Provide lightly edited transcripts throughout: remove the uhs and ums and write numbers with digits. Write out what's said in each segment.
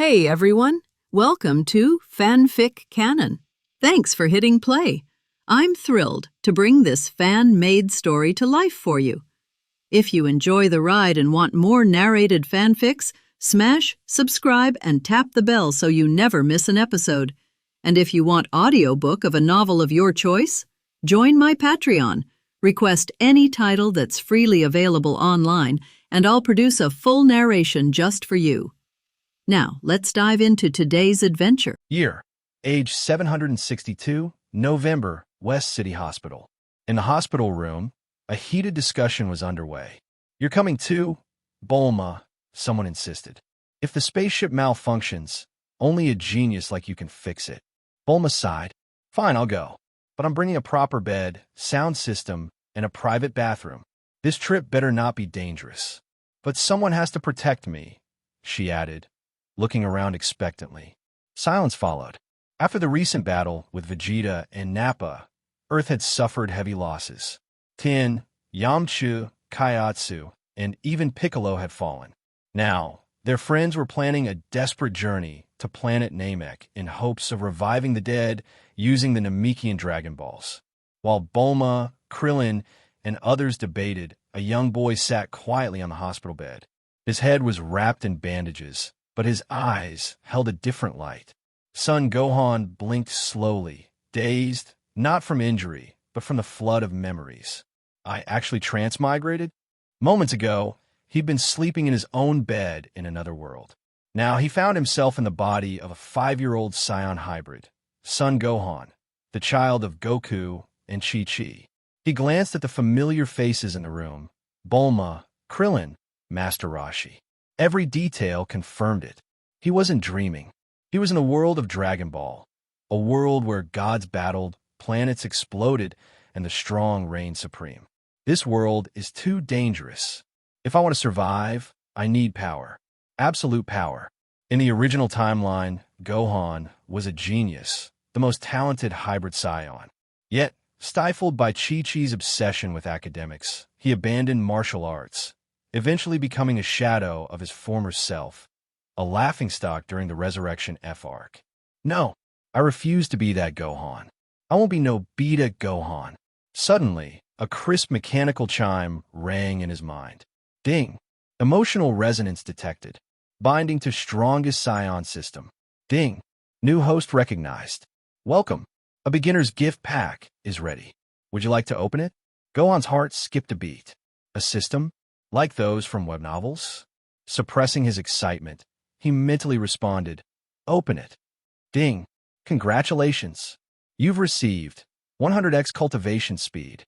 Hey everyone, welcome to FanFic Canon. Thanks for hitting play. I'm thrilled to bring this fan-made story to life for you. If you enjoy the ride and want more narrated fanfics, smash, subscribe, and tap the bell so you never miss an episode. And if you want audiobook of a novel of your choice, join my Patreon. Request any title that's freely available online, and I'll produce a full narration just for you. Now, let's dive into today's adventure. Year, age 762, November, West City Hospital. In the hospital room, a heated discussion was underway. "You're coming too, Bulma," someone insisted. "If the spaceship malfunctions, only a genius like you can fix it." Bulma sighed. "Fine, I'll go. But I'm bringing a proper bed, sound system, and a private bathroom. This trip better not be dangerous. But someone has to protect me," she added, looking around expectantly. Silence followed. After the recent battle with Vegeta and Nappa, Earth had suffered heavy losses. Tien, Yamcha, Kaiatsu, and even Piccolo had fallen. Now, their friends were planning a desperate journey to planet Namek in hopes of reviving the dead using the Namekian Dragon Balls. While Bulma, Krillin, and others debated, a young boy sat quietly on the hospital bed. His head was wrapped in bandages, but his eyes held a different light. Son Gohan blinked slowly, dazed, not from injury, but from the flood of memories. I actually transmigrated? Moments ago, he'd been sleeping in his own bed in another world. Now he found himself in the body of a 5-year-old Saiyan hybrid, Son Gohan, the child of Goku and Chi-Chi. He glanced at the familiar faces in the room: Bulma, Krillin, Master Roshi. Every detail confirmed it. He wasn't dreaming. He was in a world of Dragon Ball, a world where gods battled, planets exploded, and the strong reigned supreme. This world is too dangerous. If I want to survive, I need power. Absolute power. In the original timeline, Gohan was a genius, the most talented hybrid Saiyan. Yet, stifled by Chi-Chi's obsession with academics, he abandoned martial arts, eventually becoming a shadow of his former self, a laughingstock during the Resurrection F arc. No, I refuse to be that Gohan. I won't be no beta Gohan. Suddenly, a crisp mechanical chime rang in his mind. Ding. Emotional resonance detected. Binding to strongest Saiyan system. Ding. New host recognized. Welcome. A beginner's gift pack is ready. Would you like to open it? Gohan's heart skipped a beat. A system? Like those from web novels? Suppressing his excitement, he mentally responded, "Open it." Ding. Congratulations. You've received 100x cultivation speed.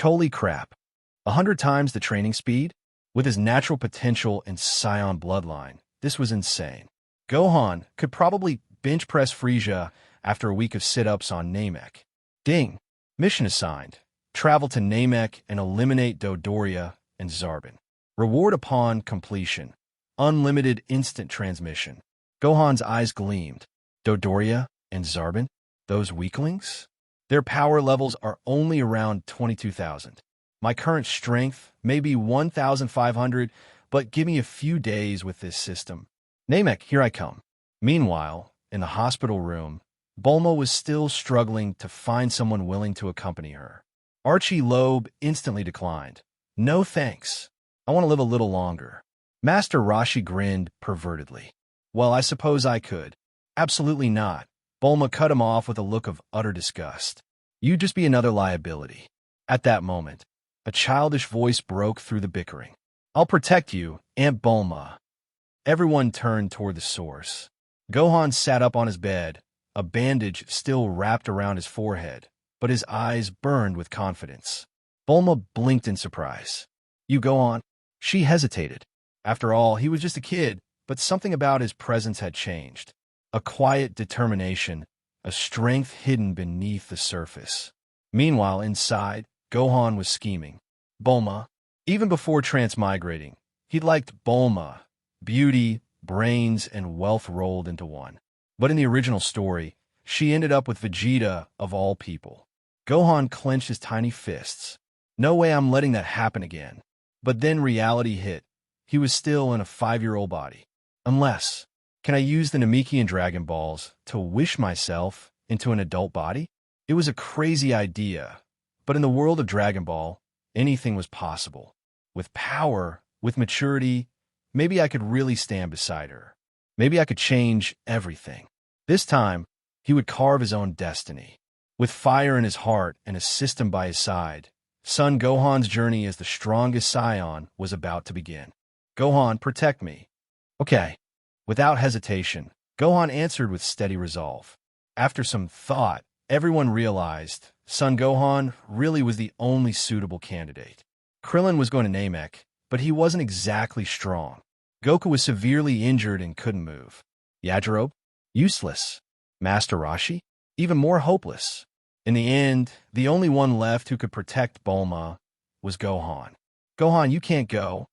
Holy crap. 100 times the training speed? With his natural potential and Saiyan bloodline, this was insane. Gohan could probably bench press Frieza after a week of sit-ups on Namek. Ding. Mission assigned. Travel to Namek and eliminate Dodoria and Zarbin. Reward upon completion. Unlimited instant transmission. Gohan's eyes gleamed. Dodoria and Zarbin? Those weaklings? Their power levels are only around 22,000. My current strength may be 1,500, but give me a few days with this system. Namek, here I come. Meanwhile, in the hospital room, Bulma was still struggling to find someone willing to accompany her. Archie Loeb instantly declined. "No thanks. I want to live a little longer." Master Roshi grinned pervertedly. "Well, I suppose I could." "Absolutely not." Bulma cut him off with a look of utter disgust. "You'd just be another liability." At that moment, a childish voice broke through the bickering. "I'll protect you, Aunt Bulma." Everyone turned toward the source. Gohan sat up on his bed, a bandage still wrapped around his forehead, but his eyes burned with confidence. Bulma blinked in surprise. "You go on." She hesitated. After all, he was just a kid, but something about his presence had changed. A quiet determination, a strength hidden beneath the surface. Meanwhile, inside, Gohan was scheming. Bulma. Even before transmigrating, he liked Bulma. Beauty, brains, and wealth rolled into one. But in the original story, she ended up with Vegeta of all people. Gohan clenched his tiny fists. No way I'm letting that happen again. But then reality hit. He was still in a 5-year-old body. Unless, Can I use the Namekian Dragon Balls to wish myself into an adult body? It was a crazy idea, but in the world of Dragon Ball, anything was possible. With power, with maturity, maybe I could really stand beside her. Maybe I could change everything. This time, he would carve his own destiny. With fire in his heart and a system by his side, Son Gohan's journey as the strongest Saiyan was about to begin. Gohan, protect me. Okay. Without hesitation, Gohan answered with steady resolve. After some thought, everyone realized Son Gohan really was the only suitable candidate. Krillin was going to Namek, but he wasn't exactly strong. Goku was severely injured and couldn't move. Yajirobe? Useless. Master Roshi? Even more hopeless. In the end, the only one left who could protect Bulma was Gohan. Gohan, you can't go.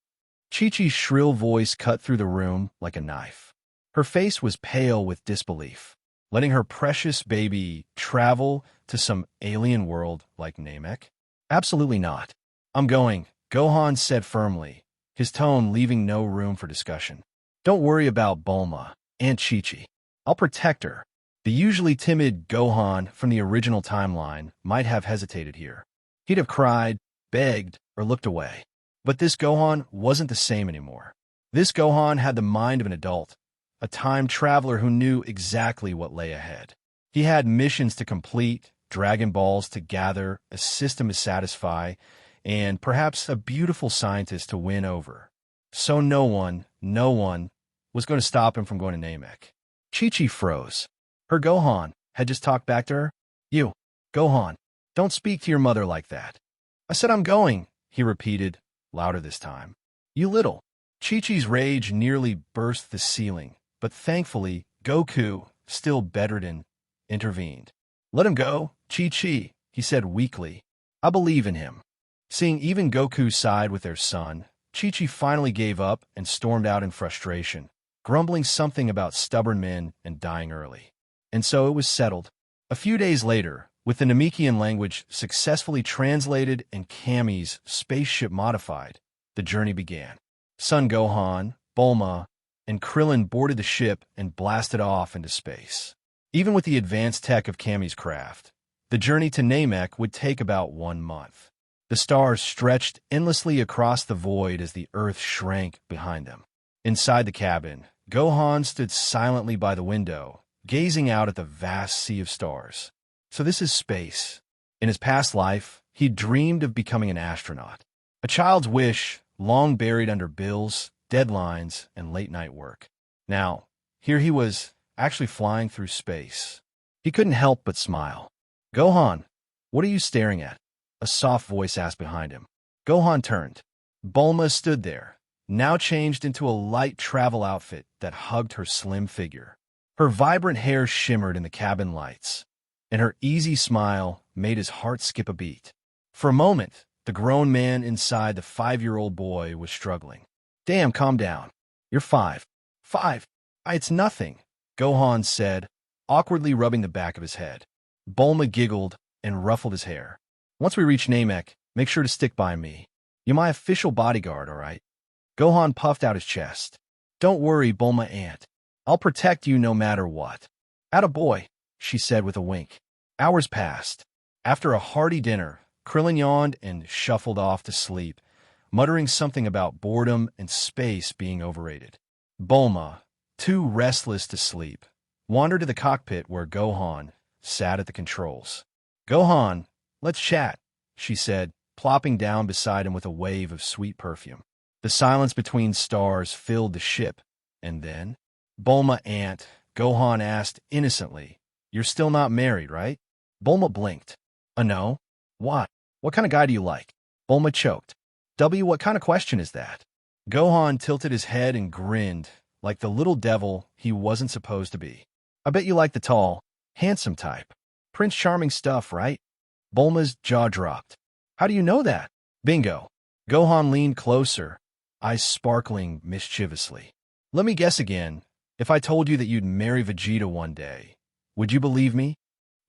Chi-Chi's shrill voice cut through the room like a knife. Her face was pale with disbelief. Letting her precious baby travel to some alien world like Namek? Absolutely not. I'm going, Gohan said firmly, his tone leaving no room for discussion. Don't worry about Bulma, Aunt Chi-Chi. I'll protect her. The usually timid Gohan from the original timeline might have hesitated here. He'd have cried, begged, or looked away. But this Gohan wasn't the same anymore. This Gohan had the mind of an adult, a time traveler who knew exactly what lay ahead. He had missions to complete, Dragon Balls to gather, a system to satisfy, and perhaps a beautiful scientist to win over. So no one was going to stop him from going to Namek. Chi-Chi froze. Her Gohan had just talked back to her. You, Gohan, don't speak to your mother like that. I said I'm going, he repeated, louder this time. You little. Chi-Chi's rage nearly burst the ceiling, but thankfully, Goku, still bedridden, intervened. Let him go, Chi-Chi, he said weakly. I believe in him. Seeing even Goku side with their son, Chi-Chi finally gave up and stormed out in frustration, grumbling something about stubborn men and dying early. And so it was settled. A few days later, with the Namekian language successfully translated and Kami's spaceship modified, the journey began. Son Gohan, Bulma, and Krillin boarded the ship and blasted off into space. Even with the advanced tech of Kami's craft, the journey to Namek would take about 1 month. The stars stretched endlessly across the void as the Earth shrank behind them. Inside the cabin, Gohan stood silently by the window, gazing out at the vast sea of stars. So this is space. In his past life, he dreamed of becoming an astronaut. A child's wish, long buried under bills, deadlines, and late-night work. Now, here he was, actually flying through space. He couldn't help but smile. Gohan, what are you staring at? A soft voice asked behind him. Gohan turned. Bulma stood there, now changed into a light travel outfit that hugged her slim figure. Her vibrant hair shimmered in the cabin lights, and her easy smile made his heart skip a beat. For a moment, the grown man inside the 5-year-old boy was struggling. Damn, calm down. You're 5. 5. It's nothing, Gohan said, awkwardly rubbing the back of his head. Bulma giggled and ruffled his hair. Once we reach Namek, make sure to stick by me. You're my official bodyguard, all right? Gohan puffed out his chest. Don't worry, Bulma Aunt. I'll protect you no matter what. Attaboy, she said with a wink. Hours passed. After a hearty dinner, Krillin yawned and shuffled off to sleep, muttering something about boredom and space being overrated. Bulma, too restless to sleep, wandered to the cockpit where Gohan sat at the controls. Gohan, let's chat, she said, plopping down beside him with a wave of sweet perfume. The silence between stars filled the ship, and then, Bulma Aunt, Gohan asked innocently, You're still not married, right? Bulma blinked. No. What? What kind of guy do you like? Bulma choked. What kind of question is that? Gohan tilted his head and grinned, like the little devil he wasn't supposed to be. I bet you like the tall, handsome type. Prince Charming stuff, right? Bulma's jaw dropped. How do you know that? Bingo. Gohan leaned closer, eyes sparkling mischievously. Let me guess again. If I told you that you'd marry Vegeta one day, would you believe me?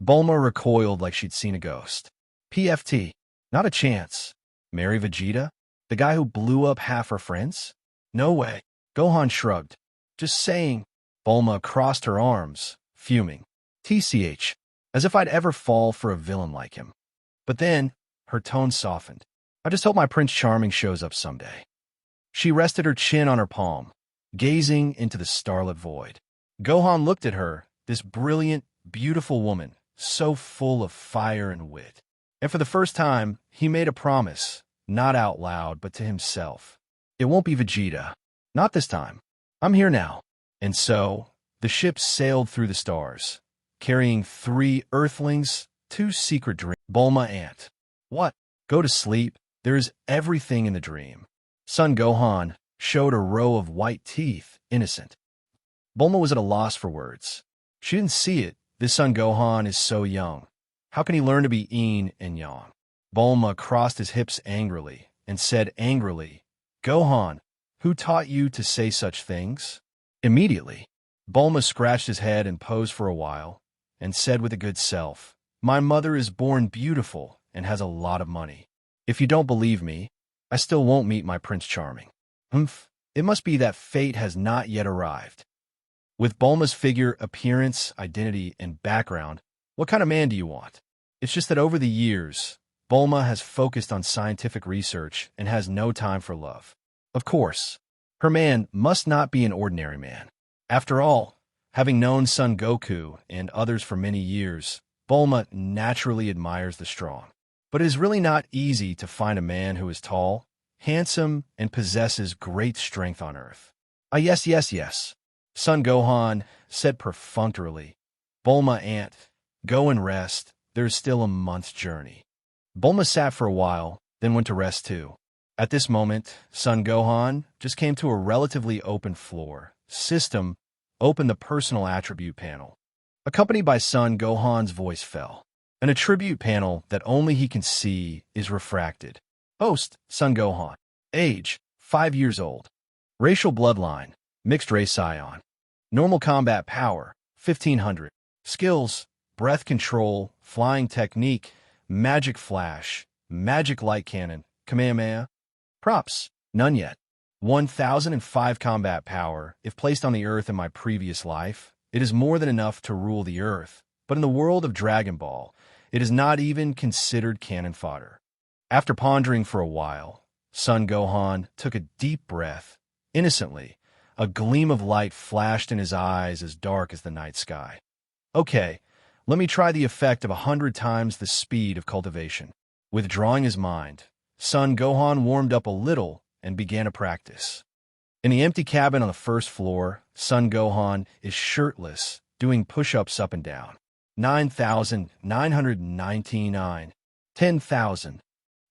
Bulma recoiled like she'd seen a ghost. PFT. Not a chance. Marry Vegeta? The guy who blew up half her friends? No way. Gohan shrugged. Just saying. Bulma crossed her arms, fuming. TCH, as if I'd ever fall for a villain like him. But then, her tone softened. I just hope my Prince Charming shows up someday. She rested her chin on her palm, gazing into the starlit void. Gohan looked at her, this brilliant, beautiful woman, so full of fire and wit. And for the first time, he made a promise, not out loud, but to himself. It won't be Vegeta. Not this time. I'm here now. And so, the ship sailed through the stars, carrying 3 Earthlings, 2 secret dreams. Bulma Aunt. What? Go to sleep. There is everything in the dream. Son Gohan showed a row of white teeth, innocent. Bulma was at a loss for words. She didn't see it. This Son Gohan is so young. How can he learn to be yin and yang? Bulma crossed his hips angrily and said angrily, Gohan, who taught you to say such things? Immediately, Bulma scratched his head and posed for a while and said with a good self, my mother is born beautiful and has a lot of money. If you don't believe me, I still won't meet my Prince Charming. Humph, it must be that fate has not yet arrived. With Bulma's figure, appearance, identity, and background, what kind of man do you want? It's just that over the years, Bulma has focused on scientific research and has no time for love. Of course, her man must not be an ordinary man. After all, having known Son Goku and others for many years, Bulma naturally admires the strong. But it is really not easy to find a man who is tall, handsome, and possesses great strength on Earth. Yes. Son Gohan said perfunctorily. Bulma Aunt, go and rest. There is still a month's journey. Bulma sat for a while, then went to rest too. At this moment, Son Gohan just came to a relatively open floor. System opened the personal attribute panel. Accompanied by Son Gohan's voice fell. An attribute panel that only he can see is refracted. Host, Son Gohan. Age, 5 years old. Racial bloodline, mixed race scion. Normal combat power, 1500. Skills, breath control, flying technique, magic flash, magic light cannon, Kamehameha. Props, none yet. 1005 combat power. If placed on the Earth in my previous life, it is more than enough to rule the Earth. But in the world of Dragon Ball, it is not even considered cannon fodder. After pondering for a while, Son Gohan took a deep breath. Innocently, a gleam of light flashed in his eyes as dark as the night sky. Okay, let me try the effect of 100 times the speed of cultivation. Withdrawing his mind, Son Gohan warmed up a little and began a practice. In the empty cabin on the first floor, Son Gohan is shirtless, doing push-ups up and down. 9,999. 10,000.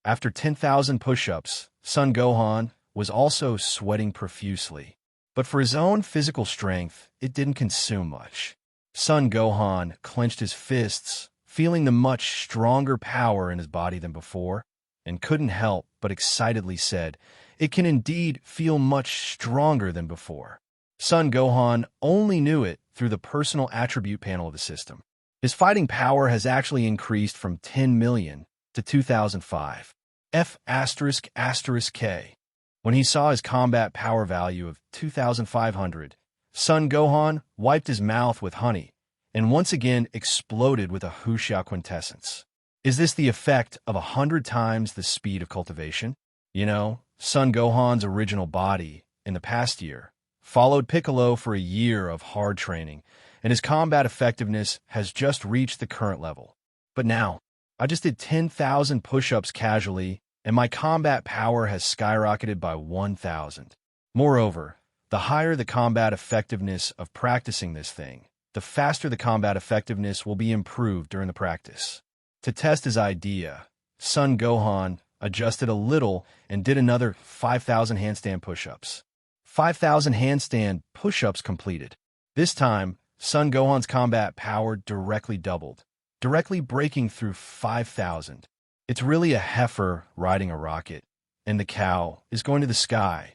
After 10,000 push-ups, Son Gohan was also sweating profusely. But for his own physical strength, it didn't consume much. Son Gohan clenched his fists, feeling the much stronger power in his body than before, and couldn't help but excitedly said, it can indeed feel much stronger than before. Son Gohan only knew it through the personal attribute panel of the system. His fighting power has actually increased from 10 million to 2005. F***K. When he saw his combat power value of 2,500, Son Gohan wiped his mouth with honey and once again exploded with a Huxia quintessence. Is this the effect of 100 times the speed of cultivation? You know, Son Gohan's original body, in the past year, followed Piccolo for a year of hard training, and his combat effectiveness has just reached the current level. But now, I just did 10,000 push-ups casually, and my combat power has skyrocketed by 1,000. Moreover, the higher the combat effectiveness of practicing this thing, the faster the combat effectiveness will be improved during the practice. To test his idea, Son Gohan adjusted a little and did another 5,000 handstand push-ups. 5,000 handstand push-ups completed. This time, Son Gohan's combat power directly doubled, directly breaking through 5,000. It's really a heifer riding a rocket, and the cow is going to the sky.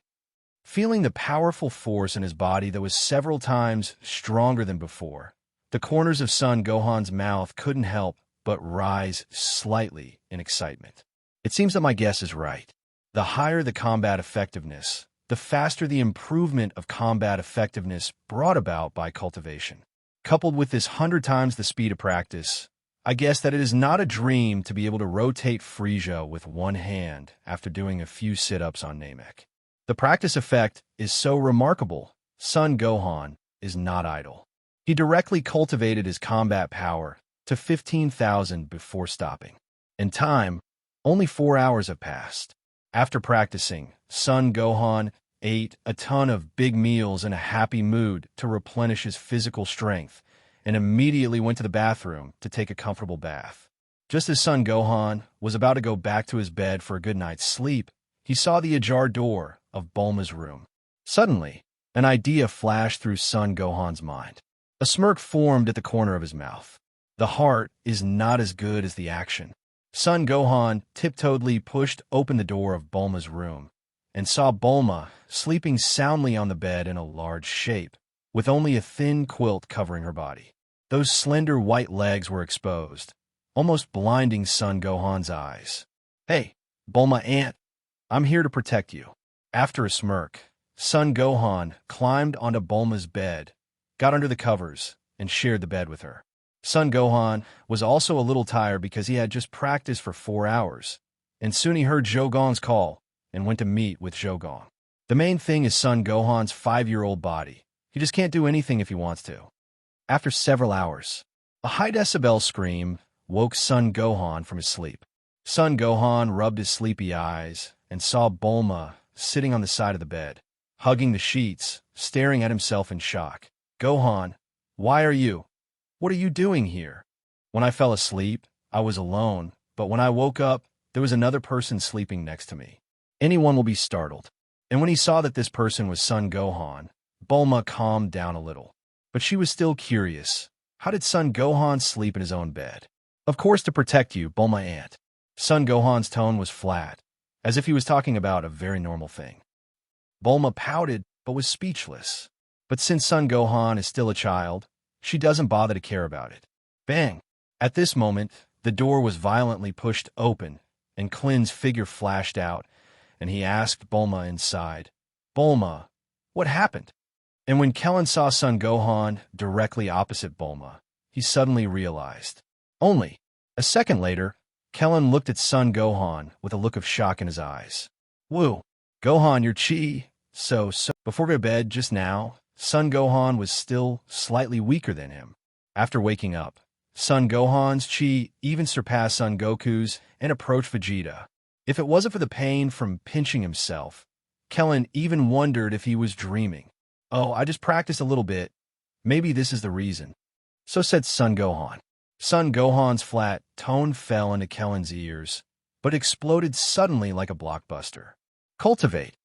Feeling the powerful force in his body that was several times stronger than before, the corners of Son Gohan's mouth couldn't help but rise slightly in excitement. It seems that my guess is right. The higher the combat effectiveness, the faster the improvement of combat effectiveness brought about by cultivation. Coupled with this 100 times the speed of practice, I guess that it is not a dream to be able to rotate Frieza with one hand after doing a few sit-ups on Namek. The practice effect is so remarkable, Son Gohan is not idle. He directly cultivated his combat power to 15,000 before stopping. In time, only 4 hours have passed. After practicing, Son Gohan ate a ton of big meals in a happy mood to replenish his physical strength and immediately went to the bathroom to take a comfortable bath. Just as Son Gohan was about to go back to his bed for a good night's sleep, he saw the ajar door of Bulma's room. Suddenly, an idea flashed through Son Gohan's mind. A smirk formed at the corner of his mouth. The heart is not as good as the action. Son Gohan tiptoedly pushed open the door of Bulma's room and saw Bulma sleeping soundly on the bed in a large shape, with only a thin quilt covering her body. Those slender white legs were exposed, almost blinding Son Gohan's eyes. "Hey, Bulma Aunt, I'm here to protect you." After a smirk, Son Gohan climbed onto Bulma's bed, got under the covers, and shared the bed with her. Son Gohan was also a little tired because he had just practiced for 4 hours, and soon he heard Jogon's call and went to meet with Jogon. The main thing is Son Gohan's 5-year-old body. He just can't do anything if he wants to. After several hours, a high-decibel scream woke Son Gohan from his sleep. Son Gohan rubbed his sleepy eyes and saw Bulma sitting on the side of the bed, hugging the sheets, staring at himself in shock. "Gohan, why are you? What are you doing here?" "When I fell asleep, I was alone, but when I woke up, there was another person sleeping next to me. Anyone will be startled." And when he saw that this person was Son Gohan, Bulma calmed down a little. But she was still curious. How did Son Gohan sleep in his own bed? "Of course, to protect you, Bulma Aunt." Son Gohan's tone was flat, as if he was talking about a very normal thing. Bulma pouted, but was speechless. But since Son Gohan is still a child, she doesn't bother to care about it. Bang! At this moment, the door was violently pushed open, and Klin's figure flashed out, and he asked Bulma inside, "Bulma, what happened?" And when Krillin saw Son Gohan directly opposite Bulma, he suddenly realized. Only a second later, Krillin looked at Son Gohan with a look of shock in his eyes. "Woo, Gohan, your chi, so before we go to bed just now, Son Gohan was still slightly weaker than him. After waking up, Son Gohan's chi even surpassed Son Goku's and approached Vegeta. If it wasn't for the pain from pinching himself, Krillin even wondered if he was dreaming. "Oh, I just practiced a little bit. Maybe this is the reason." So said Son Gohan. Son Gohan's flat tone fell into Krillin's ears, but exploded suddenly like a blockbuster. "Cultivate.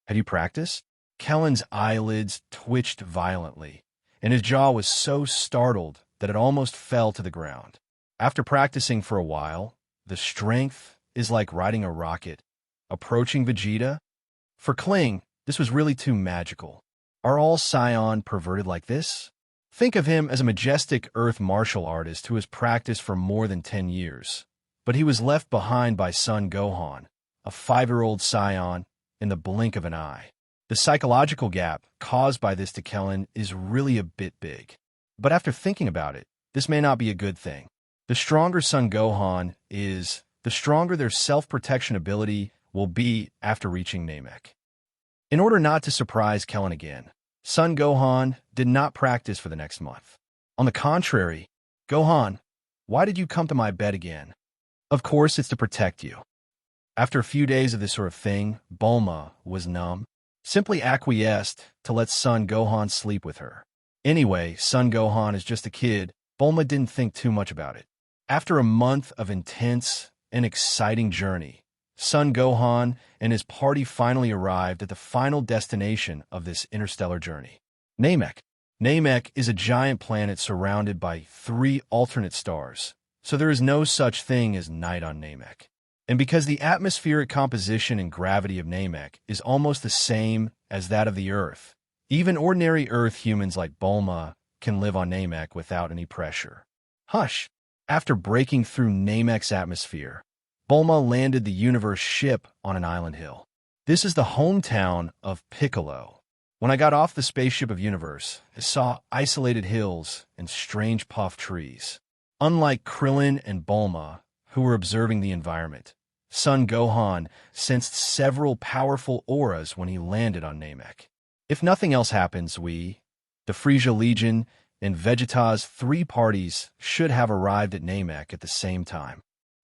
Have you practiced?" Krillin's eyelids twitched violently, and his jaw was so startled that it almost fell to the ground. After practicing for a while, the strength is like riding a rocket, approaching Vegeta. For Kling, this was really too magical. Are all Saiyan perverted like this? Think of him as a majestic earth martial artist who has practiced for more than 10 years. But he was left behind by Son Gohan, a 5-year-old Saiyan, in the blink of an eye. The psychological gap caused by this to Krillin is really a bit big. But after thinking about it, this may not be a good thing. The stronger Son Gohan is, the stronger their self-protection ability will be after reaching Namek. In order not to surprise Krillin again, Son Gohan did not practice for the next month. On the contrary, "Gohan, why did you come to my bed again?" "Of course, it's to protect you." After a few days of this sort of thing, Bulma was numb, simply acquiesced to let Son Gohan sleep with her. Anyway, Son Gohan is just a kid. Bulma didn't think too much about it. After a month of intense and exciting journey, Son Gohan and his party finally arrived at the final destination of this interstellar journey, Namek. Namek is a giant planet surrounded by 3 alternate stars, so there is no such thing as night on Namek. And because the atmospheric composition and gravity of Namek is almost the same as that of the Earth, even ordinary Earth humans like Bulma can live on Namek without any pressure. Hush! After breaking through Namek's atmosphere, Bulma landed the universe ship on an island hill. This is the hometown of Piccolo. When I got off the spaceship of Universe, I saw isolated hills and strange puff trees. Unlike Krillin and Bulma, who were observing the environment, Son Gohan sensed several powerful auras when he landed on Namek. If nothing else happens, we, the Frieza Legion, and Vegeta's 3 parties should have arrived at Namek at the same time.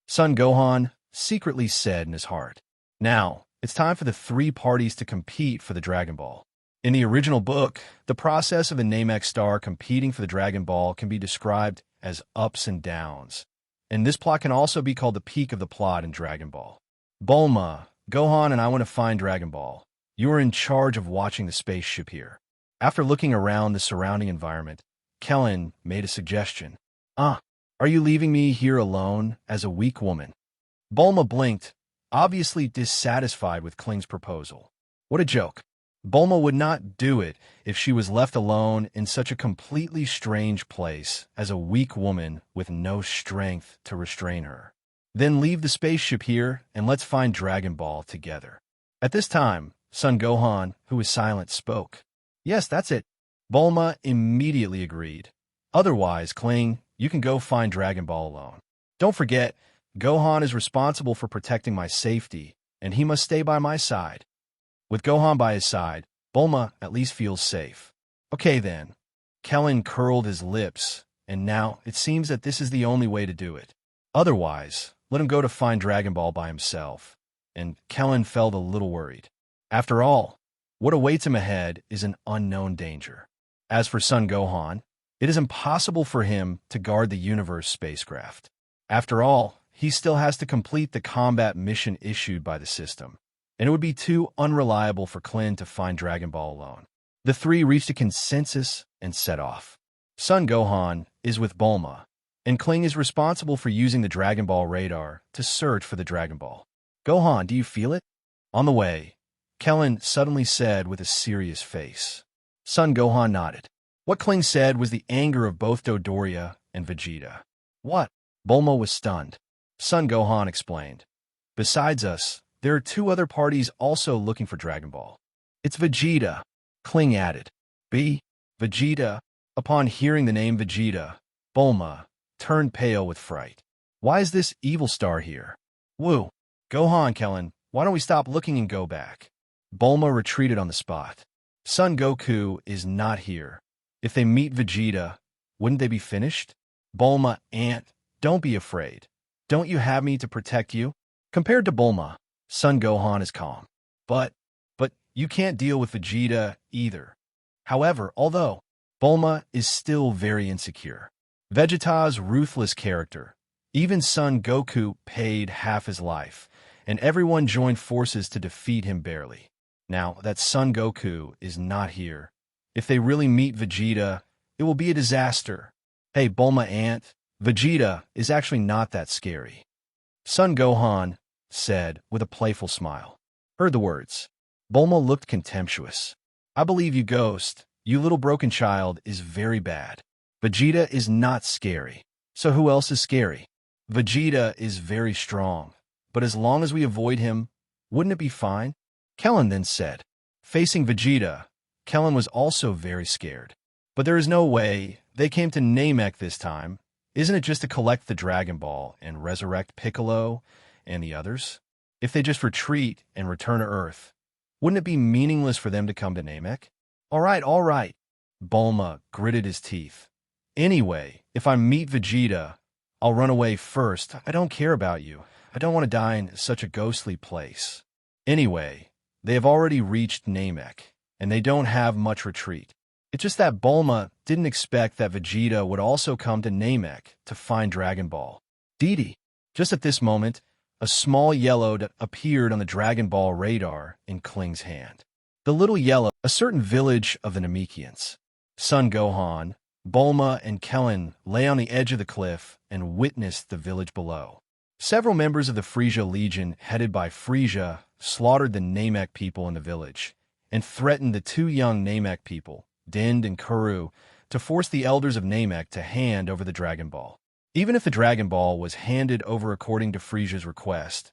Son Gohan secretly said in his heart. Now, it's time for the 3 parties to compete for the Dragon Ball. In the original book, the process of a Namek star competing for the Dragon Ball can be described as ups and downs. And this plot can also be called the peak of the plot in Dragon Ball. Bulma, Gohan and I want to find Dragon Ball. You are in charge of watching the spaceship here. After looking around the surrounding environment, Krillin made a suggestion. Are you leaving me here alone as a weak woman? Bulma blinked, obviously dissatisfied with Krillin's proposal. What a joke. Bulma would not do it if she was left alone in such a completely strange place as a weak woman with no strength to restrain her. Then leave the spaceship here and let's find Dragon Ball together. At this time, Son Gohan, who was silent, spoke. Yes, that's it. Bulma immediately agreed. Otherwise, Krillin, you can go find Dragon Ball alone. Don't forget, Gohan is responsible for protecting my safety, and he must stay by my side. With Gohan by his side, Bulma at least feels safe. Okay then. Krillin curled his lips, and now it seems that this is the only way to do it. Otherwise, let him go to find Dragon Ball by himself. And Krillin felt a little worried. After all, what awaits him ahead is an unknown danger. As for Son Gohan, it is impossible for him to guard the Universe spacecraft. After all, he still has to complete the combat mission issued by the system, and it would be too unreliable for Krillin to find Dragon Ball alone. The 3 reached a consensus and set off. Son Gohan is with Bulma, and Krillin is responsible for using the Dragon Ball radar to search for the Dragon Ball. Gohan, do you feel it? On the way, Krillin suddenly said with a serious face. Son Gohan nodded. What Krillin said was the anger of both Dodoria and Vegeta. What? Bulma was stunned. Son Gohan explained. Besides us, there are 2 other parties also looking for Dragon Ball. It's Vegeta, Krillin added. Vegeta. Upon hearing the name Vegeta, Bulma turned pale with fright. Why is this evil star here? Woo. Gohan, Krillin, why don't we stop looking and go back? Bulma retreated on the spot. Son Goku is not here. If they meet Vegeta, wouldn't they be finished? Bulma Aunt, don't be afraid. Don't you have me to protect you? Compared to Bulma, Son Gohan is calm. But you can't deal with Vegeta either. However, although Bulma is still very insecure. Vegeta's ruthless character. Even Son Goku paid half his life, and everyone joined forces to defeat him barely. Now that Son Goku is not here, if they really meet Vegeta, it will be a disaster. Hey, Bulma Aunt, Vegeta is actually not that scary. Son Gohan said with a playful smile. Heard the words. Bulma looked contemptuous. I believe you, Ghost. You little broken child is very bad. Vegeta is not scary. So who else is scary? Vegeta is very strong. But as long as we avoid him, wouldn't it be fine? Krillin then said. Facing Vegeta, Krillin was also very scared. But there is no way. They came to Namek this time. Isn't it just to collect the Dragon Ball and resurrect Piccolo and the others? If they just retreat and return to Earth, wouldn't it be meaningless for them to come to Namek? All right. Bulma gritted his teeth. Anyway, if I meet Vegeta, I'll run away first. I don't care about you. I don't want to die in such a ghostly place. Anyway, they have already reached Namek, and they don't have much retreat. It's just that Bulma didn't expect that Vegeta would also come to Namek to find Dragon Ball. Didi. Just at this moment, a small yellow appeared on the Dragon Ball radar in Krillin's hand. The little yellow, a certain village of the Namekians. Son Gohan, Bulma, and Krillin lay on the edge of the cliff and witnessed the village below. Several members of the Frieza Legion, headed by Frieza, slaughtered the Namek people in the village and threatened the 2 young Namek people, Din and Kuru, to force the elders of Namek to hand over the Dragon Ball. Even if the Dragon Ball was handed over according to Frieza's request,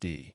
D.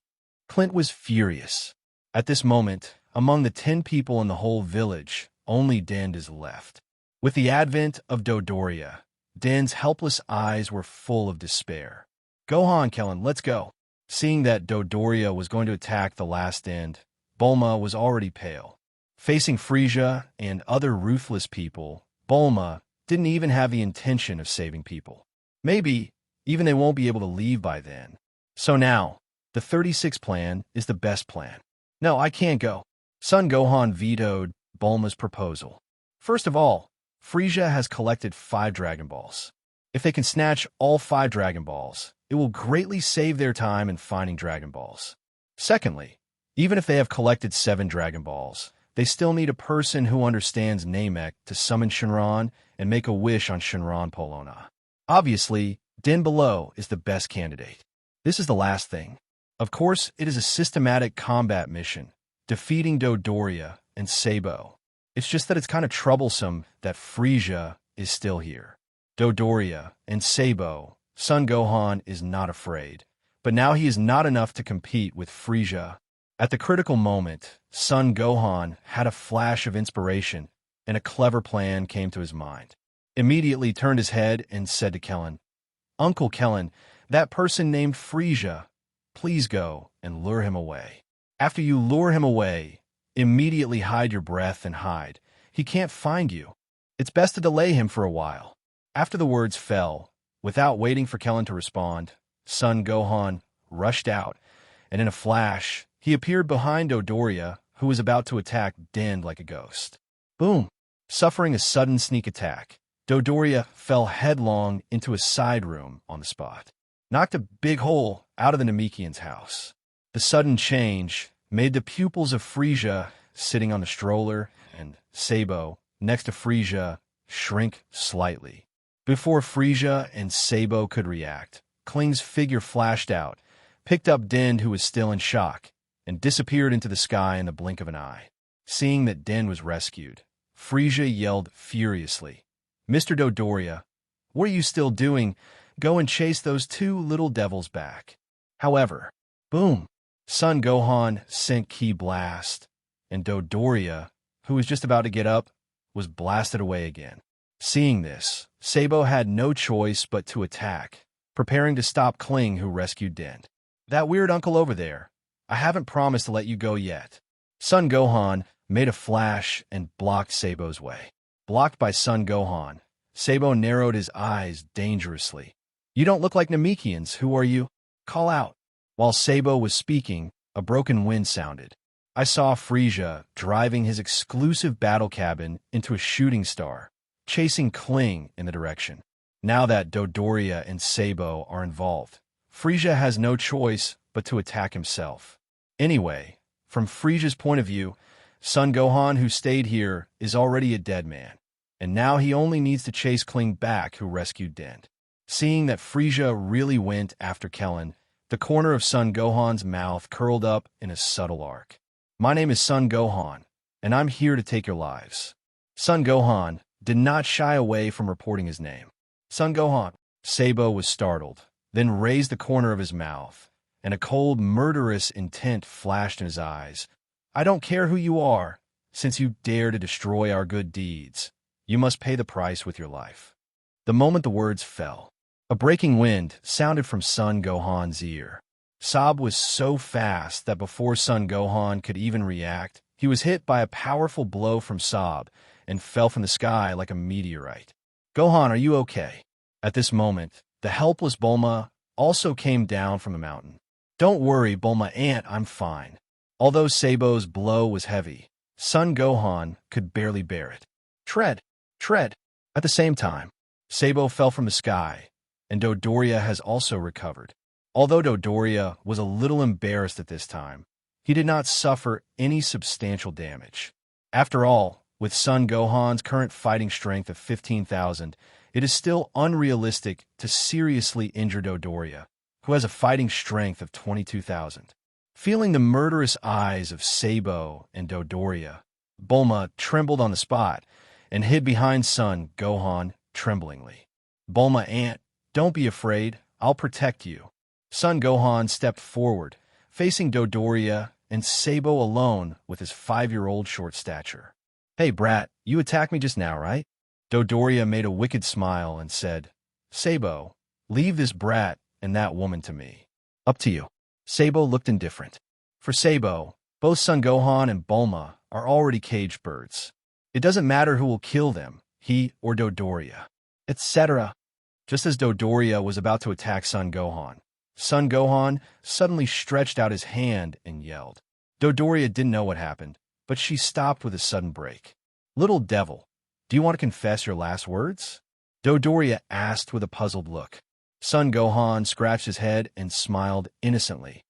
Clint was furious. At this moment, among the 10 people in the whole village, only Den is left. With the advent of Dodoria, Den's helpless eyes were full of despair. Gohan, Kellen, let's go. Seeing that Dodoria was going to attack the last end, Bulma was already pale. Facing Frieza and other ruthless people, Bulma didn't even have the intention of saving people. Maybe even they won't be able to leave by then. So now, the 36 plan is the best plan. No, I can't go. Son Gohan vetoed Bulma's proposal. First of all, Frieza has collected 5 Dragon Balls. If they can snatch all 5 Dragon Balls, it will greatly save their time in finding Dragon Balls. Secondly, even if they have collected 7 Dragon Balls, they still need a person who understands Namek to summon Shenron and make a wish on Shenron Polona. Obviously, Den below is the best candidate. This is the last thing. Of course, it is a systematic combat mission, defeating Dodoria and Sabo. It's just that it's kind of troublesome that Frieza is still here. Dodoria and Sabo, Son Gohan is not afraid, but now he is not enough to compete with Frieza. At the critical moment, Son Gohan had a flash of inspiration, and a clever plan came to his mind. Immediately turned his head and said to Kellen, "Uncle Kellen, that person named Frieza, please go and lure him away. After you lure him away, immediately hide your breath and hide. He can't find you. It's best to delay him for a while." After the words fell, without waiting for Kellen to respond, Son Gohan rushed out, and in a flash, he appeared behind Dodoria, who was about to attack Den like a ghost. Boom! Suffering a sudden sneak attack, Dodoria fell headlong into a side room on the spot, knocked a big hole out of the Namekian's house. The sudden change made the pupils of Frieza sitting on the stroller and Sabo next to Frieza shrink slightly. Before Frieza and Sabo could react, Kling's figure flashed out, picked up Den, who was still in shock, and disappeared into the sky in the blink of an eye. Seeing that Den was rescued, Frieza yelled furiously, "Mr. Dodoria, what are you still doing? Go and chase those 2 little devils back." However, boom! Son Gohan sent Ki Blast, and Dodoria, who was just about to get up, was blasted away again. Seeing this, Sabo had no choice but to attack, preparing to stop Kling, who rescued Den. "That weird uncle over there, I haven't promised to let you go yet." Son Gohan made a flash and blocked Sabo's way. Blocked by Son Gohan, Sabo narrowed his eyes dangerously. "You don't look like Namekians. Who are you? Call out." While Sabo was speaking, a broken wind sounded. I saw Frieza driving his exclusive battle cabin into a shooting star, chasing Kling in the direction. Now that Dodoria and Sabo are involved, Frieza has no choice but to attack himself. Anyway, from Frieza's point of view, Son Gohan, who stayed here, is already a dead man, and now he only needs to chase Kling back, who rescued Den. Seeing that Frieza really went after Kellen, the corner of Son Gohan's mouth curled up in a subtle arc. "My name is Son Gohan, and I'm here to take your lives." Son Gohan did not shy away from reporting his name. "Son Gohan." Sabo was startled, then raised the corner of his mouth, and a cold, murderous intent flashed in his eyes. "I don't care who you are. Since you dare to destroy our good deeds, you must pay the price with your life." The moment the words fell, a breaking wind sounded from Son Gohan's ear. Sob was so fast that before Son Gohan could even react, he was hit by a powerful blow from Sob and fell from the sky like a meteorite. "Gohan, are you okay?" At this moment, the helpless Bulma also came down from the mountain. "Don't worry, Bulma Aunt, I'm fine." Although Sabo's blow was heavy, Son Gohan could barely bear it. Tread! At the same time, Sabo fell from the sky, and Dodoria has also recovered. Although Dodoria was a little embarrassed at this time, he did not suffer any substantial damage. After all, with Son Gohan's current fighting strength of 15,000, it is still unrealistic to seriously injure Dodoria, who has a fighting strength of 22,000. Feeling the murderous eyes of Sabo and Dodoria, Bulma trembled on the spot and hid behind Son Gohan tremblingly. "Bulma Aunt, don't be afraid, I'll protect you." Son Gohan stepped forward, facing Dodoria and Sabo alone with his 5-year-old short stature. "Hey, brat, you attacked me just now, right?" Dodoria made a wicked smile and said, "Sabo, leave this brat and that woman to me." "Up to you." Sabo looked indifferent. For Sabo, both Son Gohan and Bulma are already caged birds. It doesn't matter who will kill them, he or Dodoria, etc. Just as Dodoria was about to attack Son Gohan suddenly stretched out his hand and yelled. Dodoria didn't know what happened, but she stopped with a sudden break. "Little devil, do you want to confess your last words?" Dodoria asked with a puzzled look. Son Gohan scratched his head and smiled innocently.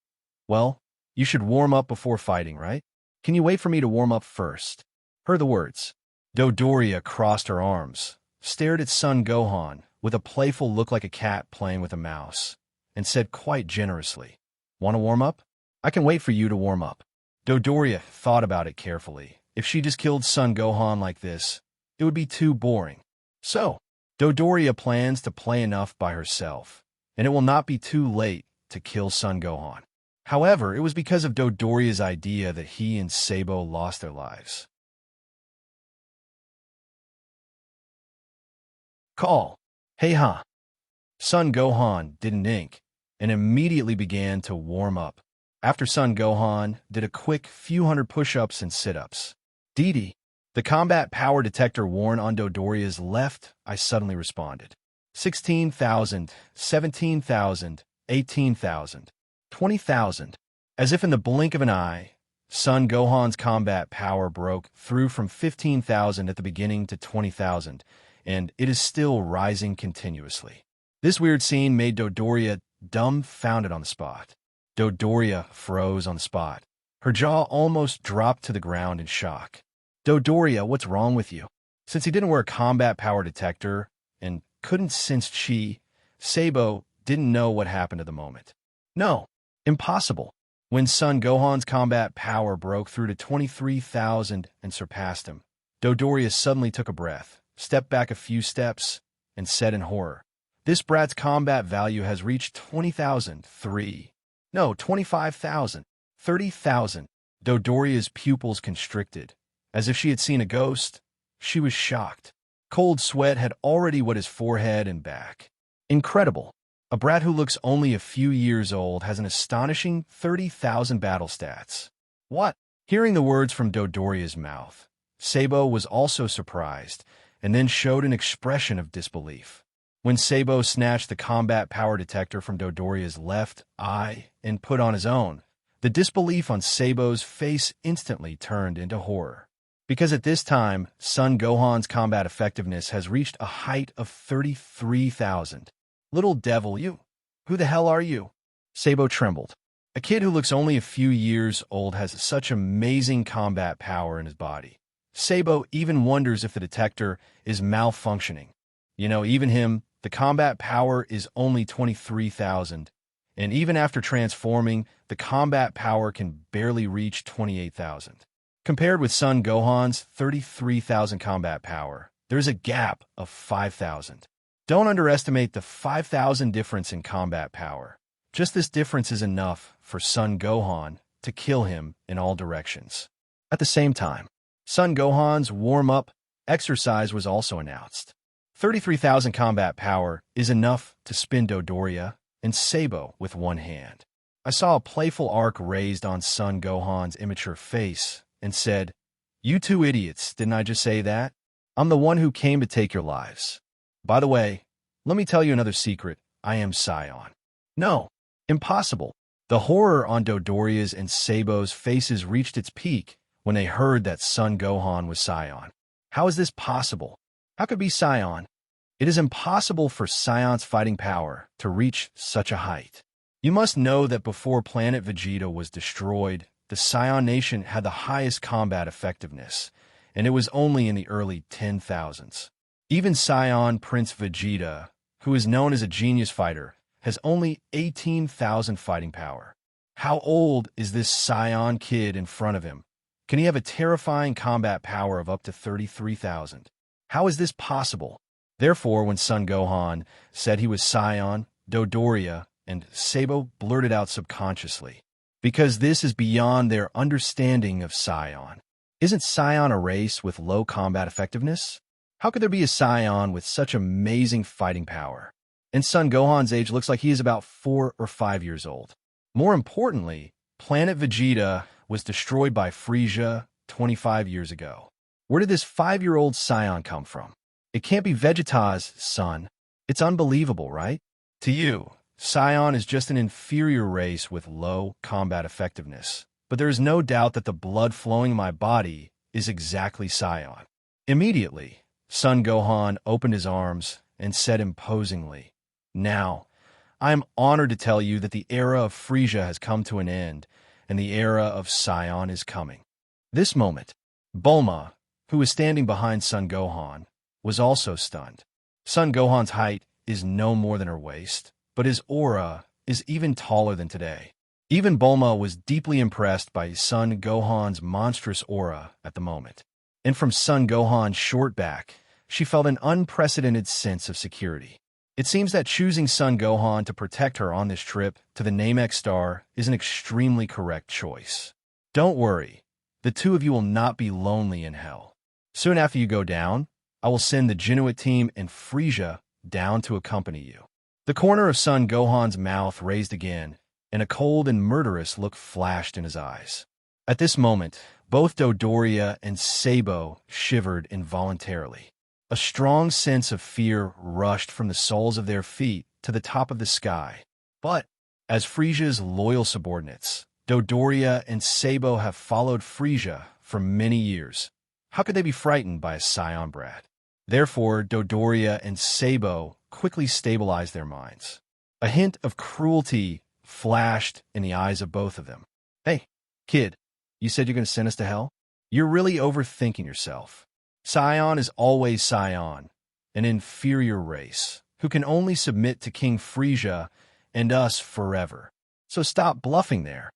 "Well, you should warm up before fighting, right? Can you wait for me to warm up first?" Heard the words. Dodoria crossed her arms, stared at Son Gohan with a playful look like a cat playing with a mouse, and said quite generously, "Want to warm up? I can wait for you to warm up." Dodoria thought about it carefully. If she just killed Son Gohan like this, it would be too boring. So, Dodoria plans to play enough by herself, and it will not be too late to kill Son Gohan. However, it was because of Dodoria's idea that he and Sabo lost their lives. Call. Hey, huh? Son Gohan didn't ink, and immediately began to warm up. After Son Gohan did a quick few hundred push-ups and sit-ups. "Didi, the combat power detector worn on Dodoria's left," I suddenly responded. 16,000, 17,000, 18,000, 20,000. As if in the blink of an eye, Son Gohan's combat power broke through from 15,000 at the beginning to 20,000, and it is still rising continuously. This weird scene made Dodoria dumbfounded on the spot. Dodoria froze on the spot. Her jaw almost dropped to the ground in shock. "Dodoria, what's wrong with you?" Since he didn't wear a combat power detector and couldn't sense chi, Sabo didn't know what happened at the moment. No, impossible. When Son Gohan's combat power broke through to 23,000 and surpassed him, Dodoria suddenly took a breath, stepped back a few steps, and said in horror, "This brat's combat value has reached 20,000, 25,000, 30,000. Dodoria's pupils constricted. As if she had seen a ghost, she was shocked. Cold sweat had already wet his forehead and back. Incredible. A brat who looks only a few years old has an astonishing 30,000 battle stats. What? Hearing the words from Dodoria's mouth, Sabo was also surprised, and then showed an expression of disbelief. When Sabo snatched the combat power detector from Dodoria's left eye and put on his own, the disbelief on Sabo's face instantly turned into horror. Because at this time, Son Gohan's combat effectiveness has reached a height of 33,000. "Little devil, you. Who the hell are you?" Sabo trembled. A kid who looks only a few years old has such amazing combat power in his body. Sabo even wonders if the detector is malfunctioning. Even him, the combat power is only 23,000, and even after transforming, the combat power can barely reach 28,000. Compared with Son Gohan's 33,000 combat power, there's a gap of 5,000. Don't underestimate the 5,000 difference in combat power. Just this difference is enough for Son Gohan to kill him in all directions. At the same time, Son Gohan's warm-up exercise was also announced. 33,000 combat power is enough to spin Dodoria and Sabo with one hand. I saw a playful arc raised on Son Gohan's immature face and said, "You two idiots, didn't I just say that? I'm the one who came to take your lives. By the way, let me tell you another secret. I am Scion." No, impossible. The horror on Dodoria's and Sabo's faces reached its peak when they heard that Son Gohan was Scion. How is this possible? How could it be Scion? It is impossible for Scion's fighting power to reach such a height. You must know that before planet Vegeta was destroyed, the Scion nation had the highest combat effectiveness, and it was only in the early 10,000s. Even Scion Prince Vegeta, who is known as a genius fighter, has only 18,000 fighting power. How old is this Scion kid in front of him? Can he have a terrifying combat power of up to 33,000? How is this possible? Therefore, when Son Gohan said he was Scion, Dodoria, and Sabo blurted out subconsciously, because this is beyond their understanding of Scion. Isn't Scion a race with low combat effectiveness? How could there be a Scion with such amazing fighting power? And Son Gohan's age looks like he is about 4 or 5 years old. More importantly, planet Vegeta was destroyed by Frieza 25 years ago. Where did this 5-year-old Scion come from? It can't be Vegeta's son. It's unbelievable, right? To you, Scion is just an inferior race with low combat effectiveness. But there is no doubt that the blood flowing in my body is exactly Scion. Immediately, Son Gohan opened his arms and said imposingly, "Now, I am honored to tell you that the era of Frieza has come to an end, and the era of Scion is coming." This moment, Bulma, who was standing behind Son Gohan, was also stunned. Son Gohan's height is no more than her waist, but his aura is even taller than today. Even Bulma was deeply impressed by Son Gohan's monstrous aura at the moment. And from Son Gohan's short back, she felt an unprecedented sense of security. It seems that choosing Son Gohan to protect her on this trip to the Namek Star is an extremely correct choice. Don't worry, the two of you will not be lonely in hell. Soon after you go down, I will send the Ginyu team and Frieza down to accompany you. The corner of Son Gohan's mouth raised again, and a cold and murderous look flashed in his eyes. At this moment, both Dodoria and Sabo shivered involuntarily. A strong sense of fear rushed from the soles of their feet to the top of the sky. But, as Frieza's loyal subordinates, Dodoria and Sabo have followed Frieza for many years. How could they be frightened by a Scion brat? Therefore, Dodoria and Sabo quickly stabilized their minds. A hint of cruelty flashed in the eyes of both of them. "Hey, kid, you said you're going to send us to hell? You're really overthinking yourself. Scion is always Scion, an inferior race, who can only submit to King Frieza and us forever. So stop bluffing there."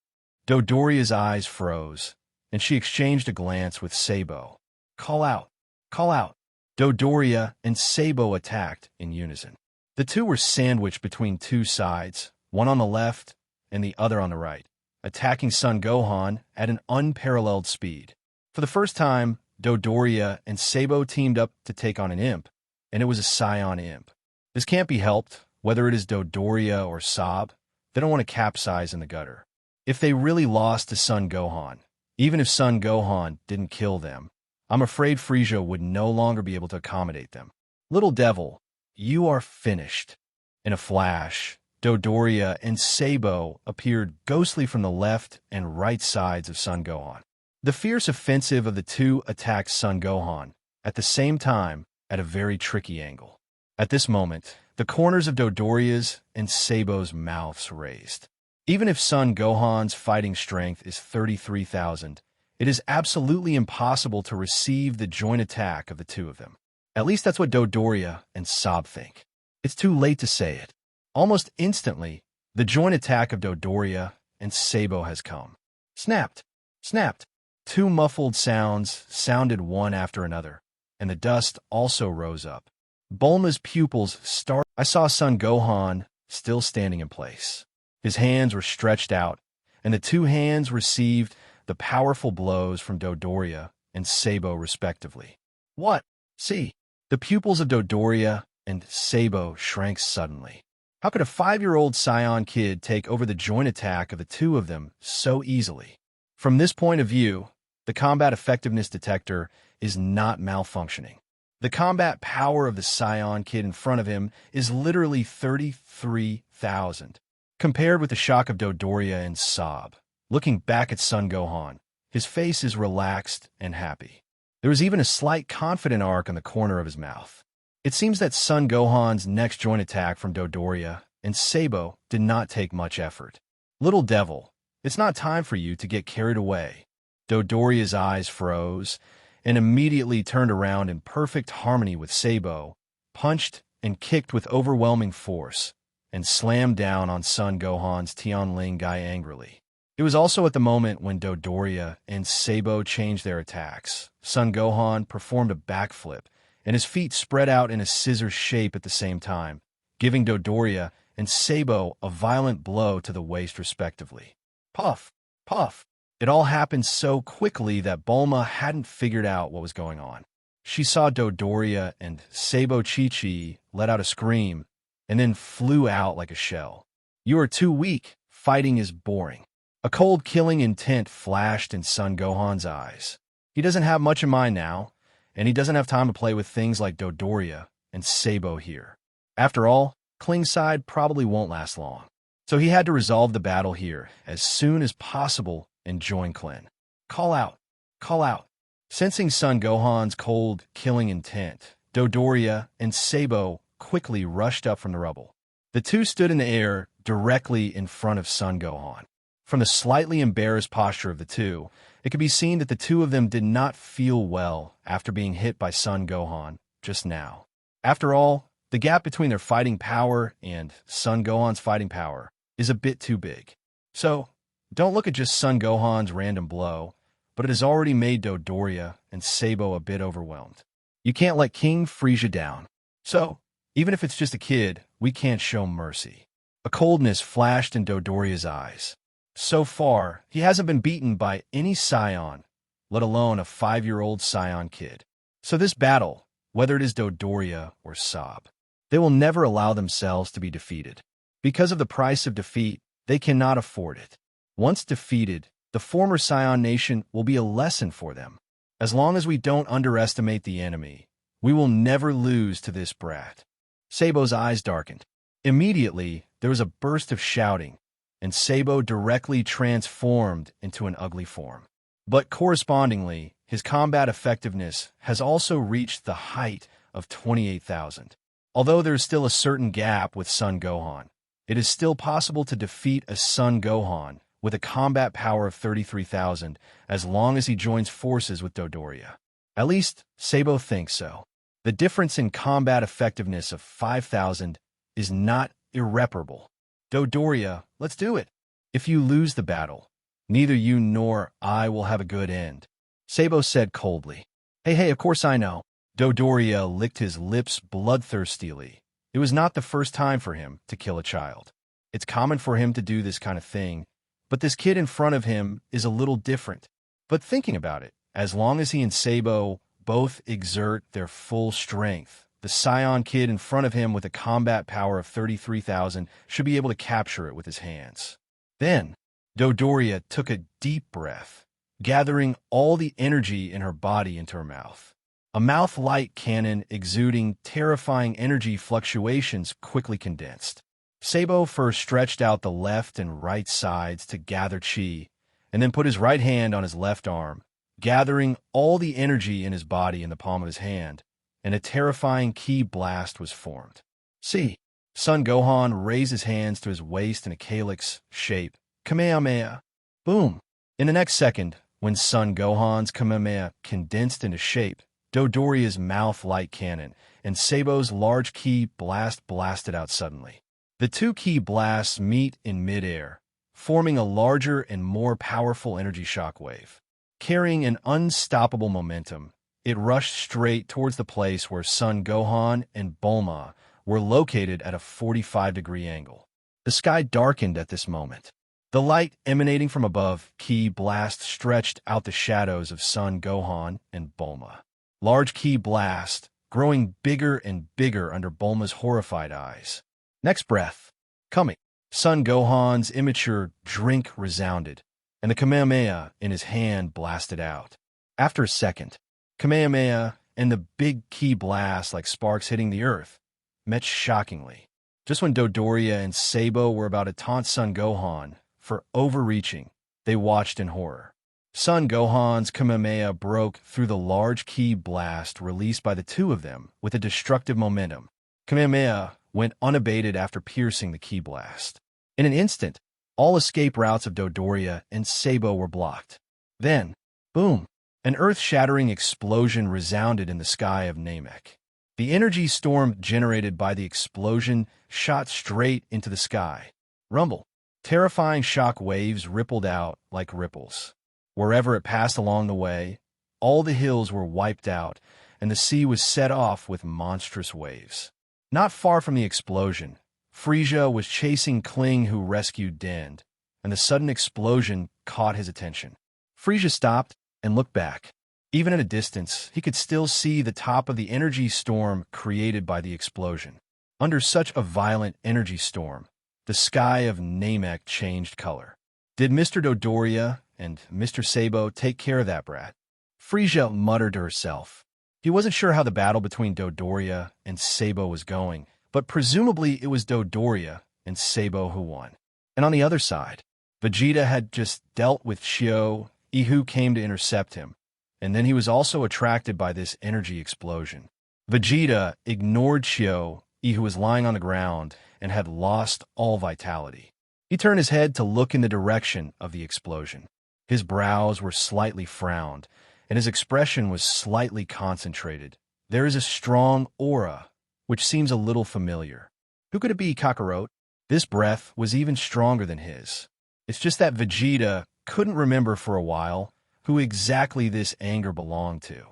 Dodoria's eyes froze, and she exchanged a glance with Sabo. "Call out! Call out!" Dodoria and Sabo attacked in unison. The two were sandwiched between two sides, one on the left and the other on the right, attacking Son Gohan at an unparalleled speed. For the first time, Dodoria and Sabo teamed up to take on an imp, and it was a Scion imp. This can't be helped, whether it is Dodoria or Sab. They don't want to capsize in the gutter. If they really lost to Son Gohan, even if Son Gohan didn't kill them, I'm afraid Frieza would no longer be able to accommodate them. "Little devil, you are finished." In a flash, Dodoria and Sabo appeared ghostly from the left and right sides of Son Gohan. The fierce offensive of the two attacked Son Gohan, at the same time, at a very tricky angle. At this moment, the corners of Dodoria's and Sabo's mouths raised. Even if Son Gohan's fighting strength is 33,000, it is absolutely impossible to receive the joint attack of the two of them. At least that's what Dodoria and Sab think. It's too late to say it. Almost instantly, the joint attack of Dodoria and Sabo has come. Snapped! Snapped! Two muffled sounds sounded one after another, and the dust also rose up. Bulma's pupils started. I saw Son Gohan still standing in place. His hands were stretched out, and the two hands received the powerful blows from Dodoria and Sabo respectively. What? See, the pupils of Dodoria and Sabo shrank suddenly. How could a 5-year-old Scion kid take over the joint attack of the two of them so easily? From this point of view, the combat effectiveness detector is not malfunctioning. The combat power of the Scion kid in front of him is literally 33,000. Compared with the shock of Dodoria and Sab, looking back at Son Gohan, his face is relaxed and happy. There was even a slight confident arc on the corner of his mouth. It seems that Son Gohan's next joint attack from Dodoria and Sabo did not take much effort. Little devil, it's not time for you to get carried away. Dodoria's eyes froze and immediately turned around in perfect harmony with Sabo, punched and kicked with overwhelming force, and slammed down on Son Gohan's Tianling guy angrily. It was also at the moment when Dodoria and Sabo changed their attacks. Son Gohan performed a backflip, and his feet spread out in a scissor shape at the same time, giving Dodoria and Sabo a violent blow to the waist respectively. Puff! Puff! It all happened so quickly that Bulma hadn't figured out what was going on. She saw Dodoria and Sabo Chi-Chi let out a scream, and then flew out like a shell. You are too weak. Fighting is boring. A cold killing intent flashed in Son Gohan's eyes. He doesn't have much in mind now, and he doesn't have time to play with things like Dodoria and Sabo here. After all, Klingside probably won't last long. So he had to resolve the battle here as soon as possible and join Klin. Call out. Call out. Sensing Son Gohan's cold killing intent, Dodoria and Sabo quickly rushed up from the rubble. The two stood in the air directly in front of Son Gohan. From the slightly embarrassed posture of the two, it could be seen that the two of them did not feel well after being hit by Son Gohan just now. After all, the gap between their fighting power and Son Gohan's fighting power is a bit too big. So, don't look at just Son Gohan's random blow, but it has already made Dodoria and Sabo a bit overwhelmed. You can't let King Frieza down. So, even if it's just a kid, we can't show mercy. A coldness flashed in Dodoria's eyes. So far, he hasn't been beaten by any Scion, let alone a 5-year-old Scion kid. So this battle, whether it is Dodoria or Sob, they will never allow themselves to be defeated. Because of the price of defeat, they cannot afford it. Once defeated, the former Scion nation will be a lesson for them. As long as we don't underestimate the enemy, we will never lose to this brat. Sabo's eyes darkened. Immediately, there was a burst of shouting, and Sabo directly transformed into an ugly form. But correspondingly, his combat effectiveness has also reached the height of 28,000. Although there is still a certain gap with Son Gohan, it is still possible to defeat a Son Gohan with a combat power of 33,000 as long as he joins forces with Dodoria. At least, Sabo thinks so. The difference in combat effectiveness of 5,000 is not irreparable. Dodoria, let's do it. If you lose the battle, neither you nor I will have a good end, Sabo said coldly. Hey, of course I know. Dodoria licked his lips bloodthirstily. It was not the first time for him to kill a child. It's common for him to do this kind of thing, but this kid in front of him is a little different. But thinking about it, as long as he and Sabo both exert their full strength, the Scion kid in front of him with a combat power of 33,000 should be able to capture it with his hands. Then, Dodoria took a deep breath, gathering all the energy in her body into her mouth. A mouth-light cannon exuding terrifying energy fluctuations quickly condensed. Sabo first stretched out the left and right sides to gather chi, and then put his right hand on his left arm, gathering all the energy in his body in the palm of his hand, and a terrifying ki blast was formed. See, Son Gohan raised his hands to his waist in a calyx shape. Kamehameha. Boom. In the next second, when Son Gohan's Kamehameha condensed into shape, Dodoria's mouth-light cannon and Sabo's large ki blast blasted out suddenly. The two ki blasts meet in midair, forming a larger and more powerful energy shockwave. Carrying an unstoppable momentum, it rushed straight towards the place where Son Gohan and Bulma were located at a 45-degree angle. The sky darkened at this moment. The light emanating from above ki blast stretched out the shadows of Son Gohan and Bulma. Large ki blast, growing bigger and bigger under Bulma's horrified eyes. Next breath. Coming. Son Gohan's immature drink resounded, and the Kamehameha in his hand blasted out. After a second, Kamehameha and the big ki blast like sparks hitting the earth met shockingly. Just when Dodoria and Sabo were about to taunt Son Gohan for overreaching, they watched in horror. Son Gohan's Kamehameha broke through the large ki blast released by the two of them with a destructive momentum. Kamehameha went unabated after piercing the ki blast. In an instant, all escape routes of Dodoria and Sabo were blocked. Then, boom, an earth-shattering explosion resounded in the sky of Namek. The energy storm generated by the explosion shot straight into the sky. Rumble. Terrifying shock waves rippled out like ripples. Wherever it passed along the way, all the hills were wiped out, and the sea was set off with monstrous waves. Not far from the explosion, Frieza was chasing Kling, who rescued Dend, and the sudden explosion caught his attention. Frieza stopped and looked back. Even at a distance, he could still see the top of the energy storm created by the explosion. Under such a violent energy storm, the sky of Namek changed color. Did Mr. Dodoria and Mr. Sabo take care of that brat? Frieza muttered to herself. He wasn't sure how the battle between Dodoria and Sabo was going, but presumably it was Dodoria and Sabo who won. And on the other side, Vegeta had just dealt with Shio, who came to intercept him, and then he was also attracted by this energy explosion. Vegeta ignored Shio, who was lying on the ground and had lost all vitality. He turned his head to look in the direction of the explosion. His brows were slightly frowned, and his expression was slightly concentrated. There is a strong aura, which seems a little familiar. Who could it be, Kakarot? This breath was even stronger than his. It's just that Vegeta couldn't remember for a while who exactly this anger belonged to.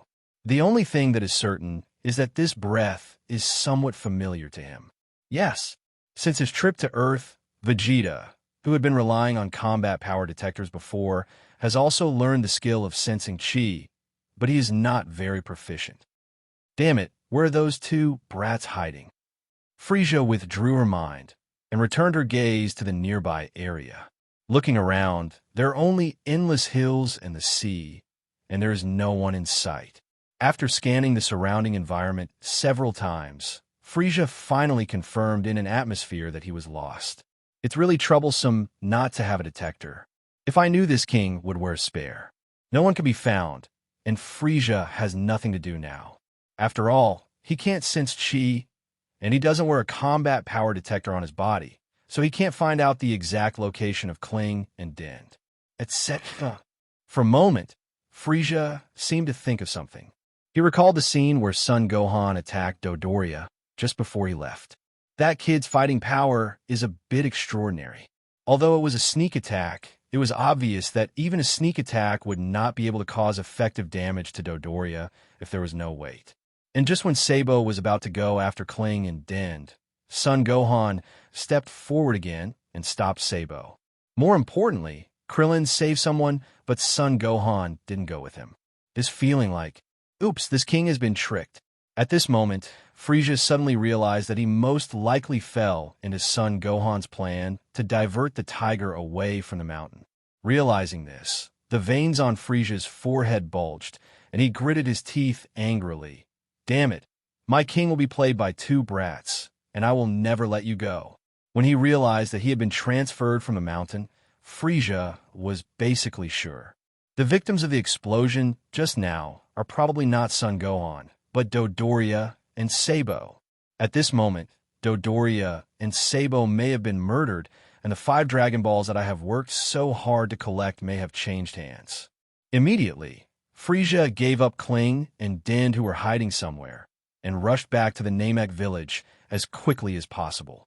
The only thing that is certain is that this breath is somewhat familiar to him. Yes, since his trip to Earth, Vegeta, who had been relying on combat power detectors before, has also learned the skill of sensing chi, but he is not very proficient. Damn it, where are those two brats hiding? Frieza withdrew her mind and returned her gaze to the nearby area. Looking around, there are only endless hills and the sea, and there is no one in sight. After scanning the surrounding environment several times, Frieza finally confirmed in an atmosphere that he was lost. It's really troublesome not to have a detector. If I knew this king would wear a spare. No one can be found, and Frieza has nothing to do now. After all, he can't sense chi, and he doesn't wear a combat power detector on his body, so he can't find out the exact location of Kling and Dend, etc. For a moment, Frieza seemed to think of something. He recalled the scene where Son Gohan attacked Dodoria just before he left. That kid's fighting power is a bit extraordinary. Although it was a sneak attack, it was obvious that even a sneak attack would not be able to cause effective damage to Dodoria if there was no weight. And just when Sabo was about to go after Kling and Dend, Son Gohan stepped forward again and stopped Sabo. More importantly, Krillin saved someone, but Son Gohan didn't go with him. This feeling like, oops, this king has been tricked. At this moment, Frieza suddenly realized that he most likely fell into Son Gohan's plan to divert the tiger away from the mountain. Realizing this, the veins on Frieza's forehead bulged, and he gritted his teeth angrily. Damn it, my king will be played by two brats, and I will never let you go. When he realized that he had been transferred from the mountain, Frieza was basically sure. The victims of the explosion just now are probably not Son Gohan, but Dodoria and Sabo. At this moment, Dodoria and Sabo may have been murdered, and the 5 Dragon Balls that I have worked so hard to collect may have changed hands. Immediately, Frieza gave up Kling and Dend, who were hiding somewhere, and rushed back to the Namek village as quickly as possible.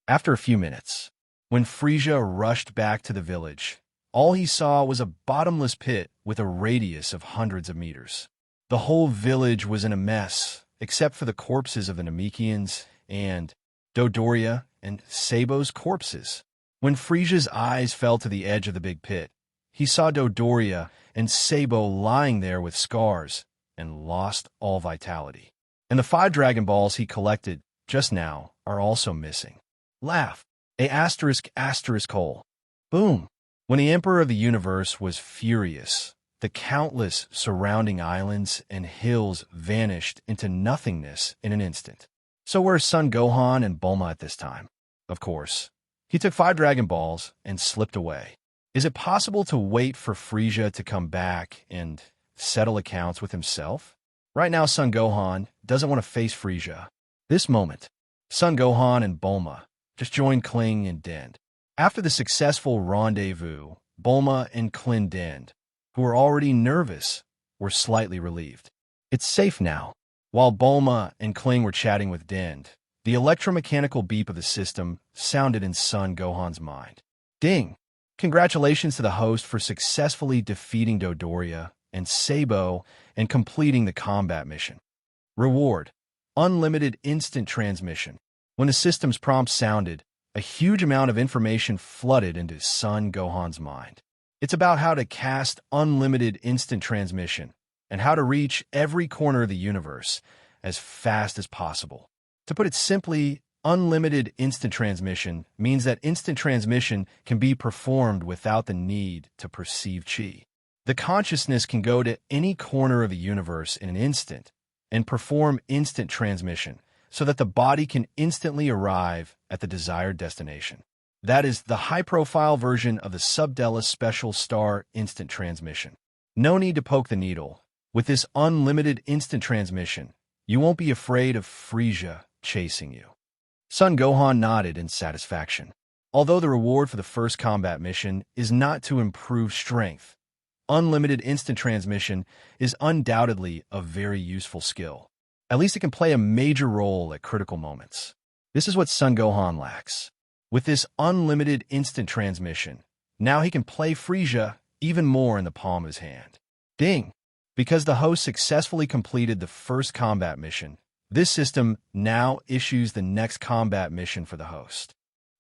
After a few minutes, when Frieza rushed back to the village, all he saw was a bottomless pit with a radius of hundreds of meters. The whole village was in a mess, except for the corpses of the Namekians and Dodoria and Sabo's corpses. When Frieza's eyes fell to the edge of the big pit, he saw Dodoria and Sabo lying there with scars and lost all vitality. And the 5 Dragon Balls he collected just now are also missing. Laugh. ******. Boom. When the Emperor of the Universe was furious, the countless surrounding islands and hills vanished into nothingness in an instant. So where's Son Gohan and Bulma at this time? Of course, he took 5 Dragon Balls and slipped away. Is it possible to wait for Frieza to come back and settle accounts with himself? Right now, Son Gohan doesn't want to face Frieza. This moment, Son Gohan and Bulma just joined Kling and Din. After the successful rendezvous, Bulma and Kling Din, who were already nervous, were slightly relieved. It's safe now. While Bulma and Kling were chatting with Din, the electromechanical beep of the system sounded in Son Gohan's mind. Ding! Congratulations to the host for successfully defeating Dodoria and Sabo and completing the combat mission. Reward: unlimited instant transmission. When the system's prompt sounded, a huge amount of information flooded into Son Gohan's mind. It's about how to cast unlimited instant transmission and how to reach every corner of the universe as fast as possible. To put it simply, unlimited instant transmission means that instant transmission can be performed without the need to perceive chi. The consciousness can go to any corner of the universe in an instant and perform instant transmission so that the body can instantly arrive at the desired destination. That is the high-profile version of the Subdella Special Star Instant Transmission. No need to poke the needle. With this unlimited instant transmission, you won't be afraid of Frieza chasing you. Son Gohan nodded in satisfaction. Although the reward for the first combat mission is not to improve strength, unlimited instant transmission is undoubtedly a very useful skill. At least it can play a major role at critical moments. This is what Son Gohan lacks. With this unlimited instant transmission, now he can play Frieza even more in the palm of his hand. Ding! Because the host successfully completed the first combat mission, this system now issues the next combat mission for the host.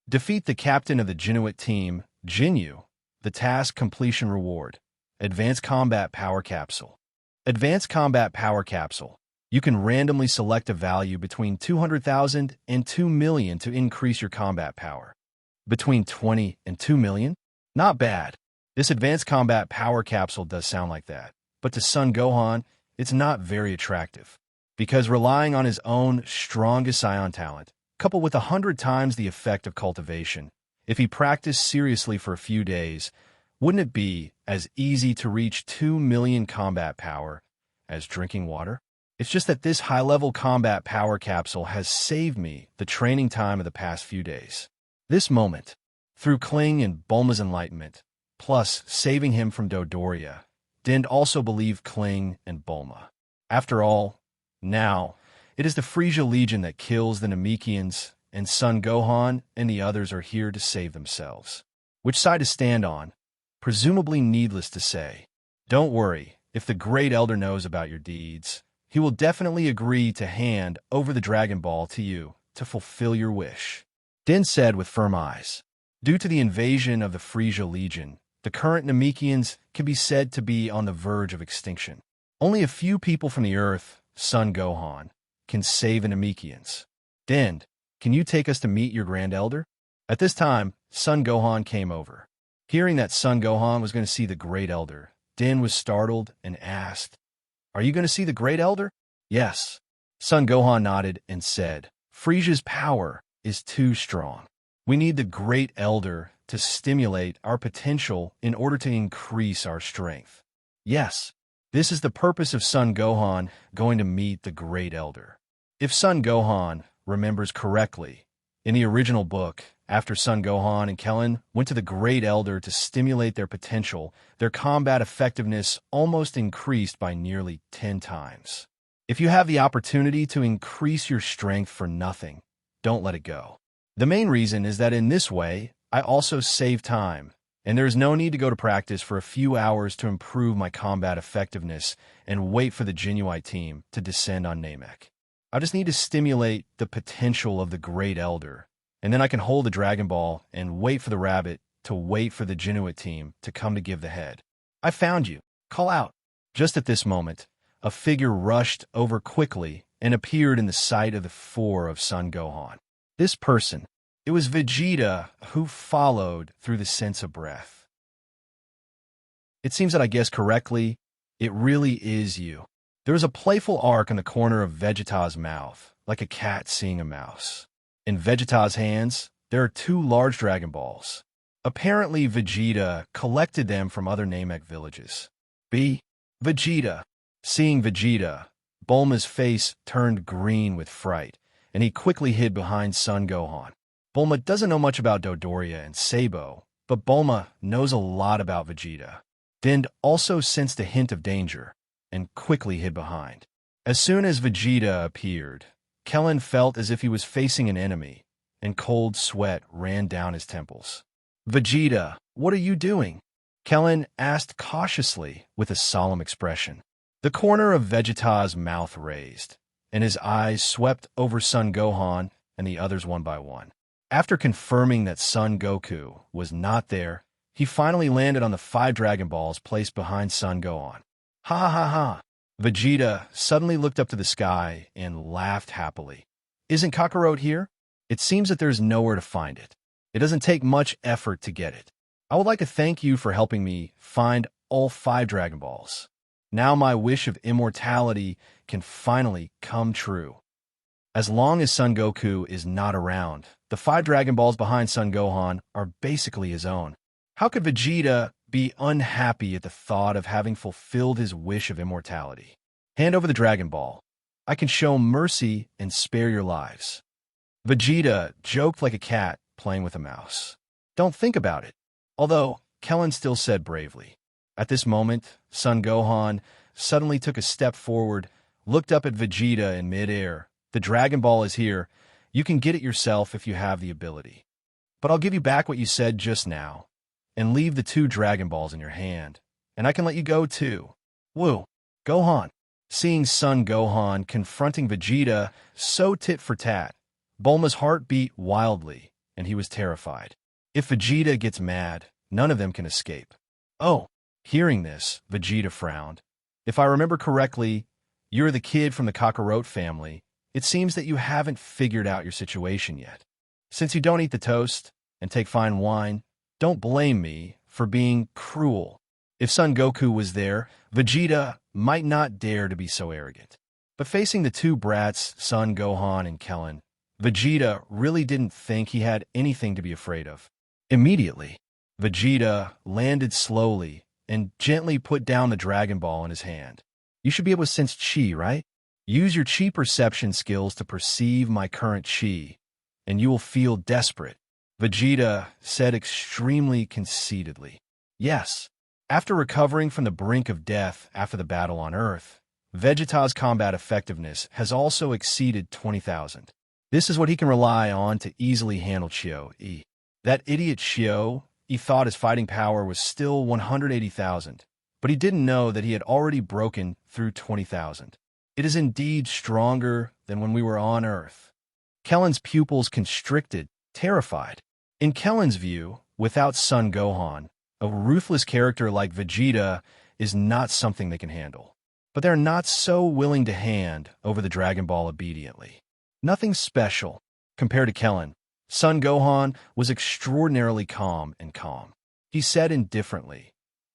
Defeat the captain of the Ginyu team, Ginyu. The task completion reward: Advanced Combat Power Capsule. Advanced Combat Power Capsule. You can randomly select a value between 200,000 and 2 million to increase your combat power. Between 20 and 2 million? Not bad. This Advanced Combat Power Capsule does sound like that, but to Son Gohan, it's not very attractive. Because relying on his own strongest Saiyan talent, coupled with 100 times the effect of cultivation, if he practiced seriously for a few days, wouldn't it be as easy to reach 2 million combat power as drinking water? It's just that this high-level combat power capsule has saved me the training time of the past few days. This moment, through Kling and Bulma's enlightenment, plus saving him from Dodoria, Din also believed Kling and Bulma. After all, now, it is the Frieza Legion that kills the Namekians, and Son Gohan and the others are here to save themselves. Which side to stand on? Presumably needless to say. Don't worry, if the Great Elder knows about your deeds, he will definitely agree to hand over the Dragon Ball to you to fulfill your wish. Din said with firm eyes. Due to the invasion of the Frieza Legion, the current Namekians can be said to be on the verge of extinction. Only a few people from the Earth, Son Gohan, can save the Namekians. Din, can you take us to meet your Grand Elder? At this time, Son Gohan came over. Hearing that Son Gohan was going to see the Great Elder, Din was startled and asked, "Are you going to see the Great Elder?" "Yes." Son Gohan nodded and said, "Frieza's power is too strong. We need the Great Elder to stimulate our potential in order to increase our strength." Yes, this is the purpose of Son Gohan going to meet the Great Elder. If Son Gohan remembers correctly, in the original book, after Son Gohan and Krillin went to the Great Elder to stimulate their potential, their combat effectiveness almost increased by nearly 10 times. If you have the opportunity to increase your strength for nothing, don't let it go. The main reason is that in this way, I also save time, and there is no need to go to practice for a few hours to improve my combat effectiveness and wait for the Ginyu team to descend on Namek. I just need to stimulate the potential of the Great Elder, and then I can hold the Dragon Ball and wait for the rabbit to wait for the Ginyu team to come to give the head. "I found you. Call out." Just at this moment, a figure rushed over quickly and appeared in the sight of the four of Son Gohan. This person, it was Vegeta, who followed through the sense of breath. It seems that I guessed correctly. It really is you. There is a playful arc in the corner of Vegeta's mouth, like a cat seeing a mouse. In Vegeta's hands, there are 2 large Dragon Balls. Apparently, Vegeta collected them from other Namek villages. B. Vegeta. Seeing Vegeta, Bulma's face turned green with fright, and he quickly hid behind Son Gohan. Bulma doesn't know much about Dodoria and Sabo, but Bulma knows a lot about Vegeta. Din also sensed a hint of danger, and quickly hid behind. As soon as Vegeta appeared, Krillin felt as if he was facing an enemy, and cold sweat ran down his temples. "Vegeta, what are you doing?" Krillin asked cautiously with a solemn expression. The corner of Vegeta's mouth raised, and his eyes swept over Son Gohan and the others one by one. After confirming that Son Goku was not there, he finally landed on the 5 Dragon Balls placed behind Son Gohan. Ha ha ha ha! Vegeta suddenly looked up to the sky and laughed happily. "Isn't Kakarot here? It seems that there's nowhere to find it. It doesn't take much effort to get it. I would like to thank you for helping me find all 5 Dragon Balls. Now my wish of immortality can finally come true." As long as Son Goku is not around, the 5 Dragon Balls behind Son Gohan are basically his own. How could Vegeta be unhappy at the thought of having fulfilled his wish of immortality? "Hand over the Dragon Ball. I can show mercy and spare your lives." Vegeta joked like a cat playing with a mouse. "Don't think about it." Although, Krillin still said bravely. At this moment, Son Gohan suddenly took a step forward, looked up at Vegeta in midair. "The Dragon Ball is here. You can get it yourself if you have the ability. But I'll give you back what you said just now, and leave the 2 Dragon Balls in your hand, and I can let you go too." Woo! Gohan. Seeing Son Gohan confronting Vegeta so tit for tat, Bulma's heart beat wildly, and he was terrified. If Vegeta gets mad, none of them can escape. Oh! Hearing this, Vegeta frowned. "If I remember correctly, you're the kid from the Kakarot family. It seems that you haven't figured out your situation yet. Since you don't eat the toast and take fine wine, don't blame me for being cruel." If Son Goku was there, Vegeta might not dare to be so arrogant. But facing the 2 brats, Son Gohan and Krillin, Vegeta really didn't think he had anything to be afraid of. Immediately, Vegeta landed slowly and gently put down the Dragon Ball in his hand. "You should be able to sense chi, right? Use your chi perception skills to perceive my current chi, and you will feel desperate," Vegeta said extremely conceitedly. Yes. After recovering from the brink of death after the battle on Earth, Vegeta's combat effectiveness has also exceeded 20,000. This is what he can rely on to easily handle Chio-E. That idiot Chio-E thought his fighting power was still 180,000, but he didn't know that he had already broken through 20,000. It is indeed stronger than when we were on Earth. Kellen's pupils constricted, terrified. In Kellen's view, without Son Gohan, a ruthless character like Vegeta is not something they can handle. But they're not so willing to hand over the Dragon Ball obediently. Nothing special. Compared to Krillin, Son Gohan was extraordinarily calm. He said indifferently,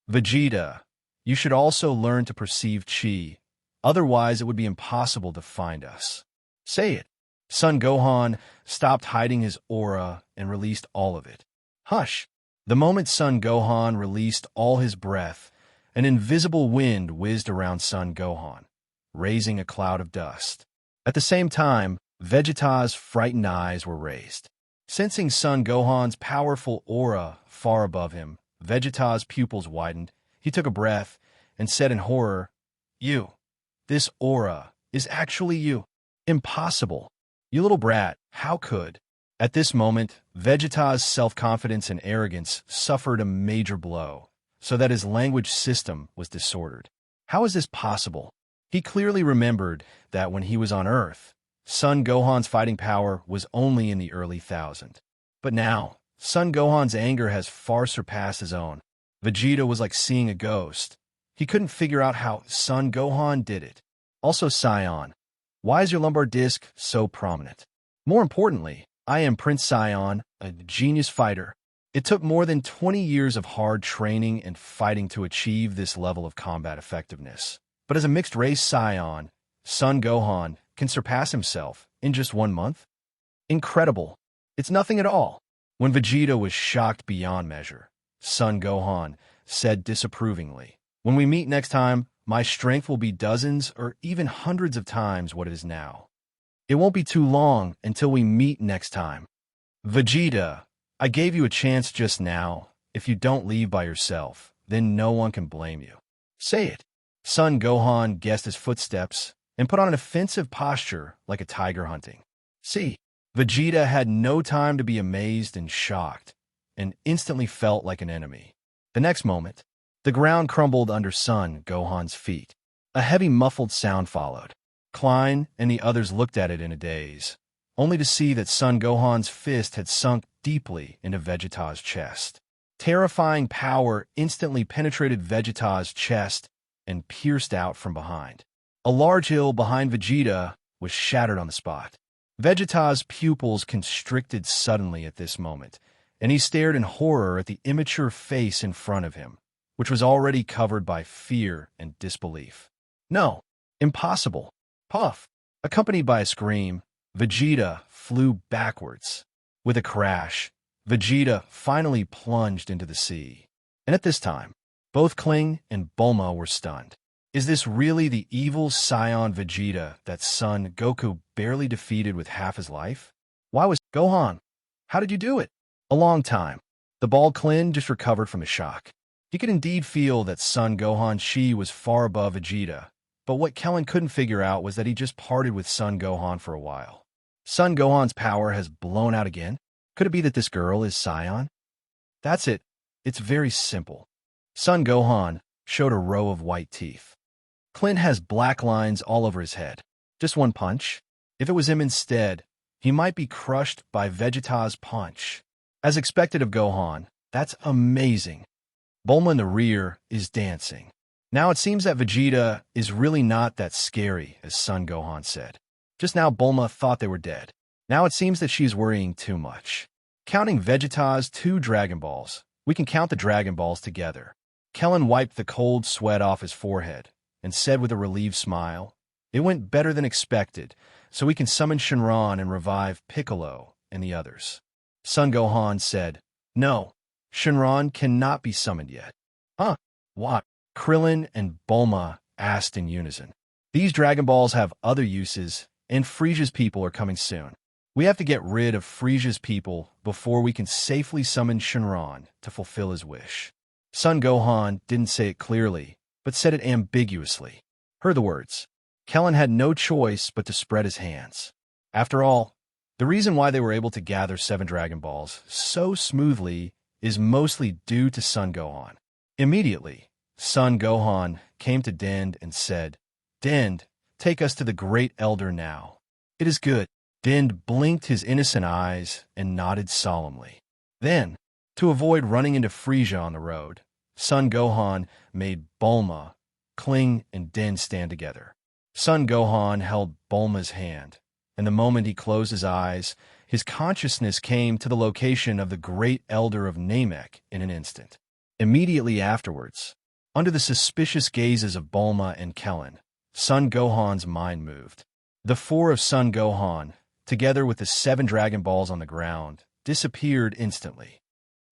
"Vegeta, you should also learn to perceive chi, otherwise it would be impossible to find us." "Say it." Son Gohan stopped hiding his aura and released all of it. Hush! The moment Son Gohan released all his breath, an invisible wind whizzed around Son Gohan, raising a cloud of dust. At the same time, Vegeta's frightened eyes were raised. Sensing Son Gohan's powerful aura far above him, Vegeta's pupils widened. He took a breath and said in horror, "You, this aura is actually you. Impossible. You little brat, how could?" At this moment, Vegeta's self-confidence and arrogance suffered a major blow, so that his language system was disordered. How is this possible? He clearly remembered that when he was on Earth, Son Gohan's fighting power was only in the early 1000. But now, Son Gohan's anger has far surpassed his own. Vegeta was like seeing a ghost. He couldn't figure out how Son Gohan did it. Also, Scion, why is your lumbar disc so prominent? More importantly, I am Prince Scion, a genius fighter. It took more than 20 years of hard training and fighting to achieve this level of combat effectiveness. But as a mixed-race Scion, Son Gohan can surpass himself in just 1 month? Incredible. It's nothing at all. When Vegeta was shocked beyond measure, Son Gohan said disapprovingly, "When we meet next time, my strength will be dozens or even hundreds of times what it is now. It won't be too long until we meet next time. Vegeta, I gave you a chance just now. If you don't leave by yourself, then no one can blame you. Say it." Son Gohan guessed his footsteps and put on an offensive posture like a tiger hunting. See, Vegeta had no time to be amazed and shocked, and instantly felt like an enemy. The next moment, the ground crumbled under Son Gohan's feet. A heavy muffled sound followed. Klein and the others looked at it in a daze, only to see that Son Gohan's fist had sunk deeply into Vegeta's chest. Terrifying power instantly penetrated Vegeta's chest and pierced out from behind. A large hill behind Vegeta was shattered on the spot. Vegeta's pupils constricted suddenly at this moment, and he stared in horror at the immature face in front of him, which was already covered by fear and disbelief. No, impossible. Puff! Accompanied by a scream, Vegeta flew backwards. With a crash, Vegeta finally plunged into the sea. And at this time, both Krillin and Bulma were stunned. Is this really the evil Saiyan Vegeta that Son Goku barely defeated with half his life? Why was Gohan? How did you do it? A long time. The bald Krillin just recovered from the shock. He could indeed feel that Son Gohan's chi was far above Vegeta, but what Krillin couldn't figure out was that he just parted with Son Gohan for a while. Son Gohan's power has blown out again? Could it be that this girl is Saiyan? That's it. It's very simple. Son Gohan showed a row of white teeth. Krillin has black lines all over his head. Just one punch. If it was him instead, he might be crushed by Vegeta's punch. As expected of Gohan, that's amazing. Bulma in the rear is dancing. Now it seems that Vegeta is really not that scary, as Son Gohan said. Just now Bulma thought they were dead. Now it seems that she's worrying too much. Counting Vegeta's 2 Dragon Balls, we can count the Dragon Balls together. Krillin wiped the cold sweat off his forehead and said with a relieved smile, "It went better than expected, so we can summon Shenron and revive Piccolo and the others." Son Gohan said, "No, Shenron cannot be summoned yet." "Huh? What?" Krillin and Bulma asked in unison. "These Dragon Balls have other uses, and Frieza's people are coming soon. We have to get rid of Frieza's people before we can safely summon Shenron to fulfill his wish." Son Gohan didn't say it clearly, but said it ambiguously. Heard the words. Krillin had no choice but to spread his hands. After all, the reason why they were able to gather 7 Dragon Balls so smoothly is mostly due to Son Gohan. Immediately, Son Gohan came to Dend and said, "Dend, take us to the Great Elder now." "It is good." Dend blinked his innocent eyes and nodded solemnly. Then, to avoid running into Frieza on the road, Son Gohan made Bulma, Krillin, and Dend stand together. Son Gohan held Bulma's hand, and the moment he closed his eyes, his consciousness came to the location of the Great Elder of Namek in an instant. Immediately afterwards, under the suspicious gazes of Bulma and Krillin, Son Gohan's mind moved. The 4 of Son Gohan, together with the 7 Dragon Balls on the ground, disappeared instantly.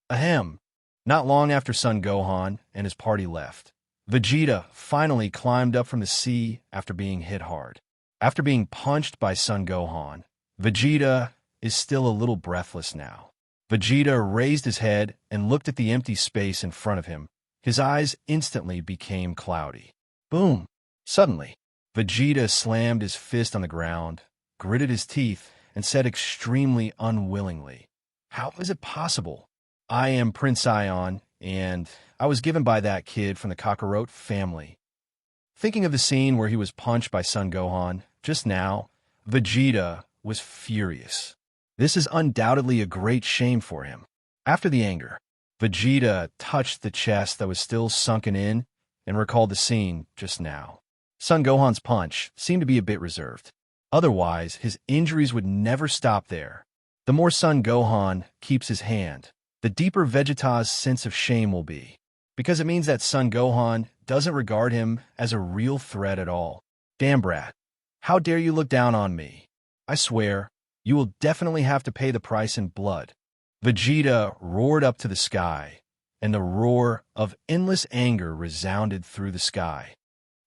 Ahem. Not long after Son Gohan and his party left, Vegeta finally climbed up from the sea after being hit hard. After being punched by Son Gohan, Vegeta is still a little breathless now. Vegeta raised his head and looked at the empty space in front of him. His eyes instantly became cloudy. Boom! Suddenly, Vegeta slammed his fist on the ground, gritted his teeth, and said extremely unwillingly, "How is it possible? I am Prince Ion, and I was given by that kid from the Kakarot family." Thinking of the scene where he was punched by Son Gohan just now, Vegeta was furious. This is undoubtedly a great shame for him. After the anger, Vegeta touched the chest that was still sunken in and recalled the scene just now. Son Gohan's punch seemed to be a bit reserved. Otherwise, his injuries would never stop there. The more Son Gohan keeps his hand, the deeper Vegeta's sense of shame will be, because it means that Son Gohan doesn't regard him as a real threat at all. "Damn brat, how dare you look down on me? I swear, you will definitely have to pay the price in blood." Vegeta roared up to the sky, and the roar of endless anger resounded through the sky.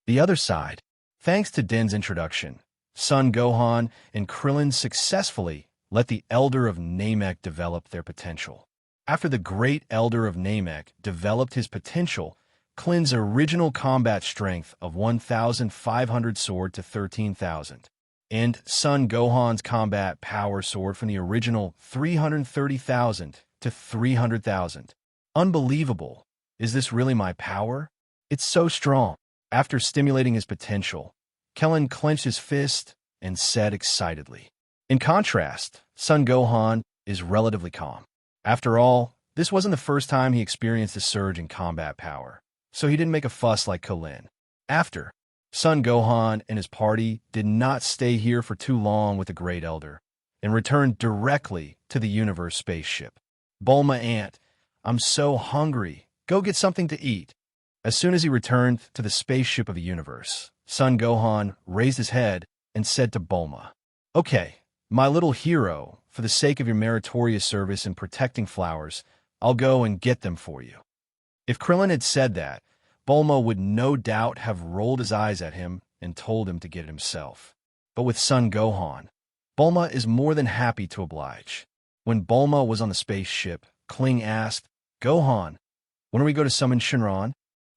The other side, thanks to Din's introduction, Son Gohan and Krillin successfully let the Elder of Namek develop their potential. After the great Elder of Namek developed his potential, Klin's original combat strength of 1,500 soared to 13,000, and Son Gohan's combat power soared from the original 330,000 to 300,000. Unbelievable. Is this really my power? It's so strong. After stimulating his potential, Krillin clenched his fist and said excitedly. In contrast, Son Gohan is relatively calm. After all, this wasn't the first time he experienced a surge in combat power, so he didn't make a fuss like Krillin. After, Son Gohan and his party did not stay here for too long with the Great Elder and returned directly to the universe spaceship. Bulma Aunt, I'm so hungry. Go get something to eat. As soon as he returned to the spaceship of the universe, Son Gohan raised his head and said to Bulma, Okay, my little hero, for the sake of your meritorious service in protecting flowers, I'll go and get them for you. If Krillin had said that, Bulma would no doubt have rolled his eyes at him and told him to get it himself. But with Son Gohan, Bulma is more than happy to oblige. When Bulma was on the spaceship, Kling asked, Gohan, when are we going to summon Shinron?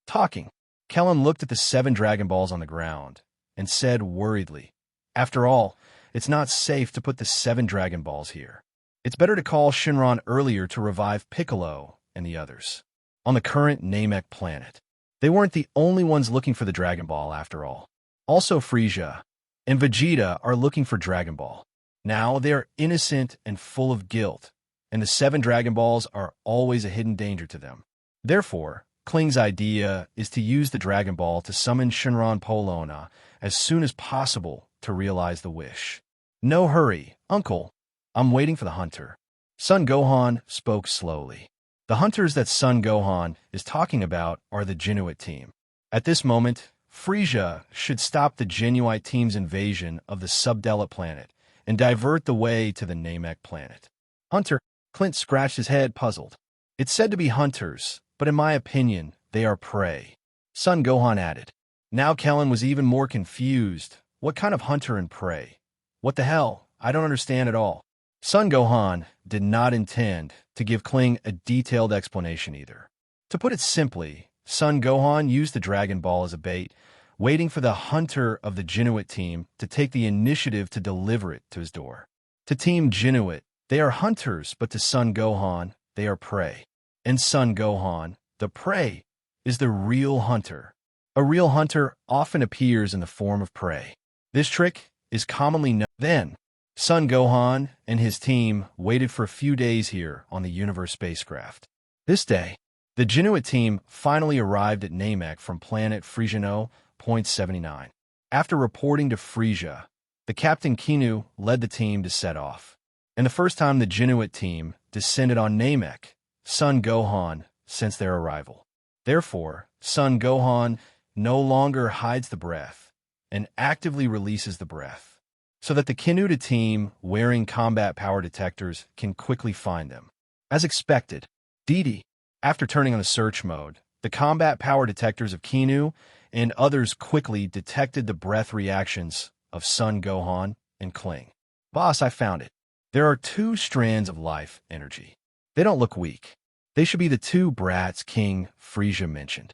Talking, Krillin looked at the 7 Dragon Balls on the ground and said worriedly, After all, it's not safe to put the 7 Dragon Balls here. It's better to call Shinron earlier to revive Piccolo and the others. On the current Namek planet, they weren't the only ones looking for the Dragon Ball after all. Also Frieza and Vegeta are looking for Dragon Ball. Now they are innocent and full of guilt, and the 7 Dragon Balls are always a hidden danger to them. Therefore, Kling's idea is to use the Dragon Ball to summon Shinron Polona as soon as possible to realize the wish. No hurry, Uncle. I'm waiting for the hunter. Son Gohan spoke slowly. The hunters that Son Gohan is talking about are the Ginyu team. At this moment, Frieza should stop the Ginyu team's invasion of the subdelete planet and divert the way to the Namek planet. Hunter, Clint scratched his head, puzzled. It's said to be hunters, but in my opinion, they are prey. Son Gohan added. Now Krillin was even more confused. What kind of hunter and prey? What the hell? I don't understand at all. Son Gohan did not intend to give Kling a detailed explanation either. To put it simply, Son Gohan used the Dragon Ball as a bait, waiting for the hunter of the Ginyu team to take the initiative to deliver it to his door. To Team Ginyu, they are hunters, but to Son Gohan, they are prey. And Son Gohan, the prey, is the real hunter. A real hunter often appears in the form of prey. This trick is commonly known. Then, Son Gohan and his team waited for a few days here on the Universe spacecraft. This day, the Ginyu team finally arrived at Namek from planet Frieza.79. After reporting to Frieza, the Captain Kinu led the team to set off. And the first time the Ginyu team descended on Namek, Son Gohan sensed their arrival. Therefore, Son Gohan no longer hides the breath and actively releases the breath, so that the Kinu team wearing combat power detectors can quickly find them. As expected, Didi, after turning on the search mode, the combat power detectors of Kinu and others quickly detected the breath reactions of Son Gohan and Kling. Boss, I found it. There are 2 strands of life energy. They don't look weak. They should be the 2 brats King Frieza mentioned.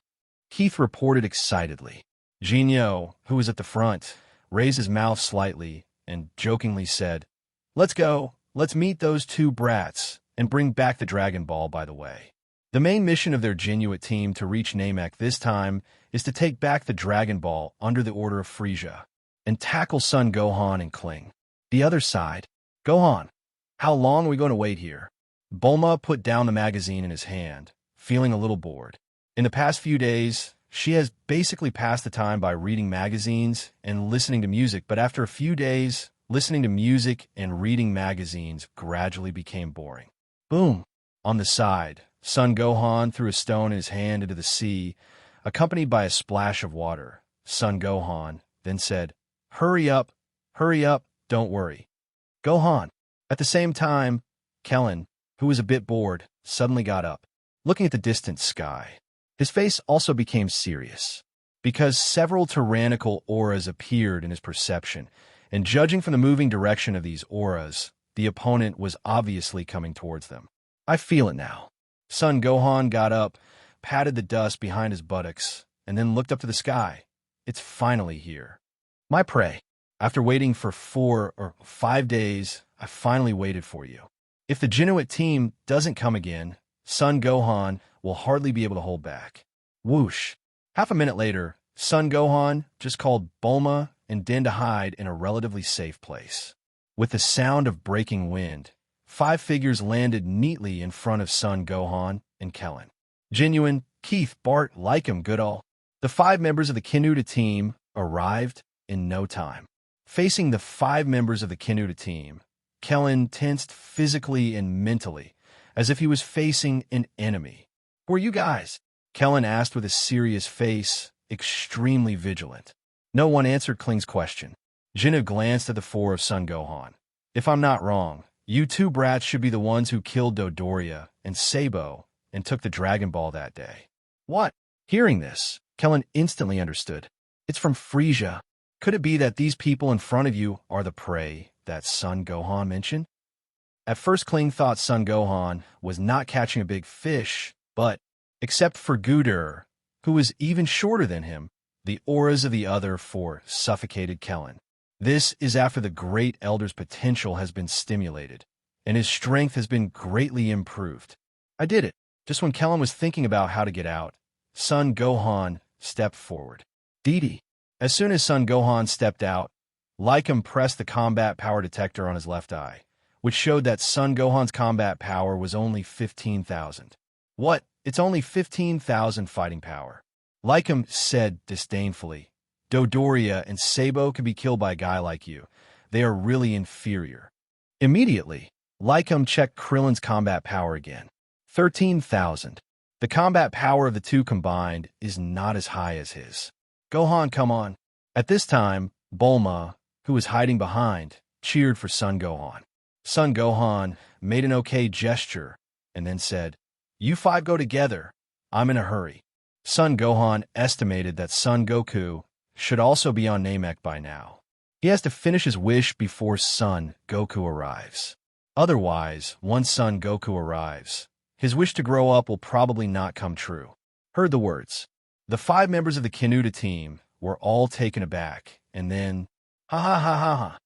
Keith reported excitedly. Ginyu, who was at the front, raised his mouth slightly and jokingly said, Let's go. Let's meet those 2 brats and bring back the Dragon Ball, by the way. The main mission of their Ginyu team to reach Namek this time is to take back the Dragon Ball under the order of Frieza and tackle Son Gohan and Kling. The other side, Gohan, how long are we going to wait here? Bulma put down the magazine in his hand, feeling a little bored. In the past few days, she has basically passed the time by reading magazines and listening to music, but after a few days, listening to music and reading magazines gradually became boring. Boom! On the side, Son Gohan threw a stone in his hand into the sea, accompanied by a splash of water. Son Gohan then said, hurry up, don't worry. Gohan. At the same time, Krillin, who was a bit bored, suddenly got up, looking at the distant sky. His face also became serious, because several tyrannical auras appeared in his perception, and judging from the moving direction of these auras, the opponent was obviously coming towards them. I feel it now. Son Gohan got up, patted the dust behind his buttocks, and then looked up to the sky. It's finally here. My prey. After waiting for 4 or 5 days, I finally waited for you. If the Ginyu team doesn't come again, Son Gohan will hardly be able to hold back. Whoosh. Half a minute later, Son Gohan just called Bulma and Din to hide in a relatively safe place. With the sound of breaking wind, 5 figures landed neatly in front of Son Gohan and Krillin. Genuine, Keith, Bart, Lycum, Goodall. The 5 members of the Ginyu team arrived in no time. Facing the 5 members of the Ginyu team, Krillin tensed physically and mentally, as if he was facing an enemy. "Who are you guys?" Krillin asked with a serious face, extremely vigilant. No one answered Kling's question. Ginyu glanced at the 4 of Son Gohan. "If I'm not wrong, you 2 brats should be the ones who killed Dodoria and Sabo and took the Dragon Ball that day." "What?" Hearing this, Krillin instantly understood. "It's from Frieza. Could it be that these people in front of you are the prey that Son Gohan mentioned?" At first, Kling thought Son Gohan was not catching a big fish, but, except for Gero, who was even shorter than him, the auras of the other 4 suffocated Krillin. This is after the Great Elder's potential has been stimulated, and his strength has been greatly improved. I did it. Just when Krillin was thinking about how to get out, Son Gohan stepped forward. Didi. As soon as Son Gohan stepped out, Lycum pressed the combat power detector on his left eye, which showed that Son Gohan's combat power was only 15,000. "What? It's only 15,000 fighting power." Lycum said disdainfully. "Dodoria and Sabo can be killed by a guy like you. They are really inferior." Immediately, Lycum checked Krillin's combat power again. 13,000. The combat power of the 2 combined is not as high as his. "Gohan, come on." At this time, Bulma, who was hiding behind, cheered for Son Gohan. Son Gohan made an okay gesture and then said, "You 5 go together. I'm in a hurry." Son Gohan estimated that Son Goku should also be on Namek by now. He has to finish his wish before Son Goku arrives. Otherwise, once Son Goku arrives, his wish to grow up will probably not come true. Heard the words. The 5 members of the Ginyu team were all taken aback, and then, ha ha ha ha ha.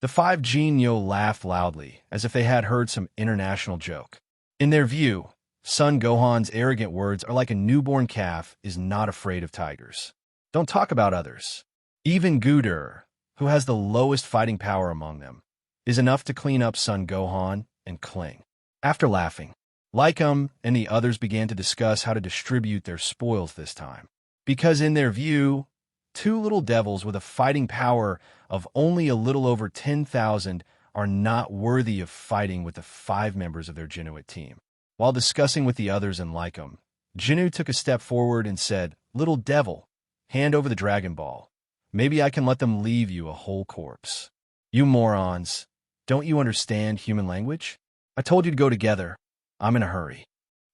The 5 Ginyu laughed loudly, as if they had heard some international joke. In their view, Son Gohan's arrogant words are like a newborn calf is not afraid of tigers. Don't talk about others. Even Gero, who has the lowest fighting power among them, is enough to clean up Son Gohan and Kling. After laughing, Lycum and the others began to discuss how to distribute their spoils this time. Because in their view, 2 little devils with a fighting power of only a little over 10,000 are not worthy of fighting with the 5 members of their Ginyu team. While discussing with the others and Lycum, Ginyu took a step forward and said, "Little devil, hand over the Dragon Ball. Maybe I can let them leave you a whole corpse." "You morons, don't you understand human language? I told you to go together. I'm in a hurry."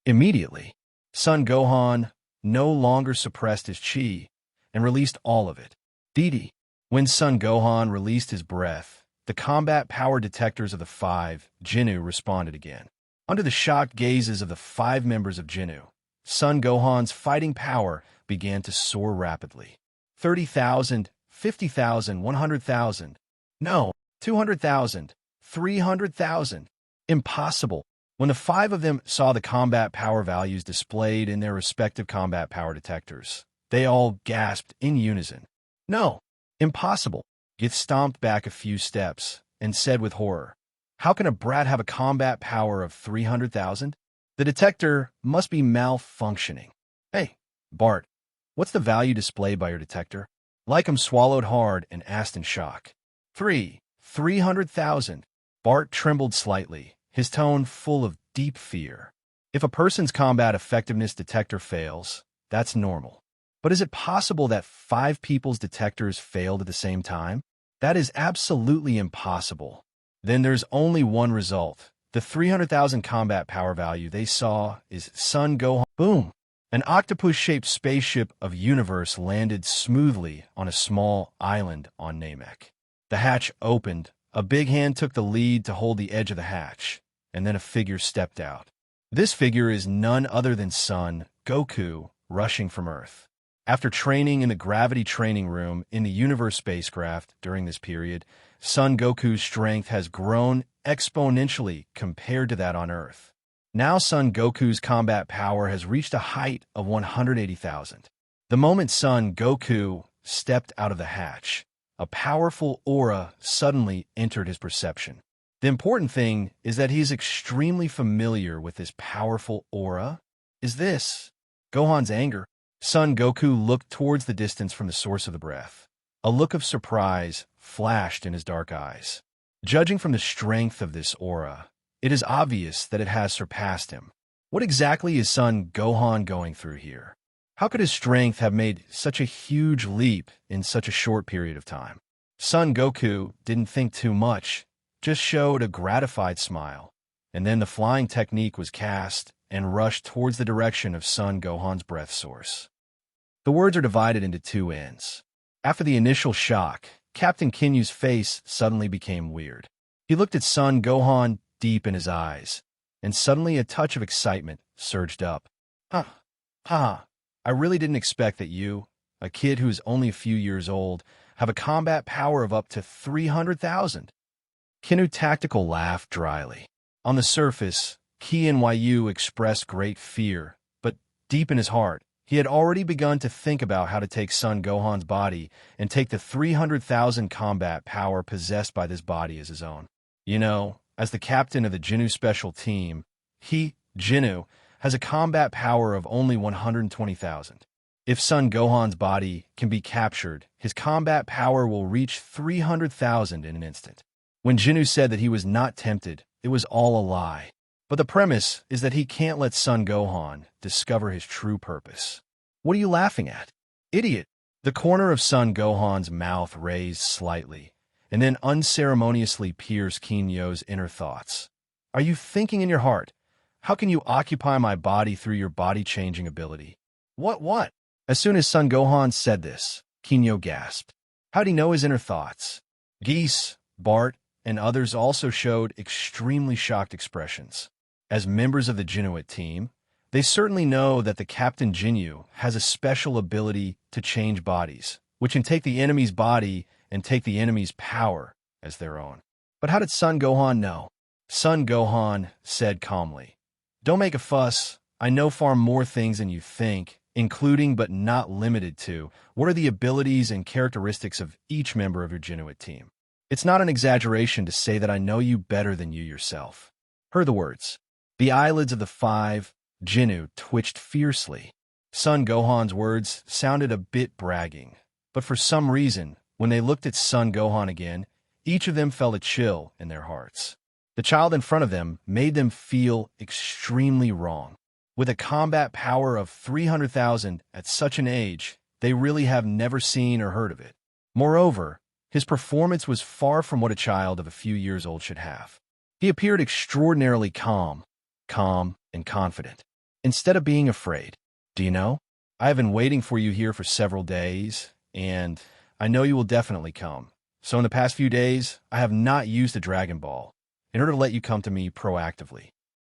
Immediately, Son Gohan no longer suppressed his chi and released all of it. Didi. When Son Gohan released his breath, the combat power detectors of the 5 Ginyu responded again. Under the shocked gazes of the 5 members of Ginyu, Son Gohan's fighting power began to soar rapidly. 30,000, 50,000, 100,000. No, 200,000, 300,000. Impossible. When the 5 of them saw the combat power values displayed in their respective combat power detectors, they all gasped in unison. "No, impossible." Gith stomped back a few steps and said with horror, "How can a brat have a combat power of 300,000? The detector must be malfunctioning." "Hey, Bart, what's the value displayed by your detector?" Lycum swallowed hard and asked in shock. 300,000. Bart trembled slightly, his tone full of deep fear. If a person's combat effectiveness detector fails, that's normal. But is it possible that 5 people's detectors failed at the same time? That is absolutely impossible. Then there's only one result, The 300,000 combat power value they saw is Son Gohan. Boom! An octopus-shaped spaceship of universe landed smoothly on a small island on Namek. The hatch opened, a big hand took the lead to hold the edge of the hatch, and then a figure stepped out. This figure is none other than Son Goku, rushing from Earth. After training in the gravity training room in the universe spacecraft during this period, Son Goku's strength has grown exponentially compared to that on Earth. Now Son Goku's combat power has reached a height of 180,000. The moment Son Goku stepped out of the hatch, a powerful aura suddenly entered his perception. The important thing is that he's extremely familiar with this powerful aura. Is this Gohan's anger? Son Goku looked towards the distance from the source of the breath. A look of surprise flashed in his dark eyes. Judging from the strength of this aura, it is obvious that it has surpassed him. What exactly is Son Gohan going through here? How could his strength have made such a huge leap in such a short period of time? Son Goku didn't think too much, just showed a gratified smile, and then the flying technique was cast and rushed towards the direction of Son Gohan's breath source. The words are divided into two ends. After the initial shock, Captain Ginyu's face suddenly became weird. He looked at Son Gohan deep in his eyes, and suddenly a touch of excitement surged up. I really didn't expect that you, a kid who's only a few years old, have a combat power of up to 300,000. Ginyu Tactical laughed dryly. On the surface, Ginyu expressed great fear, but deep in his heart, he had already begun to think about how to take Son Gohan's body and take the 300,000 combat power possessed by this body as his own. You know, as the captain of the Ginyu Special Team, Ginyu, has a combat power of only 120,000. If Son Gohan's body can be captured, his combat power will reach 300,000 in an instant. When Ginyu said that he was not tempted, it was all a lie. But the premise is that he can't let Son Gohan discover his true purpose. What are you laughing at? Idiot! The corner of Son Gohan's mouth raised slightly, and then unceremoniously pierced Ginyu's inner thoughts. Are you thinking in your heart, how can you occupy my body through your body-changing ability? What? As soon as Son Gohan said this, Ginyu gasped. How'd he know his inner thoughts? Geese, Bart, and others also showed extremely shocked expressions. As members of the Ginyu team, they certainly know that the Captain Ginyu has a special ability to change bodies, which can take the enemy's body and take the enemy's power as their own. But how did Son Gohan know? Son Gohan said calmly, "Don't make a fuss. I know far more things than you think, including but not limited to what are the abilities and characteristics of each member of your Ginyu team. It's not an exaggeration to say that I know you better than you yourself." Heard the words. The eyelids of the 5 Ginyu twitched fiercely. Son Gohan's words sounded a bit bragging, but for some reason, when they looked at Son Gohan again, each of them felt a chill in their hearts. The child in front of them made them feel extremely wrong. With a combat power of 300,000 at such an age, they really have never seen or heard of it. Moreover, his performance was far from what a child of a few years old should have. He appeared extraordinarily calm and confident, instead of being afraid. Do you know? I have been waiting for you here for several days, and I know you will definitely come. So in the past few days, I have not used the Dragon Ball in order to let you come to me proactively.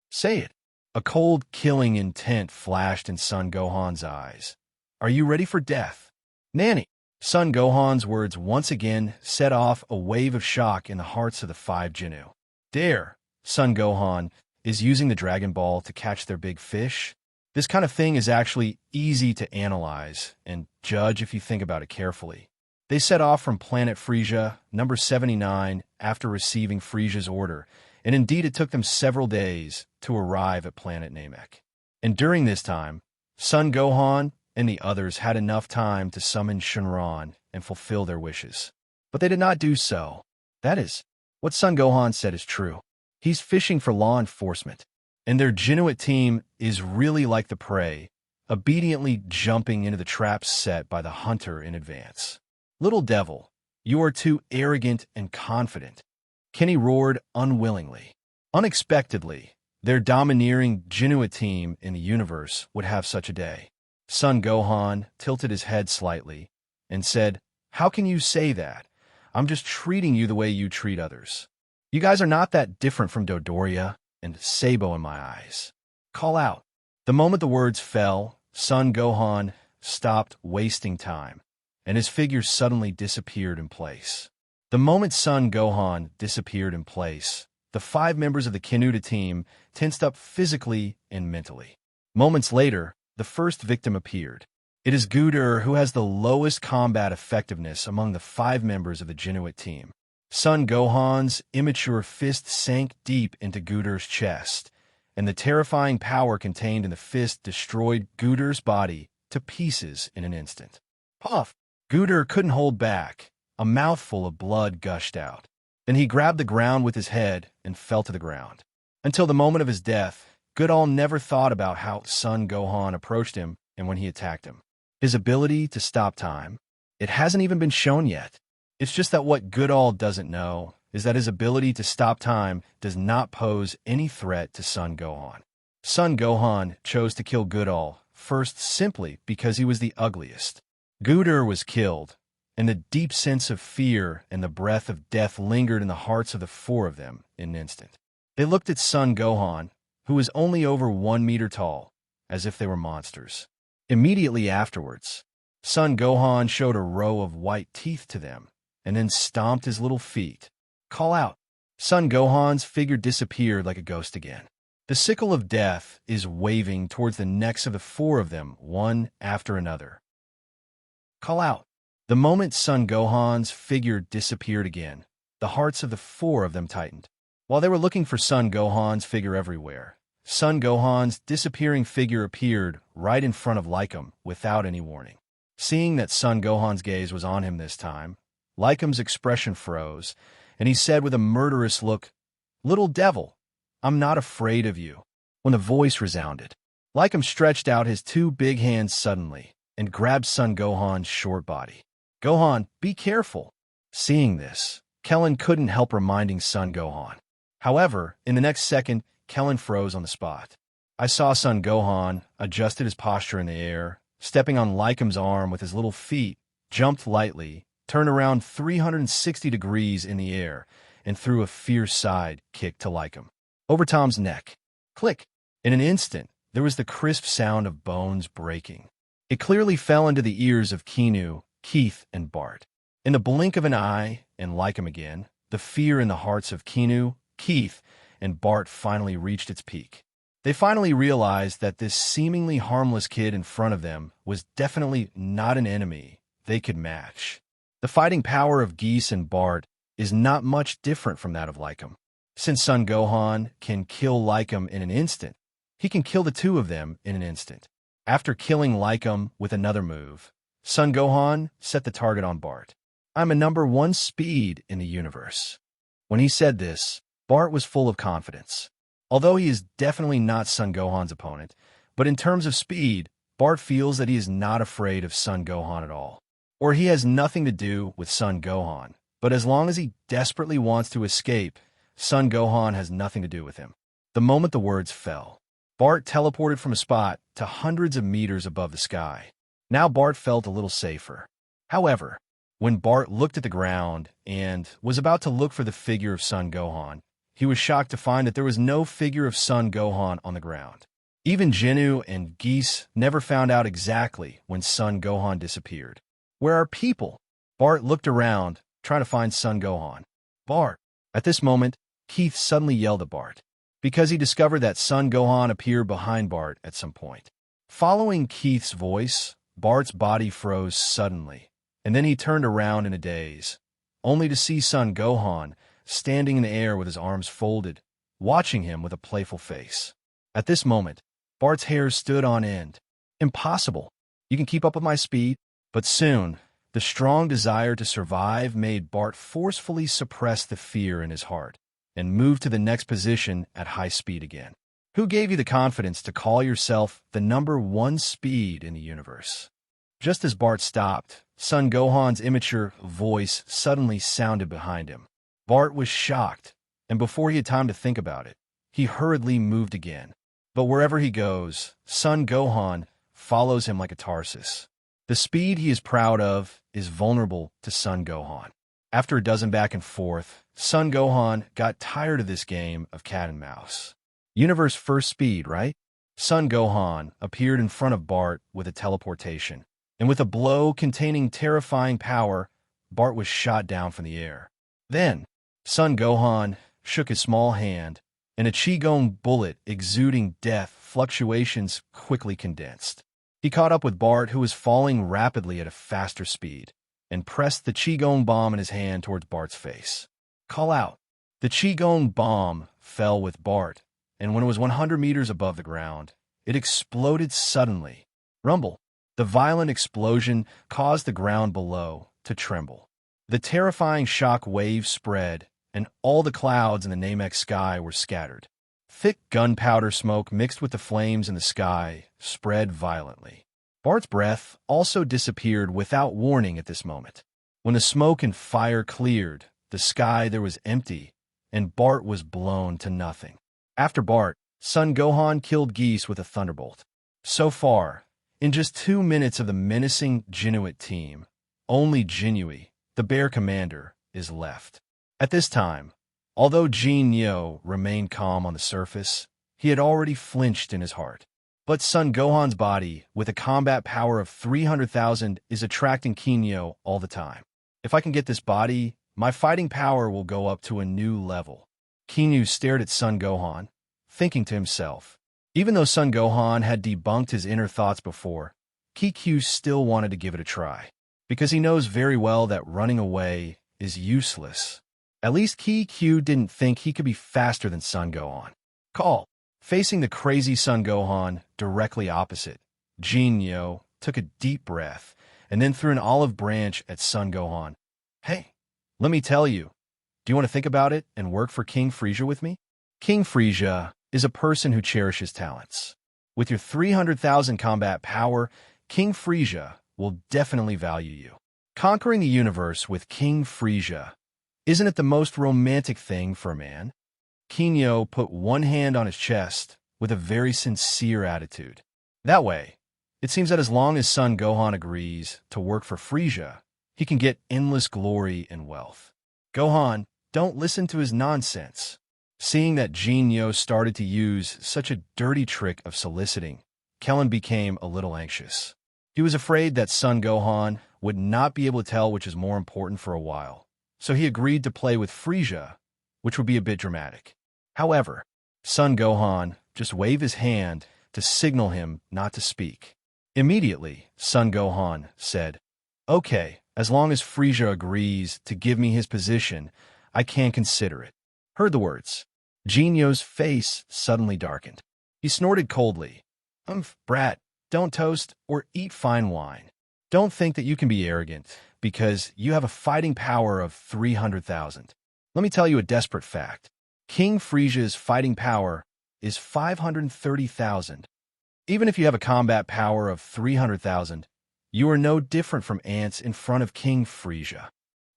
Say it. A cold, killing intent flashed in Son Gohan's eyes. Are you ready for death? Nanny! Son Gohan's words once again set off a wave of shock in the hearts of the 5 Ginyu. Dare, Son Gohan is using the Dragon Ball to catch their big fish? This kind of thing is actually easy to analyze and judge if you think about it carefully. They set off from planet Frieza, number 79, after receiving Frieza's order, and indeed it took them several days to arrive at planet Namek. And during this time, Son Gohan and the others had enough time to summon Shenron and fulfill their wishes. But they did not do so. That is, what Son Gohan said is true. He's fishing for law enforcement, and their Ginyu team is really like the prey, obediently jumping into the traps set by the hunter in advance. Little devil, you are too arrogant and confident. Kenny roared unwillingly. Unexpectedly, their domineering Ginyu team in the universe would have such a day. Son Gohan tilted his head slightly and said, "How can you say that? I'm just treating you the way you treat others. You guys are not that different from Dodoria and Sabo in my eyes. Call out." The moment the words fell, Son Gohan stopped wasting time, and his figure suddenly disappeared in place. The moment Son Gohan disappeared in place, the 5 members of the Ginyu team tensed up physically and mentally. Moments later, the first victim appeared. It is Gero, who has the lowest combat effectiveness among the 5 members of the Ginyu team. Son Gohan's immature fist sank deep into Gero's chest, and the terrifying power contained in the fist destroyed Gero's body to pieces in an instant. Puff! Gero couldn't hold back. A mouthful of blood gushed out. Then he grabbed the ground with his head and fell to the ground. Until the moment of his death, Goodall never thought about how Son Gohan approached him and when he attacked him. His ability to stop time, it hasn't even been shown yet. It's just that what Goodall doesn't know is that his ability to stop time does not pose any threat to Son Gohan. Son Gohan chose to kill Goodall first simply because he was the ugliest. Gero was killed, and the deep sense of fear and the breath of death lingered in the hearts of the 4 of them in an instant. They looked at Son Gohan, who was only over 1 meter tall, as if they were monsters. Immediately afterwards, Son Gohan showed a row of white teeth to them, and then stomped his little feet. Call out! Son Gohan's figure disappeared like a ghost again. The sickle of death is waving towards the necks of the 4 of them, one after another. Call out! The moment Son Gohan's figure disappeared again, the hearts of the 4 of them tightened. While they were looking for Son Gohan's figure everywhere, Son Gohan's disappearing figure appeared right in front of Lycum without any warning. Seeing that Son Gohan's gaze was on him this time, Lycum's expression froze, and he said with a murderous look, "Little devil, I'm not afraid of you." When the voice resounded, Lycum stretched out his 2 big hands suddenly and grabbed Son Gohan's short body. "Gohan, be careful." Seeing this, Krillin couldn't help reminding Son Gohan. However, in the next second, Krillin froze on the spot. I saw Son Gohan adjusted his posture in the air, stepping on Lycum's arm with his little feet, jumped lightly, turned around 360 degrees in the air, and threw a fierce side kick to Lycum. Over Tom's neck. Click! In an instant, there was the crisp sound of bones breaking. It clearly fell into the ears of Ginyu, Keith, and Bart. In the blink of an eye, and Lycum again, the fear in the hearts of Ginyu, Keith, and Bart finally reached its peak. They finally realized that this seemingly harmless kid in front of them was definitely not an enemy they could match. The fighting power of Geese and Bart is not much different from that of Lycum. Since Son Gohan can kill Lycum in an instant, he can kill the 2 of them in an instant. After killing Lycum with another move, Son Gohan set the target on Bart. "I'm a number 1 speed in the universe." When he said this, Bart was full of confidence. Although he is definitely not Son Gohan's opponent, but in terms of speed, Bart feels that he is not afraid of Son Gohan at all. Or he has nothing to do with Son Gohan, but as long as he desperately wants to escape, Son Gohan has nothing to do with him. The moment the words fell, Bart teleported from a spot to hundreds of meters above the sky. Now Bart felt a little safer. However, when Bart looked at the ground and was about to look for the figure of Son Gohan, he was shocked to find that there was no figure of Son Gohan on the ground. Even Ginyu and Geese never found out exactly when Son Gohan disappeared. "Where are people?" Bart looked around, trying to find Son Gohan. "Bart!" At this moment, Keith suddenly yelled at Bart, because he discovered that Son Gohan appeared behind Bart at some point. Following Keith's voice, Bart's body froze suddenly, and then he turned around in a daze, only to see Son Gohan standing in the air with his arms folded, watching him with a playful face. At this moment, Bart's hair stood on end. "Impossible. You can keep up with my speed." But soon, the strong desire to survive made Bart forcefully suppress the fear in his heart and move to the next position at high speed again. Who gave you the confidence to call yourself the number 1 speed in the universe? Just as Bart stopped, Son Gohan's immature voice suddenly sounded behind him. Bart was shocked, and before he had time to think about it, he hurriedly moved again. But wherever he goes, Son Gohan follows him like a Tarsus. The speed he is proud of is vulnerable to Son Gohan. After a dozen back and forth, Son Gohan got tired of this game of cat and mouse. Universe first speed, right? Son Gohan appeared in front of Bart with a teleportation, and with a blow containing terrifying power, Bart was shot down from the air. Then, Son Gohan shook his small hand, and a Qigong bullet exuding death fluctuations quickly condensed. He caught up with Bart, who was falling rapidly at a faster speed, and pressed the Qigong bomb in his hand towards Bart's face. Call out. The Qigong bomb fell with Bart, and when it was 100 meters above the ground, it exploded suddenly. Rumble. The violent explosion caused the ground below to tremble. The terrifying shock wave spread, and all the clouds in the Namek sky were scattered. Thick gunpowder smoke mixed with the flames in the sky spread violently. Bart's breath also disappeared without warning at this moment. When the smoke and fire cleared, the sky there was empty, and Bart was blown to nothing. After Bart, Son Gohan killed Geese with a thunderbolt. So far, in just 2 minutes of the menacing Ginyu team, only Ginyu, the bear commander, is left. At this time, although Ginyu remained calm on the surface, he had already flinched in his heart. But Son Gohan's body, with a combat power of 300,000, is attracting Ginyu all the time. If I can get this body, my fighting power will go up to a new level. Ginyu stared at Son Gohan, thinking to himself. Even though Son Gohan had debunked his inner thoughts before, Ginyu still wanted to give it a try, because he knows very well that running away is useless. At least Ginyu didn't think he could be faster than Son Gohan. Call. Facing the crazy Son Gohan directly opposite, Ginyu took a deep breath and then threw an olive branch at Son Gohan. Hey, let me tell you, do you want to think about it and work for King Frieza with me? King Frieza is a person who cherishes talents. With your 300,000 combat power, King Frieza will definitely value you. Conquering the universe with King Frieza, isn't it the most romantic thing for a man? Ginyu put one hand on his chest with a very sincere attitude. That way, it seems that as long as Son Gohan agrees to work for Frieza, he can get endless glory and wealth. Gohan, don't listen to his nonsense. Seeing that Ginyu started to use such a dirty trick of soliciting, Krillin became a little anxious. He was afraid that Son Gohan would not be able to tell which is more important for a while, so he agreed to play with Frieza, which would be a bit dramatic. However, Son Gohan just waved his hand to signal him not to speak. Immediately, Son Gohan said, "Okay, as long as Frieza agrees to give me his position, I can consider it." Heard the words. Ginyu's face suddenly darkened. He snorted coldly. Brat, don't toast or eat fine wine. Don't think that you can be arrogant, because you have a fighting power of 300,000. Let me tell you a desperate fact. King Frieza's fighting power is 530,000. Even if you have a combat power of 300,000, you are no different from ants in front of King Frieza.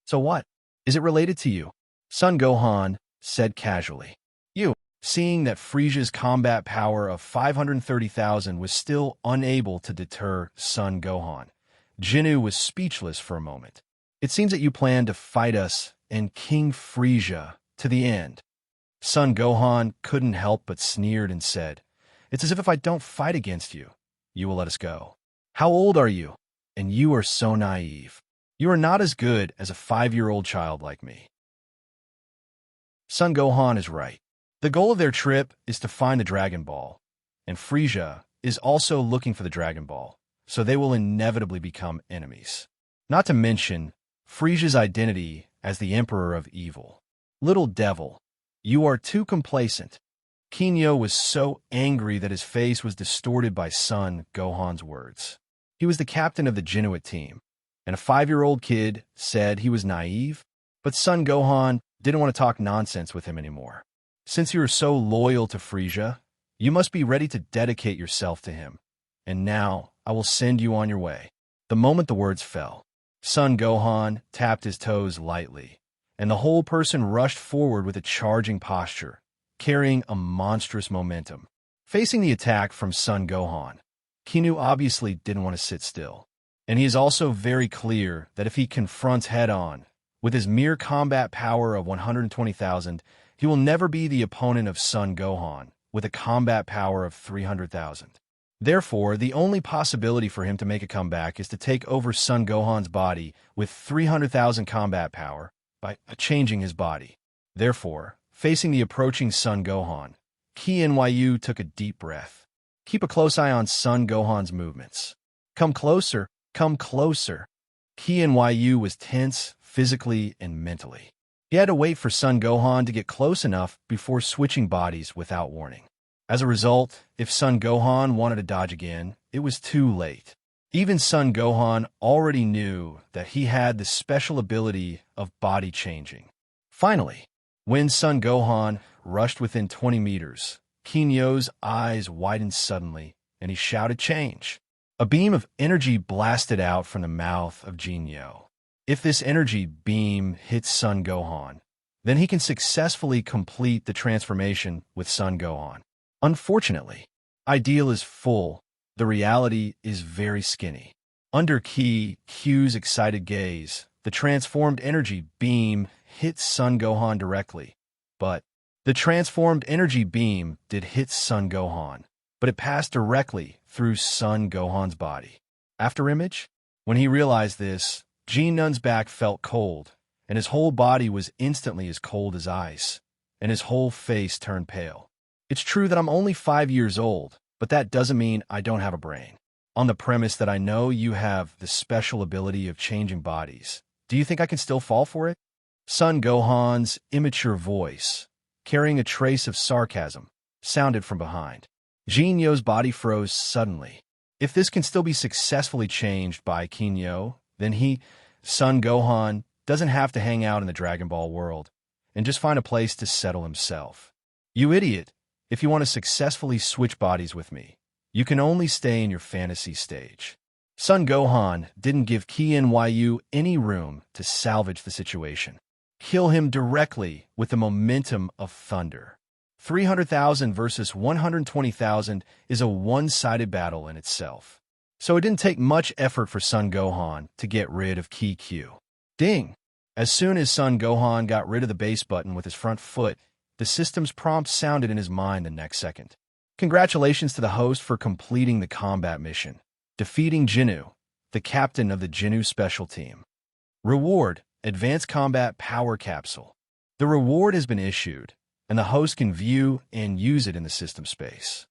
So what? Is it related to you? Son Gohan said casually. You, seeing that Frieza's combat power of 530,000 was still unable to deter Son Gohan, Ginyu was speechless for a moment. It seems that you plan to fight us and King Frieza to the end. Son Gohan couldn't help but sneered and said, "It's as if I don't fight against you, you will let us go. How old are you? And you are so naive. You are not as good as a 5-year-old child like me." Son Gohan is right. The goal of their trip is to find the Dragon Ball, and Frieza is also looking for the Dragon Ball, so they will inevitably become enemies. Not to mention Frieza's identity as the Emperor of Evil. Little devil, you are too complacent. Ginyu was so angry that his face was distorted by Son Gohan's words. He was the captain of the Ginyu team, and a 5-year-old kid said he was naive, but Son Gohan didn't want to talk nonsense with him anymore. Since you are so loyal to Frieza, you must be ready to dedicate yourself to him, and now I will send you on your way. The moment the words fell, Son Gohan tapped his toes lightly, and the whole person rushed forward with a charging posture, carrying a monstrous momentum. Facing the attack from Son Gohan, Ginyu obviously didn't want to sit still. And he is also very clear that if he confronts head-on, with his mere combat power of 120,000, he will never be the opponent of Son Gohan, with a combat power of 300,000. Therefore, the only possibility for him to make a comeback is to take over Son Gohan's body with 300,000 combat power by changing his body. Therefore, facing the approaching Son Gohan, Ginyu took a deep breath. Keep a close eye on Son Gohan's movements. Come closer, come closer. Ginyu was tense, physically and mentally. He had to wait for Son Gohan to get close enough before switching bodies without warning. As a result, if Son Gohan wanted to dodge again, it was too late. Even Son Gohan already knew that he had the special ability of body changing. Finally, when Son Gohan rushed within 20 meters, Ginyu's eyes widened suddenly, and he shouted change. A beam of energy blasted out from the mouth of Ginyu. If this energy beam hits Son Gohan, then he can successfully complete the transformation with Son Gohan. Unfortunately, ideal is full, the reality is very skinny. Under Q's excited gaze, the transformed energy beam hit Son Gohan directly. But the transformed energy beam did hit Son Gohan, but it passed directly through Son Gohan's body. After image, when he realized this, Ginyu's back felt cold, and his whole body was instantly as cold as ice, and his whole face turned pale. It's true that I'm only 5 years old, but that doesn't mean I don't have a brain. On the premise that I know you have the special ability of changing bodies, do you think I can still fall for it? Son Gohan's immature voice, carrying a trace of sarcasm, sounded from behind. Ginyu's body froze suddenly. If this can still be successfully changed by Ginyu, then Son Gohan, doesn't have to hang out in the Dragon Ball world and just find a place to settle himself. You idiot! If you want to successfully switch bodies with me, you can only stay in your fantasy stage. Son Gohan didn't give Ginyu any room to salvage the situation. Kill him directly with the momentum of thunder. 300,000 versus 120,000 is a one-sided battle in itself. So it didn't take much effort for Son Gohan to get rid of Q. Ding! As soon as Son Gohan got rid of the base button with his front foot, the system's prompt sounded in his mind the next second. Congratulations to the host for completing the combat mission, defeating Ginyu, the captain of the Ginyu Special Team. Reward, Advanced Combat Power Capsule. The reward has been issued, and the host can view and use it in the system space.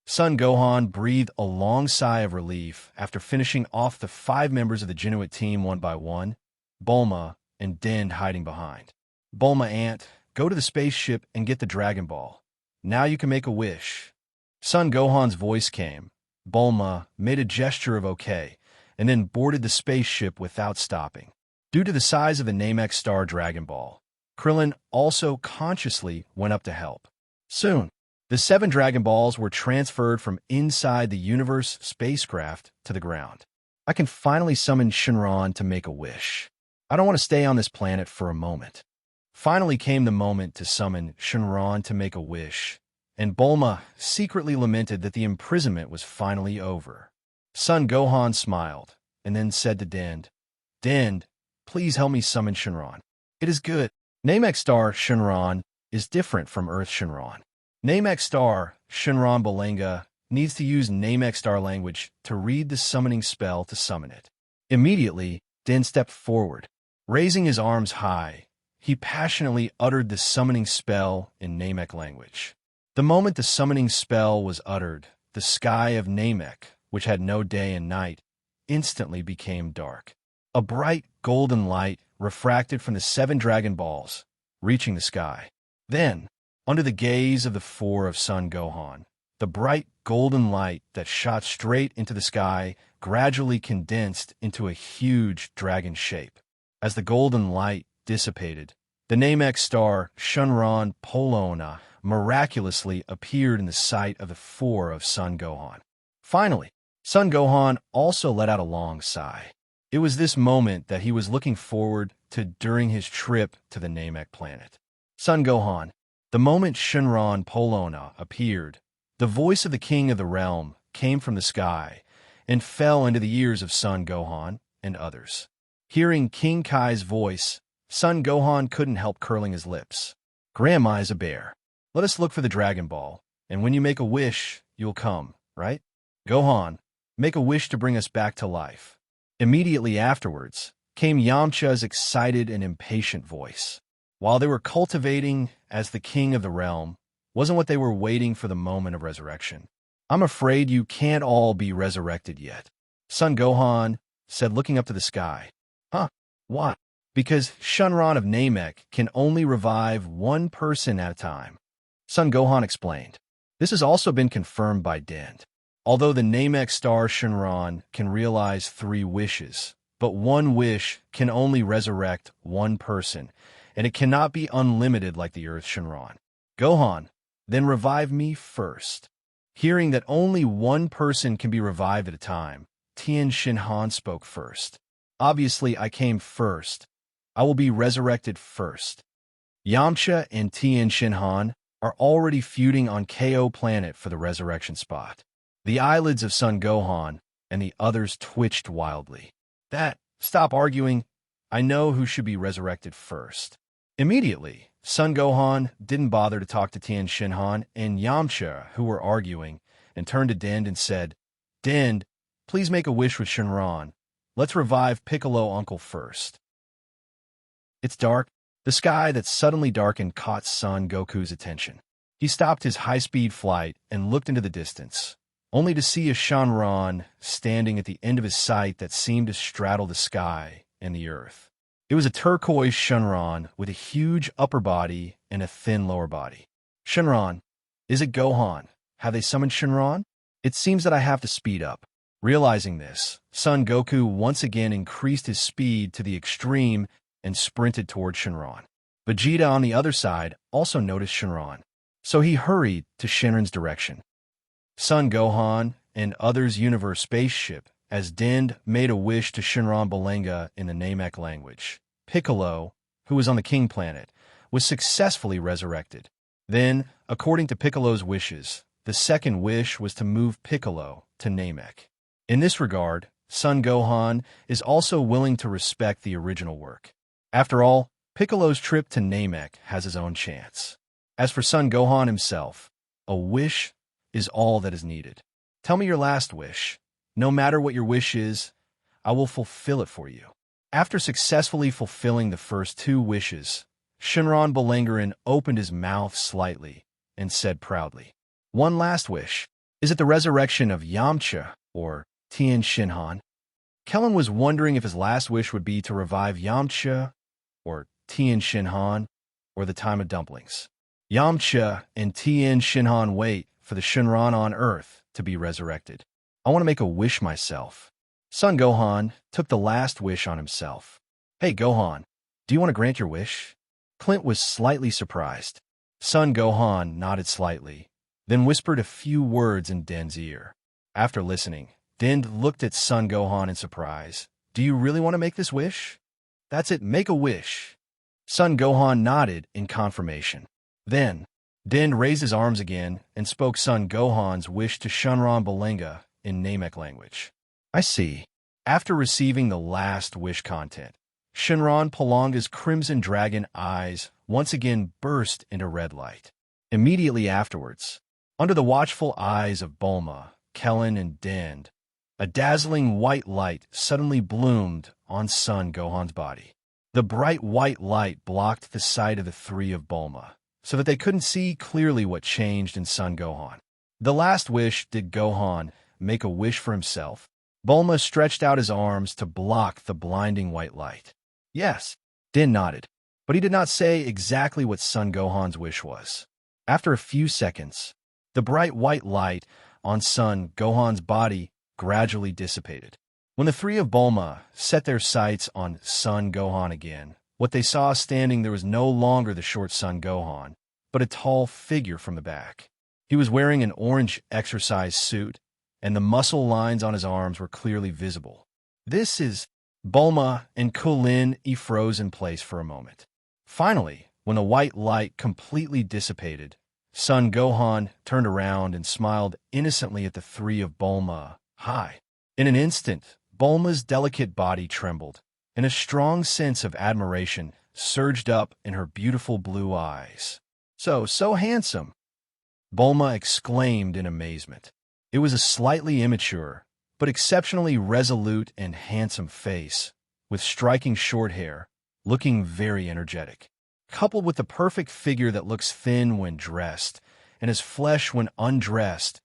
Son Gohan breathed a long sigh of relief after finishing off the 5 members of the Ginyu team one by one, Bulma and Din hiding behind. Bulma Aunt, go to the spaceship and get the Dragon Ball. Now you can make a wish. Son Gohan's voice came. Bulma made a gesture of okay, and then boarded the spaceship without stopping. Due to the size of the Namek Star Dragon Ball, Krillin also consciously went up to help. Soon, the 7 Dragon Balls were transferred from inside the universe spacecraft to the ground. I can finally summon Shenron to make a wish. I don't want to stay on this planet for a moment. Finally came the moment to summon Shenron to make a wish, and Bulma secretly lamented that the imprisonment was finally over. Son Gohan smiled, and then said to Din, please help me summon Shenron. It is good. Namek Star Shenron is different from Earth Shenron. Namek Star Shenron Balenga needs to use Namek Star language to read the summoning spell to summon it. Immediately, Din stepped forward. Raising his arms high, he passionately uttered the summoning spell in Namek language. The moment the summoning spell was uttered, the sky of Namek, which had no day and night, instantly became dark. A bright golden light refracted from the 7 Dragon Balls, reaching the sky. Then, under the gaze of the 4 of Son Gohan, the bright golden light that shot straight into the sky gradually condensed into a huge dragon shape. As the golden light dissipated, the Namek Star Shenron Polona miraculously appeared in the sight of the 4 of Son Gohan. Finally, Son Gohan also let out a long sigh. It was this moment that he was looking forward to during his trip to the Namek planet. Son Gohan, The moment Shenron Polona appeared, the voice of the king of the realm came from the sky and fell into the ears of Son Gohan and others. Hearing King Kai's voice, Son Gohan couldn't help curling his lips. Grandma is a bear. Let us look for the Dragon Ball, and when you make a wish, you'll come, right? Gohan, make a wish to bring us back to life. Immediately afterwards came Yamcha's excited and impatient voice. While they were cultivating as the king of the realm, wasn't what they were waiting for the moment of resurrection. I'm afraid you can't all be resurrected yet. Son Gohan said, looking up to the sky. Huh? Why? Because Shenron of Namek can only revive one person at a time. Son Gohan explained. This has also been confirmed by Dend. Although the Namek star Shenron can realize 3 wishes, but one wish can only resurrect one person, and it cannot be unlimited like the Earth Shenron. Gohan, then revive me first. Hearing that only one person can be revived at a time, Tien Shinhan spoke first. Obviously, I came first. I will be resurrected first. Yamcha and Tien Shinhan are already feuding on KO planet for the resurrection spot. The eyelids of Son Gohan and the others twitched wildly. Stop arguing. I know who should be resurrected first. Immediately, Son Gohan didn't bother to talk to Tien Shinhan and Yamcha, who were arguing, and turned to Dend and said, Dend, please make a wish with Shenron. Let's revive Piccolo Uncle first. It's dark. The sky that suddenly darkened caught Son Goku's attention. He stopped his high-speed flight and looked into the distance, only to see a Shenron standing at the end of his sight that seemed to straddle the sky and the earth. It was a turquoise Shenron with a huge upper body and a thin lower body. Shenron, is it Gohan? Have they summoned Shenron? It seems that I have to speed up. Realizing this, Son Goku once again increased his speed to the extreme and sprinted toward Shenron. Vegeta on the other side also noticed Shenron, so he hurried to Shenron's direction. Son Gohan and others' universe spaceship as Dend made a wish to Shenron Balenga in the Namek language. Piccolo, who was on the King planet, was successfully resurrected. Then, according to Piccolo's wishes, the second wish was to move Piccolo to Namek. In this regard, Son Gohan is also willing to respect the original work. After all, Piccolo's trip to Namek has his own chance. As for Son Gohan himself, a wish is all that is needed. Tell me your last wish. No matter what your wish is, I will fulfill it for you. After successfully fulfilling the first 2 wishes, Shenron Balengaran opened his mouth slightly and said proudly, One last wish. Is it the resurrection of Yamcha or Tien Shinhan? Kellen was wondering if his last wish would be to revive Yamcha or Tien Shinhan or the time of dumplings. Yamcha and Tien Shinhan wait for the Shenron on Earth to be resurrected. I want to make a wish myself. Son Gohan took the last wish on himself. Hey Gohan, do you want to grant your wish? Clint was slightly surprised. Son Gohan nodded slightly, then whispered a few words in Dend's ear. After listening, Dend looked at Son Gohan in surprise. Do you really want to make this wish? That's it, make a wish. Son Gohan nodded in confirmation. Then, Dend raised his arms again and spoke Son Gohan's wish to Shenron Balenga in Namek language. I see. After receiving the last wish content, Shenron Palanga's crimson dragon eyes once again burst into red light. Immediately afterwards, under the watchful eyes of Bulma, Kellen, and Dend, a dazzling white light suddenly bloomed on Son Gohan's body. The bright white light blocked the sight of the 3 of Bulma, so that they couldn't see clearly what changed in Son Gohan. The last wish did Gohan make a wish for himself. Bulma stretched out his arms to block the blinding white light. Yes, Din nodded, but he did not say exactly what Son Gohan's wish was. After a few seconds, the bright white light on Son Gohan's body gradually dissipated. When the 3 of Bulma set their sights on Son Gohan again, what they saw standing there was no longer the short Son Gohan, but a tall figure from the back. He was wearing an orange exercise suit, and the muscle lines on his arms were clearly visible. This is Bulma and Krillin froze in place for a moment. Finally, When the white light completely dissipated, Son Gohan turned around and smiled innocently at the three of Bulma. Hi. In an instant, Bulma's delicate body trembled, and a strong sense of admiration surged up in her beautiful blue eyes. So handsome, Bulma exclaimed in amazement. It was a slightly immature, but exceptionally resolute and handsome face, with striking short hair, looking very energetic. Coupled with the perfect figure that looks thin when dressed, and his flesh when undressed,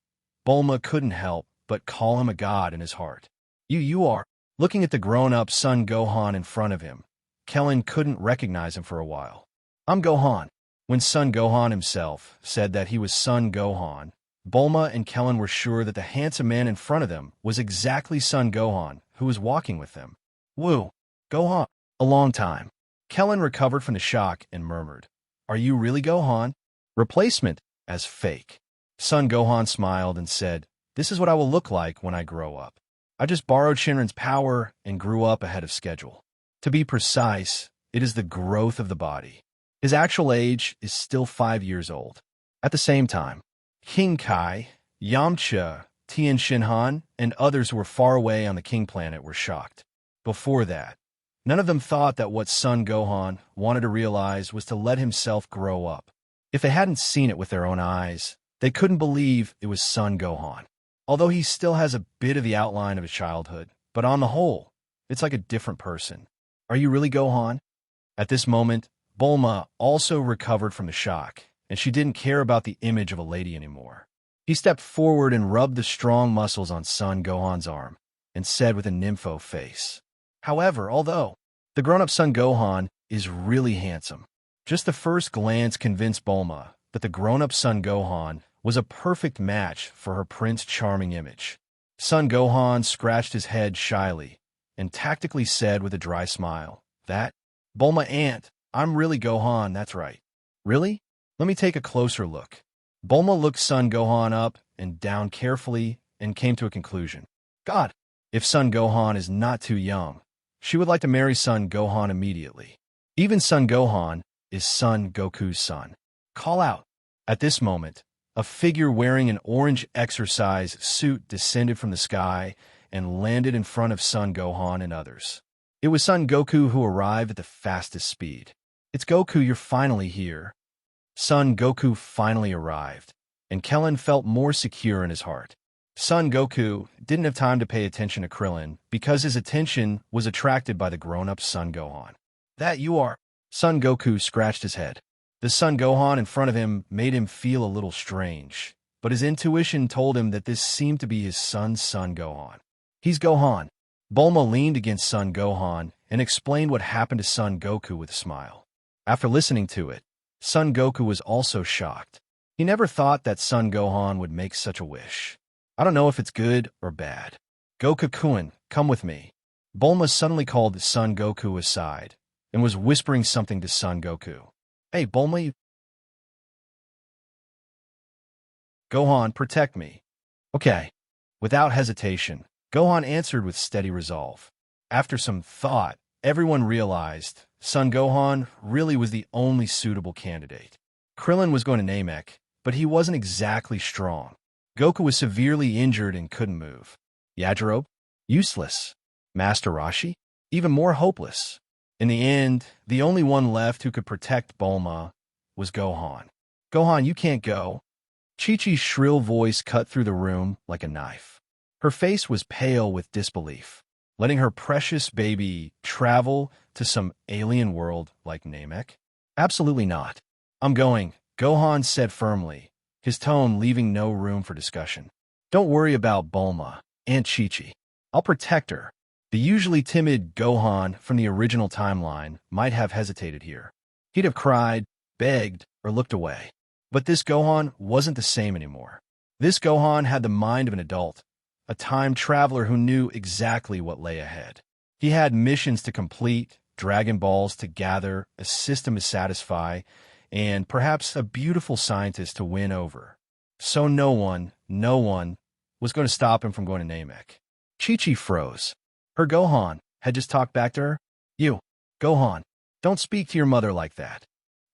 Bulma couldn't help but call him a god in his heart. You are. Looking at the grown-up Son Gohan in front of him, Krillin couldn't recognize him for a while. I'm Gohan. When Son Gohan himself said that he was Son Gohan, Bulma and Krillin were sure that the handsome man in front of them was exactly Son Gohan, who was walking with them. Woo, Gohan. A long time. Krillin recovered from the shock and murmured, Are you really Gohan? Replacement as fake. Son Gohan smiled and said, This is what I will look like when I grow up. I just borrowed Shinran's power and grew up ahead of schedule. To be precise, it is the growth of the body. His actual age is still 5 years old. At the same time, King Kai, Yamcha, Tien Shinhan, and others who were far away on the King planet were shocked. Before that, none of them thought that what Son Gohan wanted to realize was to let himself grow up. If they hadn't seen it with their own eyes, they couldn't believe it was Son Gohan. Although he still has a bit of the outline of his childhood, but on the whole, it's like a different person. Are you really Gohan? At this moment, Bulma also recovered from the shock, and she didn't care about the image of a lady anymore. He stepped forward and rubbed the strong muscles on Son Gohan's arm, and said with a nympho face, However, although the grown-up Son Gohan is really handsome, just the first glance convinced Bulma that the grown-up Son Gohan was a perfect match for her Prince Charming image. Son Gohan scratched his head shyly and tactically said with a dry smile, That? Bulma Aunt, I'm really Gohan, that's right. Really? Let me take a closer look. Bulma looked Son Gohan up and down carefully and came to a conclusion. God, if Son Gohan is not too young, she would like to marry Son Gohan immediately. Even Son Gohan is Son Goku's son. Call out. At this moment, a figure wearing an orange exercise suit descended from the sky and landed in front of Son Gohan and others. It was Son Goku who arrived at the fastest speed. It's Goku, you're finally here. Son Goku finally arrived, and Krillin felt more secure in his heart. Son Goku didn't have time to pay attention to Krillin because his attention was attracted by the grown-up Son Gohan. That you are. Son Goku scratched his head. The Son Gohan in front of him made him feel a little strange, but his intuition told him that this seemed to be his Son Gohan. He's Gohan. Bulma leaned against Son Gohan and explained what happened to Son Goku with a smile. After listening to it, Son Goku was also shocked. He never thought that Son Gohan would make such a wish. I don't know if it's good or bad. Goku-kun, come with me. Bulma suddenly called Son Goku aside and was whispering something to Son Goku. Hey, Bulma, Gohan, protect me. Okay. Without hesitation, Gohan answered with steady resolve. After some thought, everyone realized Son Gohan really was the only suitable candidate. Krillin was going to Namek, but he wasn't exactly strong. Goku was severely injured and couldn't move. Yajirobe? Useless. Master Roshi? Even more hopeless. In the end, the only one left who could protect Bulma was Gohan. Gohan, you can't go. Chi-Chi's shrill voice cut through the room like a knife. Her face was pale with disbelief. Letting her precious baby travel to some alien world like Namek? Absolutely not. I'm going, Gohan said firmly, his tone leaving no room for discussion. Don't worry about Bulma, Aunt Chi-Chi. I'll protect her. The usually timid Gohan from the original timeline might have hesitated here. He'd have cried, begged, or looked away. But this Gohan wasn't the same anymore. This Gohan had the mind of an adult, a time traveler who knew exactly what lay ahead. He had missions to complete, Dragon Balls to gather, a system to satisfy, and perhaps a beautiful scientist to win over. So no one was going to stop him from going to Namek. Chi-Chi froze. Her Gohan had just talked back to her. You, Gohan, don't speak to your mother like that.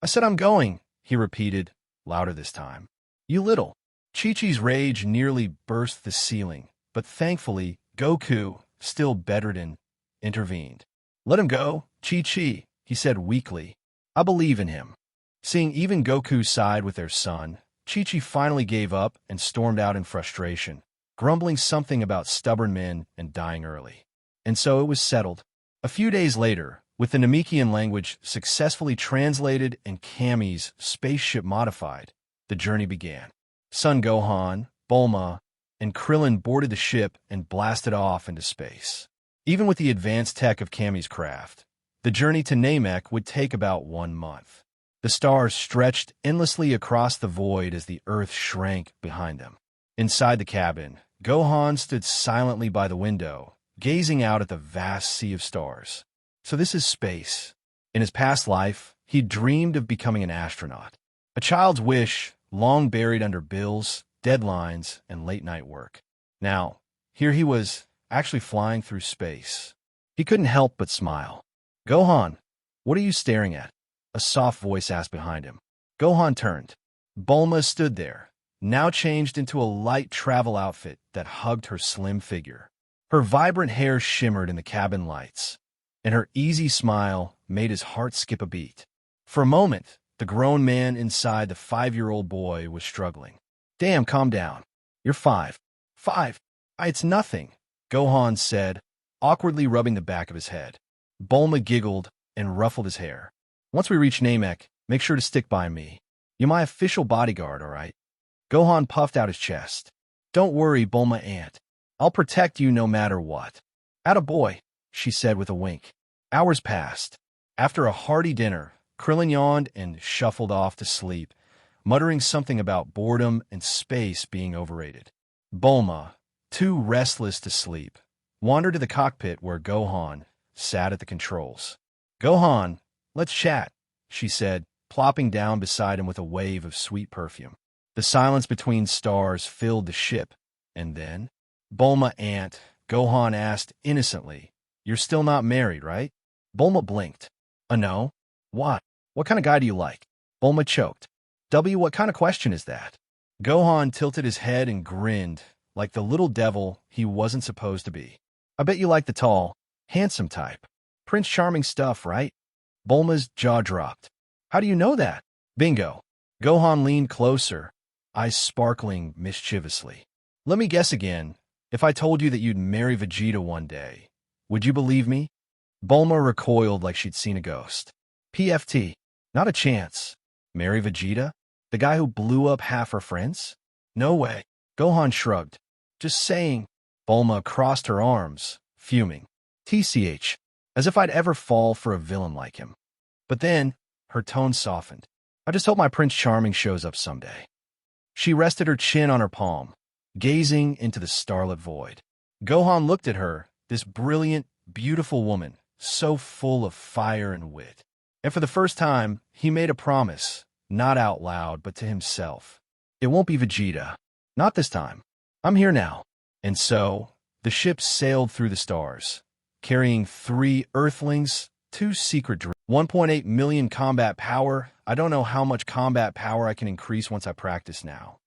I said I'm going, he repeated, louder this time. You little. Chi-Chi's rage nearly burst the ceiling, but thankfully, Goku, still bedridden, intervened. Let him go, Chi-Chi, he said weakly. I believe in him. Seeing even Goku side with their son, Chi-Chi finally gave up and stormed out in frustration, grumbling something about stubborn men and dying early. And so it was settled. A few days later, with the Namekian language successfully translated and Kami's spaceship modified, the journey began. Son Gohan, Bulma, and Krillin boarded the ship and blasted off into space. Even with the advanced tech of Kami's craft, the journey to Namek would take about 1 month. The stars stretched endlessly across the void as the Earth shrank behind them. Inside the cabin, Gohan stood silently by the window, gazing out at the vast sea of stars. So this is space. In his past life, he dreamed of becoming an astronaut. A child's wish, long buried under bills, deadlines, and late-night work. Now, here he was, actually flying through space. He couldn't help but smile. Gohan, what are you staring at? A soft voice asked behind him. Gohan turned. Bulma stood there, now changed into a light travel outfit that hugged her slim figure. Her vibrant hair shimmered in the cabin lights, and her easy smile made his heart skip a beat. For a moment, the grown man inside the 5-year-old boy was struggling. Damn, calm down. You're 5. 5. It's nothing, Gohan said, awkwardly rubbing the back of his head. Bulma giggled and ruffled his hair. Once we reach Namek, make sure to stick by me. You're my official bodyguard, all right? Gohan puffed out his chest. Don't worry, Bulma Aunt. I'll protect you no matter what. Attaboy, she said with a wink. Hours passed. After a hearty dinner, Krillin yawned and shuffled off to sleep, muttering something about boredom and space being overrated. Bulma, too restless to sleep, wandered to the cockpit where Gohan sat at the controls. Gohan, let's chat, she said, plopping down beside him with a wave of sweet perfume. The silence between stars filled the ship, and then, Bulma Aunt, Gohan asked innocently, You're still not married, right? Bulma blinked. No? What? What kind of guy do you like? Bulma choked. What kind of question is that? Gohan tilted his head and grinned, like the little devil he wasn't supposed to be. I bet you like the tall, handsome type. Prince Charming stuff, right? Bulma's jaw dropped. How do you know that? Bingo. Gohan leaned closer, eyes sparkling mischievously. Let me guess again. If I told you that you'd marry Vegeta one day, would you believe me? Bulma recoiled like she'd seen a ghost. PFT. Not a chance. Marry Vegeta? The guy who blew up half her friends? No way. Gohan shrugged. Just saying. Bulma crossed her arms, fuming. TCH. As if I'd ever fall for a villain like him. But then, her tone softened. I just hope my Prince Charming shows up someday. She rested her chin on her palm, gazing into the starlit void. Gohan looked at her, this brilliant, beautiful woman, so full of fire and wit. And for the first time, he made a promise, not out loud, but to himself. It won't be Vegeta. Not this time. I'm here now. And so, the ship sailed through the stars, carrying 3 Earthlings, 2 secret droids, 1.8 million combat power. I don't know how much combat power I can increase once I practice now.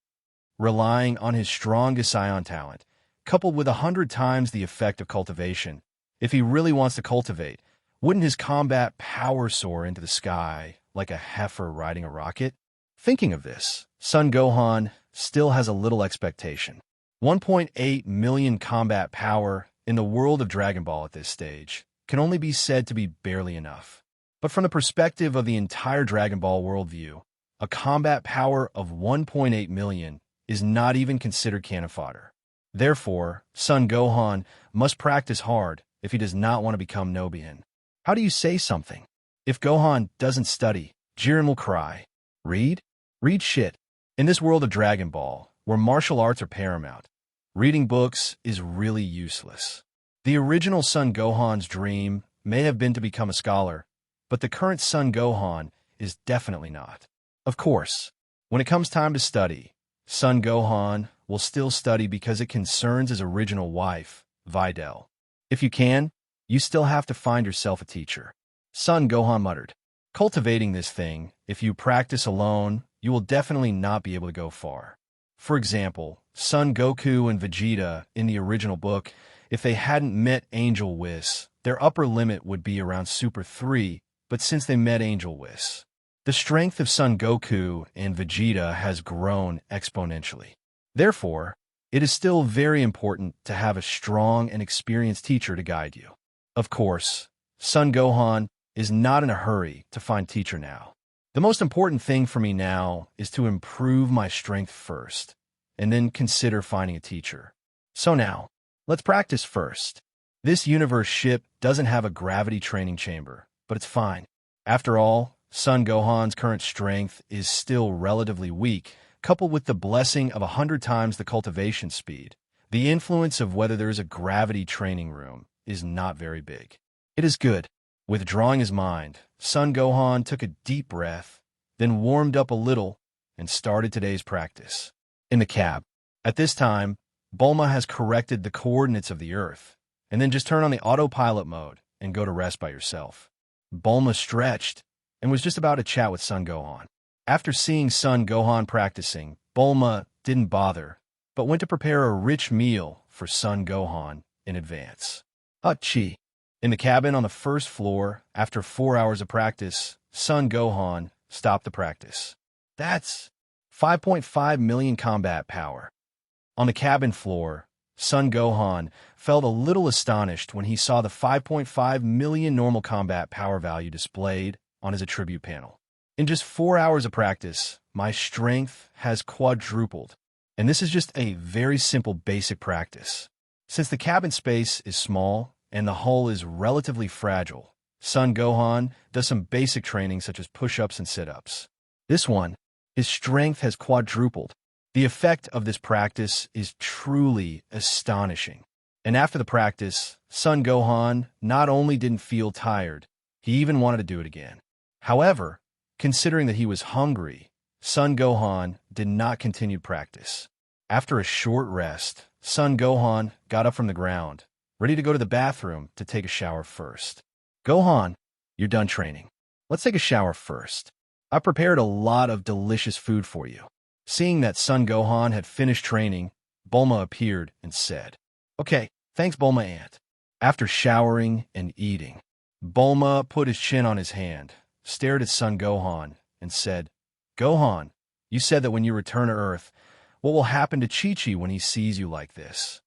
Relying on his strongest Scion talent, coupled with 100 times the effect of cultivation. If he really wants to cultivate, wouldn't his combat power soar into the sky like a heifer riding a rocket? Thinking of this, Son Gohan still has a little expectation. 1.8 million combat power in the world of Dragon Ball at this stage can only be said to be barely enough. But from the perspective of the entire Dragon Ball worldview, a combat power of 1.8 million is not even considered cannon fodder. Therefore, Son Gohan must practice hard if he does not want to become Nobian. How do you say something? If Gohan doesn't study, Jiren will cry. Read? Read shit. In this world of Dragon Ball, where martial arts are paramount, reading books is really useless. The original Son Gohan's dream may have been to become a scholar, but the current Son Gohan is definitely not. Of course, when it comes time to study, Son Gohan will still study because it concerns his original wife, Videl. If you can, you still have to find yourself a teacher. Son Gohan muttered. Cultivating this thing, if you practice alone, you will definitely not be able to go far. For example, Son Goku and Vegeta in the original book, if they hadn't met Angel Whis, their upper limit would be around Super 3, but since they met Angel Whis, the strength of Son Goku and Vegeta has grown exponentially. Therefore, it is still very important to have a strong and experienced teacher to guide you. Of course, Son Gohan is not in a hurry to find teacher now. The most important thing for me now is to improve my strength first, and then consider finding a teacher. So now, let's practice first. This universe ship doesn't have a gravity training chamber, but it's fine. After all, Son Gohan's current strength is still relatively weak, coupled with the blessing of 100 times the cultivation speed. The influence of whether there is a gravity training room is not very big. It is good. Withdrawing his mind, Son Gohan took a deep breath, then warmed up a little and started today's practice. In the cab. At this time, Bulma has corrected the coordinates of the Earth, and then just turn on the autopilot mode and go to rest by yourself. Bulma stretched and was just about to chat with Son Gohan. After seeing Son Gohan practicing, Bulma didn't bother, but went to prepare a rich meal for Son Gohan in advance. Chi. In the cabin on the first floor, after 4 hours of practice, Son Gohan stopped the practice. That's 5.5 million combat power. On the cabin floor, Son Gohan felt a little astonished when he saw the 5.5 million normal combat power value displayed on his attribute panel. In just 4 hours of practice, my strength has quadrupled, and this is just a very simple basic practice. Since the cabin space is small and the hull is relatively fragile, Son Gohan does some basic training such as push-ups and sit-ups. This one, his strength has quadrupled. The effect of this practice is truly astonishing. And after the practice, Son Gohan not only didn't feel tired, he even wanted to do it again. However, considering that he was hungry, Son Gohan did not continue practice. After a short rest, Son Gohan got up from the ground, ready to go to the bathroom to take a shower first. Gohan, you're done training. Let's take a shower first. I prepared a lot of delicious food for you. Seeing that Son Gohan had finished training, Bulma appeared and said, "Okay, thanks Bulma Aunt." After showering and eating, Bulma put his chin on his hand, stared at Son Gohan, and said, "Gohan, you said that when you return to Earth, what will happen to Chi-Chi when he sees you like this?"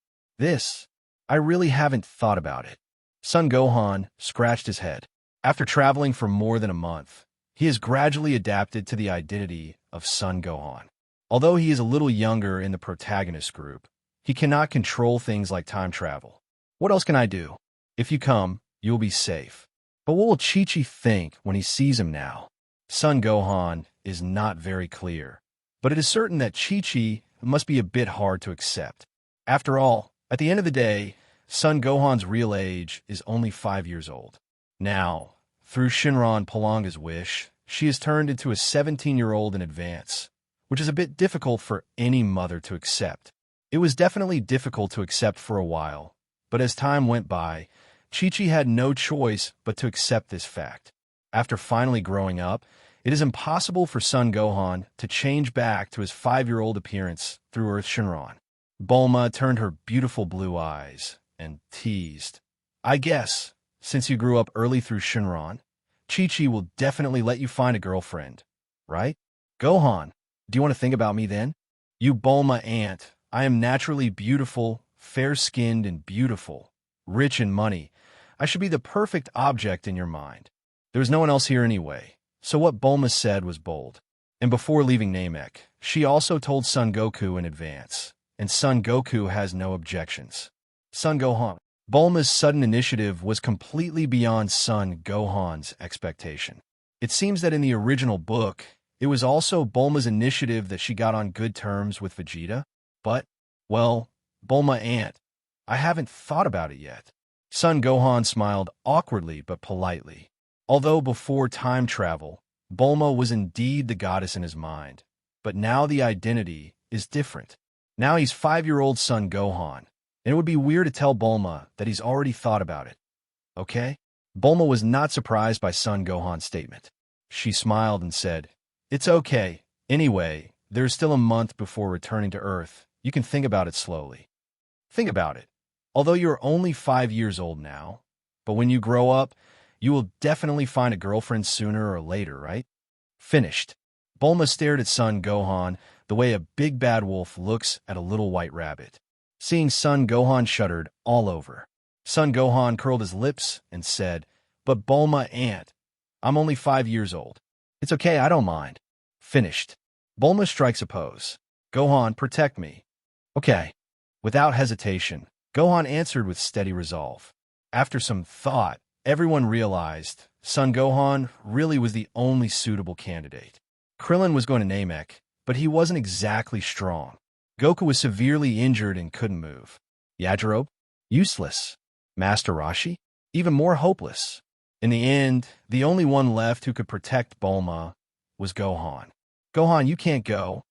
I really haven't thought about it. Son Gohan scratched his head. After traveling for more than a month, he has gradually adapted to the identity of Son Gohan. Although he is a little younger in the protagonist group, he cannot control things like time travel. What else can I do? If you come, you will be safe. But what will Chi-Chi think when he sees him now? Son Gohan is not very clear, but it is certain that Chi-Chi must be a bit hard to accept. After all, at the end of the day, Son Gohan's real age is only 5 years old. Now, through Shinron Palanga's wish, she has turned into a 17-year-old in advance, which is a bit difficult for any mother to accept. It was definitely difficult to accept for a while, but as time went by, Chi-Chi had no choice but to accept this fact. After finally growing up, it is impossible for Son Gohan to change back to his 5-year-old appearance through Earth Shinron. Bulma turned her beautiful blue eyes and teased, "I guess, since you grew up early through Shinron, Chi-Chi will definitely let you find a girlfriend, right? Gohan, do you want to think about me then? You Bulma Aunt, I am naturally beautiful, fair-skinned and beautiful, rich in money. I should be the perfect object in your mind. There's no one else here anyway." So what Bulma said was bold. And before leaving Namek, she also told Son Goku in advance, and Son Goku has no objections. Son Gohan. Bulma's sudden initiative was completely beyond Son Gohan's expectation. It seems that in the original book, it was also Bulma's initiative that she got on good terms with Vegeta. But, well, Bulma Aunt, I haven't thought about it yet. Son Gohan smiled awkwardly but politely. Although before time travel, Bulma was indeed the goddess in his mind, but now the identity is different. Now he's 5-year-old Son Gohan, and it would be weird to tell Bulma that he's already thought about it. Okay? Bulma was not surprised by Son Gohan's statement. She smiled and said, "It's okay. Anyway, there's still a month before returning to Earth. You can think about it slowly. Think about it. Although you're only 5 years old now, but when you grow up, you will definitely find a girlfriend sooner or later, right?" Finished. Bulma stared at Son Gohan the way a big bad wolf looks at a little white rabbit. Seeing Son Gohan shuddered all over. Son Gohan curled his lips and said, "But Bulma Aunt, I'm only 5 years old. It's okay, I don't mind." Finished. Bulma strikes a pose. "Gohan, protect me." "Okay." Without hesitation, Gohan answered with steady resolve. After some thought, everyone realized Son Gohan really was the only suitable candidate. Krillin was going to Namek, but he wasn't exactly strong. Goku was severely injured and couldn't move. Yajirobe? Useless. Master Roshi? Even more hopeless. In the end, the only one left who could protect Bulma was Gohan. "Gohan, you can't go."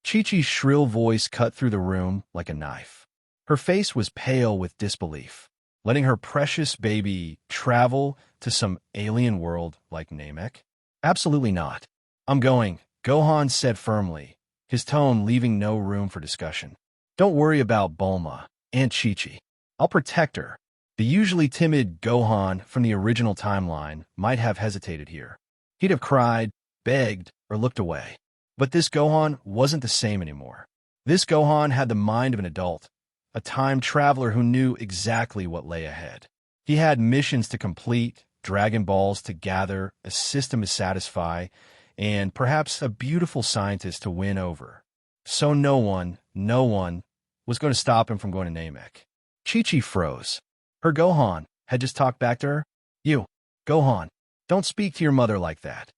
Chi-Chi's shrill voice cut through the room like a knife. Her face was pale with disbelief. Letting her precious baby travel to some alien world like Namek? Absolutely not. "I'm going," Gohan said firmly, his tone leaving no room for discussion. "Don't worry about Bulma, Aunt Chi-Chi. I'll protect her." The usually timid Gohan from the original timeline might have hesitated here. He'd have cried, begged, or looked away. But this Gohan wasn't the same anymore. This Gohan had the mind of an adult, a time traveler who knew exactly what lay ahead. He had missions to complete, Dragon Balls to gather, a system to satisfy, and perhaps a beautiful scientist to win over. So no one was going to stop him from going to Namek. Chi-Chi froze. Her Gohan had just talked back to her. "You, Gohan, don't speak to your mother like that."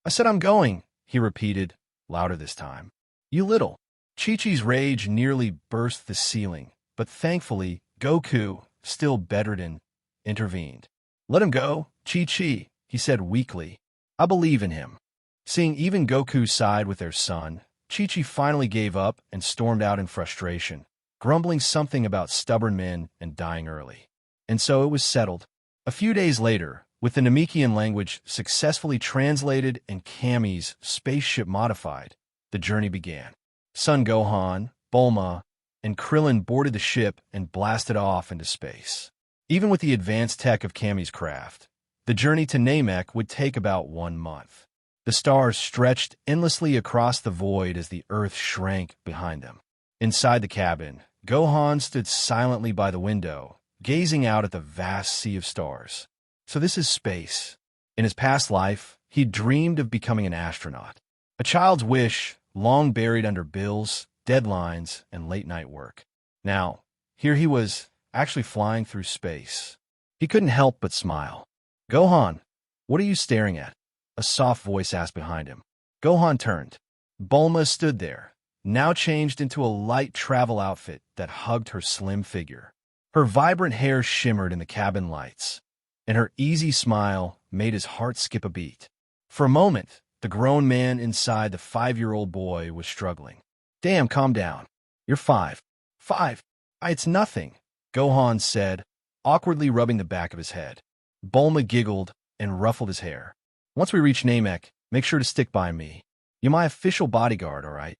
"I said I'm going," he repeated, louder this time. "You little." Chi-Chi's rage nearly burst the ceiling, but thankfully, Goku, still bedridden, intervened. "Let him go, Chi-Chi," he said weakly. "I believe in him." Seeing even Goku side with their son, Chi-Chi finally gave up and stormed out in frustration, grumbling something about stubborn men and dying early. And so it was settled. A few days later, with the Namekian language successfully translated and Kami's spaceship modified, the journey began. Son Gohan, Bulma, and Krillin boarded the ship and blasted off into space. Even with the advanced tech of Kami's craft, the journey to Namek would take about 1 month. The stars stretched endlessly across the void as the Earth shrank behind them. Inside the cabin, Gohan stood silently by the window, gazing out at the vast sea of stars. So this is space. In his past life, he dreamed of becoming an astronaut. A child's wish, long buried under bills, deadlines, and late-night work. Now, here he was, actually flying through space. He couldn't help but smile. "Gohan, what are you staring at?" a soft voice asked behind him. Gohan turned. Bulma stood there, now changed into a light travel outfit that hugged her slim figure. Her vibrant hair shimmered in the cabin lights, and her easy smile made his heart skip a beat. For a moment, the grown man inside the 5-year-old boy was struggling. "Damn, calm down. You're 5. 5. It's nothing," Gohan said, awkwardly rubbing the back of his head. Bulma giggled and ruffled his hair. "Once we reach Namek, make sure to stick by me. You're my official bodyguard, all right?"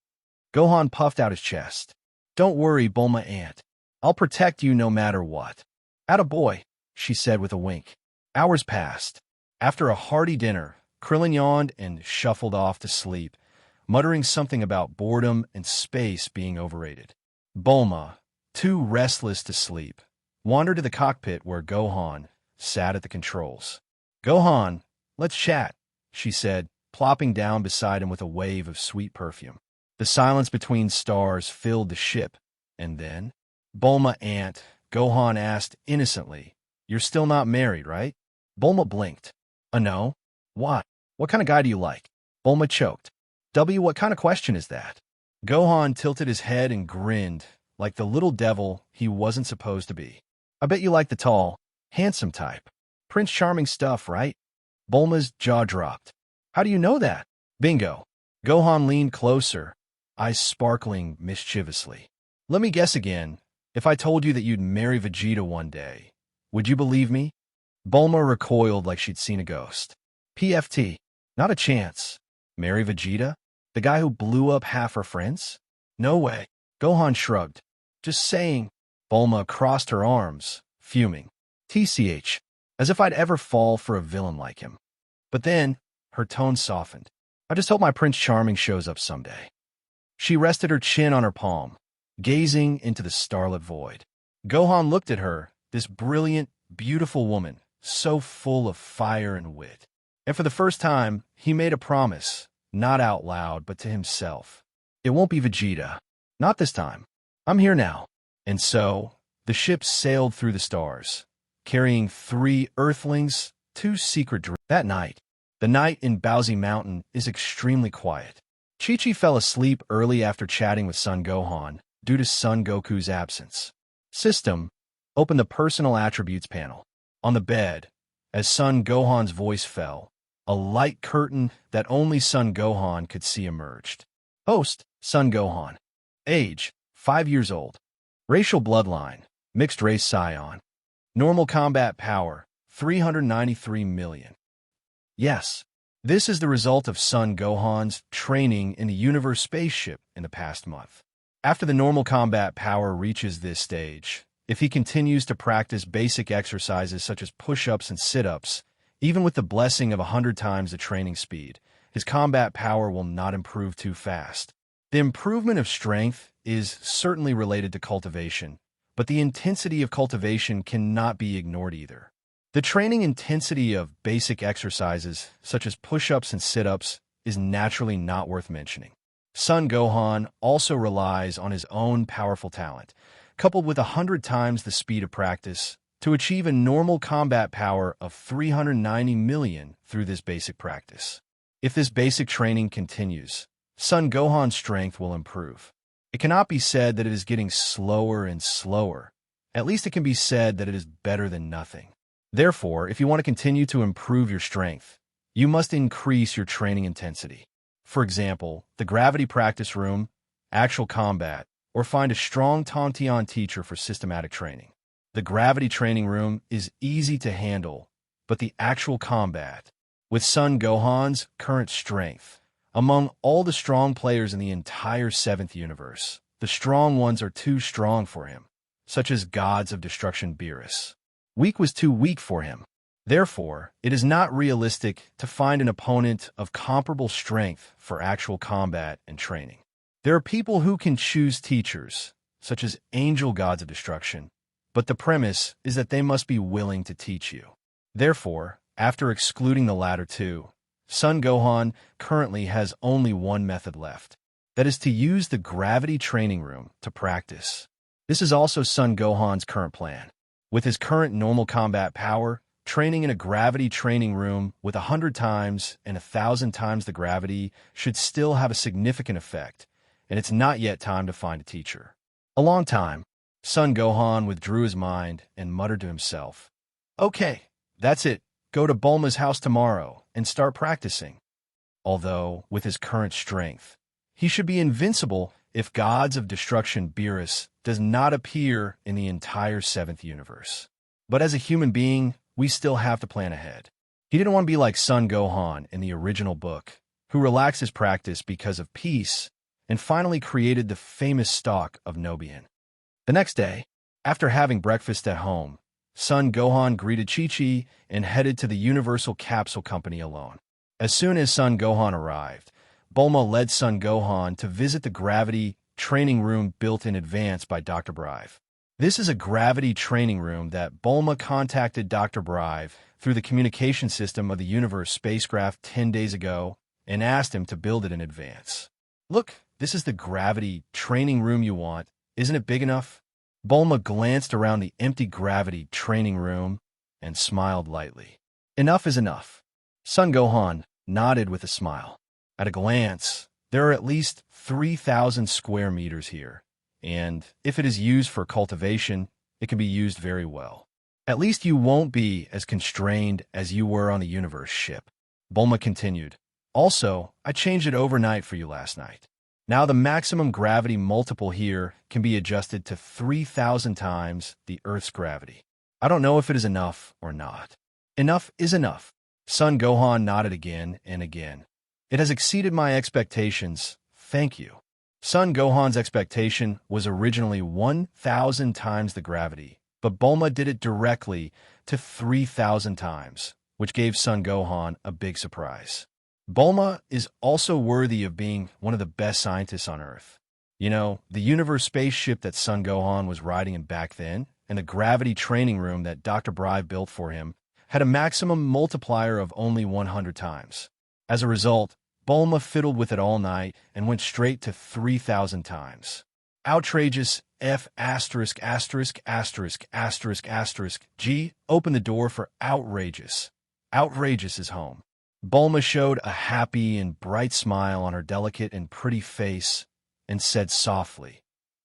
Gohan puffed out his chest. "Don't worry, Bulma Aunt. I'll protect you no matter what." "Attaboy," she said with a wink. Hours passed. After a hearty dinner, Krillin yawned and shuffled off to sleep, muttering something about boredom and space being overrated. Bulma, too restless to sleep, wandered to the cockpit where Gohan sat at the controls. "Gohan, let's chat," she said, plopping down beside him with a wave of sweet perfume. The silence between stars filled the ship, and then, "Bulma Aunt," Gohan asked innocently, "You're still not married, right?" Bulma blinked. "No? What? What kind of guy do you like?" Bulma choked. What kind of question is that?" Gohan tilted his head and grinned, like the little devil he wasn't supposed to be. "I bet you like the tall, handsome type. Prince Charming stuff, right?" Bulma's jaw dropped. "How do you know that?" "Bingo." Gohan leaned closer, eyes sparkling mischievously. "Let me guess again. If I told you that you'd marry Vegeta one day, would you believe me?" Bulma recoiled like she'd seen a ghost. "PFT. Not a chance. Marry Vegeta? The guy who blew up half her friends? No way. Gohan shrugged. Just saying. Bulma crossed her arms, fuming. TCH, as if I'd ever fall for a villain like him. But then, her tone softened. I just hope my Prince Charming shows up someday. She rested her chin on her palm, gazing into the starlit void. Gohan looked at her, this brilliant, beautiful woman, so full of fire and wit. And for the first time, he made a promise, not out loud, but to himself. It won't be Vegeta. Not this time. I'm here now. And so, the ship sailed through the stars, carrying 3 Earthlings, 2 secret dreams. That night, the night in Bowsy Mountain is extremely quiet. Chi-Chi fell asleep early after chatting with Son Gohan due to Son Goku's absence. System, open the personal attributes panel. On the bed, as Son Gohan's voice fell, a light curtain that only Son Gohan could see emerged. Host, Son Gohan. Age, 5 years old. Racial bloodline, mixed race scion. Normal combat power, 393 million. Yes, this is the result of Son Gohan's training in the universe spaceship in the past month. After the normal combat power reaches this stage, if he continues to practice basic exercises such as push-ups and sit-ups, even with the blessing of 100 times the training speed, his combat power will not improve too fast. The improvement of strength is certainly related to cultivation, but the intensity of cultivation cannot be ignored either. The training intensity of basic exercises, such as push-ups and sit-ups, is naturally not worth mentioning. Son Gohan also relies on his own powerful talent, coupled with 100 times the speed of practice, to achieve a normal combat power of 390 million through this basic practice. If this basic training continues, Son Gohan's strength will improve. It cannot be said that it is getting slower and slower. At least it can be said that it is better than nothing. Therefore, if you want to continue to improve your strength, you must increase your training intensity. For example, the gravity practice room, actual combat, or find a strong Tauntaun teacher for systematic training. The gravity training room is easy to handle, but the actual combat, with Son Gohan's current strength, among all the strong players in the entire 7th universe, the strong ones are too strong for him, such as Gods of Destruction Beerus. Weak was too weak for him. Therefore, it is not realistic to find an opponent of comparable strength for actual combat and training. There are people who can choose teachers, such as Angel Gods of Destruction, but the premise is that they must be willing to teach you. Therefore, after excluding the latter two, Son Gohan currently has only one method left. That is to use the gravity training room to practice. This is also Son Gohan's current plan. With his current normal combat power, training in a gravity training room with 100 times and 1,000 times the gravity should still have a significant effect, and it's not yet time to find a teacher. A long time, Son Gohan withdrew his mind and muttered to himself, "Okay, that's it. Go to Bulma's house tomorrow and start practicing." Although, with his current strength, he should be invincible if Gods of Destruction Beerus does not appear in the entire 7th universe. But as a human being, we still have to plan ahead. He didn't want to be like Son Gohan in the original book, who relaxed his practice because of peace and finally created the famous stalk of Nobian. The next day, after having breakfast at home, Son Gohan greeted Chi-Chi and headed to the Universal Capsule Company alone. As soon as Son Gohan arrived, Bulma led Son Gohan to visit the gravity training room built in advance by Dr. Brive. This is a gravity training room that Bulma contacted Dr. Brive through the communication system of the Universe spacecraft 10 days ago and asked him to build it in advance. "Look, this is the gravity training room you want. Isn't it big enough?" Bulma glanced around the empty gravity training room and smiled lightly. "Enough is enough." Son Gohan nodded with a smile. At a glance, there are at least 3,000 square meters here, and if it is used for cultivation, it can be used very well. At least you won't be as constrained as you were on the universe ship. Bulma continued. "Also, I changed it overnight for you last night. Now the maximum gravity multiple here can be adjusted to 3,000 times the Earth's gravity. I don't know if it is enough or not." "Enough is enough." Son Gohan nodded again and again. It has exceeded my expectations. Thank you. Son Gohan's expectation was originally 1,000 times the gravity, but Bulma did it directly to 3,000 times, which gave Son Gohan a big surprise. Bulma is also worthy of being one of the best scientists on Earth. You know, the universe spaceship that Son Gohan was riding in back then, and the gravity training room that Dr. Brive built for him, had a maximum multiplier of only 100 times. As a result, Bulma fiddled with it all night and went straight to 3,000 times. Outrageous F asterisk asterisk asterisk asterisk asterisk G opened the door for outrageous. Outrageous is home. Bulma showed a happy and bright smile on her delicate and pretty face and said softly,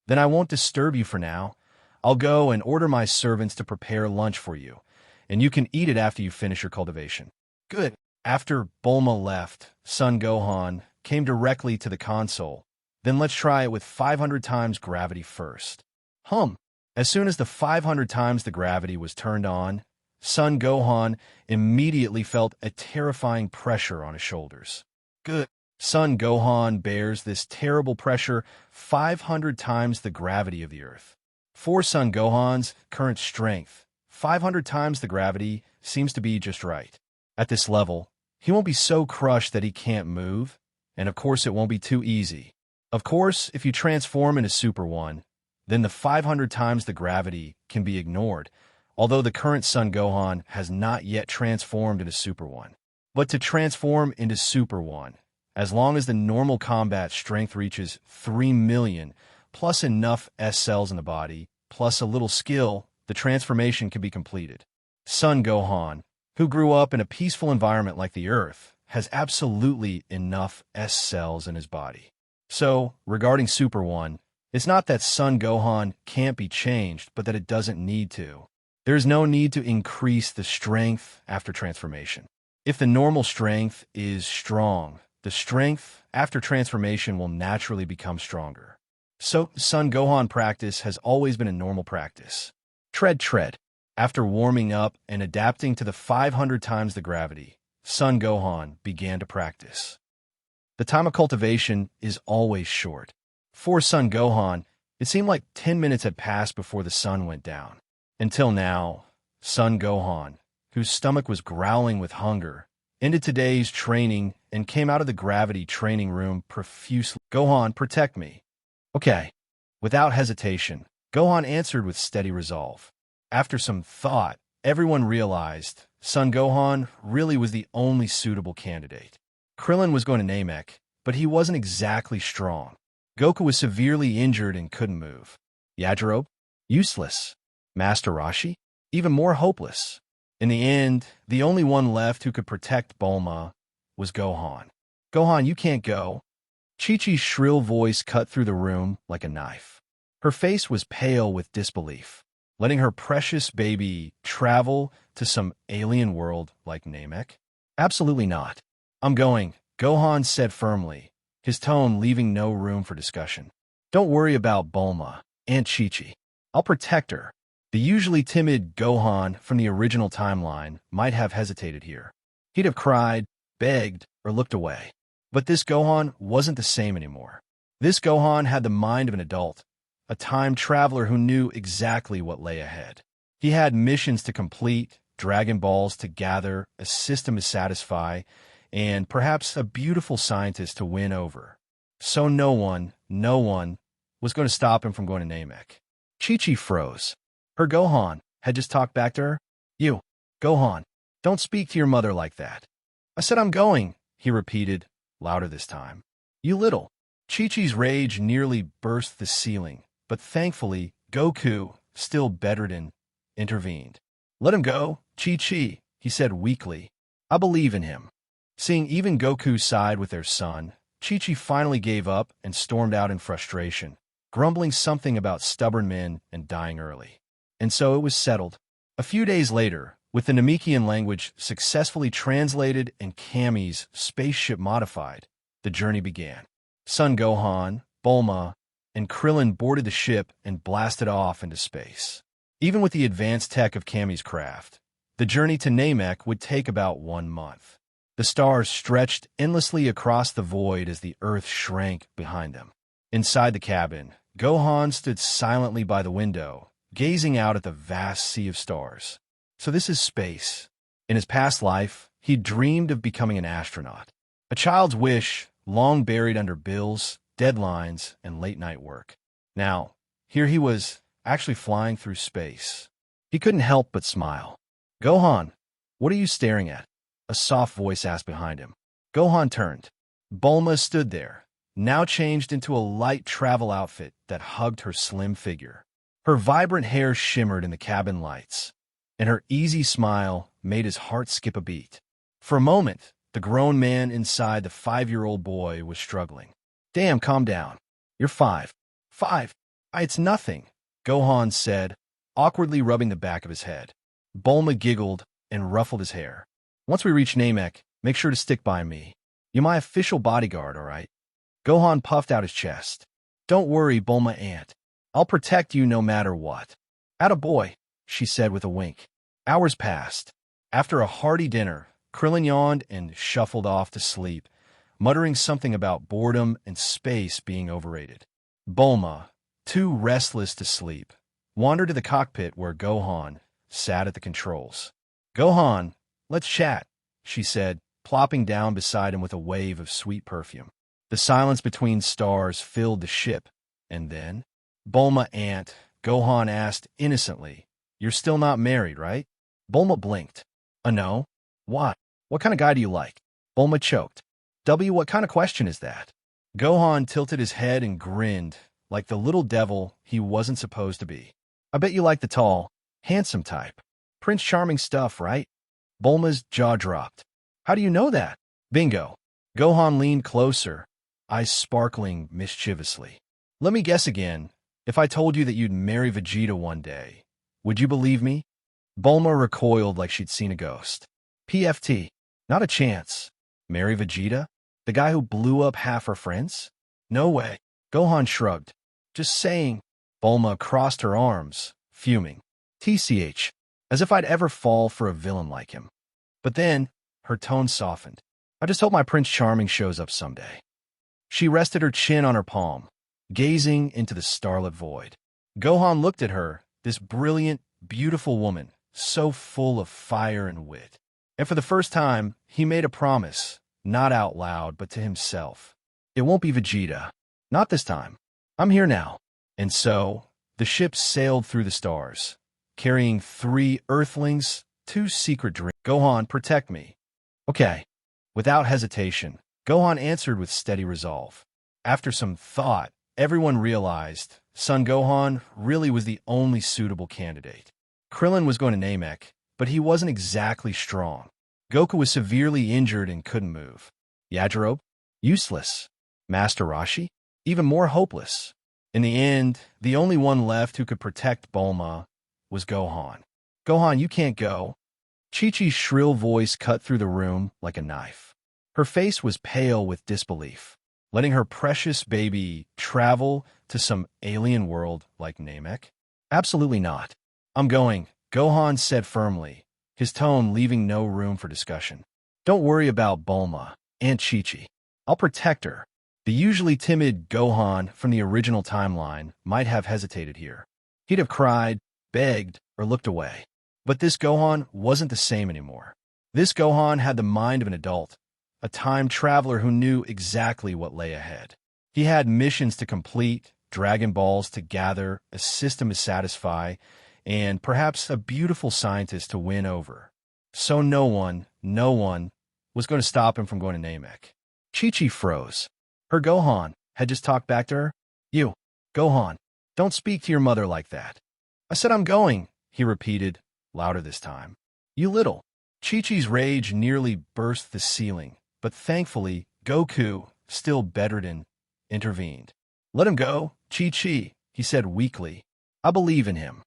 "Then I won't disturb you for now. I'll go and order my servants to prepare lunch for you, and you can eat it after you finish your cultivation." Good. After Bulma left, Son Gohan came directly to the console. Then let's try it with 500 times gravity first. As soon as the 500 times the gravity was turned on, Son Gohan immediately felt a terrifying pressure on his shoulders. Good. Son Gohan bears this terrible pressure 500 times the gravity of the Earth. For Son Gohan's current strength, 500 times the gravity seems to be just right. At this level, he won't be so crushed that he can't move, and of course it won't be too easy. Of course, if you transform into Super One, then the 500 times the gravity can be ignored, although the current Son Gohan has not yet transformed into Super One. But to transform into Super One, as long as the normal combat strength reaches 3 million, plus enough S cells in the body, plus a little skill, the transformation can be completed. Son Gohan, who grew up in a peaceful environment like the Earth, has absolutely enough S cells in his body. So, regarding Super One, it's not that Son Gohan can't be changed, but that it doesn't need to. There's no need to increase the strength after transformation. If the normal strength is strong, the strength after transformation will naturally become stronger. So, Son Gohan practice has always been a normal practice. Tread. After warming up and adapting to the 500 times the gravity, Son Gohan began to practice. The time of cultivation is always short. For Son Gohan, it seemed like 10 minutes had passed before the sun went down. Until now, Son Gohan, whose stomach was growling with hunger, ended today's training and came out of the gravity training room profusely. "Gohan, protect me." "Okay." Without hesitation, Gohan answered with steady resolve. After some thought, everyone realized Son Gohan really was the only suitable candidate. Krillin was going to Namek, but he wasn't exactly strong. Goku was severely injured and couldn't move. Yajirobe? Useless. Master Roshi? Even more hopeless. In the end, the only one left who could protect Bulma was Gohan. "Gohan, you can't go." Chi-Chi's shrill voice cut through the room like a knife. Her face was pale with disbelief. Letting her precious baby travel to some alien world like Namek? Absolutely not. "I'm going," Gohan said firmly, his tone leaving no room for discussion. "Don't worry about Bulma, Aunt Chi-Chi. I'll protect her." The usually timid Gohan from the original timeline might have hesitated here. He'd have cried, begged, or looked away. But this Gohan wasn't the same anymore. This Gohan had the mind of an adult, a time traveler who knew exactly what lay ahead. He had missions to complete, Dragon Balls to gather, a system to satisfy, and perhaps a beautiful scientist to win over. So no one was going to stop him from going to Namek. Chi-Chi froze. Her Gohan had just talked back to her. "You, Gohan, don't speak to your mother like that." "I said I'm going," he repeated, louder this time. "You little." Chi-Chi's rage nearly burst the ceiling, but thankfully, Goku, still bedridden, intervened. "Let him go, Chi-Chi," he said weakly. "I believe in him." Seeing even Goku side with their son, Chi-Chi finally gave up and stormed out in frustration, grumbling something about stubborn men and dying early. And so it was settled. A few days later, with the Namekian language successfully translated and Kami's spaceship modified, the journey began. Son Gohan, Bulma, and Krillin boarded the ship and blasted off into space. Even with the advanced tech of Kami's craft, The journey to Namek would take about 1 month. The stars stretched endlessly across the void as the Earth shrank behind them. Inside the cabin, Gohan stood silently by the window, gazing out at the vast sea of stars. So this is space. In his past life, he dreamed of becoming an astronaut. A child's wish, long buried under bills, deadlines, and late-night work. Now, here he was, actually flying through space. He couldn't help but smile. "Gohan, what are you staring at?" a soft voice asked behind him. Gohan turned. Bulma stood there, now changed into a light travel outfit that hugged her slim figure. Her vibrant hair shimmered in the cabin lights, and her easy smile made his heart skip a beat. For a moment, the grown man inside the 5-year-old boy was struggling. "Damn, calm down. You're 5. 5. It's nothing," Gohan said, awkwardly rubbing the back of his head. Bulma giggled and ruffled his hair. "Once we reach Namek, make sure to stick by me. You're my official bodyguard, all right?" Gohan puffed out his chest. "Don't worry, Bulma Aunt. I'll protect you no matter what." "Atta boy," she said with a wink. Hours passed. After a hearty dinner, Krillin yawned and shuffled off to sleep, muttering something about boredom and space being overrated. Bulma, too restless to sleep, wandered to the cockpit where Gohan sat at the controls. "Gohan, let's chat," she said, plopping down beside him with a wave of sweet perfume. The silence between stars filled the ship, and then, "Bulma Aunt," Gohan asked innocently, "You're still not married, right?" Bulma blinked. "No? Why? What kind of guy do you like?" Bulma choked. What kind of question is that?" Gohan tilted his head and grinned, like the little devil he wasn't supposed to be. "I bet you like the tall, handsome type. Prince Charming stuff, right?" Bulma's jaw dropped. "How do you know that?" "Bingo." Gohan leaned closer, eyes sparkling mischievously. "Let me guess again. If I told you that you'd marry Vegeta one day, would you believe me?" Bulma recoiled like she'd seen a ghost. "PFT. Not a chance. Marry Vegeta? The guy who blew up half her friends? No way." Gohan shrugged. "Just saying." Bulma crossed her arms, fuming. "TCH. As if I'd ever fall for a villain like him." But then, her tone softened. "I just hope my Prince Charming shows up someday." She rested her chin on her palm, gazing into the starlit void. Gohan looked at her, this brilliant, beautiful woman, so full of fire and wit. And for the first time, he made a promise, not out loud, but to himself. "It won't be Vegeta. Not this time. I'm here now." And so, the ship sailed through the stars, carrying 3 Earthlings, 2 secret dreams. "Gohan, protect me." "Okay." Without hesitation, Gohan answered with steady resolve. After some thought, everyone realized Son Gohan really was the only suitable candidate. Krillin was going to Namek, but he wasn't exactly strong. Goku was severely injured and couldn't move. Yajirobe? Useless. Master Roshi? Even more hopeless. In the end, the only one left who could protect Bulma was Gohan. "Gohan, you can't go." Chi-Chi's shrill voice cut through the room like a knife. Her face was pale with disbelief. Letting her precious baby travel to some alien world like Namek? Absolutely not. "I'm going," Gohan said firmly, his tone leaving no room for discussion. "Don't worry about Bulma, Aunt Chi-Chi. I'll protect her." The usually timid Gohan from the original timeline might have hesitated here. He'd have cried, begged, or looked away. But this Gohan wasn't the same anymore. This Gohan had the mind of an adult, a time traveler who knew exactly what lay ahead. He had missions to complete, Dragon Balls to gather, a system to satisfy, and perhaps a beautiful scientist to win over. So no one was going to stop him from going to Namek. Chi-Chi froze. Her Gohan had just talked back to her. "You, Gohan, don't speak to your mother like that." "I said I'm going," he repeated, louder this time. "You little." Chi-Chi's rage nearly burst the ceiling, but thankfully, Goku, still bedridden, intervened. "Let him go, Chi-Chi," he said weakly. "I believe in him."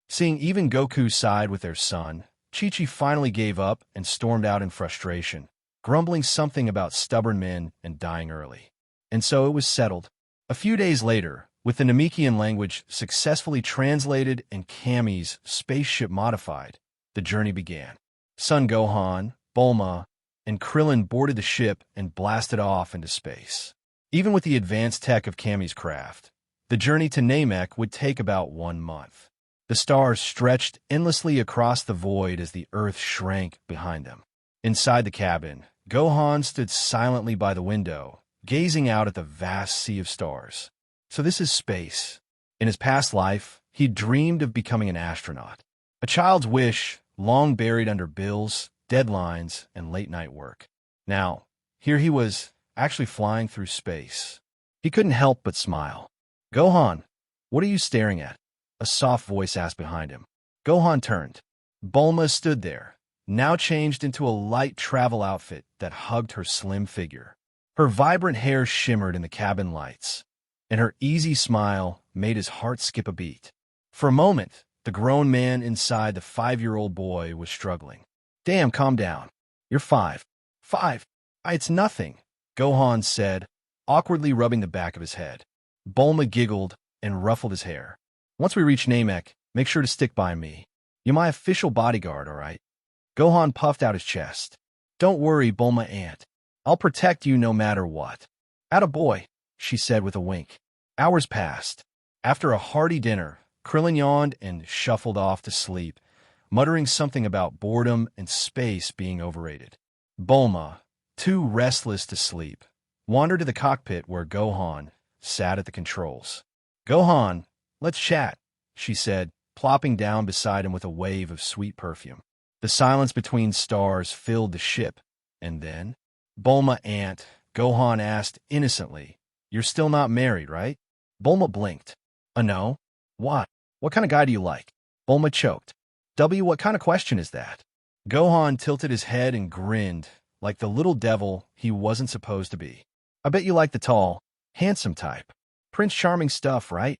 Seeing even Goku side with their son, Chi-Chi finally gave up and stormed out in frustration, grumbling something about stubborn men and dying early. And so it was settled. A few days later, with the Namekian language successfully translated and Kami's spaceship modified, the journey began. Son Gohan, Bulma, and Krillin boarded the ship and blasted off into space. Even with the advanced tech of Kami's craft, the journey to Namek would take about 1 month. The stars stretched endlessly across the void as the Earth shrank behind them. Inside the cabin, Gohan stood silently by the window, gazing out at the vast sea of stars. So this is space. In his past life, he dreamed of becoming an astronaut. A child's wish, long buried under bills, deadlines, and late-night work. Now, here he was, actually flying through space. He couldn't help but smile. "Gohan, what are you staring at?" A soft voice asked behind him. Gohan turned. Bulma stood there, now changed into a light travel outfit that hugged her slim figure. Her vibrant hair shimmered in the cabin lights, and her easy smile made his heart skip a beat. For a moment, the grown man inside the 5-year-old boy was struggling. "Damn, calm down. You're 5. 5. It's nothing," Gohan said, awkwardly rubbing the back of his head. Bulma giggled and ruffled his hair. "Once we reach Namek, make sure to stick by me. You're my official bodyguard, all right?" Gohan puffed out his chest. "Don't worry, Bulma Aunt. I'll protect you no matter what." "Attaboy," she said with a wink. Hours passed. After a hearty dinner, Krillin yawned and shuffled off to sleep, muttering something about boredom and space being overrated. Bulma, too restless to sleep, wandered to the cockpit where Gohan sat at the controls. "Gohan, let's chat," she said, plopping down beside him with a wave of sweet perfume. The silence between stars filled the ship, and then, "Bulma Aunt," Gohan asked innocently, "You're still not married, right?" Bulma blinked. "No? What? What kind of guy do you like?" Bulma choked. What kind of question is that?" Gohan tilted his head and grinned, like the little devil he wasn't supposed to be. "I bet you like the tall, handsome type. Prince Charming stuff, right?"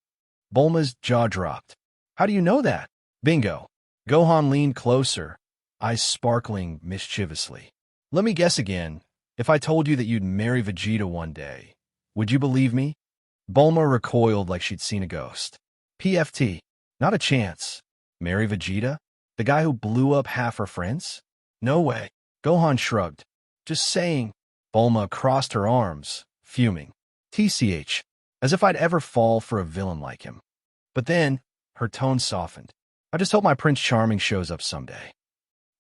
Bulma's jaw dropped. "How do you know that?" "Bingo." Gohan leaned closer, eyes sparkling mischievously. "Let me guess again. If I told you that you'd marry Vegeta one day, would you believe me?" Bulma recoiled like she'd seen a ghost. "PFT. Not a chance. Marry Vegeta? The guy who blew up half her friends? No way." Gohan shrugged. "Just saying." Bulma crossed her arms, fuming. "TCH. As if I'd ever fall for a villain like him." But then, her tone softened. "I just hope my Prince Charming shows up someday."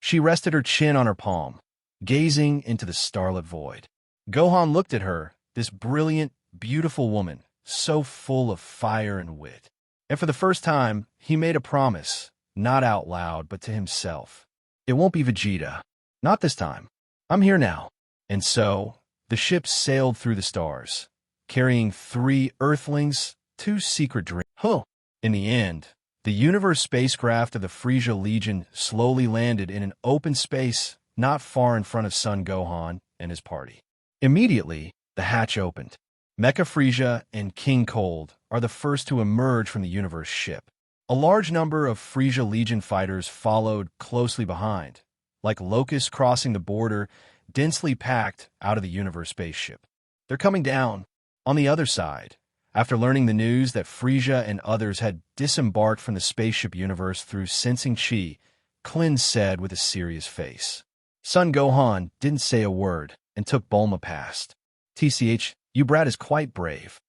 She rested her chin on her palm, gazing into the starlit void. Gohan looked at her, this brilliant, beautiful woman, so full of fire and wit. And for the first time, he made a promise, not out loud, but to himself. "It won't be Vegeta. Not this time. I'm here now." And so, the ship sailed through the stars, carrying 3 Earthlings, 2 secret dreams. In the end, the universe spacecraft of the Frieza Legion slowly landed in an open space not far in front of Son Gohan and his party. Immediately, the hatch opened. Mecha Frieza and King Cold are the first to emerge from the universe ship. A large number of Frieza Legion fighters followed closely behind, like locusts crossing the border, densely packed out of the universe spaceship. They're coming down. On the other side, after learning the news that Frieza and others had disembarked from the spaceship universe through sensing chi, Krillin said with a serious face. Son Gohan didn't say a word and took Bulma past. "TCH, you brat is quite brave."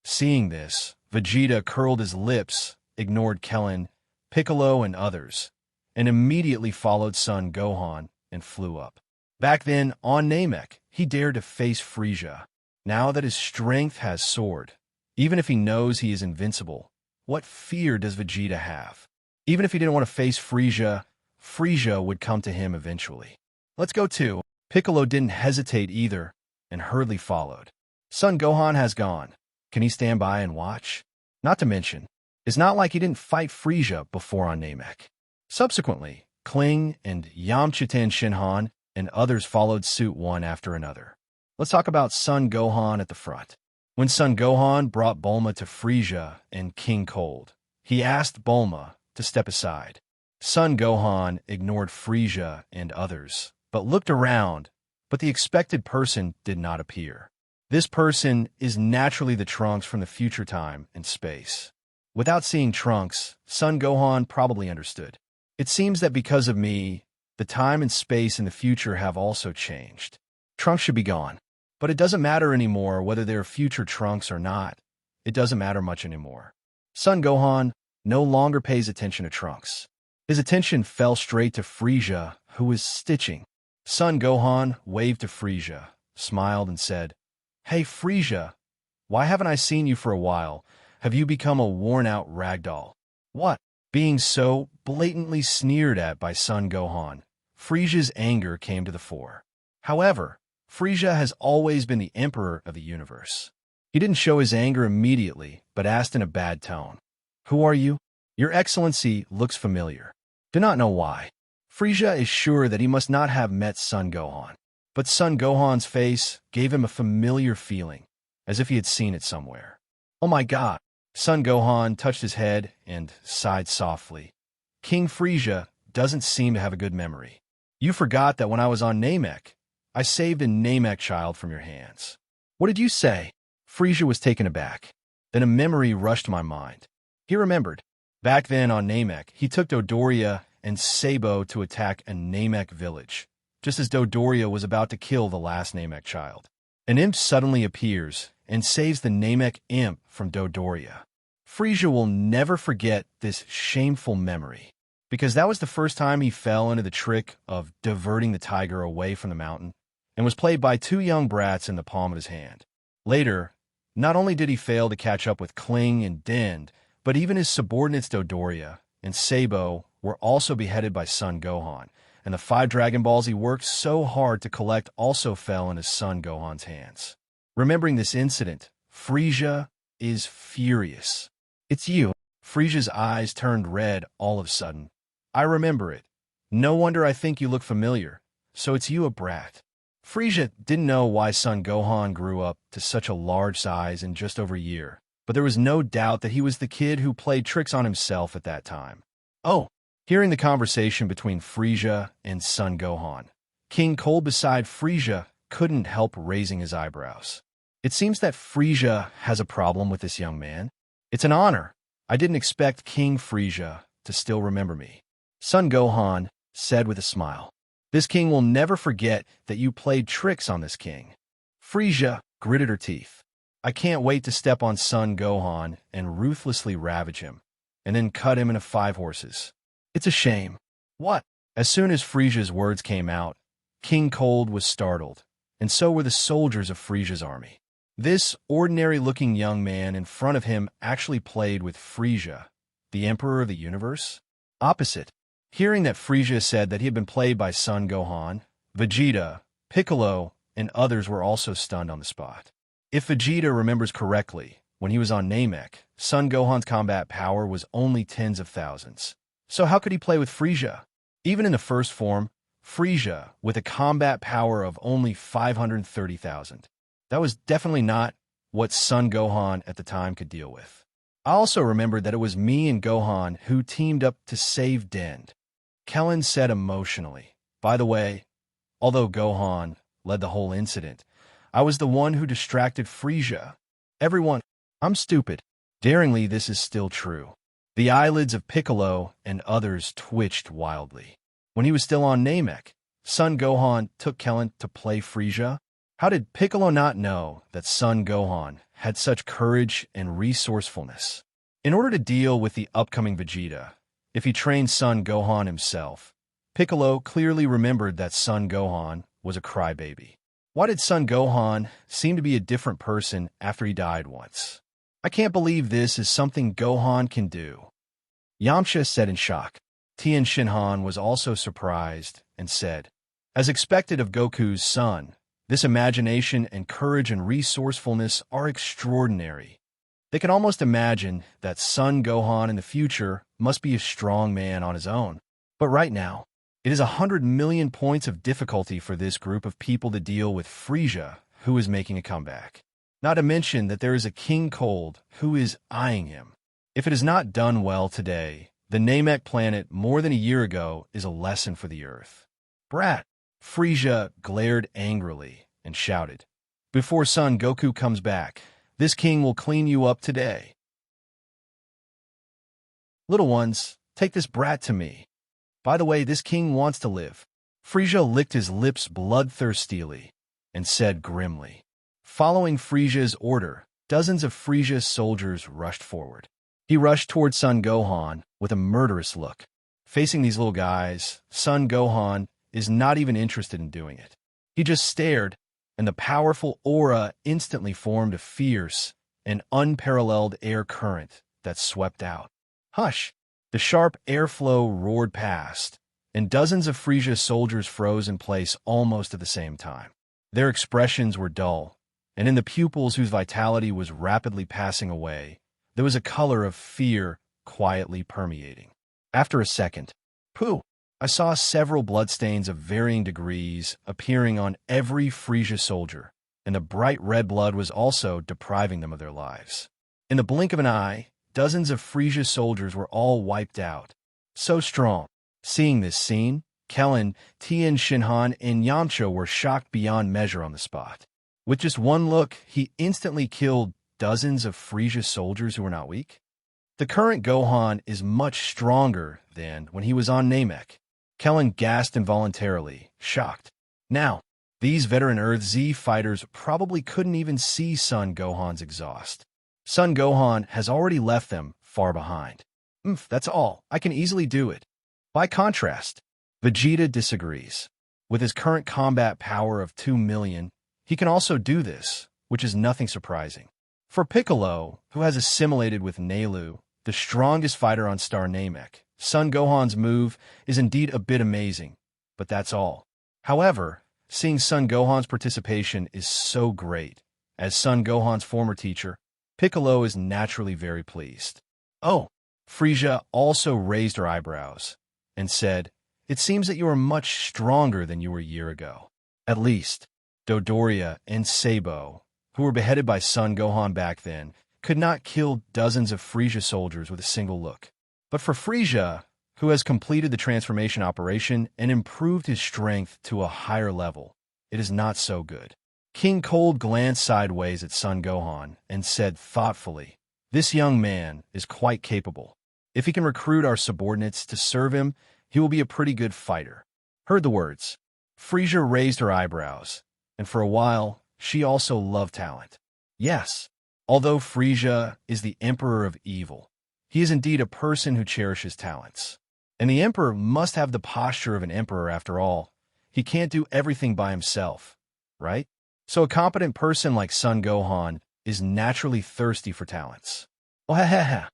Seeing this, Vegeta curled his lips, ignored Krillin, Piccolo, and others, and immediately followed Son Gohan and flew up. Back then, on Namek, he dared to face Frieza. Now that his strength has soared, even if he knows he is invincible, what fear does Vegeta have? Even if he didn't want to face Frieza, Frieza would come to him eventually. "Let's go too." Piccolo didn't hesitate either, and hurriedly followed. Son Gohan has gone. Can he stand by and watch? Not to mention, it's not like he didn't fight Frieza before on Namek. Subsequently, Kling and Yamcha Shinhan and others followed suit one after another. Let's talk about Son Gohan at the front. When Son Gohan brought Bulma to Frieza and King Cold, he asked Bulma to step aside. Son Gohan ignored Frieza and others, but looked around, but the expected person did not appear. This person is naturally the Trunks from the future time and space. Without seeing Trunks, Son Gohan probably understood. "It seems that because of me, The time and space in the future have also changed. Trunks should be gone. But it doesn't matter anymore whether they're future Trunks or not. It doesn't matter much anymore. Son Gohan no longer pays attention to Trunks. His attention fell straight to Frieza, who was stitching. Son Gohan waved to Frieza, smiled, and said, "Hey, Frieza, why haven't I seen you for a while? Have you become a worn-out ragdoll?" What? Being so blatantly sneered at by Son Gohan, Frieza's anger came to the fore. However, Frieza has always been the emperor of the universe. He didn't show his anger immediately, but asked in a bad tone, "Who are you? Your Excellency looks familiar." Do not know why. Frieza is sure that he must not have met Son Gohan. But Son Gohan's face gave him a familiar feeling, as if he had seen it somewhere. Oh my God! Son Gohan touched his head and sighed softly. King Frieza doesn't seem to have a good memory. You forgot that when I was on Namek, I saved a Namek child from your hands. What did you say? Frieza was taken aback. Then a memory rushed my mind. He remembered. Back then on Namek, he took Dodoria and Sabo to attack a Namek village, just as Dodoria was about to kill the last Namek child. An imp suddenly appears and saves the Namek imp from Dodoria. Frieza will never forget this shameful memory, because that was the first time he fell into the trick of diverting the tiger away from the mountain, and was played by two young brats in the palm of his hand. Later, not only did he fail to catch up with Kling and Dend, but even his subordinates Dodoria and Sabo were also beheaded by Son Gohan, and the 5 Dragon Balls he worked so hard to collect also fell into Son Gohan's hands. Remembering this incident, Frieza is furious. It's you. Frieza's eyes turned red all of a sudden. I remember it. No wonder I think you look familiar. So it's you, a brat. Frieza didn't know why Son Gohan grew up to such a large size in just over a year, but there was no doubt that he was the kid who played tricks on himself at that time. Oh! Hearing the conversation between Frieza and Son Gohan, King Cold beside Frieza couldn't help raising his eyebrows. It seems that Frieza has a problem with this young man. It's an honor. I didn't expect King Frieza to still remember me. Son Gohan said with a smile. This king will never forget that you played tricks on this king. Frieza gritted her teeth. I can't wait to step on Son Gohan and ruthlessly ravage him, and then cut him into 5 horses. It's a shame. What? As soon as Frieza's words came out, King Cold was startled, and so were the soldiers of Frieza's army. This ordinary-looking young man in front of him actually played with Frieza, the Emperor of the Universe? Opposite. Hearing that Frieza said that he had been played by Son Gohan, Vegeta, Piccolo, and others were also stunned on the spot. If Vegeta remembers correctly, when he was on Namek, Son Gohan's combat power was only tens of thousands. So how could he play with Frieza? Even in the first form, Frieza, with a combat power of only 530,000. That was definitely not what Son Gohan at the time could deal with. I also remembered that it was me and Gohan who teamed up to save Dend. Krillin said emotionally. By the way, although Gohan led the whole incident, I was the one who distracted Frieza. Everyone, I'm stupid. Daringly, this is still true. The eyelids of Piccolo and others twitched wildly. When he was still on Namek, Son Gohan took Krillin to play Frieza. How did Piccolo not know that Son Gohan had such courage and resourcefulness? In order to deal with the upcoming Vegeta, if he trained Son Gohan himself, Piccolo clearly remembered that Son Gohan was a crybaby. Why did Son Gohan seem to be a different person after he died once? I can't believe this is something Gohan can do. Yamcha said in shock. Tien Shinhan was also surprised and said, as expected of Goku's son, this imagination and courage and resourcefulness are extraordinary. They can almost imagine that Son Gohan in the future must be a strong man on his own. But right now, it is 100 million points of difficulty for this group of people to deal with Frieza, who is making a comeback. Not to mention that there is a King Cold who is eyeing him. If it is not done well today, the Namek planet more than a year ago is a lesson for the Earth. Brat! Frieza glared angrily and shouted, before Son Goku comes back, this king will clean you up today. Little ones, take this brat to me. By the way, this king wants to live. Frieza licked his lips bloodthirstily and said grimly. Following Frieza's order, dozens of Frieza's soldiers rushed forward. He rushed toward Son Gohan with a murderous look. Facing these little guys, Son Gohan is not even interested in doing it. He just stared, and the powerful aura instantly formed a fierce and unparalleled air current that swept out. Hush! The sharp airflow roared past, and dozens of Frieza's soldiers froze in place almost at the same time. Their expressions were dull, and in the pupils whose vitality was rapidly passing away, there was a color of fear quietly permeating. After a second, pooh! I saw several bloodstains of varying degrees appearing on every Frieza soldier, and the bright red blood was also depriving them of their lives. In the blink of an eye, dozens of Frieza soldiers were all wiped out. So strong. Seeing this scene, Krillin, Tien Shinhan, and Yamcha were shocked beyond measure on the spot. With just one look, he instantly killed dozens of Frieza soldiers who were not weak. The current Gohan is much stronger than when he was on Namek. Krillin gasped involuntarily, shocked. Now, these veteran Earth Z fighters probably couldn't even see Son Gohan's exhaust. Son Gohan has already left them far behind. That's all. I can easily do it. By contrast, Vegeta disagrees. With his current combat power of 2 million, he can also do this, which is nothing surprising. For Piccolo, who has assimilated with Nelu, the strongest fighter on Star Namek, Son Gohan's move is indeed a bit amazing, but that's all. However, seeing Son Gohan's participation is so great. As Son Gohan's former teacher, Piccolo is naturally very pleased. Oh, Frieza also raised her eyebrows and said, "It seems that you are much stronger than you were a year ago. At least, Dodoria and Sabo, who were beheaded by Son Gohan back then, could not kill dozens of Frieza soldiers with a single look. But for Frieza, who has completed the transformation operation and improved his strength to a higher level, it is not so good." King Cold glanced sideways at Son Gohan and said thoughtfully, "This young man is quite capable. If he can recruit our subordinates to serve him, he will be a pretty good fighter." Heard the words. Frieza raised her eyebrows, and for a while, she also loved talent. Yes, although Frieza is the Emperor of Evil, he is indeed a person who cherishes talents. And the Emperor must have the posture of an Emperor after all. He can't do everything by himself, right? So a competent person like Son Gohan is naturally thirsty for talents. Oh, ha ha ha.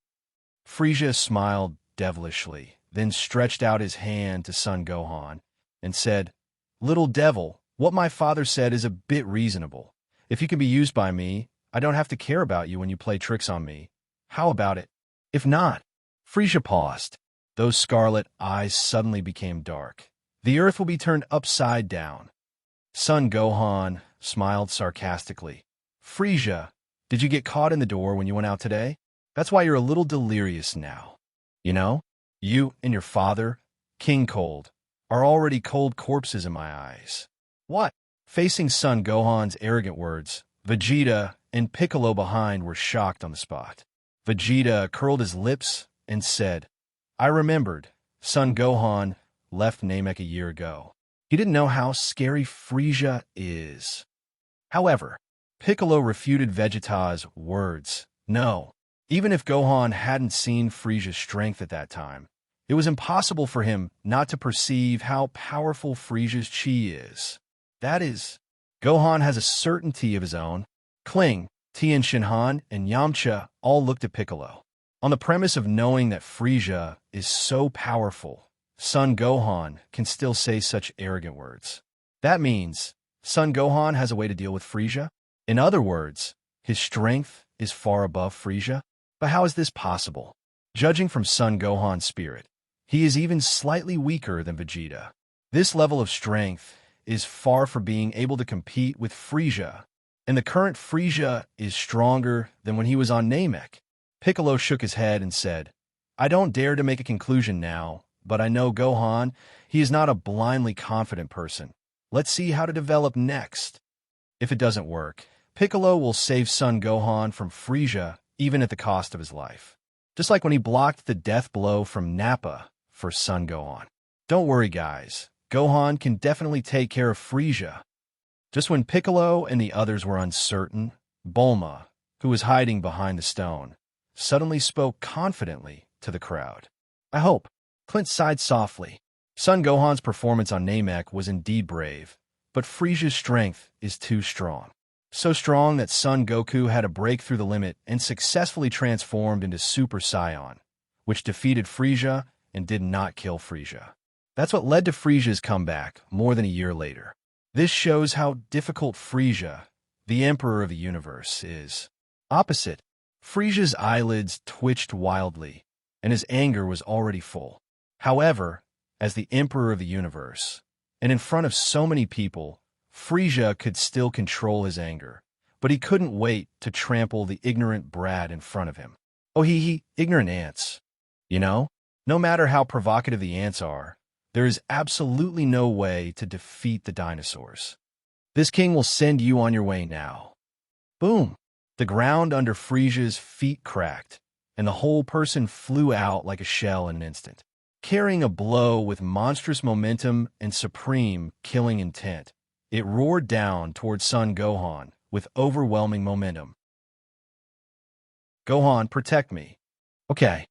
Frieza smiled devilishly, then stretched out his hand to Son Gohan and said, "Little devil, what my father said is a bit reasonable. If you can be used by me, I don't have to care about you when you play tricks on me. How about it? If not..." Frieza paused. Those scarlet eyes suddenly became dark. "The earth will be turned upside down." Son Gohan smiled sarcastically. "Frieza, did you get caught in the door when you went out today? That's why you're a little delirious now. You know, you and your father, King Cold, are already cold corpses in my eyes." What? Facing Son Gohan's arrogant words, Vegeta and Piccolo behind were shocked on the spot. Vegeta curled his lips and said, "I remembered. Son Gohan left Namek a year ago. He didn't know how scary Frieza is." However, Piccolo refuted Vegeta's words. No, even if Gohan hadn't seen Frieza's strength at that time, it was impossible for him not to perceive how powerful Frieza's chi is. That is, Gohan has a certainty of his own. Kling, Tien Shinhan, and Yamcha all looked at Piccolo. On the premise of knowing that Frieza is so powerful, Son Gohan can still say such arrogant words. That means Son Gohan has a way to deal with Frieza? In other words, his strength is far above Frieza? But how is this possible? Judging from Son Gohan's spirit, he is even slightly weaker than Vegeta. This level of strength is far from being able to compete with Frieza, and the current Frieza is stronger than when he was on Namek. Piccolo shook his head and said, "I don't dare to make a conclusion now, but I know Gohan, he is not a blindly confident person. Let's see how to develop next." If it doesn't work, Piccolo will save Son Gohan from Frieza even at the cost of his life. Just like when he blocked the death blow from Nappa for Son Gohan. Don't worry, guys. Gohan can definitely take care of Frieza. Just when Piccolo and the others were uncertain, Bulma, who was hiding behind the stone, suddenly spoke confidently to the crowd. I hope. Clint sighed softly. Son Gohan's performance on Namek was indeed brave, but Frieza's strength is too strong. So strong that Son Goku had to break through the limit and successfully transformed into Super Saiyan, which defeated Frieza and did not kill Frieza. That's what led to Frieza's comeback more than a year later. This shows how difficult Frieza, the Emperor of the Universe, is. Opposite, Frieza's eyelids twitched wildly, and his anger was already full. However, as the Emperor of the Universe, and in front of so many people, Frieza could still control his anger, but he couldn't wait to trample the ignorant brat in front of him. Oh, ignorant ants. You know, no matter how provocative the ants are, there is absolutely no way to defeat the dinosaurs. This king will send you on your way now. Boom! The ground under Frieza's feet cracked, and the whole person flew out like a shell in an instant. Carrying a blow with monstrous momentum and supreme killing intent, it roared down toward Son Gohan with overwhelming momentum. Gohan, protect me. Okay.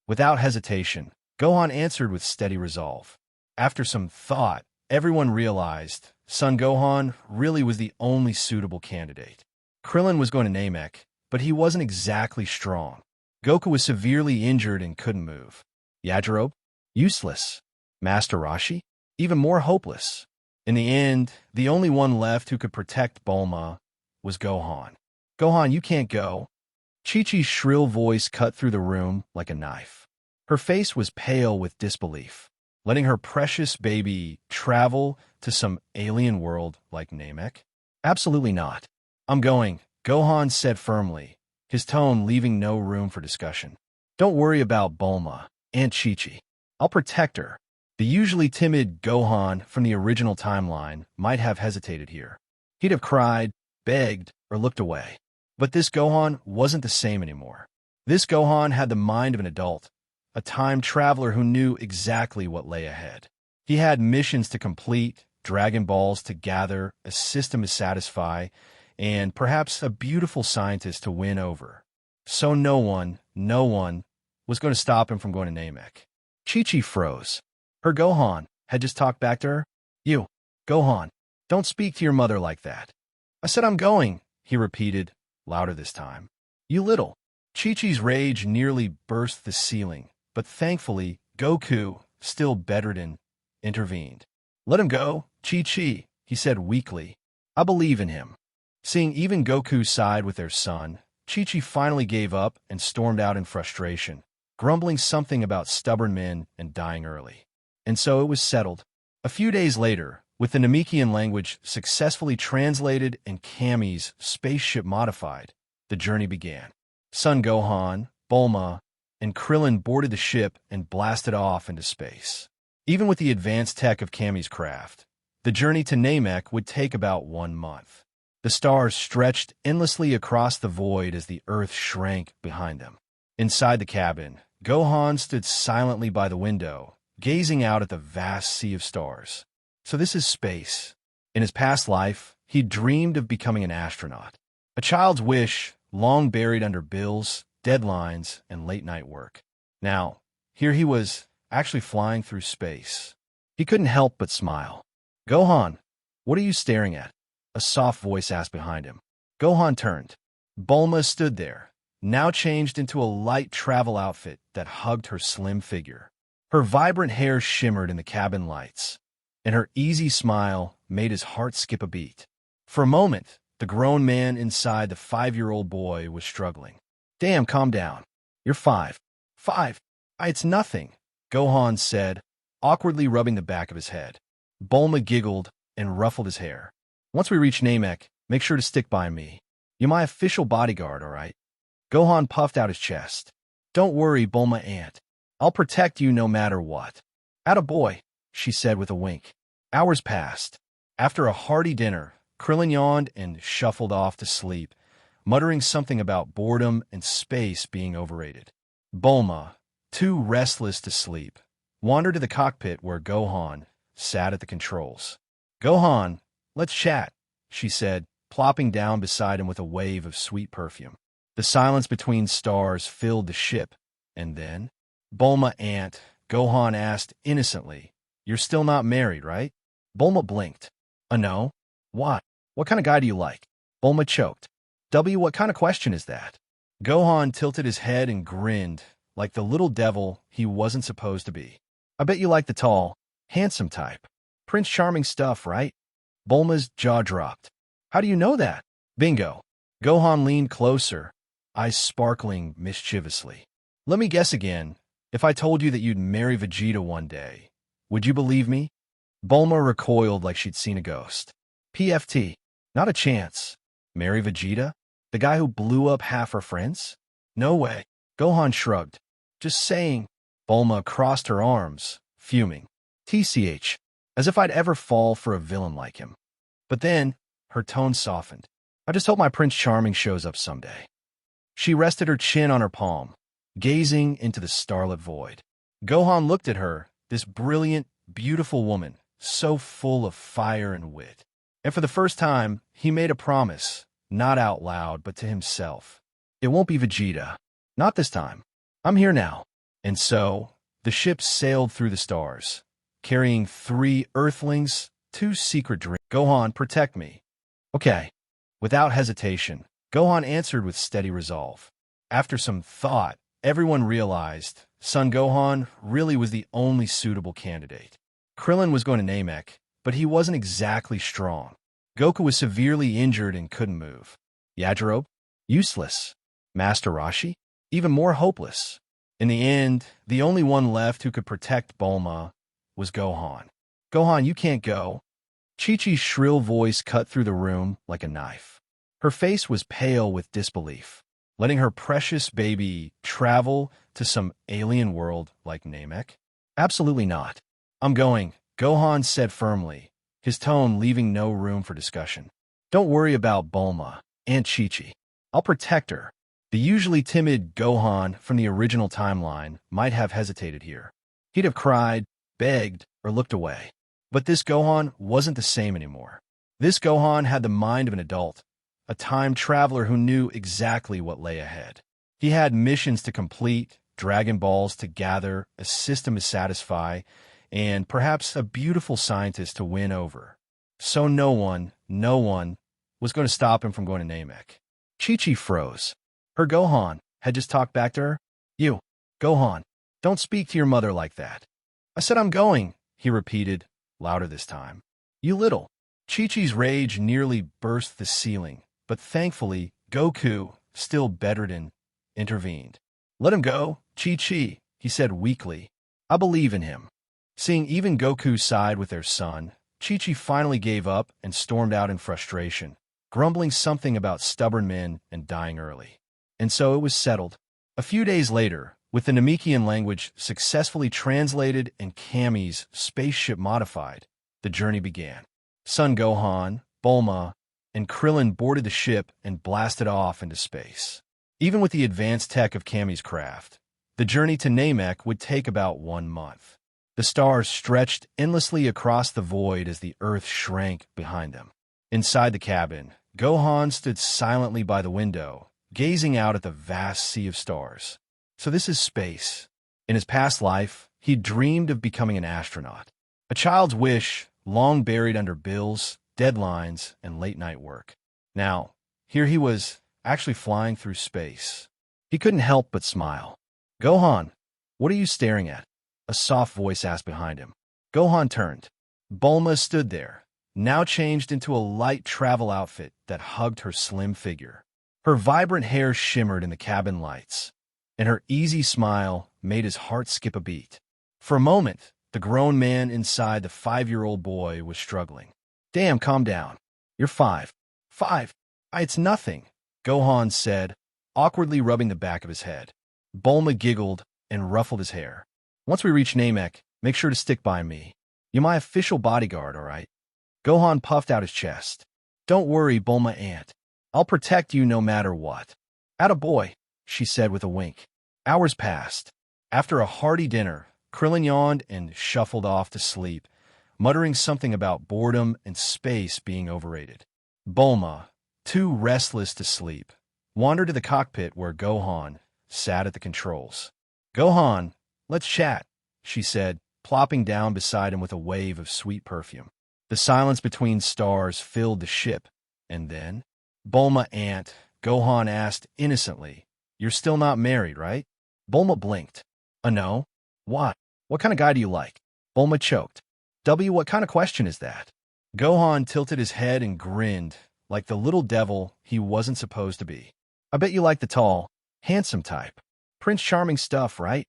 Without hesitation, Gohan answered with steady resolve. After some thought, everyone realized Son Gohan really was the only suitable candidate. Krillin was going to Namek, but he wasn't exactly strong. Goku was severely injured and couldn't move. Yajirobe? Useless. Master Roshi? Even more hopeless. In the end, the only one left who could protect Bulma was Gohan. Gohan, you can't go. Chi-Chi's shrill voice cut through the room like a knife. Her face was pale with disbelief. Letting her precious baby travel to some alien world like Namek? Absolutely not. I'm going, Gohan said firmly, his tone leaving no room for discussion. Don't worry about Bulma, Aunt Chi-Chi. I'll protect her. The usually timid Gohan from the original timeline might have hesitated here. He'd have cried, begged, or looked away. But this Gohan wasn't the same anymore. This Gohan had the mind of an adult, a time traveler who knew exactly what lay ahead. He had missions to complete, Dragon Balls to gather, a system to satisfy, and perhaps a beautiful scientist to win over. So no one was going to stop him from going to Namek. Chi-Chi froze. Her Gohan had just talked back to her. You, Gohan, don't speak to your mother like that. I said I'm going, he repeated, louder this time. You little. Chi-Chi's rage nearly burst the ceiling, but thankfully, Goku, still bedridden, intervened. Let him go, Chi-Chi, he said weakly. I believe in him. Seeing even Goku side with their son, Chi-Chi finally gave up and stormed out in frustration, grumbling something about stubborn men and dying early. And so it was settled. A few days later, with the Namekian language successfully translated and Kami's spaceship modified, the journey began. Son Gohan, Bulma, and Krillin boarded the ship and blasted off into space. Even with the advanced tech of Kami's craft, the journey to Namek would take about 1 month. The stars stretched endlessly across the void as the Earth shrank behind them. Inside the cabin, Gohan stood silently by the window, gazing out at the vast sea of stars. So this is space. In his past life, he dreamed of becoming an astronaut. A child's wish, long buried under bills, deadlines, and late-night work. Now, here he was, actually flying through space. He couldn't help but smile. Gohan, what are you staring at? A soft voice asked behind him. Gohan turned. Bulma stood there, now changed into a light travel outfit that hugged her slim figure. Her vibrant hair shimmered in the cabin lights, and her easy smile made his heart skip a beat. For a moment, the grown man inside the 5-year-old boy was struggling. Damn, calm down. You're 5. 5. It's nothing, Gohan said, awkwardly rubbing the back of his head. Bulma giggled and ruffled his hair. Once we reach Namek, make sure to stick by me. You're my official bodyguard, all right? Gohan puffed out his chest. Don't worry, Bulma Aunt. I'll protect you no matter what. Atta boy, she said with a wink. Hours passed. After a hearty dinner, Krillin yawned and shuffled off to sleep, muttering something about boredom and space being overrated. Bulma, too restless to sleep, wandered to the cockpit where Gohan sat at the controls. "Gohan, let's chat," she said, plopping down beside him with a wave of sweet perfume. The silence between stars filled the ship, and then, "Bulma Aunt," Gohan asked innocently, "You're still not married, right?" Bulma blinked. No. Why? What kind of guy do you like?" Bulma choked. What kind of question is that?" Gohan tilted his head and grinned, like the little devil he wasn't supposed to be. "I bet you like the tall, handsome type. Prince Charming stuff, right?" Bulma's jaw dropped. "How do you know that?" "Bingo." Gohan leaned closer, eyes sparkling mischievously. "Let me guess again. If I told you that you'd marry Vegeta one day, would you believe me?" Bulma recoiled like she'd seen a ghost. "PFT. Not a chance. Marry Vegeta? The guy who blew up half her friends? No way." Gohan shrugged. "Just saying." Bulma crossed her arms, fuming. "TCH. As if I'd ever fall for a villain like him." But then, her tone softened. "I just hope my Prince Charming shows up someday." She rested her chin on her palm, gazing into the starlit void. Gohan looked at her, this brilliant, beautiful woman, so full of fire and wit. And for the first time, he made a promise, not out loud, but to himself. "It won't be Vegeta. Not this time. I'm here now." And so, the ship sailed through the stars, carrying 3 Earthlings, 2 secret dreams. "Gohan, protect me." "Okay." Without hesitation, Gohan answered with steady resolve. After some thought, everyone realized Son Gohan really was the only suitable candidate. Krillin was going to Namek, but he wasn't exactly strong. Goku was severely injured and couldn't move. Yajirobe? Useless. Master Roshi? Even more hopeless. In the end, the only one left who could protect Bulma was Gohan. "Gohan, you can't go." Chi-Chi's shrill voice cut through the room like a knife. Her face was pale with disbelief. Letting her precious baby travel to some alien world like Namek? Absolutely not. "I'm going," Gohan said firmly, his tone leaving no room for discussion. "Don't worry about Bulma, Aunt Chi-Chi. I'll protect her." The usually timid Gohan from the original timeline might have hesitated here. He'd have cried, begged, or looked away. But this Gohan wasn't the same anymore. This Gohan had the mind of an adult, a time traveler who knew exactly what lay ahead. He had missions to complete, Dragon Balls to gather, a system to satisfy, and perhaps a beautiful scientist to win over. So no one was going to stop him from going to Namek. Chi-Chi froze. Her Gohan had just talked back to her. "You, Gohan, don't speak to your mother like that." "I said I'm going," he repeated, louder this time. "You little." Chi-Chi's rage nearly burst the ceiling, but thankfully, Goku, still bedridden, intervened. "Let him go, Chi-Chi," he said weakly. "I believe in him." Seeing even Goku side with their son, Chi-Chi finally gave up and stormed out in frustration, grumbling something about stubborn men and dying early. And so it was settled. A few days later, with the Namekian language successfully translated and Kami's spaceship modified, the journey began. Son Gohan, Bulma, and Krillin boarded the ship and blasted off into space. Even with the advanced tech of Kami's craft, the journey to Namek would take about 1 month. The stars stretched endlessly across the void as the Earth shrank behind them. Inside the cabin, Gohan stood silently by the window, gazing out at the vast sea of stars. So this is space. In his past life, he dreamed of becoming an astronaut. A child's wish, long buried under bills, deadlines, and late-night work. Now, here he was, actually flying through space. He couldn't help but smile. "Gohan, what are you staring at?" a soft voice asked behind him. Gohan turned. Bulma stood there, now changed into a light travel outfit that hugged her slim figure. Her vibrant hair shimmered in the cabin lights, and her easy smile made his heart skip a beat. For a moment, the grown man inside the 5-year-old boy was struggling. "Damn, calm down. You're 5. 5. It's nothing," Gohan said, awkwardly rubbing the back of his head. Bulma giggled and ruffled his hair. "Once we reach Namek, make sure to stick by me. You're my official bodyguard, all right?" Gohan puffed out his chest. "Don't worry, Bulma Aunt. I'll protect you no matter what." "Atta boy," she said with a wink. Hours passed. After a hearty dinner, Krillin yawned and shuffled off to sleep, muttering something about boredom and space being overrated. Bulma, too restless to sleep, wandered to the cockpit where Gohan sat at the controls. "Gohan, let's chat," she said, plopping down beside him with a wave of sweet perfume. The silence between stars filled the ship, and then, "Bulma Aunt," Gohan asked innocently, "You're still not married, right?" Bulma blinked. "No? Why? What kind of guy do you like?" Bulma choked. What kind of question is that?" Gohan tilted his head and grinned, like the little devil he wasn't supposed to be. "I bet you like the tall, handsome type. Prince Charming stuff, right?"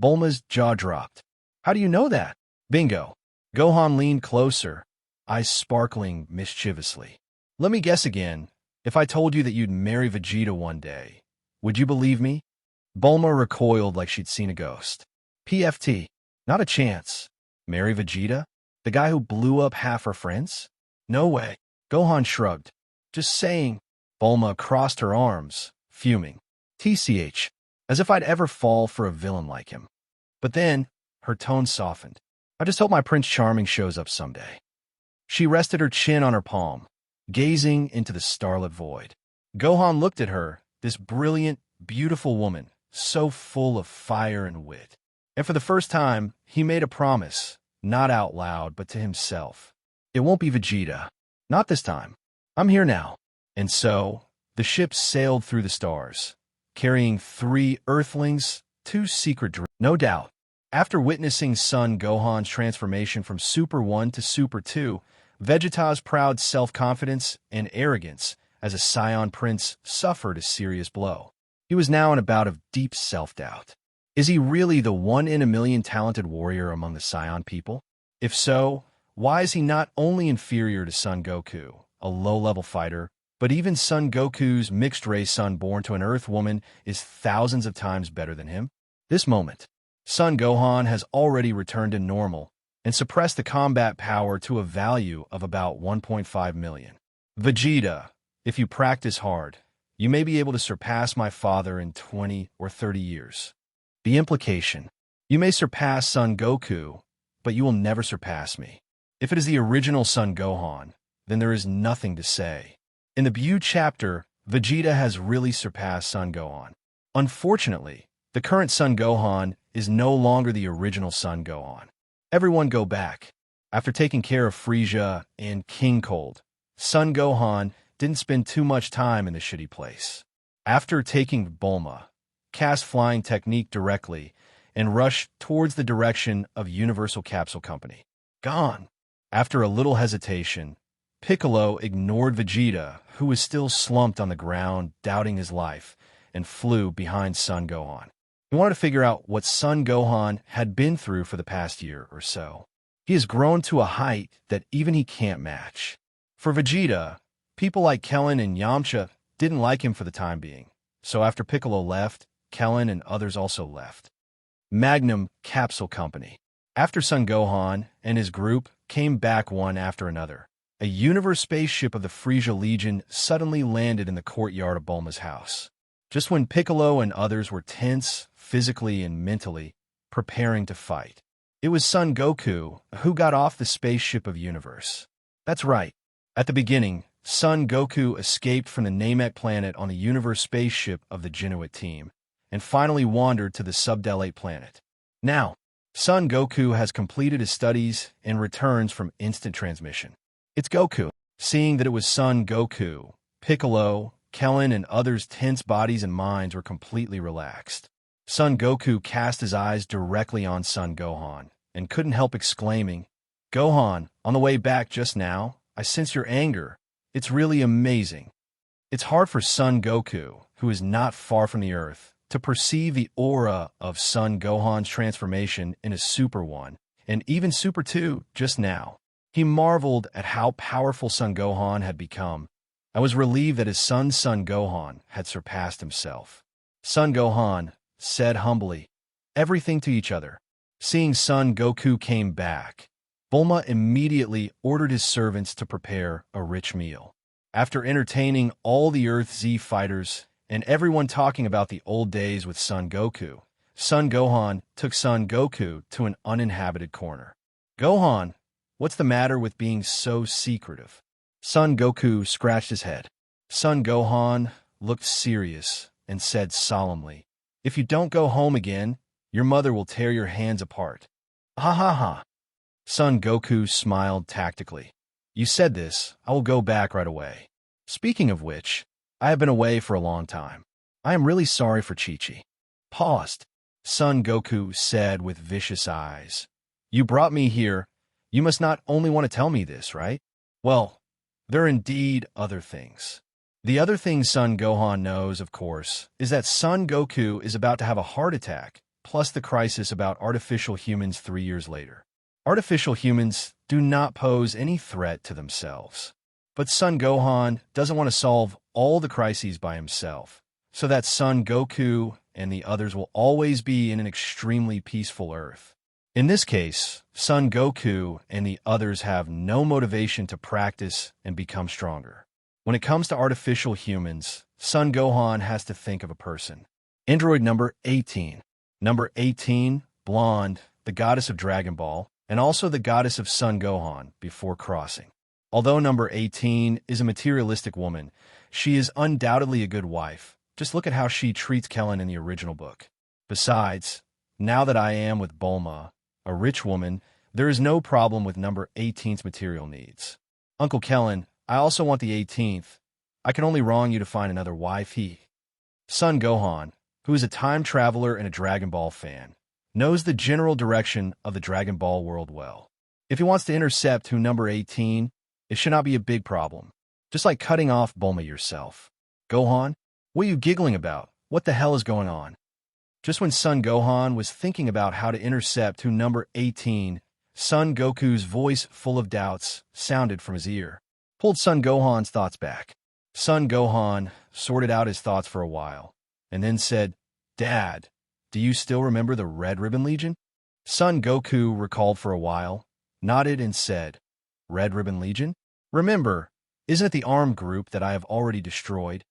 Bulma's jaw dropped. "How do you know that?" "Bingo." Gohan leaned closer, eyes sparkling mischievously. "Let me guess again. If I told you that you'd marry Vegeta one day, would you believe me?" Bulma recoiled like she'd seen a ghost. "PFT. Not a chance. Marry Vegeta? The guy who blew up half her friends? No way." Gohan shrugged. "Just saying." Bulma crossed her arms, fuming. "TCH. As if I'd ever fall for a villain like him." But then, her tone softened. "I just hope my Prince Charming shows up someday." She rested her chin on her palm, gazing into the starlit void. Gohan looked at her, this brilliant, beautiful woman, so full of fire and wit. And for the first time, he made a promise, not out loud, but to himself. "It won't be Vegeta. Not this time. I'm here now." And so, the ship sailed through the stars, carrying 3 Earthlings, 2 secret dreams. No doubt, after witnessing Son Gohan's transformation from Super 1 to Super 2, Vegeta's proud self-confidence and arrogance as a Saiyan prince suffered a serious blow. He was now in a bout of deep self-doubt. Is he really the one-in-a-million talented warrior among the Saiyan people? If so, why is he not only inferior to Son Goku, a low-level fighter, but even Son Goku's mixed-race son born to an Earth woman is thousands of times better than him? This moment, Son Gohan has already returned to normal and suppressed the combat power to a value of about 1.5 million. "Vegeta, if you practice hard, you may be able to surpass my father in 20 or 30 years. The implication: you may surpass Son Goku, but you will never surpass me. If it is the original Son Gohan, then there is nothing to say. In the Buu chapter, Vegeta has really surpassed Son Gohan. Unfortunately, the current Son Gohan is no longer the original Son Gohan. Everyone go back. After taking care of Frieza and King Cold, Son Gohan didn't spend too much time in the shitty place. After taking Bulma, cast flying technique directly, and rushed towards the direction of Universal Capsule Company. Gone. After a little hesitation, Piccolo ignored Vegeta, who was still slumped on the ground, doubting his life, and flew behind Son Gohan. He wanted to figure out what Son Gohan had been through for the past year or so. He has grown to a height that even he can't match. For Vegeta, people like Krillin and Yamcha didn't like him for the time being, so after Piccolo left, Krillin and others also left. Magnum Capsule Company. After Son Gohan and his group came back one after another, a universe spaceship of the Frieza Legion suddenly landed in the courtyard of Bulma's house, just when Piccolo and others were tense, physically and mentally, preparing to fight. It was Son Goku who got off the spaceship of Universe. That's right. At the beginning, Son Goku escaped from the Namek planet on the Universe spaceship of the Ginyu team, and finally wandered to the Subdelate planet. Now, Son Goku has completed his studies and returns from instant transmission. It's Goku. Seeing that it was Son Goku, Piccolo, Krillin, and others' tense bodies and minds were completely relaxed. Son Goku cast his eyes directly on Son Gohan and couldn't help exclaiming, "Gohan, on the way back just now, I sense your anger. It's really amazing." It's hard for Son Goku, who is not far from the Earth, to perceive the aura of Son Gohan's transformation in a Super 1, and even Super 2 just now. He marveled at how powerful Son Gohan had become, and was relieved that his son Son Gohan had surpassed himself. Son Gohan said humbly, "Everything to each other." Seeing Son Goku came back, Bulma immediately ordered his servants to prepare a rich meal. After entertaining all the Earth Z fighters and everyone talking about the old days with Son Goku, Son Gohan took Son Goku to an uninhabited corner. Gohan, what's the matter with being so secretive? Son Goku scratched his head. Son Gohan looked serious and said solemnly, "If you don't go home again, your mother will tear your hands apart." Ha ha ha. Son Goku smiled tactically. You said this, I will go back right away. Speaking of which, I have been away for a long time. I am really sorry for Chi-Chi. Paused. Son Goku said with vicious eyes, "You brought me here. You must not only want to tell me this, right? Well, there are indeed other things." The other thing Son Gohan knows, of course, is that Son Goku is about to have a heart attack, plus the crisis about artificial humans 3 years later. Artificial humans do not pose any threat to themselves. But Son Gohan doesn't want to solve all the crises by himself, so that Son Goku and the others will always be in an extremely peaceful Earth. In this case, Son Goku and the others have no motivation to practice and become stronger. When it comes to artificial humans, Son Gohan has to think of a person. Android number 18. Number 18, blonde, the goddess of Dragon Ball, and also the goddess of Son Gohan before crossing. Although number 18 is a materialistic woman, she is undoubtedly a good wife. Just look at how she treats Krillin in the original book. Besides, now that I am with Bulma, a rich woman, there is no problem with number 18's material needs. Uncle Krillin, I also want the 18th. I can only wrong you to find another wife. Son Gohan, who is a time traveler and a Dragon Ball fan, knows the general direction of the Dragon Ball world well. If he wants to intercept who number 18, it should not be a big problem. Just like cutting off Bulma yourself. Gohan, what are you giggling about? What the hell is going on? Just when Son Gohan was thinking about how to intercept who number 18, Son Goku's voice full of doubts sounded from his ear. Pulled Son Gohan's thoughts back. Son Gohan sorted out his thoughts for a while, and then said, "Dad, do you still remember the Red Ribbon Legion?" Son Goku recalled for a while, nodded and said, "Red Ribbon Legion? Remember, isn't it the armed group that I have already destroyed?"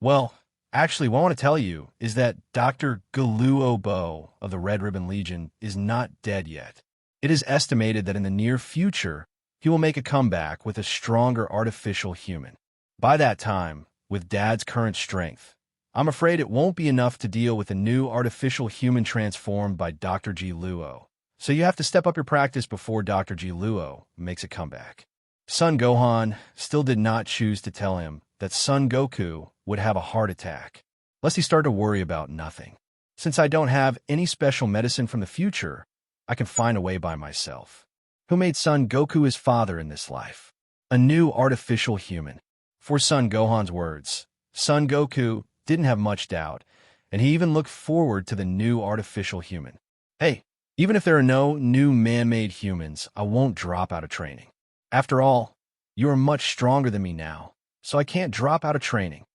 Well, actually, what I want to tell you is that Dr. Galuobo of the Red Ribbon Legion is not dead yet. It is estimated that in the near future, he will make a comeback with a stronger artificial human. By that time, with Dad's current strength, I'm afraid it won't be enough to deal with a new artificial human transformed by Dr. G. Luo. So you have to step up your practice before Dr. G. Luo makes a comeback. Son Gohan still did not choose to tell him that Son Goku would have a heart attack, lest he start to worry about nothing. Since I don't have any special medicine from the future, I can find a way by myself. Who made Son Goku his father in this life? A new artificial human. For Son Gohan's words, Son Goku didn't have much doubt, and he even looked forward to the new artificial human. Hey, even if there are no new man-made humans, I won't drop out of training. After all, you are much stronger than me now, so I can't drop out of training.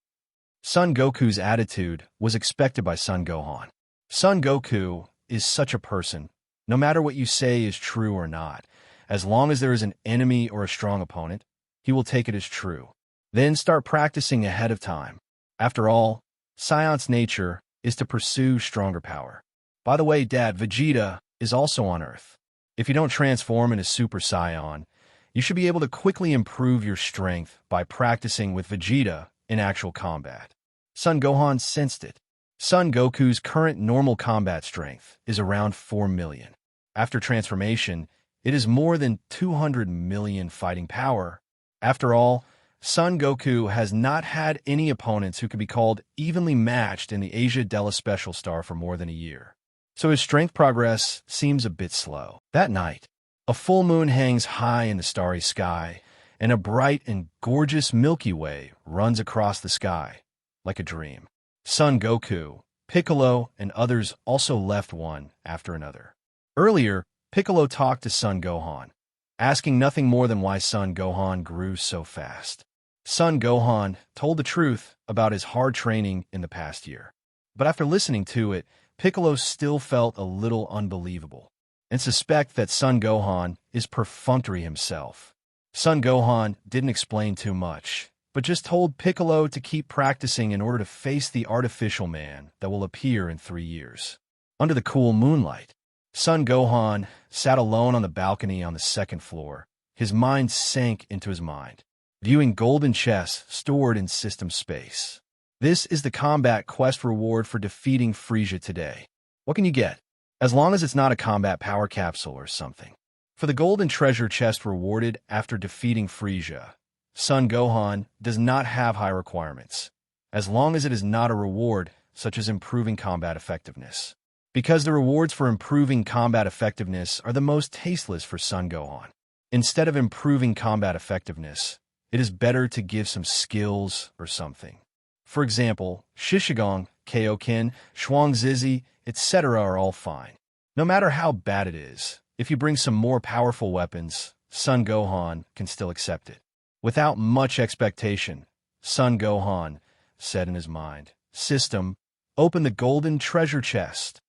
Son Goku's attitude was expected by Son Gohan. Son Goku is such a person. No matter what you say is true or not, as long as there is an enemy or a strong opponent, he will take it as true. Then start practicing ahead of time. After all, Scion's nature is to pursue stronger power. By the way, Dad, Vegeta is also on Earth. If you don't transform into Super Saiyan, you should be able to quickly improve your strength by practicing with Vegeta in actual combat. Son Gohan sensed it. Son Goku's current normal combat strength is around 4 million. After transformation, it is more than 200 million fighting power. After all, Son Goku has not had any opponents who could be called evenly matched in the Asia Della Special Star for more than a year. So his strength progress seems a bit slow. That night, a full moon hangs high in the starry sky, and a bright and gorgeous Milky Way runs across the sky, like a dream. Son Goku, Piccolo, and others also left one after another. Earlier, Piccolo talked to Son Gohan, asking nothing more than why Son Gohan grew so fast. Son Gohan told the truth about his hard training in the past year. But after listening to it, Piccolo still felt a little unbelievable, and suspect that Son Gohan is perfunctory himself. Son Gohan didn't explain too much, but just told Piccolo to keep practicing in order to face the artificial man that will appear in 3 years. under the cool moonlight. Son Gohan sat alone on the balcony on the second floor. His mind sank into his mind, viewing golden chests stored in system space. This is the combat quest reward for defeating Frieza today. What can you get? As long as it's not a combat power capsule or something. For the golden treasure chest rewarded after defeating Frieza, Son Gohan does not have high requirements, as long as it is not a reward such as improving combat effectiveness. Because the rewards for improving combat effectiveness are the most tasteless for Son Gohan. Instead of improving combat effectiveness, it is better to give some skills or something. For example, Shishigang, Kaioken, Zhuangzizi, etc. are all fine. No matter how bad it is, if you bring some more powerful weapons, Son Gohan can still accept it. Without much expectation, Son Gohan said in his mind, "System, open the golden treasure chest."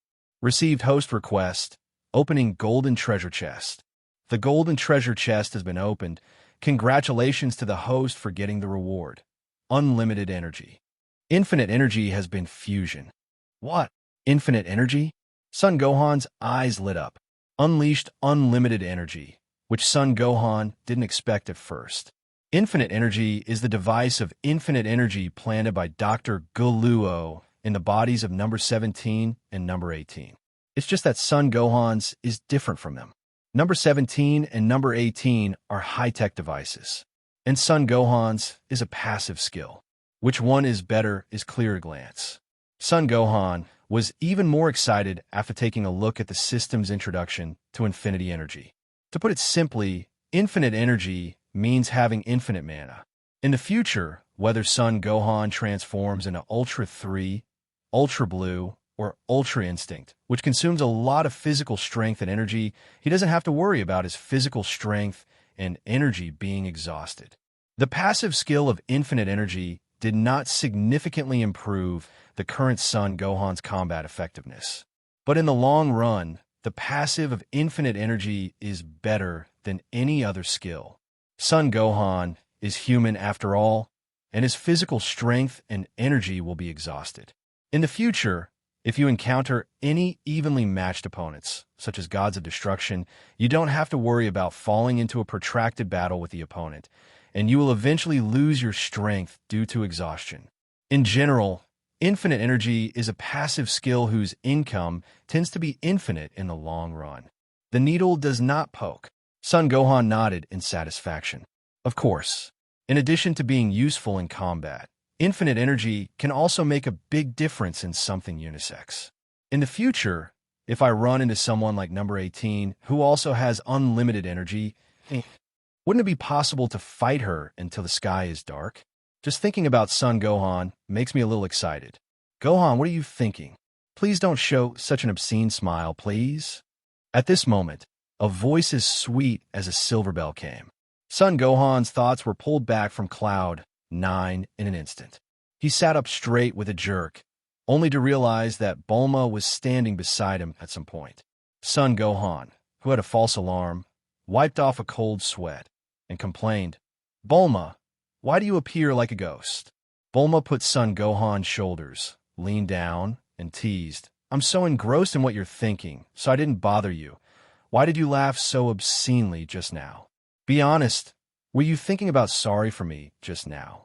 Received host request, opening golden treasure chest. The golden treasure chest has been opened. Congratulations to the host for getting the reward. Unlimited energy. Infinite energy has been fusion. What? Infinite energy? Son Gohan's eyes lit up. Unleashed unlimited energy, which Son Gohan didn't expect at first. Infinite energy is the device of infinite energy planted by Dr. Guluo in the bodies of number 17 and number 18. It's just that Son Gohan's is different from them. Number 17 and number 18 are high-tech devices, and Son Gohan's is a passive skill. Which one is better is clear at a glance. Son Gohan was even more excited after taking a look at the system's introduction to infinity energy. To put it simply, infinite energy means having infinite mana. In the future, whether Son Gohan transforms into Ultra 3, Ultra Blue, or Ultra Instinct, which consumes a lot of physical strength and energy, he doesn't have to worry about his physical strength and energy being exhausted. The passive skill of infinite energy did not significantly improve the current Son Gohan's combat effectiveness. But in the long run, the passive of infinite energy is better than any other skill. Son Gohan is human after all, and his physical strength and energy will be exhausted. In the future, if you encounter any evenly matched opponents, such as gods of destruction, you don't have to worry about falling into a protracted battle with the opponent, and you will eventually lose your strength due to exhaustion. In general, infinite energy is a passive skill whose income tends to be infinite in the long run. The needle does not poke. Son Gohan nodded in satisfaction. Of course, in addition to being useful in combat, infinite energy can also make a big difference in something unisex. In the future, if I run into someone like number 18 who also has unlimited energy, wouldn't it be possible to fight her until the sky is dark? Just thinking about Son Gohan makes me a little excited. Gohan, what are you thinking? Please don't show such an obscene smile, please. At this moment, a voice as sweet as a silver bell came. Son Gohan's thoughts were pulled back from Cloud 9 in an instant. He sat up straight with a jerk, only to realize that Bulma was standing beside him at some point. Son Gohan, who had a false alarm, wiped off a cold sweat and complained, "Bulma, why do you appear like a ghost?" Bulma put Son Gohan's shoulders, leaned down, and teased, "I'm so engrossed in what you're thinking, so I didn't bother you. Why did you laugh so obscenely just now? Be honest, were you thinking about sorry for me just now?"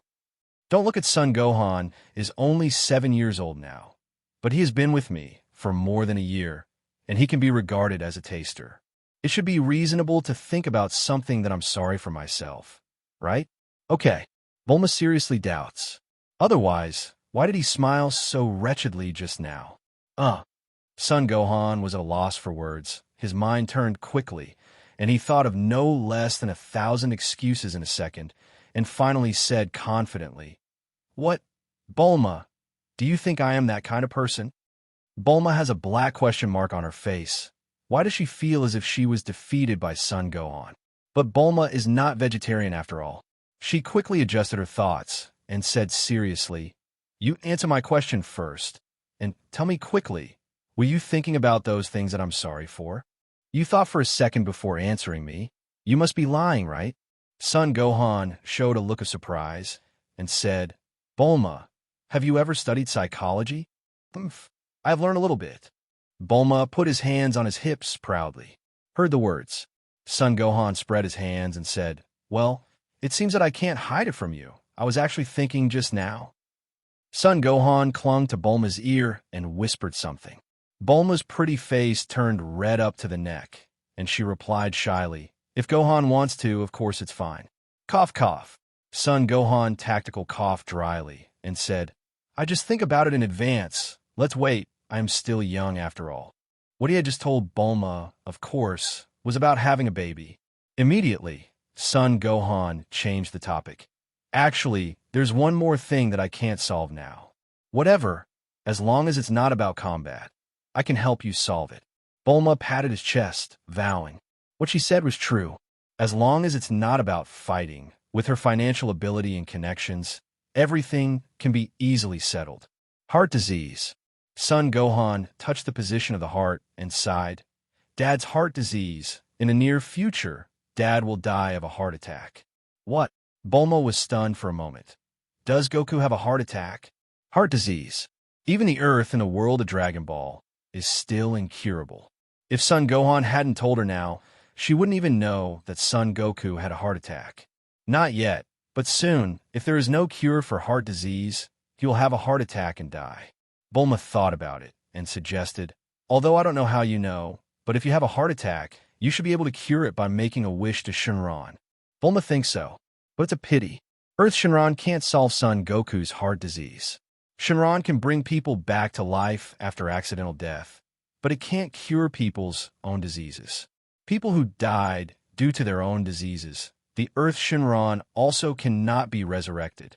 Don't look at Son Gohan is only 7 years old now, but he has been with me for more than a year, and he can be regarded as a taster. It should be reasonable to think about something that I'm sorry for myself, right? Okay, Bulma seriously doubts. Otherwise, why did he smile so wretchedly just now? Son Gohan was at a loss for words. His mind turned quickly, and he thought of no less than 1,000 excuses in a second, and finally said confidently, "What, Bulma, do you think I am that kind of person?" Bulma has a black question mark on her face. Why does she feel as if she was defeated by Son Gohan? But Bulma is not vegetarian after all. She quickly adjusted her thoughts and said seriously, "You answer my question first, and tell me quickly, were you thinking about those things that I'm sorry for? You thought for a second before answering me. You must be lying, right?" Son Gohan showed a look of surprise and said, "Bulma, have you ever studied psychology?" "I have learned a little bit." Bulma put his hands on his hips proudly. Heard the words. Son Gohan spread his hands and said, "Well, it seems that I can't hide it from you. I was actually thinking just now." Son Gohan clung to Bulma's ear and whispered something. Bulma's pretty face turned red up to the neck, and she replied shyly, "If Gohan wants to, of course it's fine." Cough, cough. Son Gohan tactical coughed dryly and said, "I just think about it in advance. Let's wait. I am still young after all." What he had just told Bulma, of course, was about having a baby. Immediately, Son Gohan changed the topic. "Actually, there's one more thing that I can't solve now." "Whatever, as long as it's not about combat. I can help you solve it." Bulma patted his chest, vowing. What she said was true. As long as it's not about fighting, with her financial ability and connections, everything can be easily settled. Heart disease. Son Gohan touched the position of the heart and sighed. "Dad's heart disease. In the near future, Dad will die of a heart attack." "What?" Bulma was stunned for a moment. "Does Goku have a heart attack?" "Heart disease. Even the Earth in the world of Dragon Ball is still incurable." If Son Gohan hadn't told her now, she wouldn't even know that Son Goku had a heart attack. Not yet, but soon, if there is no cure for heart disease, he will have a heart attack and die. Bulma thought about it and suggested, "Although I don't know how you know, but if you have a heart attack, you should be able to cure it by making a wish to Shenron." Bulma thinks so, but it's a pity. Earth Shenron can't solve Son Goku's heart disease. Shenron can bring people back to life after accidental death, but it can't cure people's own diseases. People who died due to their own diseases, the Earth Shenron also cannot be resurrected.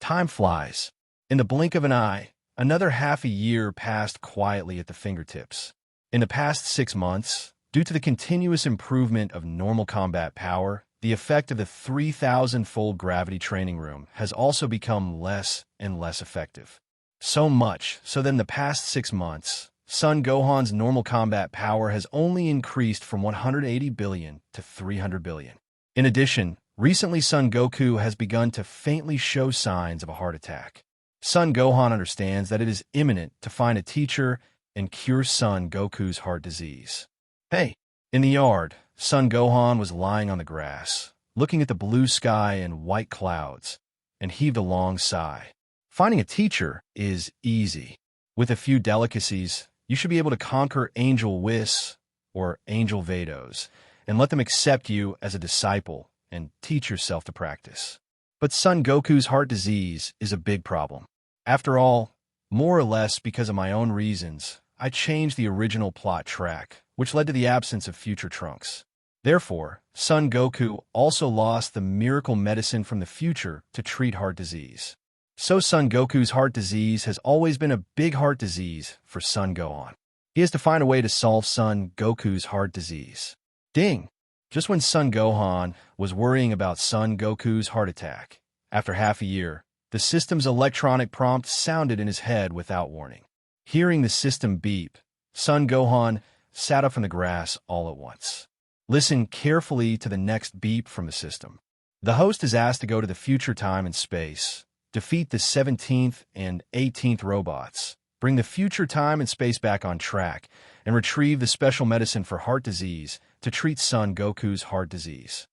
Time flies. In the blink of an eye, another half a year passed quietly at the fingertips. In the past 6 months, due to the continuous improvement of normal combat power, the effect of the 3,000-fold gravity training room has also become less and less effective. So much so that in the past 6 months, Son Gohan's normal combat power has only increased from 180 billion to 300 billion. In addition, recently Son Goku has begun to faintly show signs of a heart attack. Son Gohan understands that it is imminent to find a teacher and cure Son Goku's heart disease. Hey! In the yard, Son Gohan was lying on the grass, looking at the blue sky and white clouds, and heaved a long sigh. Finding a teacher is easy. With a few delicacies, you should be able to conquer Angel Whis or Angel Vados and let them accept you as a disciple and teach yourself to practice. But Son Goku's heart disease is a big problem. After all, more or less because of my own reasons, I changed the original plot track, which led to the absence of future Trunks. Therefore, Son Goku also lost the miracle medicine from the future to treat heart disease. So Son Goku's heart disease has always been a big heart disease for Son Gohan. He has to find a way to solve Son Goku's heart disease. Ding! Just when Son Gohan was worrying about Son Goku's heart attack, after half a year, the system's electronic prompt sounded in his head without warning. Hearing the system beep, Son Gohan sat up from the grass all at once. Listen carefully to the next beep from the system. The host is asked to go to the future time and space, defeat the 17th and 18th robots, bring the future time and space back on track, and retrieve the special medicine for heart disease to treat Son Goku's heart disease.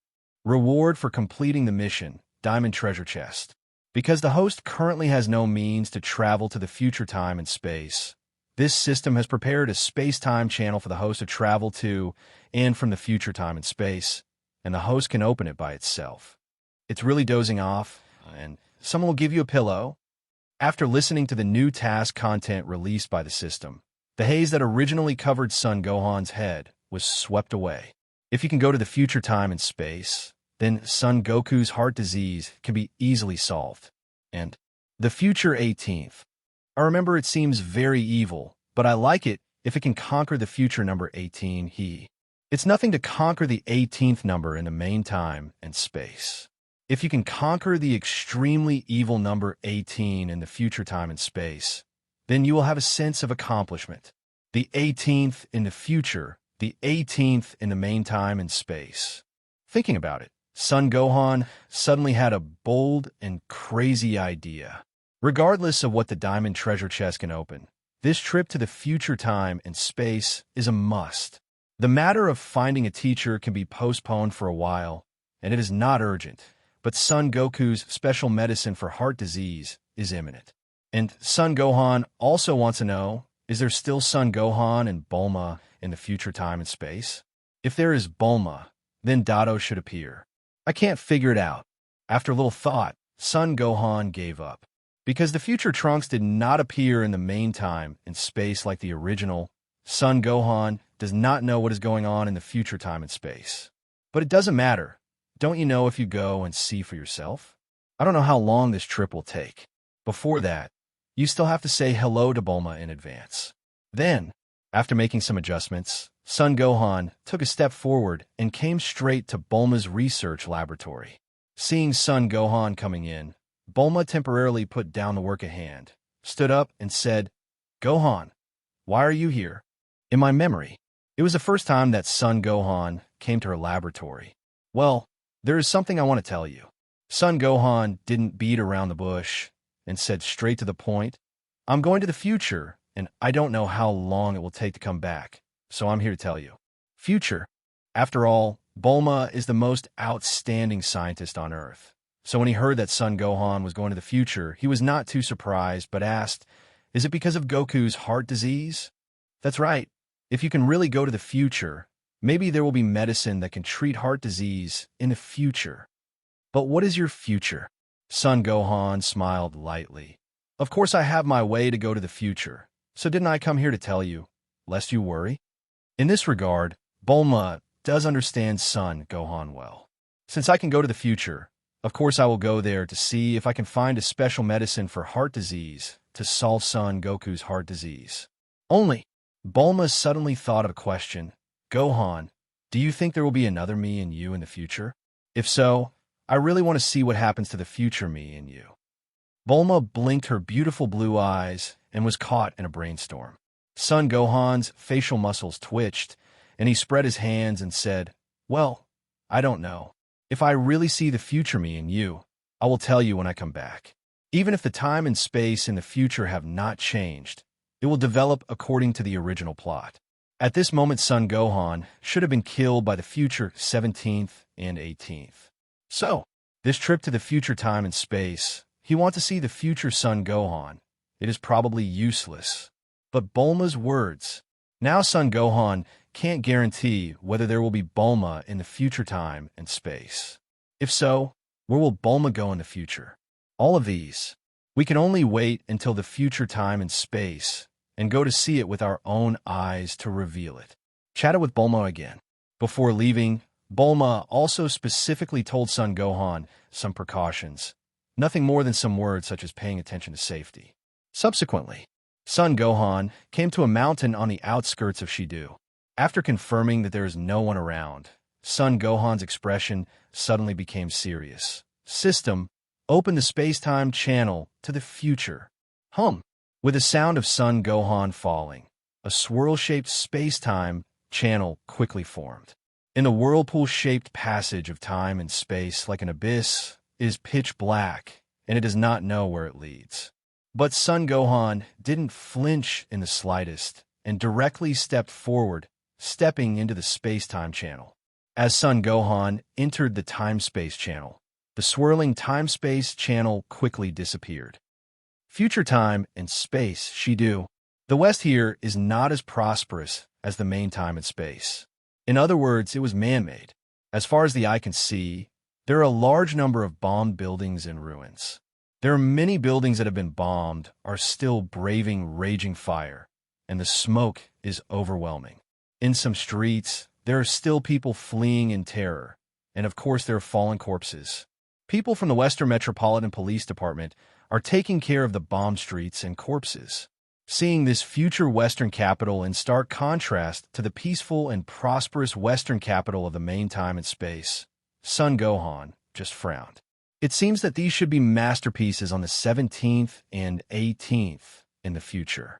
Reward for completing the mission, Diamond Treasure Chest. Because the host currently has no means to travel to the future time and space, this system has prepared a space-time channel for the host to travel to and from the future time and space, and the host can open it by itself. It's really dozing off, and someone will give you a pillow. After listening to the new task content released by the system, the haze that originally covered Son Gohan's head was swept away. If you can go to the future time and space, then Son Goku's heart disease can be easily solved. And the future 18th. I remember it seems very evil, but I like it if it can conquer the future number 18. It's nothing to conquer the 18th number in the main time and space. If you can conquer the extremely evil number 18 in the future time and space, then you will have a sense of accomplishment. The 18th in the future, the 18th in the main time and space. Thinking about it, Son Gohan suddenly had a bold and crazy idea. Regardless of what the Diamond Treasure Chest can open, This trip to the future time and space is a must. The matter of finding a teacher can be postponed for a while, and it is not urgent, but Son Goku's special medicine for heart disease is imminent. And Son Gohan also wants to know, is there still Son Gohan and Bulma in the future time and space? If there is Bulma, then Dodo should appear. I can't figure it out. After a little thought, Son Gohan gave up. Because the future Trunks did not appear in the main time and space like the original, Son Gohan does not know what is going on in the future time and space. But it doesn't matter. Don't you know if you go and see for yourself? I don't know how long this trip will take. Before that, you still have to say hello to Bulma in advance. Then, after making some adjustments, Son Gohan took a step forward and came straight to Bulma's research laboratory. Seeing Son Gohan coming in, Bulma temporarily put down the work at hand, stood up, and said, "Gohan, why are you here?" In my memory, it was the first time that Son Gohan came to her laboratory. Well, there is something I want to tell you. Son Gohan didn't beat around the bush and said straight to the point, "I'm going to the future, and I don't know how long it will take to come back, so I'm here to tell you." Future. After all, Bulma is the most outstanding scientist on Earth. So when he heard that Son Gohan was going to the future, he was not too surprised, but asked, "Is it because of Goku's heart disease?" That's right. If you can really go to the future, maybe there will be medicine that can treat heart disease in the future. But what is your future? Son Gohan smiled lightly. Of course I have my way to go to the future, so didn't I come here to tell you, lest you worry? In this regard, Bulma does understand Son Gohan well. Since I can go to the future, of course I will go there to see if I can find a special medicine for heart disease to solve Son Goku's heart disease. Only, Bulma suddenly thought of a question. Gohan, do you think there will be another me and you in the future? If so, I really want to see what happens to the future me and you. Bulma blinked her beautiful blue eyes and was caught in a brainstorm. Son Gohan's facial muscles twitched, and he spread his hands and said, "Well, I don't know. If I really see the future me and you, I will tell you when I come back. Even if the time and space in the future have not changed, it will develop according to the original plot." At this moment, Son Gohan should have been killed by the future 17th and 18th. So, this trip to the future time and space, he wants to see the future Son Gohan. It is probably useless. But Bulma's words. Now Son Gohan can't guarantee whether there will be Bulma in the future time and space. If so, where will Bulma go in the future? All of these. We can only wait until the future time and space and go to see it with our own eyes to reveal it. Chatted with Bulma again. Before leaving, Bulma also specifically told Son Gohan some precautions, nothing more than some words such as paying attention to safety. Subsequently, Son Gohan came to a mountain on the outskirts of Shidu. After confirming that there is no one around, Son Gohan's expression suddenly became serious. System, open the space-time channel to the future. With the sound of Son Gohan falling, a swirl-shaped space-time channel quickly formed. In the whirlpool-shaped passage of time and space like an abyss, it is pitch black, and it does not know where it leads. But Son Gohan didn't flinch in the slightest and directly stepped forward, stepping into the space-time channel. As Son Gohan entered the time-space channel, the swirling time-space channel quickly disappeared. Future time and space, Shidu. The West here is not as prosperous as the main time and space. In other words, it was man-made. As far as the eye can see, there are a large number of bombed buildings in ruins. There are many buildings that have been bombed, are still braving raging fire, and the smoke is overwhelming. In some streets, there are still people fleeing in terror, and of course there are fallen corpses. People from the Western Metropolitan Police Department are taking care of the bombed streets and corpses. Seeing this future Western capital in stark contrast to the peaceful and prosperous Western capital of the main time and space, Son Gohan just frowned. It seems that these should be masterpieces on the 17th and 18th in the future.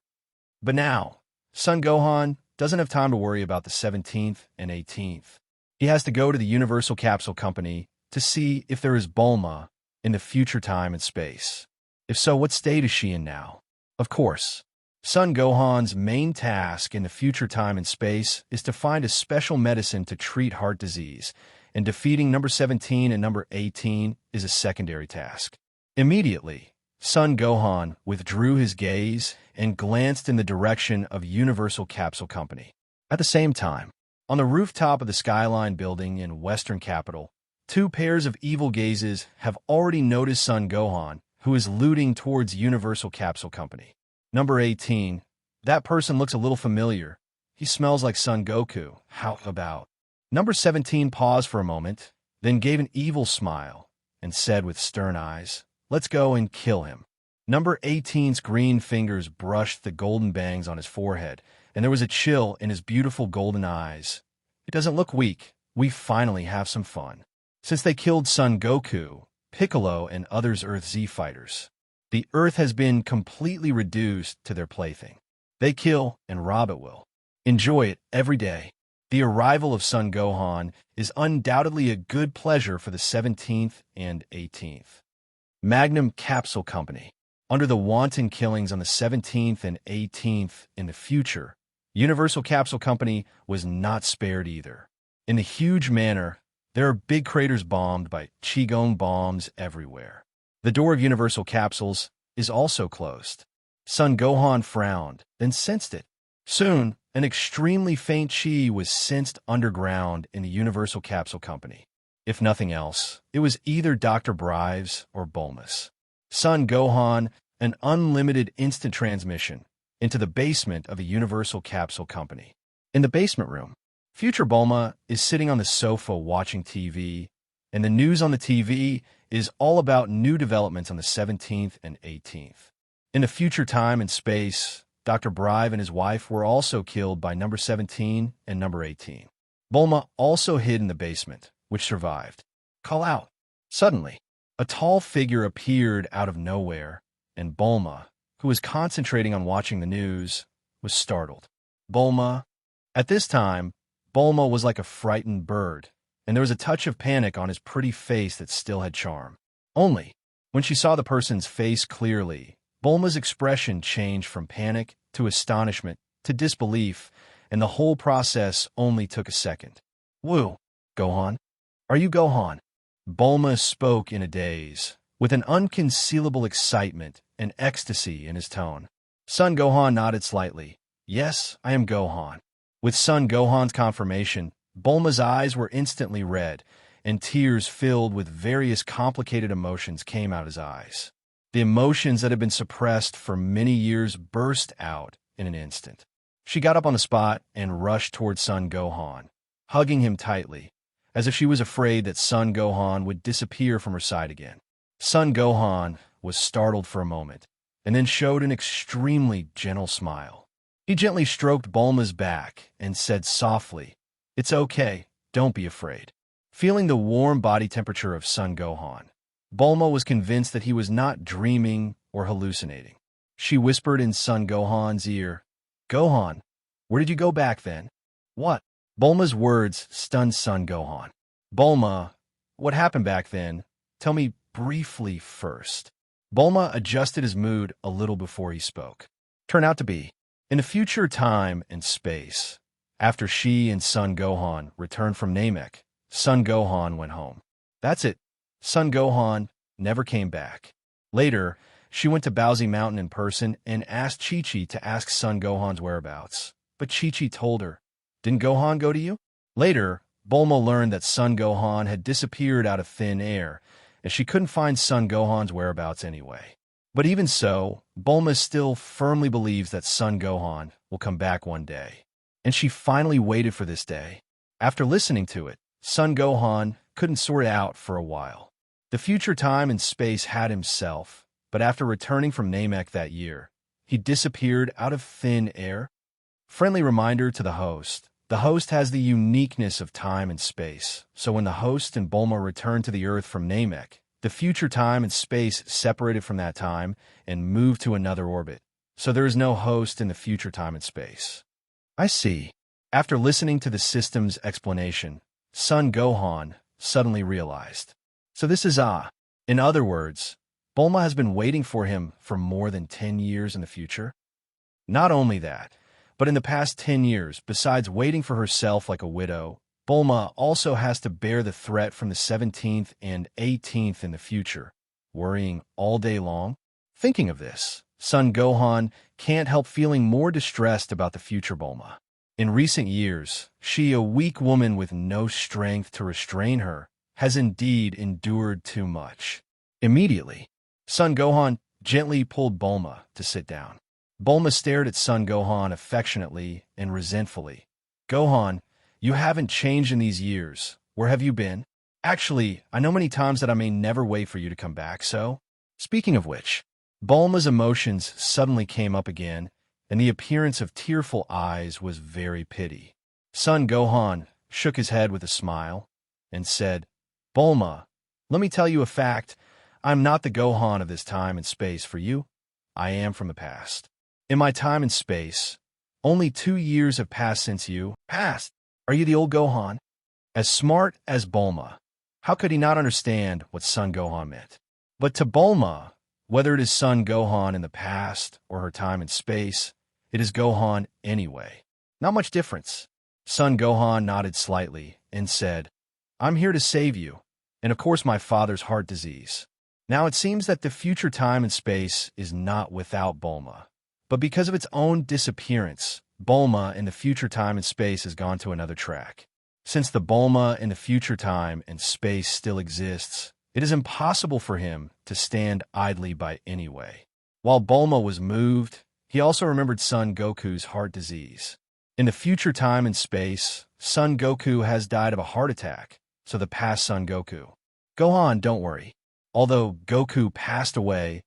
But now, Son Gohan doesn't have time to worry about the 17th and 18th. He has to go to the Universal Capsule Company to see if there is Bulma in the future time and space. If so, what state is she in now? Of course, Son Gohan's main task in the future time and space is to find a special medicine to treat heart disease, and defeating number 17 and number 18 is a secondary task. Immediately, Son Gohan withdrew his gaze and glanced in the direction of Universal Capsule Company. At the same time, on the rooftop of the Skyline building in Western Capital, two pairs of evil gazes have already noticed Son Gohan, who is looting towards Universal Capsule Company. Number 18. That person looks a little familiar. He smells like Son Goku. How about? Number 17 paused for a moment, then gave an evil smile and said with stern eyes, "Let's go and kill him." Number 18's green fingers brushed the golden bangs on his forehead, and there was a chill in his beautiful golden eyes. "It doesn't look weak. We finally have some fun." Since they killed Son Goku, Piccolo, and others Earth Z fighters, the Earth has been completely reduced to their plaything. They kill and rob at will. Enjoy it every day. The arrival of Son Gohan is undoubtedly a good pleasure for the 17th and 18th. Magnum Capsule Company. Under the wanton killings on the 17th and 18th in the future, Universal Capsule Company was not spared either. In a huge manner, there are big craters bombed by Qigong bombs everywhere. The door of Universal Capsules is also closed. Son Gohan frowned, then sensed it. Soon, an extremely faint chi was sensed underground in the Universal Capsule Company. If nothing else, it was either Dr. Brives or Bulma's. Son Gohan, an unlimited instant transmission into the basement of the Universal Capsule Company. In the basement room, future Bulma is sitting on the sofa watching TV, and the news on the TV is all about new developments on the 17th and 18th. In the future time and space, Dr. Brive and his wife were also killed by number 17 and number 18. Bulma also hid in the basement, which survived. Call out. Suddenly, a tall figure appeared out of nowhere, and Bulma, who was concentrating on watching the news, was startled. Bulma. At this time, Bulma was like a frightened bird, and there was a touch of panic on his pretty face that still had charm. Only, when she saw the person's face clearly, Bulma's expression changed from panic to astonishment to disbelief, and the whole process only took a second. "Woo, Gohan? Are you Gohan?" Bulma spoke in a daze, with an unconcealable excitement and ecstasy in his tone. Son Gohan nodded slightly. "Yes, I am Gohan." With Son Gohan's confirmation, Bulma's eyes were instantly red, and tears filled with various complicated emotions came out his eyes. The emotions that had been suppressed for many years burst out in an instant. She got up on the spot and rushed toward Son Gohan, hugging him tightly, as if she was afraid that Son Gohan would disappear from her side again. Son Gohan was startled for a moment, and then showed an extremely gentle smile. He gently stroked Bulma's back and said softly, "It's okay, don't be afraid." Feeling the warm body temperature of Son Gohan, Bulma was convinced that he was not dreaming or hallucinating. She whispered in Son Gohan's ear, "Gohan, where did you go back then?" "What?" Bulma's words stunned Son Gohan. "Bulma, what happened back then? Tell me briefly first." Bulma adjusted his mood a little before he spoke. Turned out to be, in a future time and space, after she and Son Gohan returned from Namek, Son Gohan went home. That's it. Son Gohan never came back. Later, she went to Bowsy Mountain in person and asked Chi-Chi to ask Son Gohan's whereabouts. But Chi-Chi told her, "Didn't Gohan go to you?" Later, Bulma learned that Son Gohan had disappeared out of thin air, and she couldn't find Son Gohan's whereabouts anyway. But even so, Bulma still firmly believes that Son Gohan will come back one day. And she finally waited for this day. After listening to it, Son Gohan couldn't sort it out for a while. The future time and space had himself, but after returning from Namek that year, he disappeared out of thin air. Friendly reminder to the host. The host has the uniqueness of time and space, so when the host and Bulma returned to the Earth from Namek, the future time and space separated from that time and moved to another orbit, so there is no host in the future time and space. I see. After listening to the system's explanation, Son Gohan suddenly realized. So this is in other words, Bulma has been waiting for him for more than 10 years in the future? Not only that, but in the past 10 years, besides waiting for herself like a widow, Bulma also has to bear the threat from the 17th and 18th in the future, worrying all day long. Thinking of this, Son Gohan can't help feeling more distressed about the future Bulma. In recent years, she, a weak woman with no strength to restrain her, has indeed endured too much. Immediately, Son Gohan gently pulled Bulma to sit down. Bulma stared at Son Gohan affectionately and resentfully. Gohan, you haven't changed in these years. Where have you been? Actually, I know many times that I may never wait for you to come back, so... Speaking of which, Bulma's emotions suddenly came up again, and the appearance of tearful eyes was very pity. Son Gohan shook his head with a smile and said, Bulma, let me tell you a fact. I'm not the Gohan of this time and space for you. I am from the past. In my time and space, only 2 years have passed since you passed. Are you the old Gohan? As smart as Bulma, how could he not understand what Son Gohan meant? But to Bulma, whether it is Son Gohan in the past or her time and space, it is Gohan anyway. Not much difference. Son Gohan nodded slightly and said, I'm here to save you, and of course my father's heart disease. Now it seems that the future time and space is not without Bulma. But because of its own disappearance, Bulma in the future time and space has gone to another track. Since the Bulma in the future time and space still exists, it is impossible for him to stand idly by anyway. While Bulma was moved, he also remembered Son Goku's heart disease. In the future time and space, Son Goku has died of a heart attack, so the past Son Goku. Gohan, don't worry. Although Goku passed away,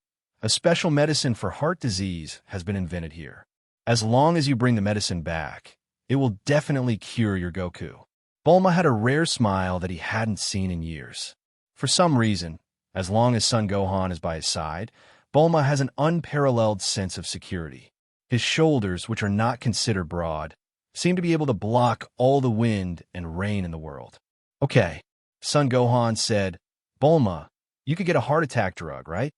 a special medicine for heart disease has been invented here. As long as you bring the medicine back, it will definitely cure your Goku. Bulma had a rare smile that he hadn't seen in years. For some reason, as long as Son Gohan is by his side, Bulma has an unparalleled sense of security. His shoulders, which are not considered broad, seem to be able to block all the wind and rain in the world. Okay, Son Gohan said, Bulma, you could get a heart attack drug, right?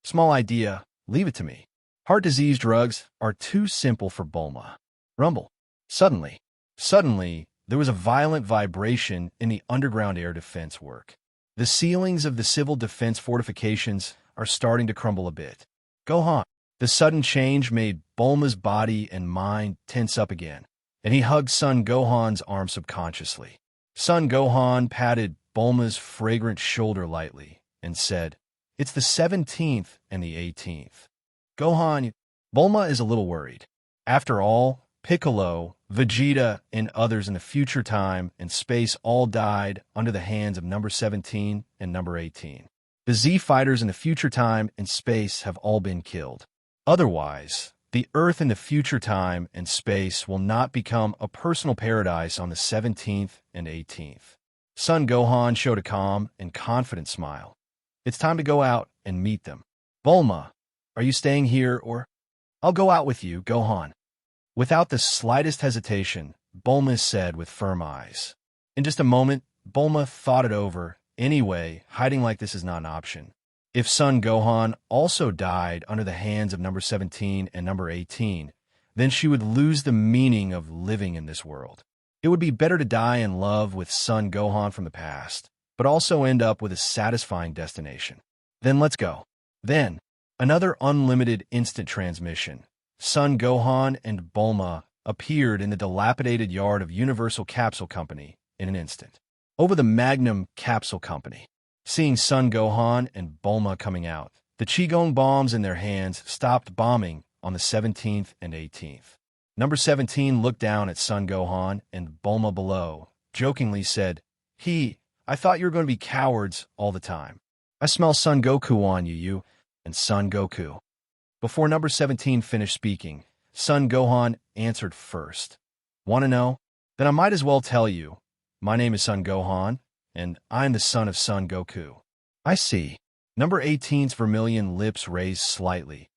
Small idea, leave it to me. Heart disease drugs are too simple for Bulma. Rumble. Suddenly, there was a violent vibration in the underground air defense work. The ceilings of the civil defense fortifications are starting to crumble a bit. Gohan. The sudden change made Bulma's body and mind tense up again, and he hugged Son Gohan's arm subconsciously. Son Gohan patted Bulma's fragrant shoulder lightly and said, It's the 17th and the 18th. Gohan, Bulma is a little worried. After all, Piccolo, Vegeta, and others in the future time and space all died under the hands of number 17 and number 18. The Z fighters in the future time and space have all been killed. Otherwise, the Earth in the future time and space will not become a personal paradise on the 17th and 18th. Son Gohan showed a calm and confident smile. It's time to go out and meet them. Bulma, are you staying here or? I'll go out with you, Gohan. Without the slightest hesitation, Bulma said with firm eyes. In just a moment, Bulma thought it over. Anyway, hiding like this is not an option. If Son Gohan also died under the hands of number 17 and number 18, then she would lose the meaning of living in this world. It would be better to die in love with Son Gohan from the past, but also end up with a satisfying destination. Then let's go. Then, another unlimited instant transmission. Son Gohan and Bulma appeared in the dilapidated yard of Universal Capsule Company in an instant. Over the Magnum Capsule Company. Seeing Son Gohan and Bulma coming out, the Qigong bombs in their hands stopped bombing on the 17th and 18th. Number 17 looked down at Son Gohan and Bulma below, jokingly said, I thought you were going to be cowards all the time. I smell Son Goku on you, and Son Goku. Before number 17 finished speaking, Son Gohan answered first. Want to know? Then I might as well tell you. My name is Son Gohan, and I'm the son of Son Goku. I see. Number 18's vermilion lips raised slightly.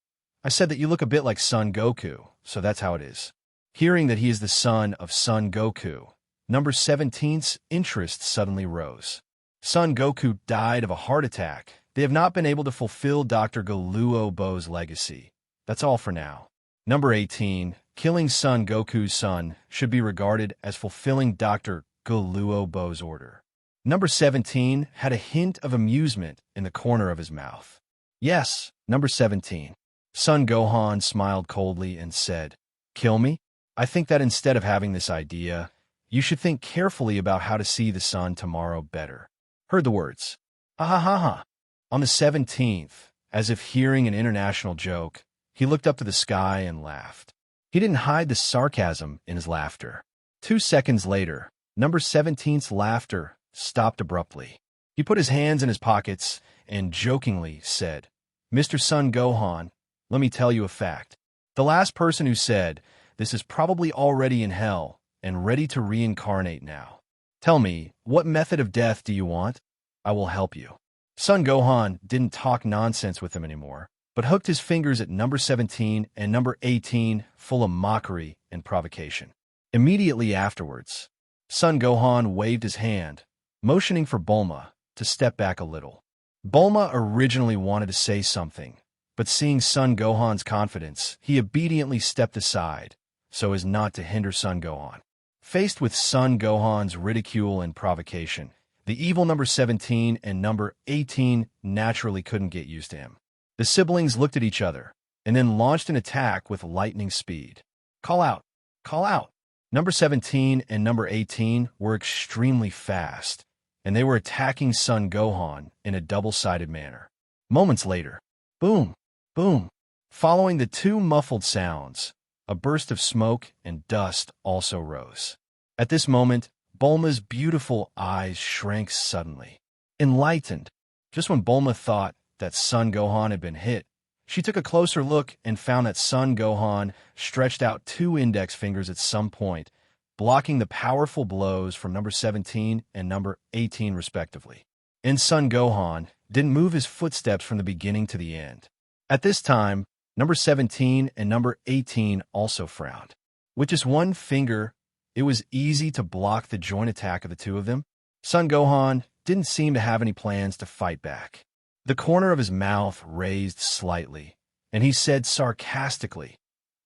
I said that you look a bit like Son Goku, so that's how it is. Hearing that he is the son of Son Goku, number 17's interest suddenly rose. Son Goku died of a heart attack. They have not been able to fulfill Dr. Galuo Bo's legacy. That's all for now. Number 18. Killing Son Goku's son should be regarded as fulfilling Dr. Goluobo's order. Number 17 had a hint of amusement in the corner of his mouth. Yes, number 17. Son Gohan smiled coldly and said, "Kill me? I think that instead of having this idea, you should think carefully about how to see the sun tomorrow better." Heard the words. Ha ha ha ha. On the 17th, as if hearing an international joke, he looked up to the sky and laughed. He didn't hide the sarcasm in his laughter. 2 seconds later, number 17's laughter stopped abruptly. He put his hands in his pockets and jokingly said, "Mr. Son Gohan, let me tell you a fact. The last person who said this is probably already in hell and ready to reincarnate now. Tell me, what method of death do you want? I will help you." Son Gohan didn't talk nonsense with him anymore, but hooked his fingers at number 17 and number 18 full of mockery and provocation. Immediately afterwards, Son Gohan waved his hand, motioning for Bulma to step back a little. Bulma originally wanted to say something, but seeing Son Gohan's confidence, he obediently stepped aside so as not to hinder Son Gohan. Faced with Son Gohan's ridicule and provocation, the evil number 17 and number 18 naturally couldn't get used to him. The siblings looked at each other and then launched an attack with lightning speed. Call out! Call out! Number 17 and number 18 were extremely fast, and they were attacking Son Gohan in a double-sided manner. Moments later, boom, boom. Following the two muffled sounds, a burst of smoke and dust also rose. At this moment, Bulma's beautiful eyes shrank suddenly. Enlightened, just when Bulma thought that Son Gohan had been hit, she took a closer look and found that Son Gohan stretched out 2 index fingers at some point, blocking the powerful blows from number 17 and number 18 respectively. And Son Gohan didn't move his footsteps from the beginning to the end. At this time, number 17 and number 18 also frowned. With just one finger, it was easy to block the joint attack of the two of them. Son Gohan didn't seem to have any plans to fight back. The corner of his mouth raised slightly, and he said sarcastically,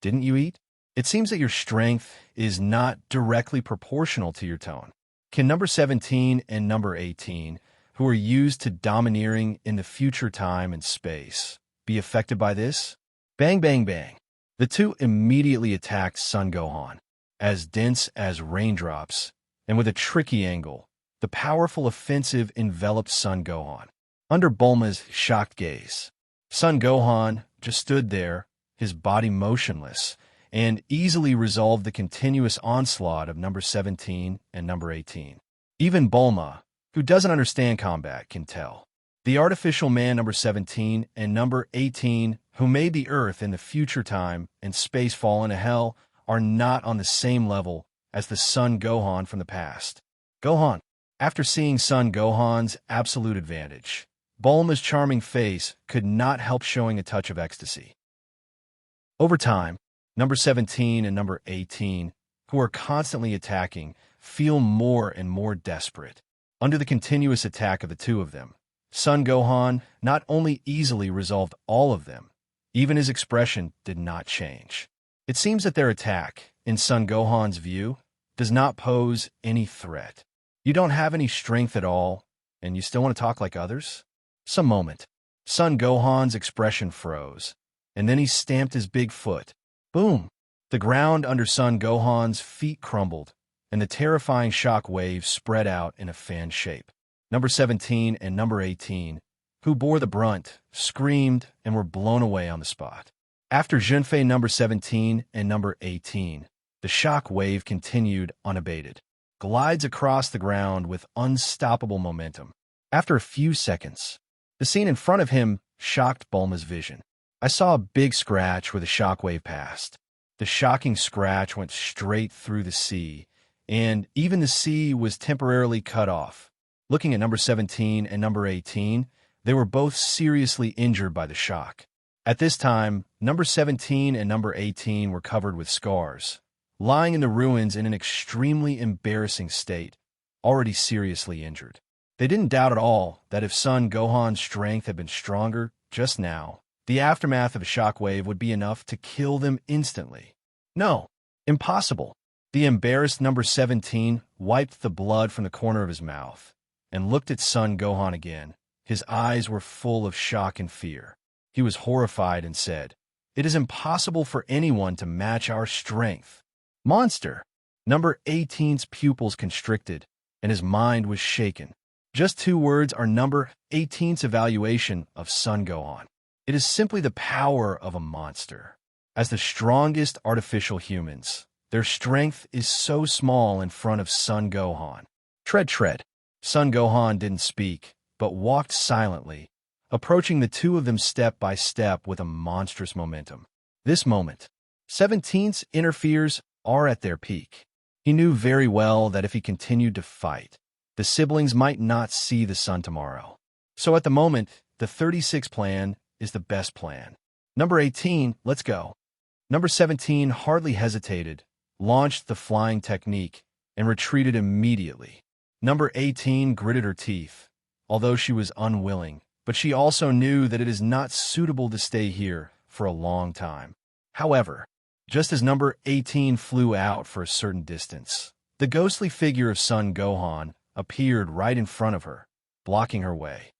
"Didn't you eat? It seems that your strength is not directly proportional to your tone. Can number 17 and number 18, who are used to domineering in the future time and space, be affected by this?" Bang, bang, bang. The two immediately attacked Son Gohan, as dense as raindrops, and with a tricky angle. The powerful offensive enveloped Son Gohan. Under Bulma's shocked gaze, Son Gohan just stood there, his body motionless, and easily resolved the continuous onslaught of number 17 and number 18. Even Bulma, who doesn't understand combat, can tell. The artificial man number 17 and number 18, who made the Earth in the future time and space fall into hell, are not on the same level as the Son Gohan from the past. Gohan. After seeing Son Gohan's absolute advantage, Bulma's charming face could not help showing a touch of ecstasy. Over time, number 17 and number 18, who are constantly attacking, feel more and more desperate. Under the continuous attack of the two of them, Son Gohan not only easily resolved all of them, even his expression did not change. It seems that their attack, in Son Gohan's view, does not pose any threat. You don't have any strength at all, and you still want to talk like others? Some moment, Son Gohan's expression froze, and then he stamped his big foot. Boom! The ground under Son Gohan's feet crumbled, and the terrifying shock wave spread out in a fan shape. Number 17 and number 18, who bore the brunt, screamed and were blown away on the spot. After Junfei number 17 and number 18, the shock wave continued unabated, glides across the ground with unstoppable momentum. After a few seconds, the scene in front of him shocked Bulma's vision. I saw a big scratch where the shockwave passed. The shocking scratch went straight through the sea, and even the sea was temporarily cut off. Looking at number 17 and number 18, they were both seriously injured by the shock. At this time, number 17 and number 18 were covered with scars, lying in the ruins in an extremely embarrassing state, already seriously injured. They didn't doubt at all that if Son Gohan's strength had been stronger just now, The aftermath of a shockwave would be enough to kill them instantly. No, impossible. The embarrassed number 17 wiped the blood from the corner of his mouth and looked at Son Gohan again. His eyes were full of shock and fear. He was horrified and said, "It is impossible for anyone to match our strength." Monster! Number 18's pupils constricted, and his mind was shaken. Just 2 words are number 18's evaluation of Son Gohan. It is simply the power of a monster. As the strongest artificial humans, their strength is so small in front of Son Gohan. Tread. Son Gohan didn't speak, but walked silently, approaching the two of them step by step with a monstrous momentum. This moment, 17's inner fears are at their peak. He knew very well that if he continued to fight, the siblings might not see the sun tomorrow. So at the moment, the 36 plan is the best plan. Number 18, let's go. Number 17 hardly hesitated, launched the flying technique, and retreated immediately. Number 18 gritted her teeth, although she was unwilling, but she also knew that it is not suitable to stay here for a long time. However, just as number 18 flew out for a certain distance, the ghostly figure of Son Gohan appeared right in front of her, blocking her way.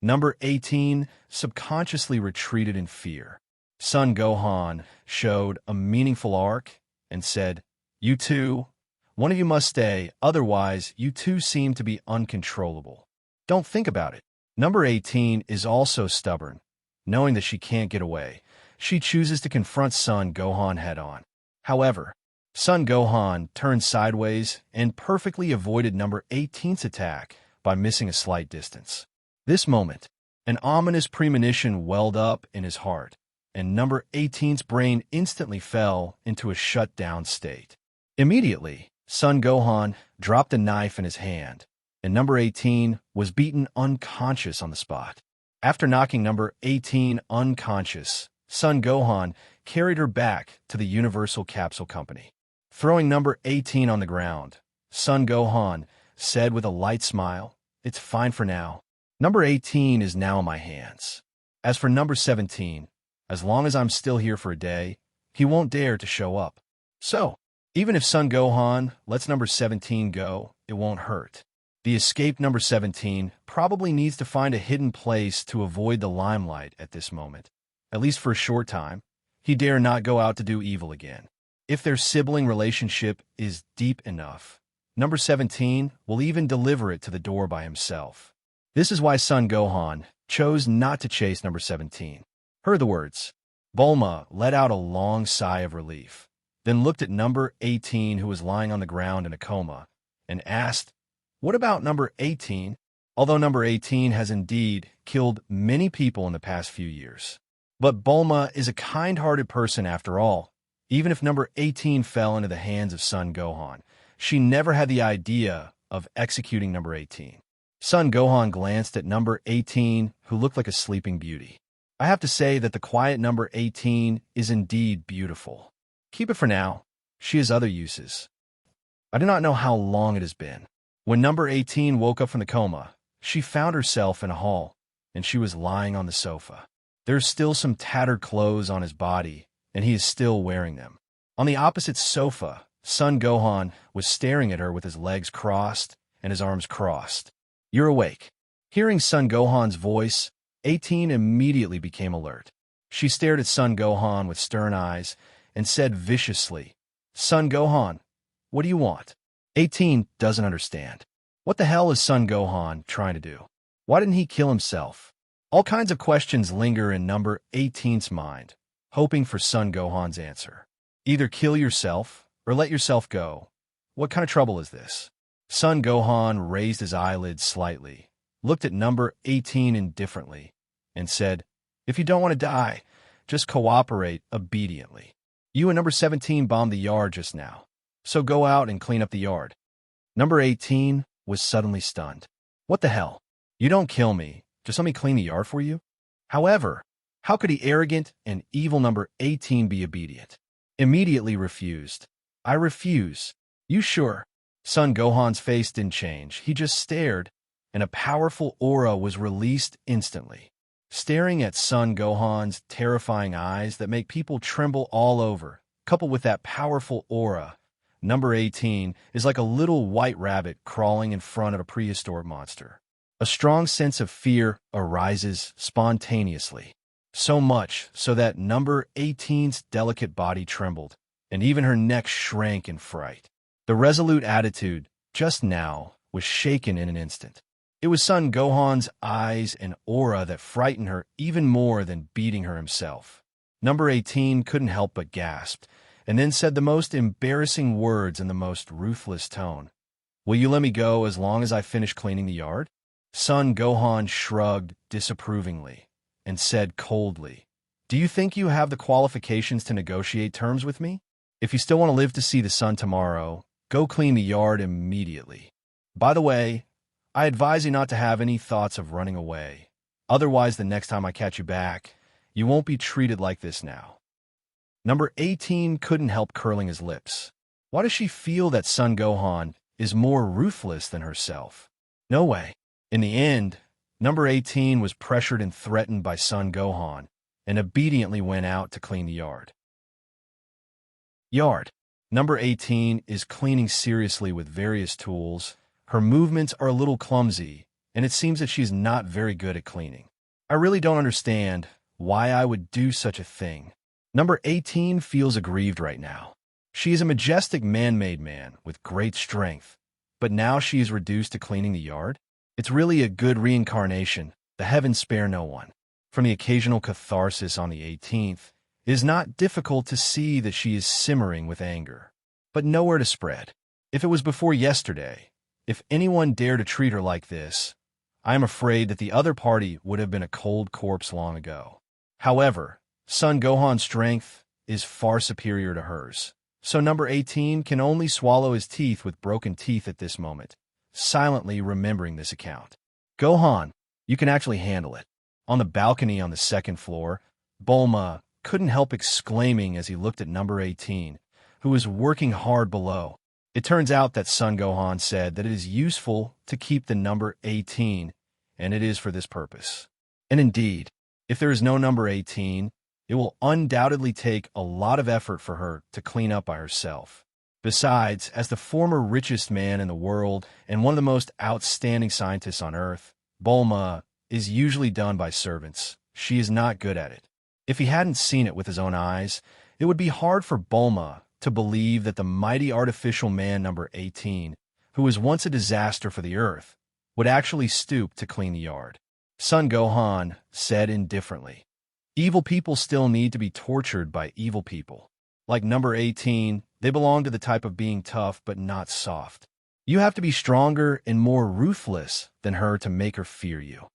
Number 18 subconsciously retreated in fear. Son Gohan showed a meaningful arc and said, "You two, one of you must stay, otherwise you two seem to be uncontrollable. Don't think about it." Number 18 is also stubborn. Knowing that she can't get away, she chooses to confront Son Gohan head-on. However, Son Gohan turned sideways and perfectly avoided number 18's attack by missing a slight distance. This moment, an ominous premonition welled up in his heart, and number 18's brain instantly fell into a shut-down state. Immediately, Son Gohan dropped a knife in his hand, and number 18 was beaten unconscious on the spot. After knocking number 18 unconscious, Son Gohan carried her back to the Universal Capsule Company. Throwing number 18 on the ground, Son Gohan said with a light smile, "It's fine for now. Number 18 is now in my hands. As for number 17, as long as I'm still here for a day, he won't dare to show up. So, even if Son Gohan lets number 17 go, it won't hurt. The escaped number 17 probably needs to find a hidden place to avoid the limelight at this moment. At least for a short time, he dare not go out to do evil again. If their sibling relationship is deep enough, number 17 will even deliver it to the door by himself." This is why Son Gohan chose not to chase number 17. Heard the words. Bulma let out a long sigh of relief, then looked at number 18 who was lying on the ground in a coma, and asked, "What about number 18? Although number 18 has indeed killed many people in the past few years. But Bulma is a kind-hearted person after all. Even if number 18 fell into the hands of Son Gohan, she never had the idea of executing number 18. Son Gohan glanced at number 18, who looked like a sleeping beauty. "I have to say that the quiet number 18 is indeed beautiful. Keep it for now. She has other uses." I do not know how long it has been. When number 18 woke up from the coma, she found herself in a hall, and she was lying on the sofa. There's still some tattered clothes on his body, and he is still wearing them. On the opposite sofa, Son Gohan was staring at her with his legs crossed and his arms crossed. "You're awake." Hearing Son Gohan's voice, 18 immediately became alert. She stared at Son Gohan with stern eyes and said viciously, "Son Gohan, what do you want?" 18 doesn't understand. What the hell is Son Gohan trying to do? Why didn't he kill himself? All kinds of questions linger in number 18's mind, hoping for Son Gohan's answer. Either kill yourself or let yourself go. What kind of trouble is this? Son Gohan raised his eyelids slightly, looked at number 18 indifferently, and said, "If you don't want to die, just cooperate obediently. You and number 17 bombed the yard just now, so go out and clean up the yard." Number 18 was suddenly stunned. "What the hell? You don't kill me, just let me clean the yard for you?" However, how could he arrogant and evil number 18 be obedient? Immediately refused. "I refuse." "You sure?" Son Gohan's face didn't change. He just stared, and a powerful aura was released instantly. staring at Son Gohan's terrifying eyes that make people tremble all over, coupled with that powerful aura. Number 18 is like a little white rabbit crawling in front of a prehistoric monster. A strong sense of fear arises spontaneously, so much so that number 18's delicate body trembled, and even her neck shrank in fright. The resolute attitude, just now, was shaken in an instant. It was Son Gohan's eyes and aura that frightened her even more than beating her himself. Number 18 couldn't help but gasp, and then said the most embarrassing words in the most ruthless tone. "Will you let me go as long as I finish cleaning the yard?" Son Gohan shrugged disapprovingly and said coldly, "Do you think you have the qualifications to negotiate terms with me? If you still want to live to see the sun tomorrow, go clean the yard immediately. By the way, I advise you not to have any thoughts of running away. Otherwise, the next time I catch you back, you won't be treated like this now." Number 18 couldn't help curling his lips. Why does she feel that Son Gohan is more ruthless than herself? No way. In the end, number 18 was pressured and threatened by Son Gohan and obediently went out to clean the yard. Number 18 is cleaning seriously with various tools. Her movements are a little clumsy, and it seems that she's not very good at cleaning. I really don't understand why I would do such a thing. Number 18 feels aggrieved right now. She is a majestic man-made man with great strength, but now she is reduced to cleaning the yard? It's really a good reincarnation. The heavens spare no one. From the occasional catharsis on the 18th, it is not difficult to see that she is simmering with anger, but nowhere to spread. If it was before yesterday, if anyone dared to treat her like this, I am afraid that the other party would have been a cold corpse long ago. However, Son Gohan's strength is far superior to hers, so number 18 can only swallow his teeth with broken teeth at this moment, silently remembering this account. "Gohan, you can actually handle it." On the balcony on the second floor, Bulma couldn't help exclaiming as he looked at number 18, who was working hard below. It turns out that Son Gohan said that it is useful to keep the number 18, and it is for this purpose. And indeed, if there is no number 18, it will undoubtedly take a lot of effort for her to clean up by herself. Besides, as the former richest man in the world and one of the most outstanding scientists on Earth, Bulma is usually done by servants. She is not good at it. If he hadn't seen it with his own eyes, it would be hard for Bulma to believe that the mighty artificial man number 18, who was once a disaster for the Earth, would actually stoop to clean the yard. Son Gohan said indifferently, "Evil people still need to be tortured by evil people. Like number 18, they belong to the type of being tough but not soft. You have to be stronger and more ruthless than her to make her fear you.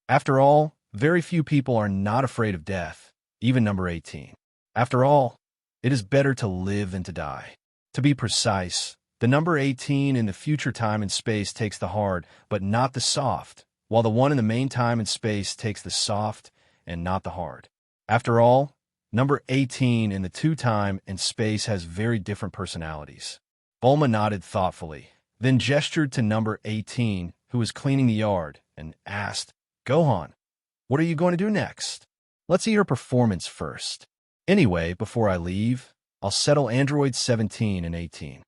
After all, very few people are not afraid of death, even number 18. After all, it is better to live than to die." To be precise, the number 18 in the future time and space takes the hard but not the soft, while the one in the main time and space takes the soft and not the hard. After all, number 18 in the two-time and space has very different personalities. Bulma nodded thoughtfully, then gestured to number 18, who was cleaning the yard, and asked, "Gohan, what are you going to do next? Let's see her performance first. Anyway, before I leave, I'll settle androids 17 and 18.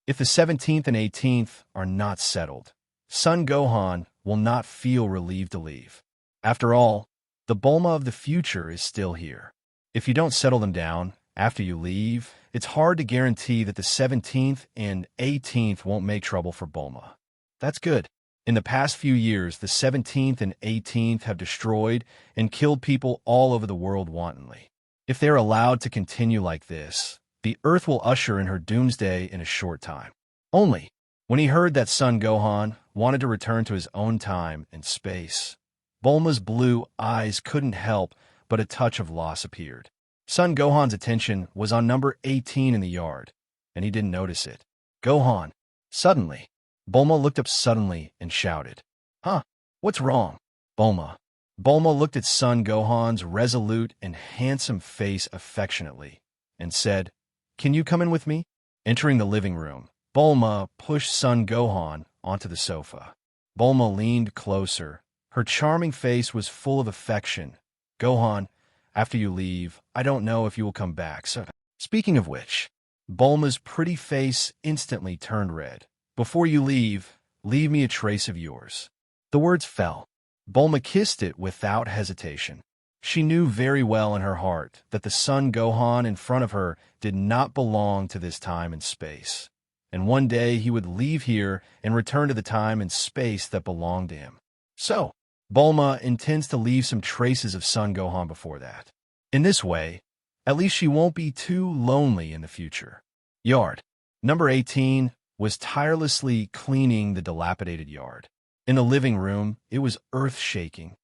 If the 17th and 18th are not settled, Son Gohan will not feel relieved to leave. After all, the Bulma of the future is still here. If you don't settle them down after you leave, it's hard to guarantee that the 17th and 18th won't make trouble for Bulma." That's good. In the past few years, the 17th and 18th have destroyed and killed people all over the world wantonly. If they are allowed to continue like this, the Earth will usher in her doomsday in a short time. Only, when he heard that Son Gohan wanted to return to his own time and space, Bulma's blue eyes couldn't help but a touch of loss appeared. Son Gohan's attention was on number 18 in the yard, and he didn't notice it. "Gohan!" Suddenly, Bulma looked up suddenly and shouted, "Huh? What's wrong?" Bulma looked at Son Gohan's resolute and handsome face affectionately and said, "Can you come in with me?" Entering the living room, Bulma pushed Son Gohan onto the sofa. Bulma leaned closer Her charming face was full of affection. Gohan, after you leave, I don't know if you will come back. So, speaking of which, Bulma's pretty face instantly turned red. Before you leave me a trace of yours. The words fell. Bulma kissed it without hesitation. She knew very well in her heart that the Son Gohan in front of her did not belong to this time and space. And one day he would leave here and return to the time and space that belonged to him. So, Bulma intends to leave some traces of Son Gohan before that. In this way, at least she won't be too lonely in the future. Yard. Number 18 was tirelessly cleaning the dilapidated yard. In the living room, it was earth-shaking.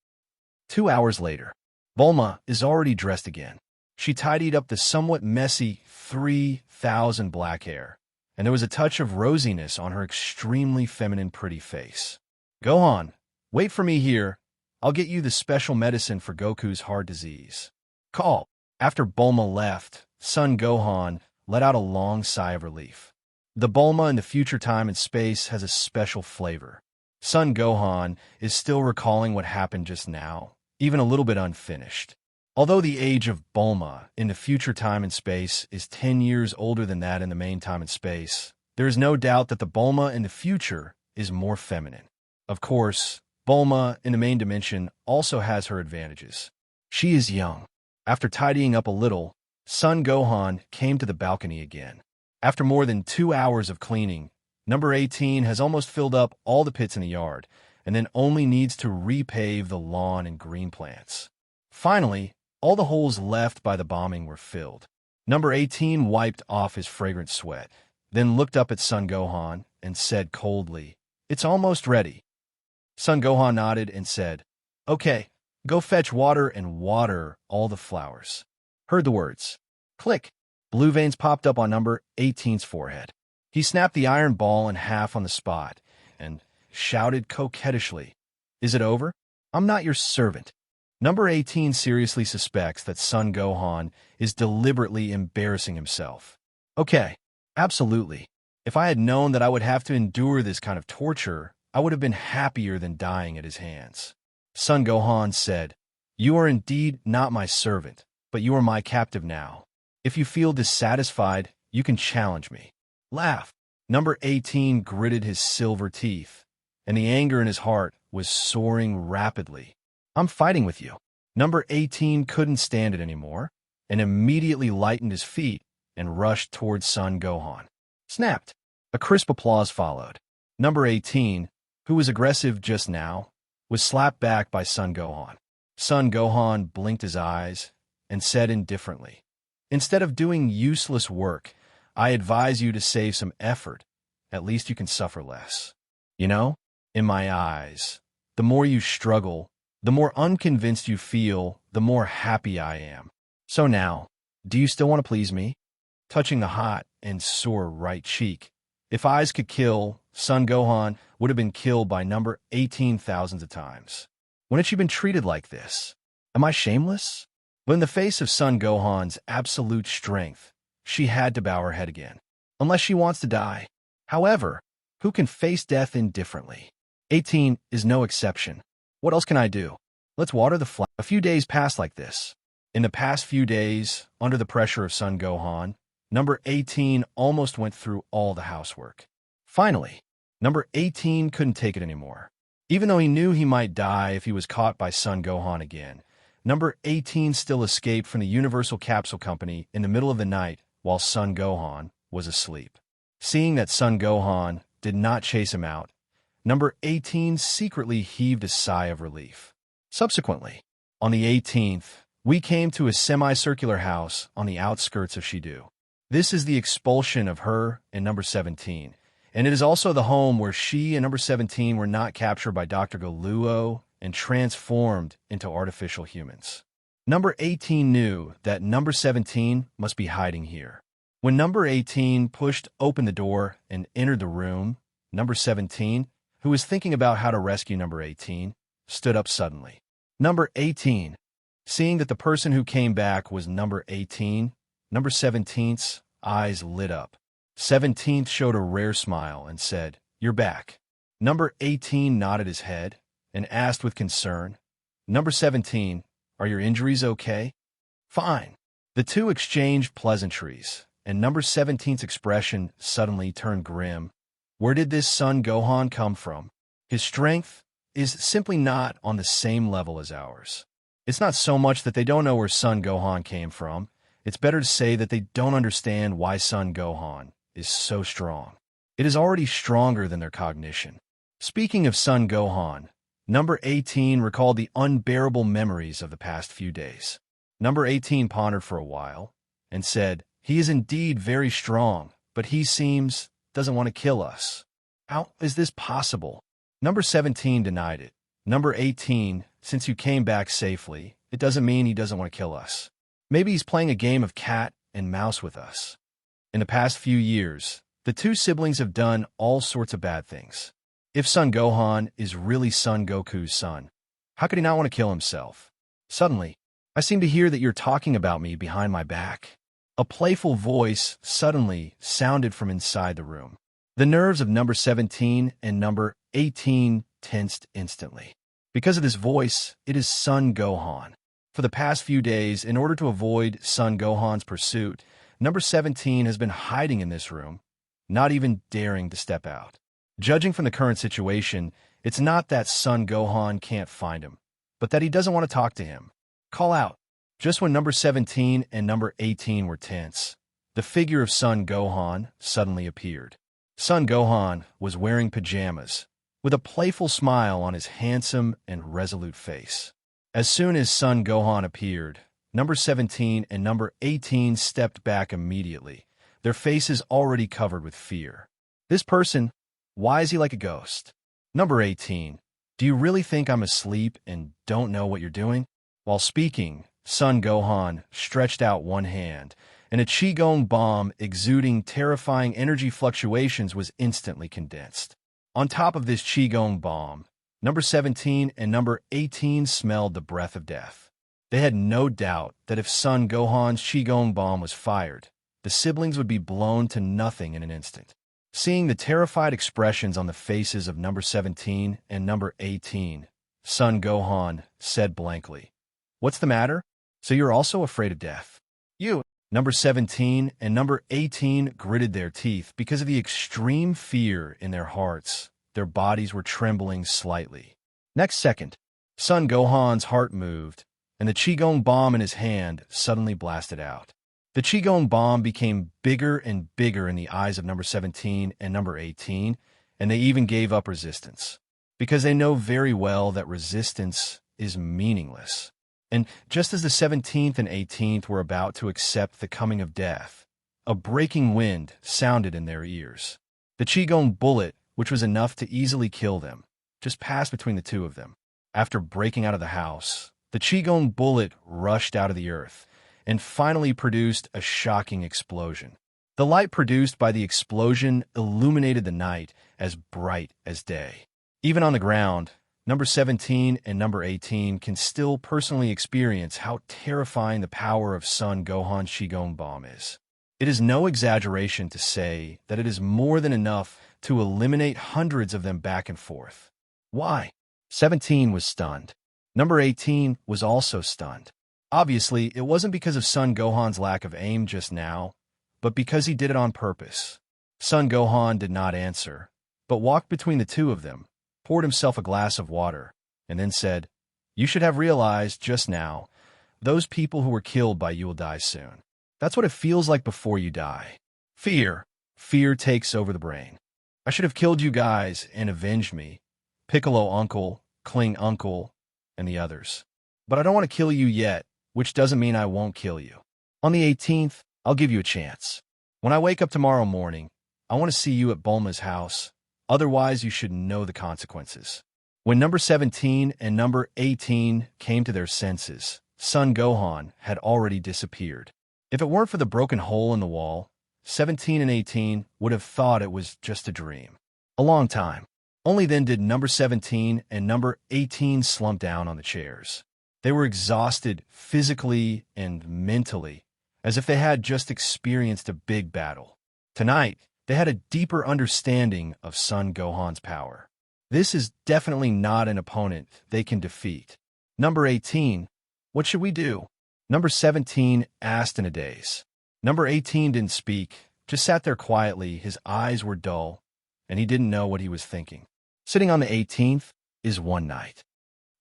2 hours later, Bulma is already dressed again. She tidied up the somewhat messy 3,000 black hair, and there was a touch of rosiness on her extremely feminine pretty face. Gohan, wait for me here. I'll get you the special medicine for Goku's heart disease. Call. After Bulma left, Son Gohan let out a long sigh of relief. The Bulma in the future time and space has a special flavor. Son Gohan is still recalling what happened just now, even a little bit unfinished. Although the age of Bulma in the future time and space is 10 years older than that in the main time and space, there is no doubt that the Bulma in the future is more feminine. Of course, Bulma in the main dimension also has her advantages. She is young. After tidying up a little, Son Gohan came to the balcony again. After more than 2 hours of cleaning, number 18 has almost filled up all the pits in the yard, and then only needs to repave the lawn and green plants. Finally, all the holes left by the bombing were filled. Number 18 wiped off his fragrant sweat, then looked up at Son Gohan and said coldly, "It's almost ready." Son Gohan nodded and said, "Okay, go fetch water and water all the flowers." Heard the words. Click. Blue veins popped up on number 18's forehead. He snapped the iron ball in half on the spot and shouted coquettishly, "Is it over? I'm not your servant." Number 18 seriously suspects that Son Gohan is deliberately embarrassing himself. Okay, absolutely. If I had known that I would have to endure this kind of torture, I would have been happier than dying at his hands. Son Gohan said, "You are indeed not my servant, but you are my captive now. If you feel dissatisfied, you can challenge me." Laugh. Number 18 gritted his silver teeth, and the anger in his heart was soaring rapidly. "I'm fighting with you." Number 18 couldn't stand it anymore, and immediately lightened his feet and rushed towards Son Gohan. Snapped. A crisp applause followed. Number 18, who was aggressive just now, was slapped back by Son Gohan. Son Gohan blinked his eyes and said indifferently, "Instead of doing useless work, I advise you to save some effort. At least you can suffer less. You know, in my eyes, the more you struggle, the more unconvinced you feel, the more happy I am. So now, do you still want to please me?" Touching the hot and sore right cheek. If eyes could kill, Son Gohan would have been killed by number 18 thousands of times. When had she been treated like this? Am I shameless? But in the face of Son Gohan's absolute strength, she had to bow her head again. Unless she wants to die. However, who can face death indifferently? 18 is no exception. What else can I do? Let's water the flower. A few days passed like this. In the past few days, under the pressure of Son Gohan, number 18 almost went through all the housework. Finally, number 18 couldn't take it anymore. Even though he knew he might die if he was caught by Son Gohan again, number 18 still escaped from the Universal Capsule Company in the middle of the night while Son Gohan was asleep. Seeing that Son Gohan did not chase him out, number 18 secretly heaved a sigh of relief. Subsequently, on the 18th, we came to a semicircular house on the outskirts of Shidu. This is the expulsion of her and number 17, and it is also the home where she and number 17 were not captured by Dr. Goluo and transformed into artificial humans. Number 18 knew that number 17 must be hiding here. When number 18 pushed open the door and entered the room, number 17, who was thinking about how to rescue number 18, stood up suddenly. Number 18, seeing that the person who came back was number 18, number 17's eyes lit up. 17th showed a rare smile and said, "You're back." Number 18 nodded his head and asked with concern, "Number 17, are your injuries okay?" "Fine." The two exchanged pleasantries, and number 17's expression suddenly turned grim. Where did this Son Gohan come from? His strength is simply not on the same level as ours. It's not so much that they don't know where Son Gohan came from. It's better to say that they don't understand why Son Gohan is so strong. It is already stronger than their cognition. Speaking of Son Gohan, number 18 recalled the unbearable memories of the past few days. Number 18 pondered for a while and said, "He is indeed very strong, but he doesn't want to kill us. How is this possible?" Number 17 denied it. "Number 18, since you came back safely, it doesn't mean he doesn't want to kill us. Maybe he's playing a game of cat and mouse with us." In the past few years, the two siblings have done all sorts of bad things. If Son Gohan is really Son Goku's son, how could he not want to kill himself? Suddenly, I seem to hear that you're talking about me behind my back. A playful voice suddenly sounded from inside the room. The nerves of number 17 and number 18 tensed instantly. Because of this voice, it is Son Gohan. For the past few days, in order to avoid Son Gohan's pursuit, number 17 has been hiding in this room, not even daring to step out. Judging from the current situation, it's not that Son Gohan can't find him, but that he doesn't want to talk to him. Call out. Just when number 17 and number 18 were tense, the figure of Son Gohan suddenly appeared. Son Gohan was wearing pajamas, with a playful smile on his handsome and resolute face. As soon as Son Gohan appeared, number 17 and number 18 stepped back immediately, their faces already covered with fear. "This person, why is he like a ghost?" "Number 18, do you really think I'm asleep and don't know what you're doing?" While speaking, Son Gohan stretched out one hand, and a Qigong bomb exuding terrifying energy fluctuations was instantly condensed. On top of this Qigong bomb, number 17 and number 18 smelled the breath of death. They had no doubt that if Son Gohan's Qigong bomb was fired, the siblings would be blown to nothing in an instant. Seeing the terrified expressions on the faces of number 17 and number 18, Son Gohan said blankly, "What's the matter? So you're also afraid of death?" "You." Number 17 and number 18 gritted their teeth because of the extreme fear in their hearts. Their bodies were trembling slightly. Next second, Son Gohan's heart moved, and the Qigong bomb in his hand suddenly blasted out. The Qigong bomb became bigger and bigger in the eyes of number 17 and number 18, and they even gave up resistance, because they know very well that resistance is meaningless. And just as the 17th and 18th were about to accept the coming of death, a breaking wind sounded in their ears. The Qigong bullet, which was enough to easily kill them, just passed between the two of them. After breaking out of the house, the Qigong bullet rushed out of the earth and finally produced a shocking explosion. The light produced by the explosion illuminated the night as bright as day. Even on the ground, number 17 and number 18 can still personally experience how terrifying the power of Son Gohan's Qigong bomb is. It is no exaggeration to say that it is more than enough to eliminate hundreds of them back and forth. Why? 17 was stunned. Number 18 was also stunned. Obviously, it wasn't because of Son Gohan's lack of aim just now, but because he did it on purpose. Son Gohan did not answer, but walked between the two of them, poured himself a glass of water, and then said, "You should have realized just now, those people who were killed by you will die soon. That's what it feels like before you die. Fear. Fear takes over the brain. I should have killed you guys and avenged me, Piccolo uncle, Kling uncle, and the others. But I don't want to kill you yet, which doesn't mean I won't kill you. On the 18th, I'll give you a chance. When I wake up tomorrow morning, I want to see you at Bulma's house. Otherwise, you should know the consequences." When number 17 and number 18 came to their senses, Son Gohan had already disappeared. If it weren't for the broken hole in the wall, 17 and 18 would have thought it was just a dream. A long time. Only then did number 17 and number 18 slump down on the chairs. They were exhausted physically and mentally, as if they had just experienced a big battle. Tonight, they had a deeper understanding of Son Gohan's power. This is definitely not an opponent they can defeat. Number 18. What should we do? Number 17 asked in a daze. Number 18 didn't speak, just sat there quietly. His eyes were dull, and he didn't know what he was thinking. Sitting on the 18th is one night,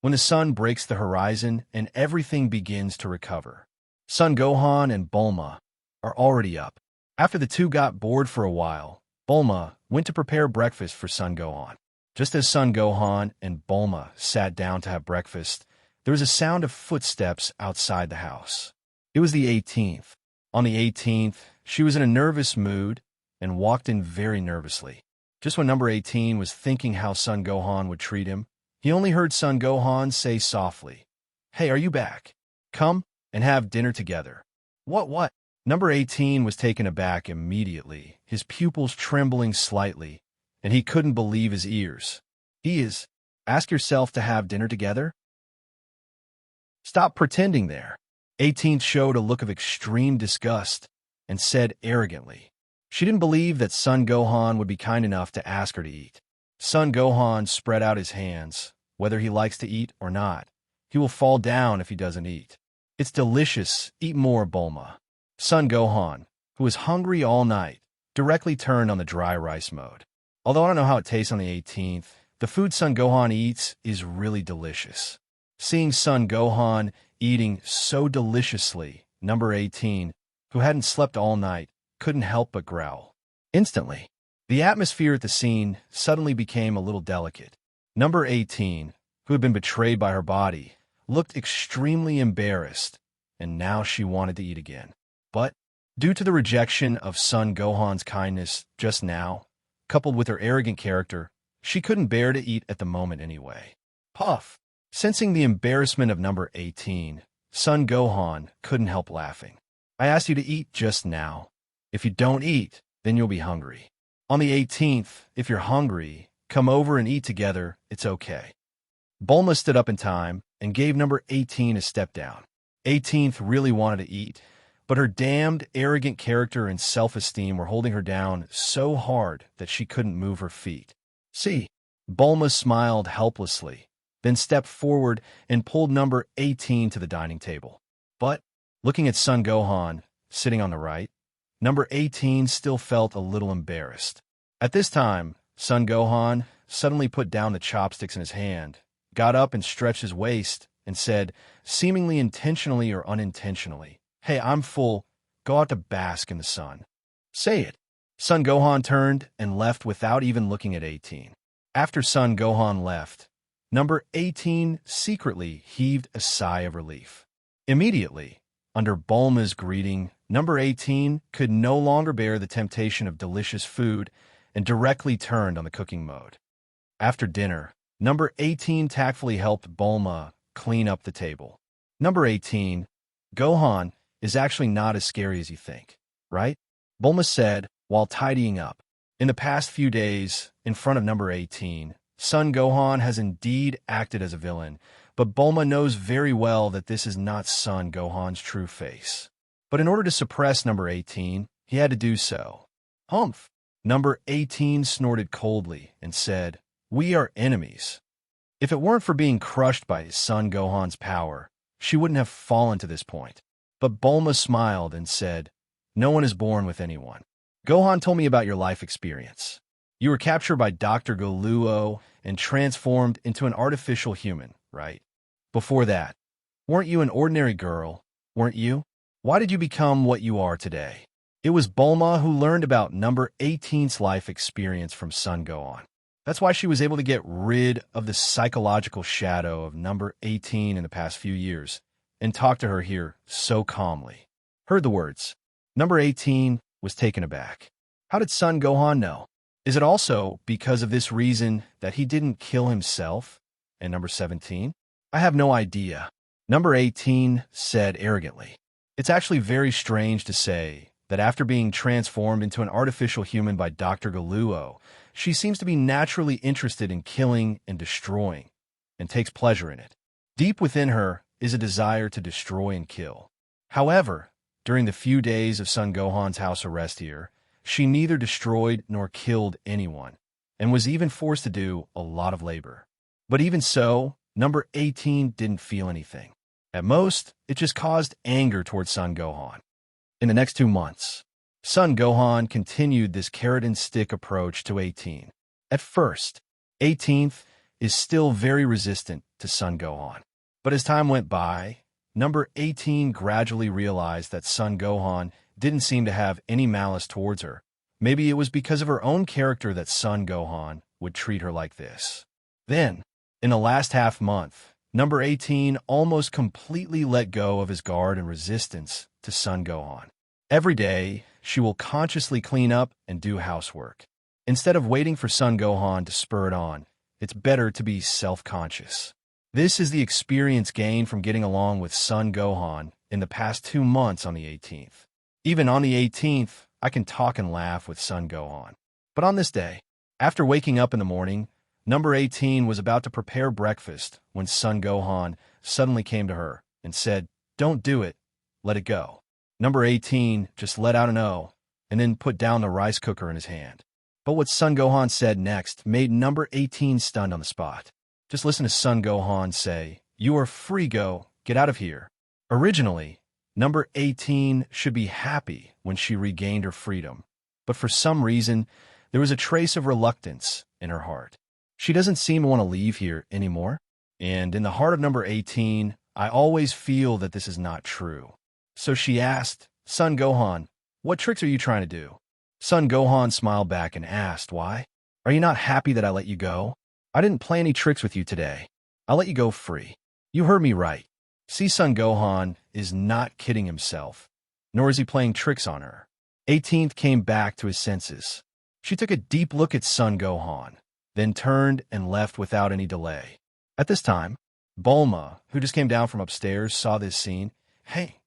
when the sun breaks the horizon and everything begins to recover. Son Gohan and Bulma are already up. After the two got bored for a while, Bulma went to prepare breakfast for Son Gohan. Just as Son Gohan and Bulma sat down to have breakfast, there was a sound of footsteps outside the house. It was the 18th. On the 18th, she was in a nervous mood and walked in very nervously. Just when number 18 was thinking how Son Gohan would treat him, he only heard Son Gohan say softly, "Hey, are you back? Come and have dinner together." What? Number 18 was taken aback immediately, his pupils trembling slightly, and he couldn't believe his ears. Ask yourself to have dinner together? Stop pretending there. 18th showed a look of extreme disgust and said arrogantly. She didn't believe that Son Gohan would be kind enough to ask her to eat. Son Gohan spread out his hands. Whether he likes to eat or not, he will fall down if he doesn't eat. It's delicious. Eat more, Bulma. Son Gohan, who was hungry all night, directly turned on the dry rice mode. Although I don't know how it tastes on the 18th, the food Son Gohan eats is really delicious. Seeing Son Gohan eating so deliciously, number 18, who hadn't slept all night, couldn't help but growl. Instantly, the atmosphere at the scene suddenly became a little delicate. Number 18, who had been betrayed by her body, looked extremely embarrassed, and now she wanted to eat again. But, due to the rejection of Son Gohan's kindness just now, coupled with her arrogant character, she couldn't bear to eat at the moment anyway. Puff! Sensing the embarrassment of number 18, Son Gohan couldn't help laughing. I asked you to eat just now. If you don't eat, then you'll be hungry. On the 18th, if you're hungry, come over and eat together, it's okay. Bulma stood up in time and gave number 18 a step down. 18th really wanted to eat, but her damned arrogant character and self-esteem were holding her down so hard that she couldn't move her feet. See, Bulma smiled helplessly, then stepped forward and pulled number 18 to the dining table. But, looking at Son Gohan, sitting on the right, number 18 still felt a little embarrassed. At this time, Son Gohan suddenly put down the chopsticks in his hand, got up and stretched his waist, and said, seemingly intentionally or unintentionally, "Hey, I'm full. Go out to bask in the sun." Say it. Son Gohan turned and left without even looking at 18. After Son Gohan left, number 18 secretly heaved a sigh of relief. Immediately, under Bulma's greeting, number 18 could no longer bear the temptation of delicious food and directly turned on the cooking mode. After dinner, number 18 tactfully helped Bulma clean up the table. Number 18, Gohan is actually not as scary as you think, right? Bulma said while tidying up. In the past few days, in front of number 18, Son Gohan has indeed acted as a villain, but Bulma knows very well that this is not Son Gohan's true face. But in order to suppress number 18, he had to do so. Humph! Number 18 snorted coldly and said, "We are enemies." If it weren't for being crushed by his Son Gohan's power, she wouldn't have fallen to this point. But Bulma smiled and said, "No one is born with anyone. Gohan told me about your life experience. You were captured by Dr. Goluo and transformed into an artificial human, right? Before that, weren't you an ordinary girl, weren't you? Why did you become what you are today?" It was Bulma who learned about number 18's life experience from Son Gohan. That's why she was able to get rid of the psychological shadow of number 18 in the past few years and talk to her here so calmly. Heard the words. Number 18 was taken aback. How did Son Gohan know? Is it also because of this reason that he didn't kill himself? And number 17? I have no idea. Number 18 said arrogantly. It's actually very strange to say that after being transformed into an artificial human by Dr. Goluo, she seems to be naturally interested in killing and destroying, and takes pleasure in it. Deep within her is a desire to destroy and kill. However, during the few days of Son Gohan's house arrest here, she neither destroyed nor killed anyone. and was even forced to do a lot of labor. But even so, number 18 didn't feel anything. At most, it just caused anger towards Son Gohan. In the next 2 months, Son Gohan continued this carrot and stick approach to 18. At first, 18th is still very resistant to Son Gohan. But as time went by, number 18 gradually realized that Son Gohan didn't seem to have any malice towards her. Maybe it was because of her own character that Son Gohan would treat her like this. Then, in the last half month, number 18 almost completely let go of his guard and resistance to Son Gohan. Every day, she will consciously clean up and do housework. Instead of waiting for Son Gohan to spur it on, it's better to be self-conscious. This is the experience gained from getting along with Son Gohan in the past 2 months on the 18th. Even on the 18th, I can talk and laugh with Son Gohan. But on this day, after waking up in the morning, number 18 was about to prepare breakfast when Son Gohan suddenly came to her and said, "Don't do it, let it go." Number 18 just let out an "oh" and then put down the rice cooker in his hand. But what Son Gohan said next made number 18 stunned on the spot. Just listen to Son Gohan say, "You are free, go, get out of here." Originally, number 18 should be happy when she regained her freedom, but for some reason, there was a trace of reluctance in her heart. She doesn't seem to want to leave here anymore, and in the heart of number 18, I always feel that this is not true. So she asked, "Son Gohan, what tricks are you trying to do?" Son Gohan smiled back and asked, "Why? Are you not happy that I let you go? I didn't play any tricks with you today. I'll let you go free." You heard me right. See, Son Gohan is not kidding himself, nor is he playing tricks on her. 18th came back to his senses. She took a deep look at Son Gohan, then turned and left without any delay. At this time, Bulma, who just came down from upstairs, saw this scene. "Hey,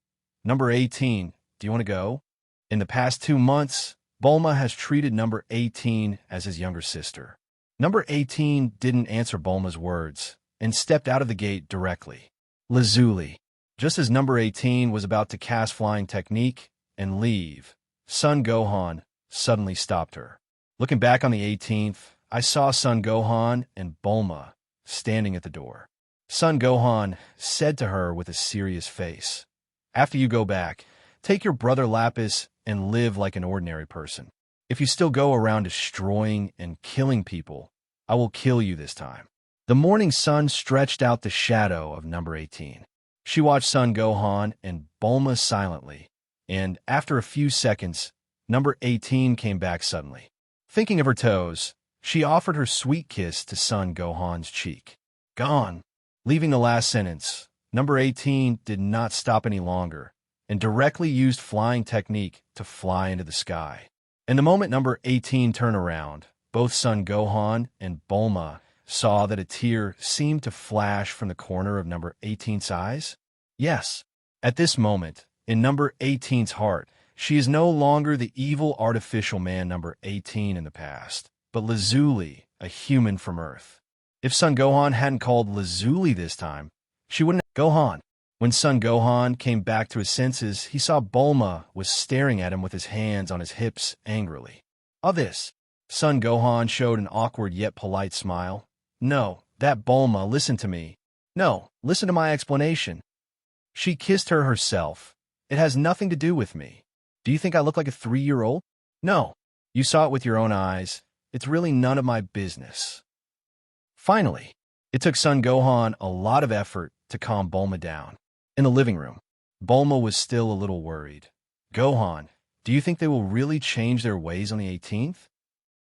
number 18, do you want to go?" In the past 2 months, Bulma has treated number 18 as his younger sister. Number 18 didn't answer Bulma's words and stepped out of the gate directly. Lazuli. Just as number 18 was about to cast flying technique and leave, Son Gohan suddenly stopped her. Looking back on the 18th, I saw Son Gohan and Bulma standing at the door. Son Gohan said to her with a serious face, "After you go back, take your brother Lapis and live like an ordinary person. If you still go around destroying and killing people, I will kill you this time." The morning sun stretched out the shadow of number 18. She watched Son Gohan and Bulma silently, and after a few seconds, number 18 came back suddenly. Thinking of her toes, she offered her sweet kiss to Son Gohan's cheek. Gone. Leaving the last sentence, number 18 did not stop any longer and directly used flying technique to fly into the sky. And the moment number 18 turned around, both Son Gohan and Bulma saw that a tear seemed to flash from the corner of number 18's eyes. Yes, at this moment, in number 18's heart, she is no longer the evil artificial man number 18 in the past, but Lazuli, a human from Earth. If Son Gohan hadn't called Lazuli this time, she wouldn't have Gohan. When Son Gohan came back to his senses, he saw Bulma was staring at him with his hands on his hips angrily. All this, Son Gohan showed an awkward yet polite smile. "No, that Bulma, listen to me. No, listen to my explanation. She kissed her herself. It has nothing to do with me. Do you think I look like a 3-year-old? No, you saw it with your own eyes. It's really none of my business." Finally, it took Son Gohan a lot of effort to calm Bulma down. In the living room, Bulma was still a little worried. "Gohan, do you think they will really change their ways on the 18th?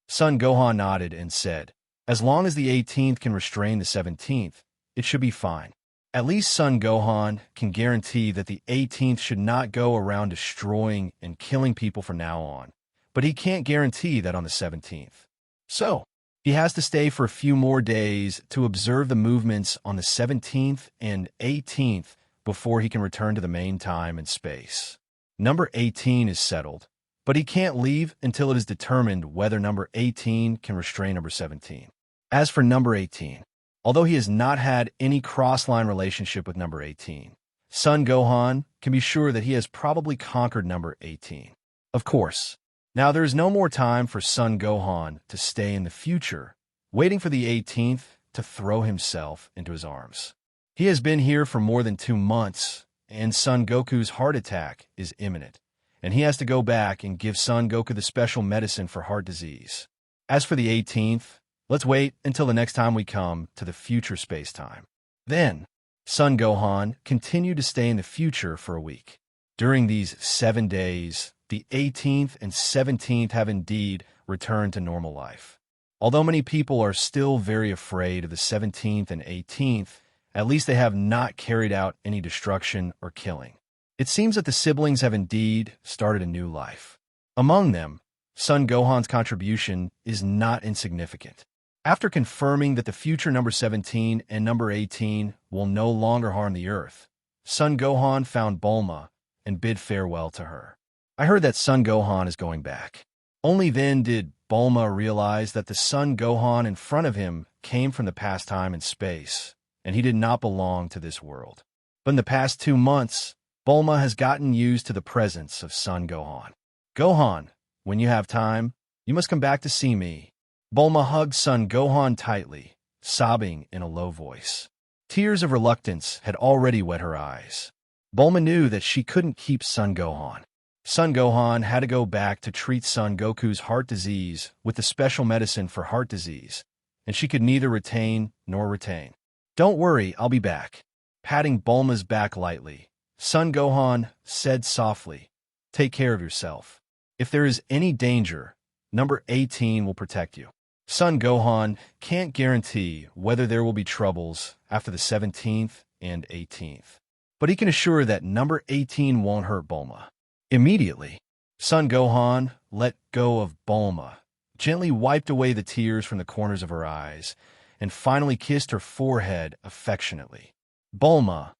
Son Gohan nodded and said, "As long as the 18th can restrain the 17th, it should be fine. At least Son Gohan can guarantee that the 18th should not go around destroying and killing people from now on, but he can't guarantee that on the 17th. So, he has to stay for a few more days to observe the movements on the 17th and 18th before he can return to the main time and space. Number 18 is settled, but he can't leave until it is determined whether number 18 can restrain number 17. As for number 18, although he has not had any cross-line relationship with number 18, Son Gohan can be sure that he has probably conquered number 18. Of course, Now there is no more time for Son Gohan to stay in the future, waiting for the 18th to throw himself into his arms. He has been here for more than 2 months, and Son Goku's heart attack is imminent, and he has to go back and give Son Goku the special medicine for heart disease. As for the 18th, let's wait until the next time we come to the future space-time. Then, Son Gohan continued to stay in the future for a week. During these 7 days, the 18th and 17th have indeed returned to normal life. Although many people are still very afraid of the 17th and 18th, at least they have not carried out any destruction or killing. It seems that the siblings have indeed started a new life. Among them, Son Gohan's contribution is not insignificant. After confirming that the future number 17 and number 18 will no longer harm the Earth, Son Gohan found Bulma and bid farewell to her. I heard that Son Gohan is going back. Only then did Bulma realize that the Son Gohan in front of him came from the past time and space, and he did not belong to this world. But in the past 2 months, Bulma has gotten used to the presence of Son Gohan. Gohan, when you have time, you must come back to see me. Bulma hugged Son Gohan tightly, sobbing in a low voice. Tears of reluctance had already wet her eyes. Bulma knew that she couldn't keep Son Gohan. Son Gohan had to go back to treat Son Goku's heart disease with the special medicine for heart disease, and she could neither retain nor retain. Don't worry, I'll be back. Patting Bulma's back lightly, Son Gohan said softly, take care of yourself. If there is any danger, number 18 will protect you. Son Gohan can't guarantee whether there will be troubles after the 17th and 18th, but he can assure that number 18 won't hurt Bulma. Immediately, Son Gohan let go of Bulma, gently wiped away the tears from the corners of her eyes, and finally kissed her forehead affectionately. Bulma,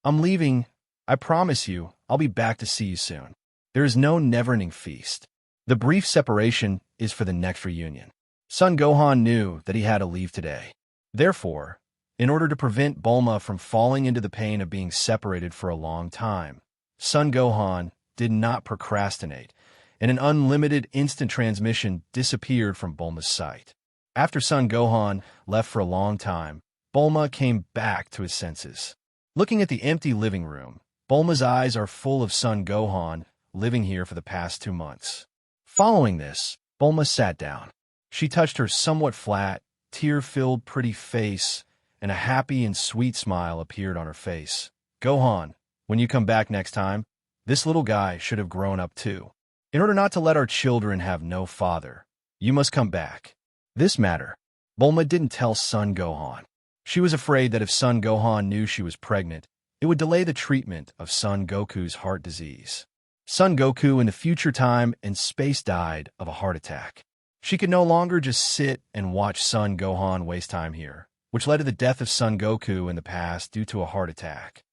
I'm leaving. I promise you, I'll be back to see you soon. There is no never-ending feast. The brief separation is for the next reunion. Son Gohan knew that he had to leave today. Therefore, in order to prevent Bulma from falling into the pain of being separated for a long time, Son Gohan did not procrastinate, and an unlimited instant transmission disappeared from Bulma's sight. After Son Gohan left for a long time, Bulma came back to his senses. Looking at the empty living room, Bulma's eyes are full of Son Gohan living here for the past 2 months. Following this, Bulma sat down. She touched her somewhat flat, tear-filled pretty face, and a happy and sweet smile appeared on her face. Gohan, when you come back next time, this little guy should have grown up too. In order not to let our children have no father, you must come back. This matter, Bulma didn't tell Son Gohan. She was afraid that if Son Gohan knew she was pregnant, it would delay the treatment of Son Goku's heart disease. Son Goku in the future time and space died of a heart attack. She could no longer just sit and watch Son Gohan waste time here, which led to the death of Son Goku in the past due to a heart attack.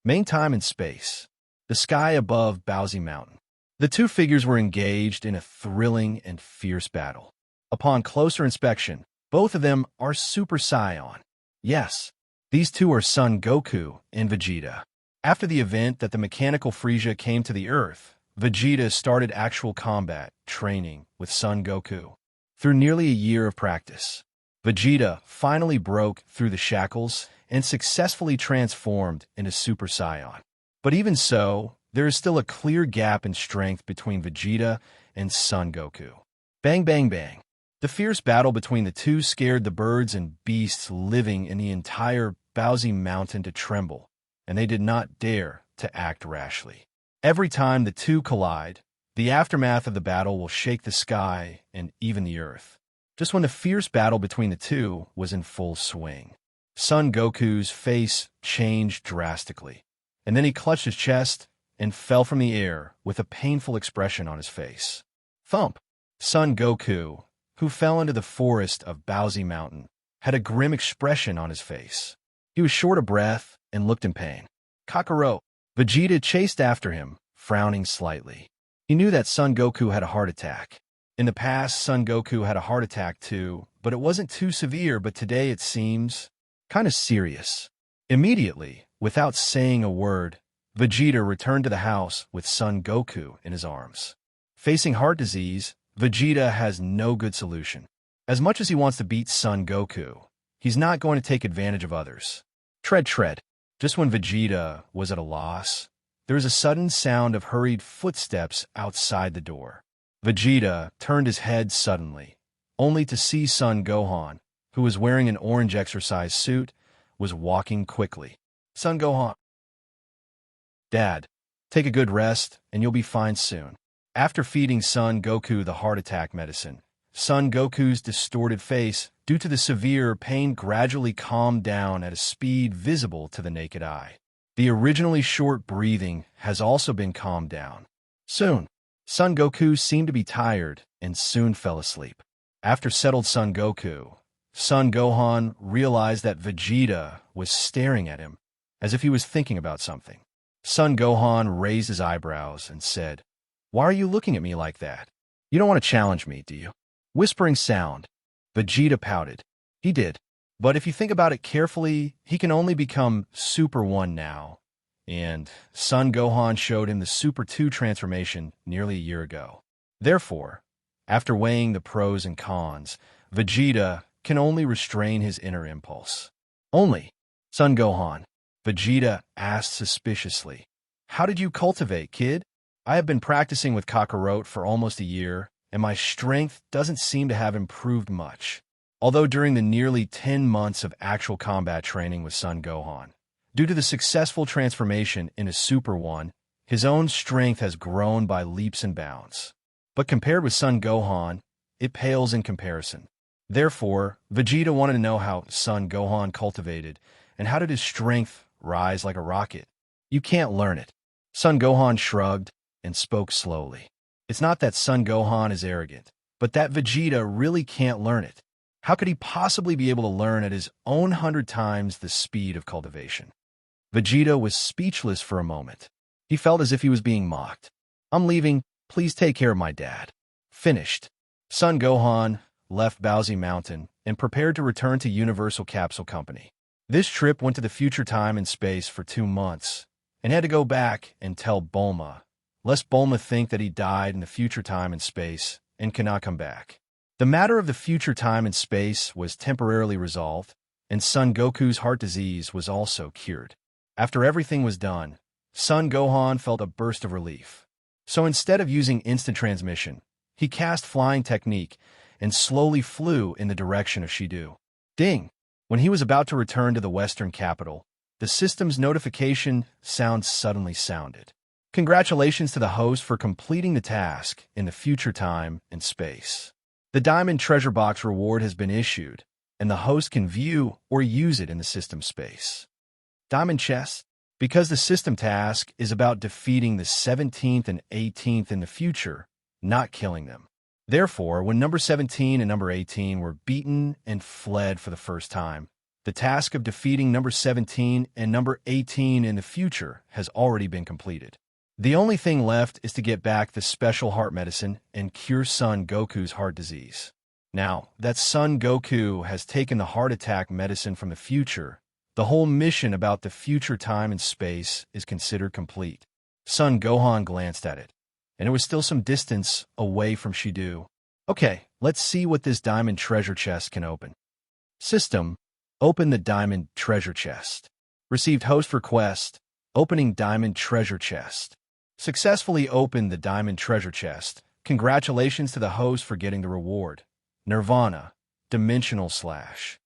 Main time in space. The sky above Bowsy Mountain. The two figures were engaged in a thrilling and fierce battle. Upon closer inspection, both of them are Super Saiyan. Yes, these two are Son Goku and Vegeta. After the event that the mechanical Frieza came to the Earth, Vegeta started actual combat training with Son Goku. Through nearly a year of practice, Vegeta finally broke through the shackles and successfully transformed into Super Saiyan. But even so, there is still a clear gap in strength between Vegeta and Son Goku. Bang, bang, bang. The fierce battle between the two scared the birds and beasts living in the entire Bowsy Mountain to tremble, and they did not dare to act rashly. Every time the two collide, the aftermath of the battle will shake the sky and even the earth. Just when the fierce battle between the two was in full swing, Son Goku's face changed drastically, and then he clutched his chest and fell from the air with a painful expression on his face. Thump! Son Goku, who fell into the forest of Bowsy Mountain, had a grim expression on his face. He was short of breath and looked in pain. Kakarot! Vegeta chased after him, frowning slightly. He knew that Son Goku had a heart attack. In the past, Son Goku had a heart attack too, but it wasn't too severe, but today it seems kind of serious. Immediately, without saying a word, Vegeta returned to the house with Son Goku in his arms. Facing heart disease, Vegeta has no good solution. As much as he wants to beat Son Goku, he's not going to take advantage of others. Tread, tread. Just when Vegeta was at a loss, there was a sudden sound of hurried footsteps outside the door. Vegeta turned his head suddenly, only to see Son Gohan, who was wearing an orange exercise suit, was walking quickly. Son Gohan. Dad, take a good rest, and you'll be fine soon. After feeding Son Goku the heart attack medicine, Son Goku's distorted face, due to the severe pain, gradually calmed down at a speed visible to the naked eye. The originally short breathing has also been calmed down. Soon, Son Goku seemed to be tired and soon fell asleep. After settled Son Goku, Son Gohan realized that Vegeta was staring at him as if he was thinking about something. Son Gohan raised his eyebrows and said, "Why are you looking at me like that? You don't want to challenge me, do you?" Whispering sound. Vegeta pouted. He did. But if you think about it carefully, he can only become Super 1 now. And Son Gohan showed him the Super 2 transformation nearly a year ago. Therefore, after weighing the pros and cons, Vegeta can only restrain his inner impulse. Only. Son Gohan. Vegeta asked suspiciously. "How did you cultivate, kid?" "I have been practicing with Kakarot for almost a year, and my strength doesn't seem to have improved much. Although during the nearly 10 months of actual combat training with Son Gohan, due to the successful transformation into Super 1, his own strength has grown by leaps and bounds. But compared with Son Gohan, it pales in comparison. Therefore, Vegeta wanted to know how Son Gohan cultivated, and how did his strength rise like a rocket. "You can't learn it." Son Gohan shrugged and spoke slowly. "It's not that Son Gohan is arrogant, but that Vegeta really can't learn it. How could he possibly be able to learn at his own 100 times the speed of cultivation?" Vegeta was speechless for a moment. He felt as if he was being mocked. "I'm leaving. Please take care of my dad." Finished. Son Gohan left Bowsy Mountain and prepared to return to Universal Capsule Company. This trip went to the future time and space for 2 months, and had to go back and tell Bulma, lest Bulma think that he died in the future time and space and cannot come back. The matter of the future time and space was temporarily resolved, and Son Goku's heart disease was also cured. After everything was done, Son Gohan felt a burst of relief. So instead of using instant transmission, he cast flying technique and slowly flew in the direction of Shidu. Ding! When he was about to return to the Western capital, the system's notification sound suddenly sounded. "Congratulations to the host for completing the task in the future time and space. The Diamond Treasure Box reward has been issued, and the host can view or use it in the system space." Diamond chest? Because the system task is about defeating the 17th and 18th in the future, not killing them. Therefore, when number 17 and number 18 were beaten and fled for the first time, the task of defeating number 17 and number 18 in the future has already been completed. The only thing left is to get back the special heart medicine and cure Son Goku's heart disease. Now that Son Goku has taken the heart attack medicine from the future, the whole mission about the future time and space is considered complete. Son Gohan glanced at it, and it was still some distance away from Shidu. "Okay, let's see what this diamond treasure chest can open." System, open the diamond treasure chest. Received host request, opening diamond treasure chest. Successfully opened the diamond treasure chest. Congratulations to the host for getting the reward. Nirvana, Dimensional Slash.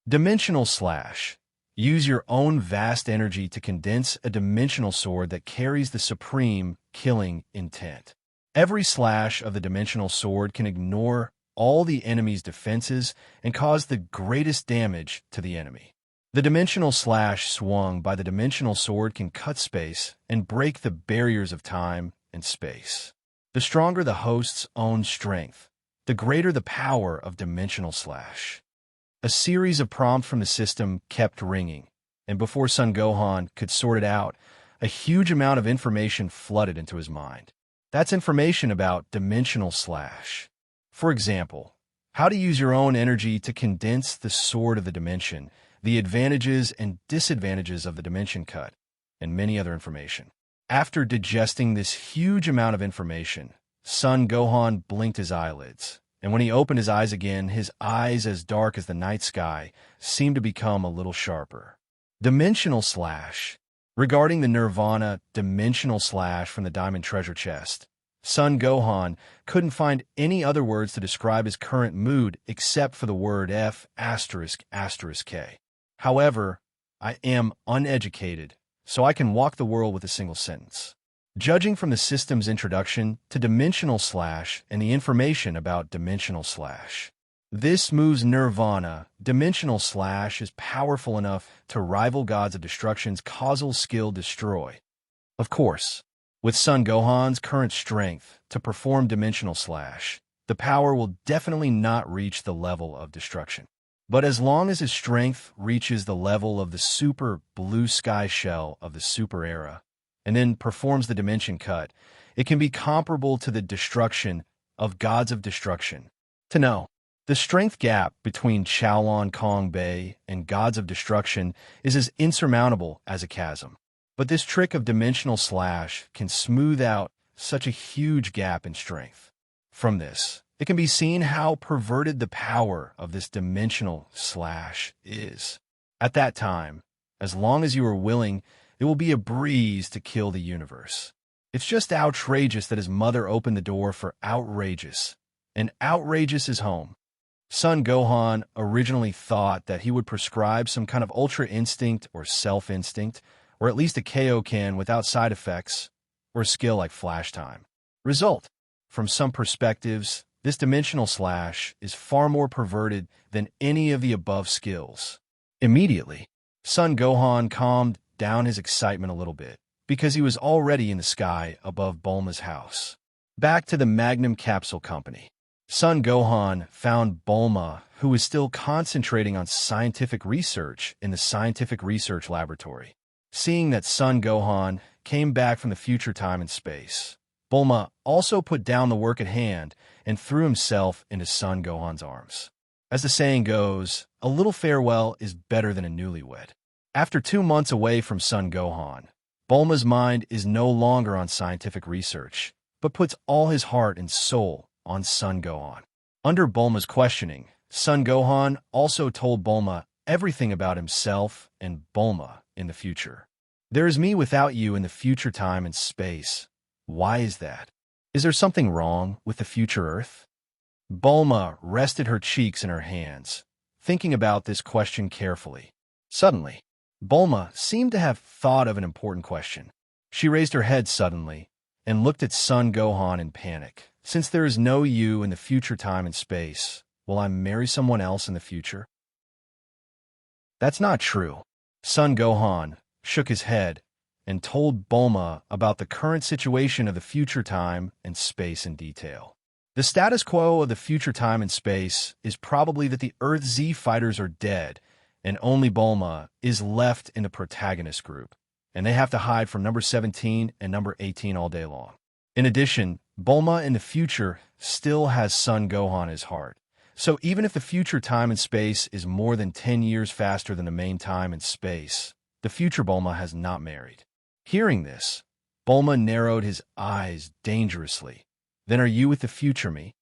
Dimensional Slash. Use your own vast energy to condense a dimensional sword that carries the supreme killing intent. Every slash of the dimensional sword can ignore all the enemy's defenses and cause the greatest damage to the enemy. The dimensional slash swung by the dimensional sword can cut space and break the barriers of time and space. The stronger the host's own strength, the greater the power of dimensional slash. A series of prompts from the system kept ringing, and before Son Gohan could sort it out, a huge amount of information flooded into his mind. That's information about dimensional slash. For example, how to use your own energy to condense the sword of the dimension, the advantages and disadvantages of the dimension cut, and many other information. After digesting this huge amount of information, Son Gohan blinked his eyelids, and when he opened his eyes again, his eyes, as dark as the night sky, seemed to become a little sharper. Dimensional Slash. Regarding the Nirvana Dimensional Slash from the Diamond Treasure Chest, Son Gohan couldn't find any other words to describe his current mood except for the word F***K. However, I am uneducated, so I can walk the world with a single sentence. Judging from the system's introduction to Dimensional Slash and the information about Dimensional Slash, this move's Nirvana Dimensional Slash is powerful enough to rival Gods of Destruction's causal skill Destroy. Of course, with Son Gohan's current strength to perform Dimensional Slash, the power will definitely not reach the level of destruction. But as long as his strength reaches the level of the Super Blue Sky Shell of the Super Era, and then performs the Dimension Cut, it can be comparable to the destruction of Gods of Destruction. To know, the strength gap between Shaolin Kong Bei and Gods of Destruction is as insurmountable as a chasm. But this trick of Dimensional Slash can smooth out such a huge gap in strength. From this, it can be seen how perverted the power of this Dimensional Slash is. At that time, as long as you are willing, it will be a breeze to kill the universe. It's just outrageous that his mother opened the door for outrageous, and outrageous is home. Son Gohan originally thought that he would prescribe some kind of ultra instinct or self-instinct, or at least a Kaioken without side effects, or a skill like Flash Time. Result: from some perspectives, this Dimensional Slash is far more perverted than any of the above skills. Immediately, Son Gohan calmed down his excitement a little bit, because he was already in the sky above Bulma's house. Back to the Magnum Capsule Company. Son Gohan found Bulma, who was still concentrating on scientific research in the Scientific Research Laboratory. Seeing that Son Gohan came back from the future time and space, Bulma also put down the work at hand and threw himself into Son Gohan's arms. As the saying goes, a little farewell is better than a newlywed. After 2 months away from Son Gohan, Bulma's mind is no longer on scientific research, but puts all his heart and soul on Son Gohan. Under Bulma's questioning, Son Gohan also told Bulma everything about himself and Bulma in the future. There is me without you in the future time and space. Why is that? Is there something wrong with the future Earth? Bulma rested her cheeks in her hands, thinking about this question carefully. Suddenly, Bulma seemed to have thought of an important question. She raised her head suddenly and looked at Son Gohan in panic. Since there is no you in the future time and space, will I marry someone else in the future? That's not true. Son Gohan shook his head and told Bulma about the current situation of the future time and space in detail. The status quo of the future time and space is probably that the Earth Z fighters are dead, and only Bulma is left in the protagonist group, and they have to hide from number 17 and number 18 all day long. In addition, Bulma in the future still has Son Gohan in his heart. So even if the future time and space is more than 10 years faster than the main time and space, the future Bulma has not married. Hearing this, Bulma narrowed his eyes dangerously. Then are you with the future me?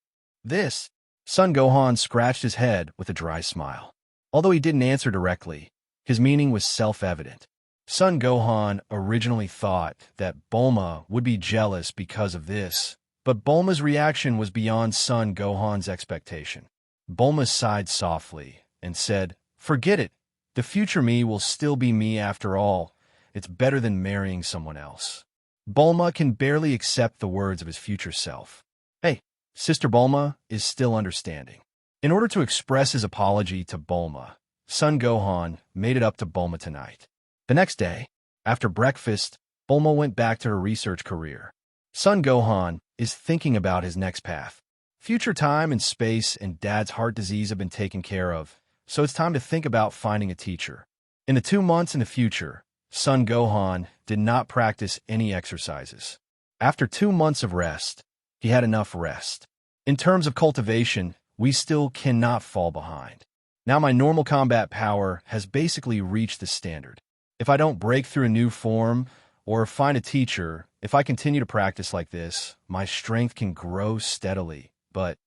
This, Son Gohan scratched his head with a dry smile. Although he didn't answer directly, his meaning was self-evident. Son Gohan originally thought that Bulma would be jealous because of this, but Bulma's reaction was beyond Son Gohan's expectation. Bulma sighed softly and said, "Forget it. The future me will still be me after all. It's better than marrying someone else." Bulma can barely accept the words of his future self. Hey, Sister Bulma is still understanding. In order to express his apology to Bulma, Son Gohan made it up to Bulma tonight. The next day, after breakfast, Bulma went back to her research career. Son Gohan is thinking about his next path. Future time and space and Dad's heart disease have been taken care of, so it's time to think about finding a teacher. In the 2 months in the future, Son Gohan did not practice any exercises. After 2 months of rest, he had enough rest. In terms of cultivation, we still cannot fall behind. Now my normal combat power has basically reached the standard. If I don't break through a new form, or find a teacher. If I continue to practice like this, my strength can grow steadily. But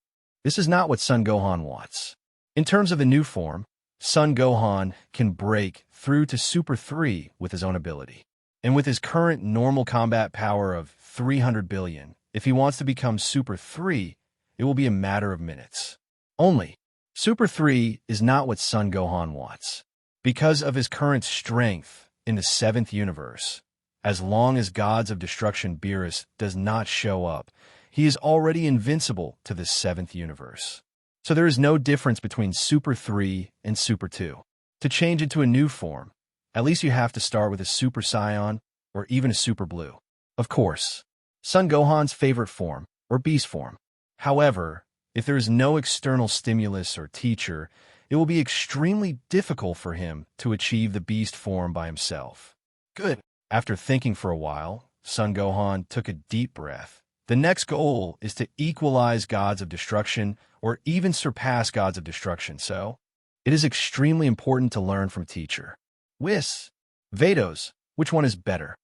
this is not what Son Gohan wants. In terms of the new form, Son Gohan can break through to Super 3 with his own ability. And with his current normal combat power of 300 billion, if he wants to become Super 3, it will be a matter of minutes. Only, Super 3 is not what Son Gohan wants. Because of his current strength in the 7th universe, as long as Gods of Destruction Beerus does not show up, he is already invincible to the 7th universe. So there is no difference between Super 3 and Super 2. To change into a new form, at least you have to start with a Super Saiyan or even a Super Blue. Of course, Son Gohan's favorite form, or Beast form. However, if there is no external stimulus or teacher, it will be extremely difficult for him to achieve the Beast form by himself. Good. After thinking for a while, Son Gohan took a deep breath. The next goal is to equalize Gods of Destruction or even surpass Gods of Destruction, so it is extremely important to learn from teacher. Whis, Vados, which one is better?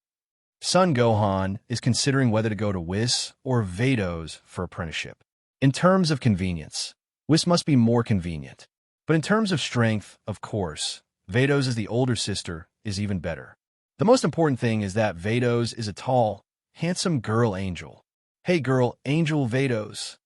Son Gohan is considering whether to go to Whis or Vados for apprenticeship. In terms of convenience, Whis must be more convenient. But in terms of strength, of course, Vados as the older sister is even better. The most important thing is that Vados is a tall, handsome girl angel. Hey girl angel Vados.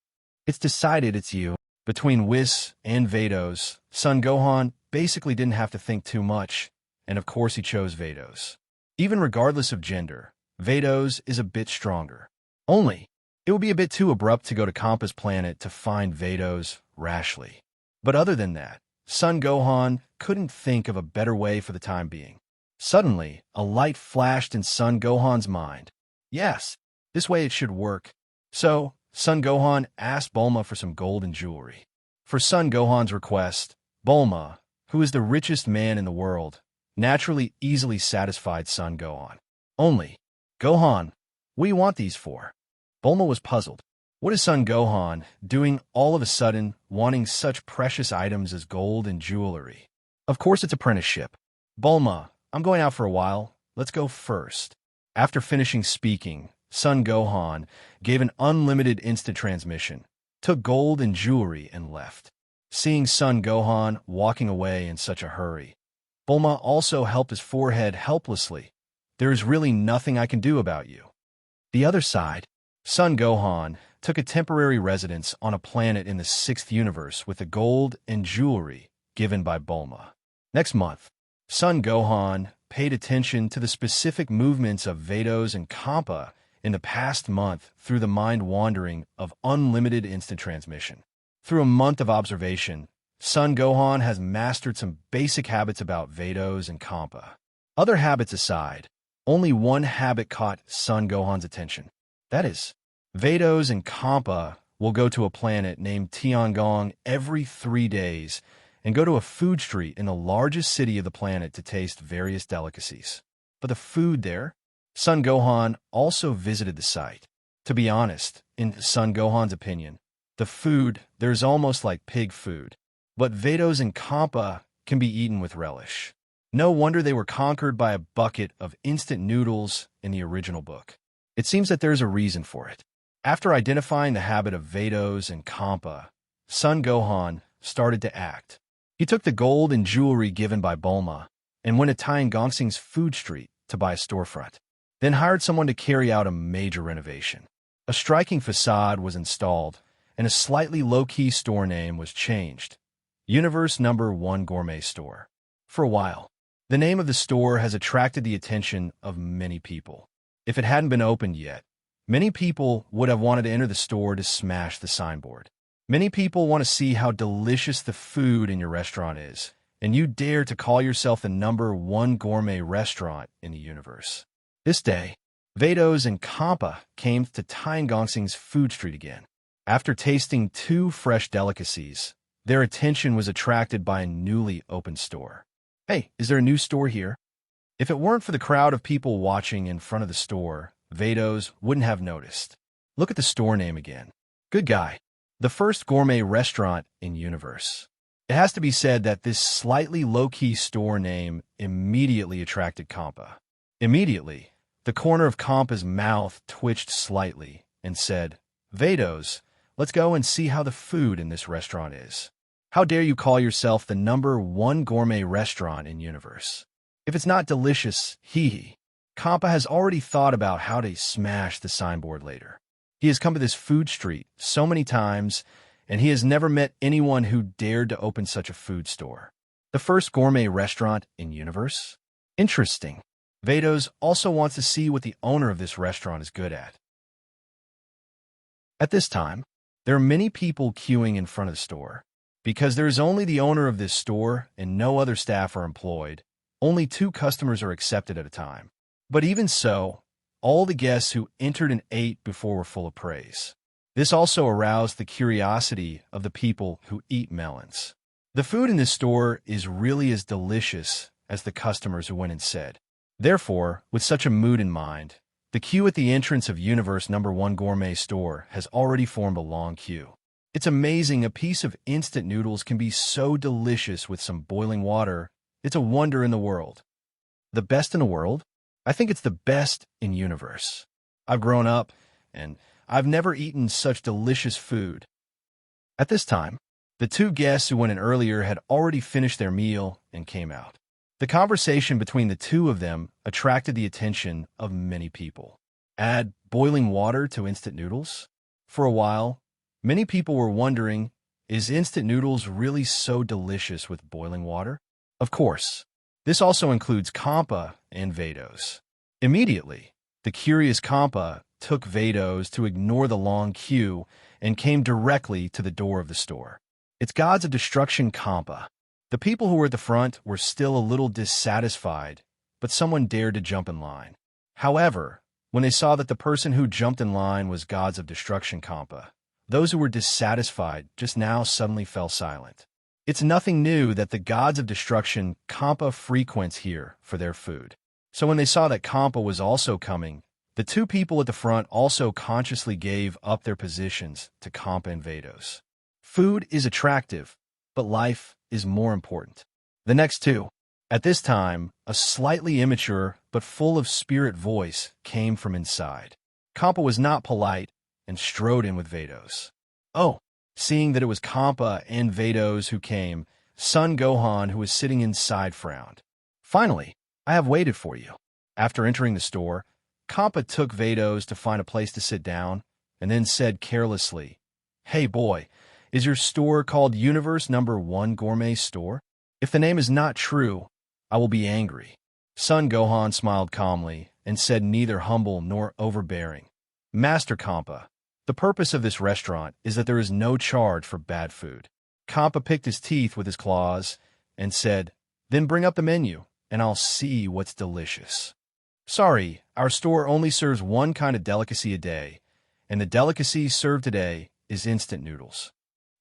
It's decided it's you. Between Whis and Vados, Son Gohan basically didn't have to think too much, and of course he chose Vados. Even regardless of gender, Vados is a bit stronger. Only, it would be a bit too abrupt to go to Compa's planet to find Vados rashly. But other than that, Son Gohan couldn't think of a better way for the time being. Suddenly, a light flashed in Son Gohan's mind. Yes, this way it should work. So, Son Gohan asked Bulma for some gold and jewelry. For Son Gohan's request, Bulma, who is the richest man in the world, naturally easily satisfied Son Gohan. Only, Gohan, what do you want these for? Bulma was puzzled. What is Son Gohan doing all of a sudden wanting such precious items as gold and jewelry? Of course it's apprenticeship. Bulma, I'm going out for a while. Let's go first. After finishing speaking, Son Gohan gave an unlimited instant transmission, took gold and jewelry, and left. Seeing Son Gohan walking away in such a hurry, Bulma also helped his forehead helplessly. There is really nothing I can do about you. The other side, Son Gohan took a temporary residence on a planet in the 6th universe with the gold and jewelry given by Bulma. Next month, Son Gohan paid attention to the specific movements of Vados and Compa in the past month through the mind-wandering of unlimited instant transmission. Through a month of observation, Son Gohan has mastered some basic habits about Vados and Compa. Other habits aside, only one habit caught Son Gohan's attention. That is, Vados and Compa will go to a planet named Tiangong every 3 days and go to a food street in the largest city of the planet to taste various delicacies. But the food there? Son Gohan also visited the site. To be honest, in Son Gohan's opinion, the food there is almost like pig food. But Vados and Compa can be eaten with relish. No wonder they were conquered by a bucket of instant noodles in the original book. It seems that there is a reason for it. After identifying the habit of Vados and Compa, Son Gohan started to act. He took the gold and jewelry given by Bulma and went to Tiangong's food street to buy a storefront, then hired someone to carry out a major renovation. A striking facade was installed, and a slightly low-key store name was changed. Universe Number 1 Gourmet Store. For a while, the name of the store has attracted the attention of many people. If it hadn't been opened yet, many people would have wanted to enter the store to smash the signboard. Many people want to see how delicious the food in your restaurant is, and you dare to call yourself the number 1 gourmet restaurant in the universe. This day, Vados and Compa came to Tiangong's food street again. After tasting 2 fresh delicacies, their attention was attracted by a newly opened store. Hey, is there a new store here? If it weren't for the crowd of people watching in front of the store, Vados wouldn't have noticed. Look at the store name again. Good guy. The first gourmet restaurant in universe. It has to be said that this slightly low-key store name immediately attracted Compa. Immediately, The corner of Compa's mouth twitched slightly and said, "Vados, let's go and see how the food in this restaurant is. How dare you call yourself the #1 gourmet restaurant in universe? If it's not delicious, hee. Compa has already thought about how to smash the signboard later. He has come to this food street so many times, and he has never met anyone who dared to open such a food store. The first gourmet restaurant in universe? Interesting. Vados also wants to see what the owner of this restaurant is good at." At this time, there are many people queuing in front of the store. Because there is only the owner of this store and no other staff are employed, only 2 customers are accepted at a time. But even so, all the guests who entered and ate before were full of praise. This also aroused the curiosity of the people who eat melons. The food in this store is really as delicious as the customers who went and said. Therefore, with such a mood in mind, the queue at the entrance of Universe #1 Gourmet Store has already formed a long queue. It's amazing a piece of instant noodles can be so delicious with some boiling water. It's a wonder in the world. The best in the world? I think it's the best in universe. I've grown up, and I've never eaten such delicious food. At this time, the 2 guests who went in earlier had already finished their meal and came out. The conversation between the 2 of them attracted the attention of many people. Add boiling water to instant noodles? For a while, many people were wondering, is instant noodles really so delicious with boiling water? Of course. This also includes Compa and Vados. Immediately, the curious Compa took Vados to ignore the long queue and came directly to the door of the store. It's Gods of Destruction Compa. The people who were at the front were still a little dissatisfied, but someone dared to jump in line. However, when they saw that the person who jumped in line was Gods of Destruction Compa, those who were dissatisfied just now suddenly fell silent. It's nothing new that the Gods of Destruction Compa frequents here for their food. So when they saw that Compa was also coming, the 2 people at the front also consciously gave up their positions to Compa and Vados. Food is attractive, but life is more important. The next 2. At this time, a slightly immature but full of spirit voice came from inside. Compa was not polite and strode in with Vados. Oh, seeing that it was Compa and Vados who came, Son Gohan, who was sitting inside, frowned. "Finally, I have waited for you." After entering the store, Compa took Vados to find a place to sit down and then said carelessly, "Hey boy, is your store called Universe #1 Gourmet Store? If the name is not true, I will be angry." Son Gohan smiled calmly and said neither humble nor overbearing, "Master Compa, the purpose of this restaurant is that there is no charge for bad food." Compa picked his teeth with his claws and said, "Then bring up the menu, and I'll see what's delicious." "Sorry, our store only serves one kind of delicacy a day, and the delicacy served today is instant noodles."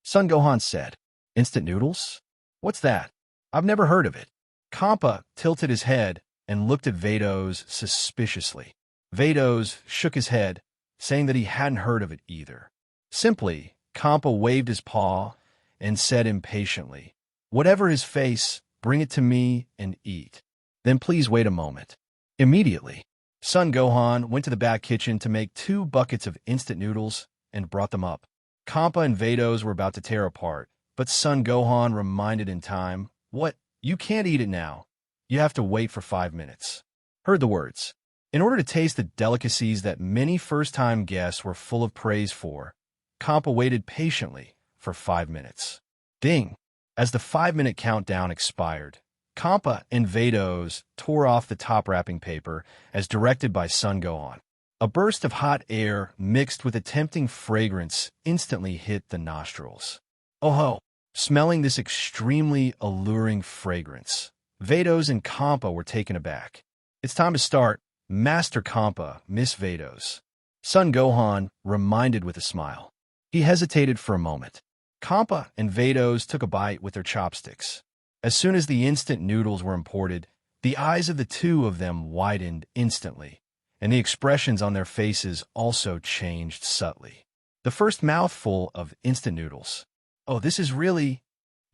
Son Gohan said, "Instant noodles? What's that? I've never heard of it." Compa tilted his head and looked at Vados suspiciously. Vados shook his head, saying that he hadn't heard of it either. Simply, Compa waved his paw and said impatiently, "Whatever his face, bring it to me and eat. Then please wait a moment." Immediately, Son Gohan went to the back kitchen to make 2 buckets of instant noodles and brought them up. Compa and Vados were about to tear apart, but Son Gohan reminded in time, "What? You can't eat it now. You have to wait for 5 minutes." Heard the words. In order to taste the delicacies that many first-time guests were full of praise for, Compa waited patiently for 5 minutes. Ding! As the 5-minute countdown expired, Compa and Vados tore off the top wrapping paper as directed by Son Gohan. A burst of hot air mixed with a tempting fragrance instantly hit the nostrils. Oh ho! Smelling this extremely alluring fragrance, Vados and Compa were taken aback. "It's time to start, Master Compa, Miss Vados." Son Gohan reminded with a smile. He hesitated for a moment. Compa and Vados took a bite with their chopsticks. As soon as the instant noodles were imported, the eyes of the 2 of them widened instantly, and the expressions on their faces also changed subtly. The first mouthful of instant noodles. "Oh, this is really..."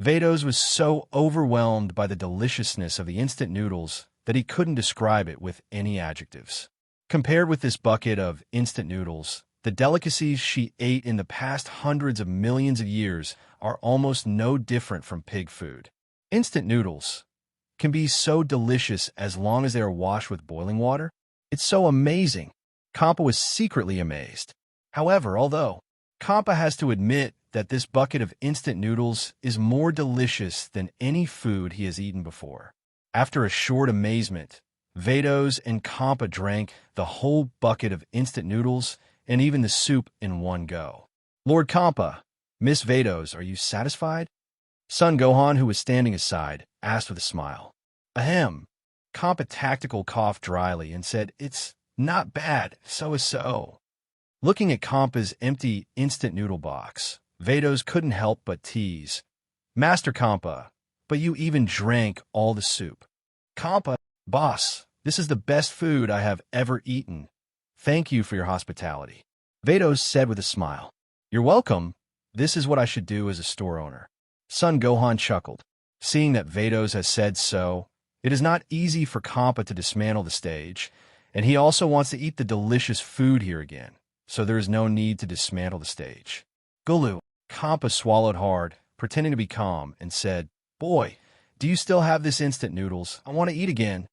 Vados was so overwhelmed by the deliciousness of the instant noodles that he couldn't describe it with any adjectives. Compared with this bucket of instant noodles, the delicacies she ate in the past hundreds of millions of years are almost no different from pig food. Instant noodles can be so delicious as long as they are washed with boiling water. It's so amazing. Compa was secretly amazed. However, although Compa has to admit that this bucket of instant noodles is more delicious than any food he has eaten before. After a short amazement, Vados and Compa drank the whole bucket of instant noodles and even the soup in one go. Lord Compa, Miss Vados, are you satisfied? Son Gohan, who was standing aside, asked with a smile. Ahem. Compa tactical coughed dryly and said, It's not bad, so. Looking at Compa's empty instant noodle box, Vados couldn't help but tease. Master Compa, but you even drank all the soup. Compa, boss, this is the best food I have ever eaten. Thank you for your hospitality. Vados said with a smile. You're welcome. This is what I should do as a store owner. Son Gohan chuckled. Seeing that Vados has said so, it is not easy for Compa to dismantle the stage, and he also wants to eat the delicious food here again, so there is no need to dismantle the stage. Gulu, Compa swallowed hard, pretending to be calm, and said, Boy, do you still have this instant noodles? I want to eat again.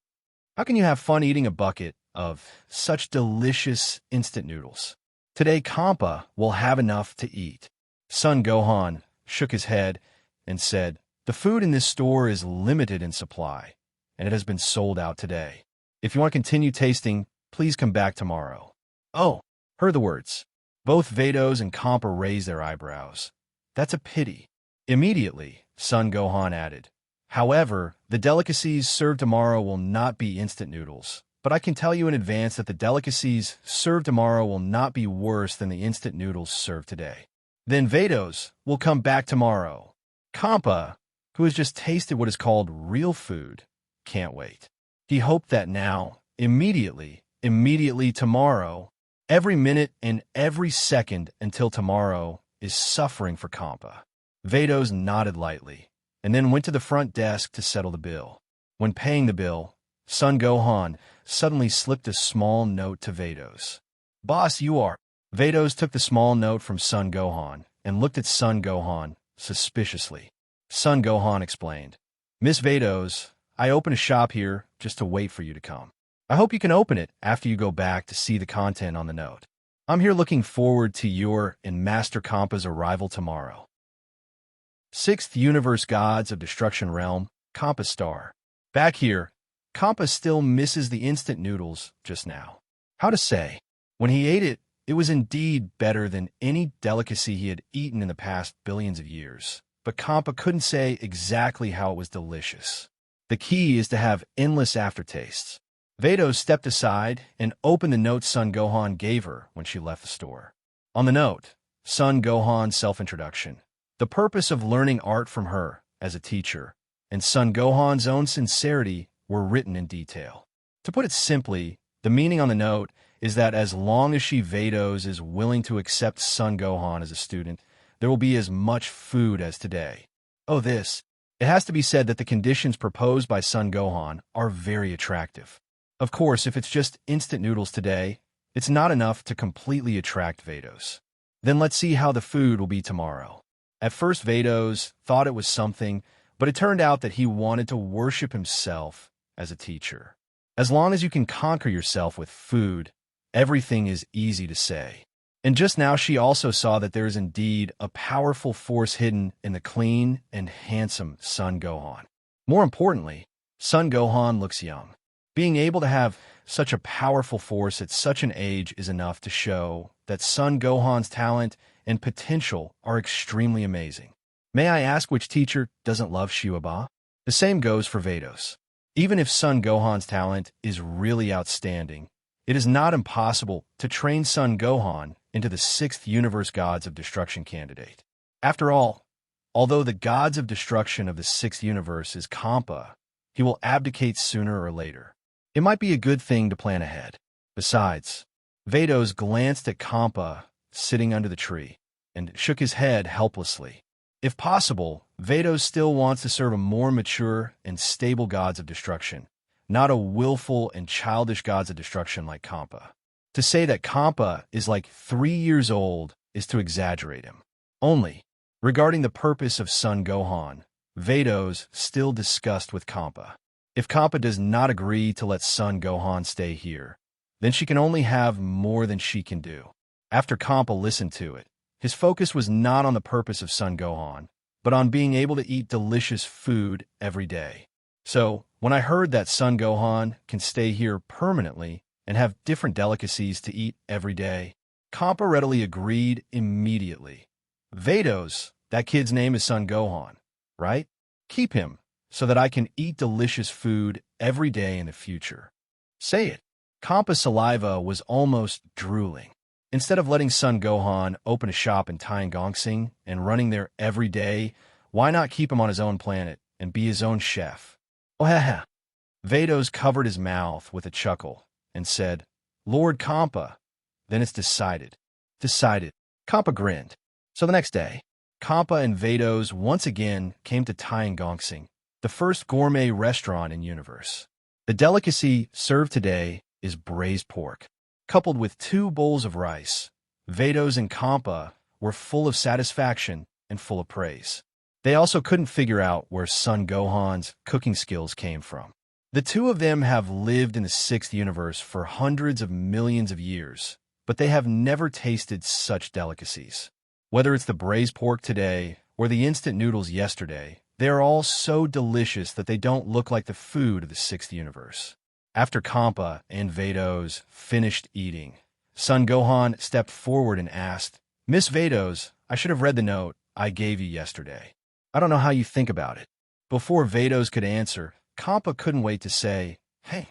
How can you have fun eating a bucket of such delicious instant noodles? Today, Compa will have enough to eat. Son Gohan shook his head and said, The food in this store is limited in supply, and it has been sold out today. If you want to continue tasting, please come back tomorrow. Oh, heard the words. Both Vados and Compa raised their eyebrows. That's a pity. Immediately, Son Gohan added, However, the delicacies served tomorrow will not be instant noodles, but I can tell you in advance that the delicacies served tomorrow will not be worse than the instant noodles served today. Then Vados will come back tomorrow. Compa, who has just tasted what is called real food, can't wait. He hoped that now, immediately tomorrow, every minute and every second until tomorrow is suffering for Compa. Vados nodded lightly, and then went to the front desk to settle the bill. When paying the bill, Son Gohan suddenly slipped a small note to Vados. Boss, you are. Vados took the small note from Son Gohan and looked at Son Gohan suspiciously. Son Gohan explained, Miss Vados, I opened a shop here just to wait for you to come. I hope you can open it after you go back to see the content on the note. I'm here looking forward to your and Master Compa's arrival tomorrow. 6th Universe Gods of Destruction Realm, Compa Star. Back here, Compa still misses the instant noodles just now. How to say? When he ate it, it was indeed better than any delicacy he had eaten in the past billions of years. But Compa couldn't say exactly how it was delicious. The key is to have endless aftertastes. Vados stepped aside and opened the note Son Gohan gave her when she left the store. On the note, Son Gohan's self-introduction, the purpose of learning art from her as a teacher, and Son Gohan's own sincerity were written in detail. To put it simply, the meaning on the note is that as long as she Vados is willing to accept Son Gohan as a student, there will be as much food as today. Oh, this. It has to be said that the conditions proposed by Son Gohan are very attractive. Of course, if it's just instant noodles today, it's not enough to completely attract Vados. Then let's see how the food will be tomorrow. At first, Vados thought it was something, but it turned out that he wanted to worship himself as a teacher. As long as you can conquer yourself with food, everything is easy to say. And just now she also saw that there is indeed a powerful force hidden in the clean and handsome Son Gohan. More importantly, Son Gohan looks young. Being able to have such a powerful force at such an age is enough to show that Son Gohan's talent and potential are extremely amazing. May I ask which teacher doesn't love Shiwaba? The same goes for Vados. Even if Son Gohan's talent is really outstanding, it is not impossible to train Son Gohan into the 6th Universe Gods of Destruction candidate. After all, although the Gods of Destruction of the 6th Universe is Compa, he will abdicate sooner or later. It might be a good thing to plan ahead. Besides, Vados glanced at Compa sitting under the tree and shook his head helplessly. If possible, Vados still wants to serve a more mature and stable Gods of Destruction, not a willful and childish gods of destruction like Compa. To say that Compa is like 3 years old is to exaggerate him. Only, regarding the purpose of Son Gohan, Vados still discussed with Compa. If Compa does not agree to let Son Gohan stay here, then she can only have more than she can do. After Compa listened to it, his focus was not on the purpose of Son Gohan, but on being able to eat delicious food every day. So, when I heard that Son Gohan can stay here permanently and have different delicacies to eat every day, Compa readily agreed immediately. Vados, that kid's name is Son Gohan, right? Keep him, so that I can eat delicious food every day in the future. Say it. Compa's saliva was almost drooling. Instead of letting Son Gohan open a shop in Taigongsing and running there every day, why not keep him on his own planet and be his own chef? Oh, haha. Vados covered his mouth with a chuckle and said, Lord Compa, then it's decided. Decided. Compa grinned. So the next day, Compa and Vados once again came to Taigongsing, the first gourmet restaurant in universe. The delicacy served today is braised pork, coupled with 2 bowls of rice. Vados and Compa were full of satisfaction and full of praise. They also couldn't figure out where Son Gohan's cooking skills came from. The two of them have lived in the 6th universe for hundreds of millions of years, but they have never tasted such delicacies. Whether it's the braised pork today or the instant noodles yesterday, they are all so delicious that they don't look like the food of the 6th universe. After Compa and Vados finished eating, Son Gohan stepped forward and asked, Miss Vados, I should have read the note I gave you yesterday. I don't know how you think about it. Before Vados could answer, Compa couldn't wait to say, Hey,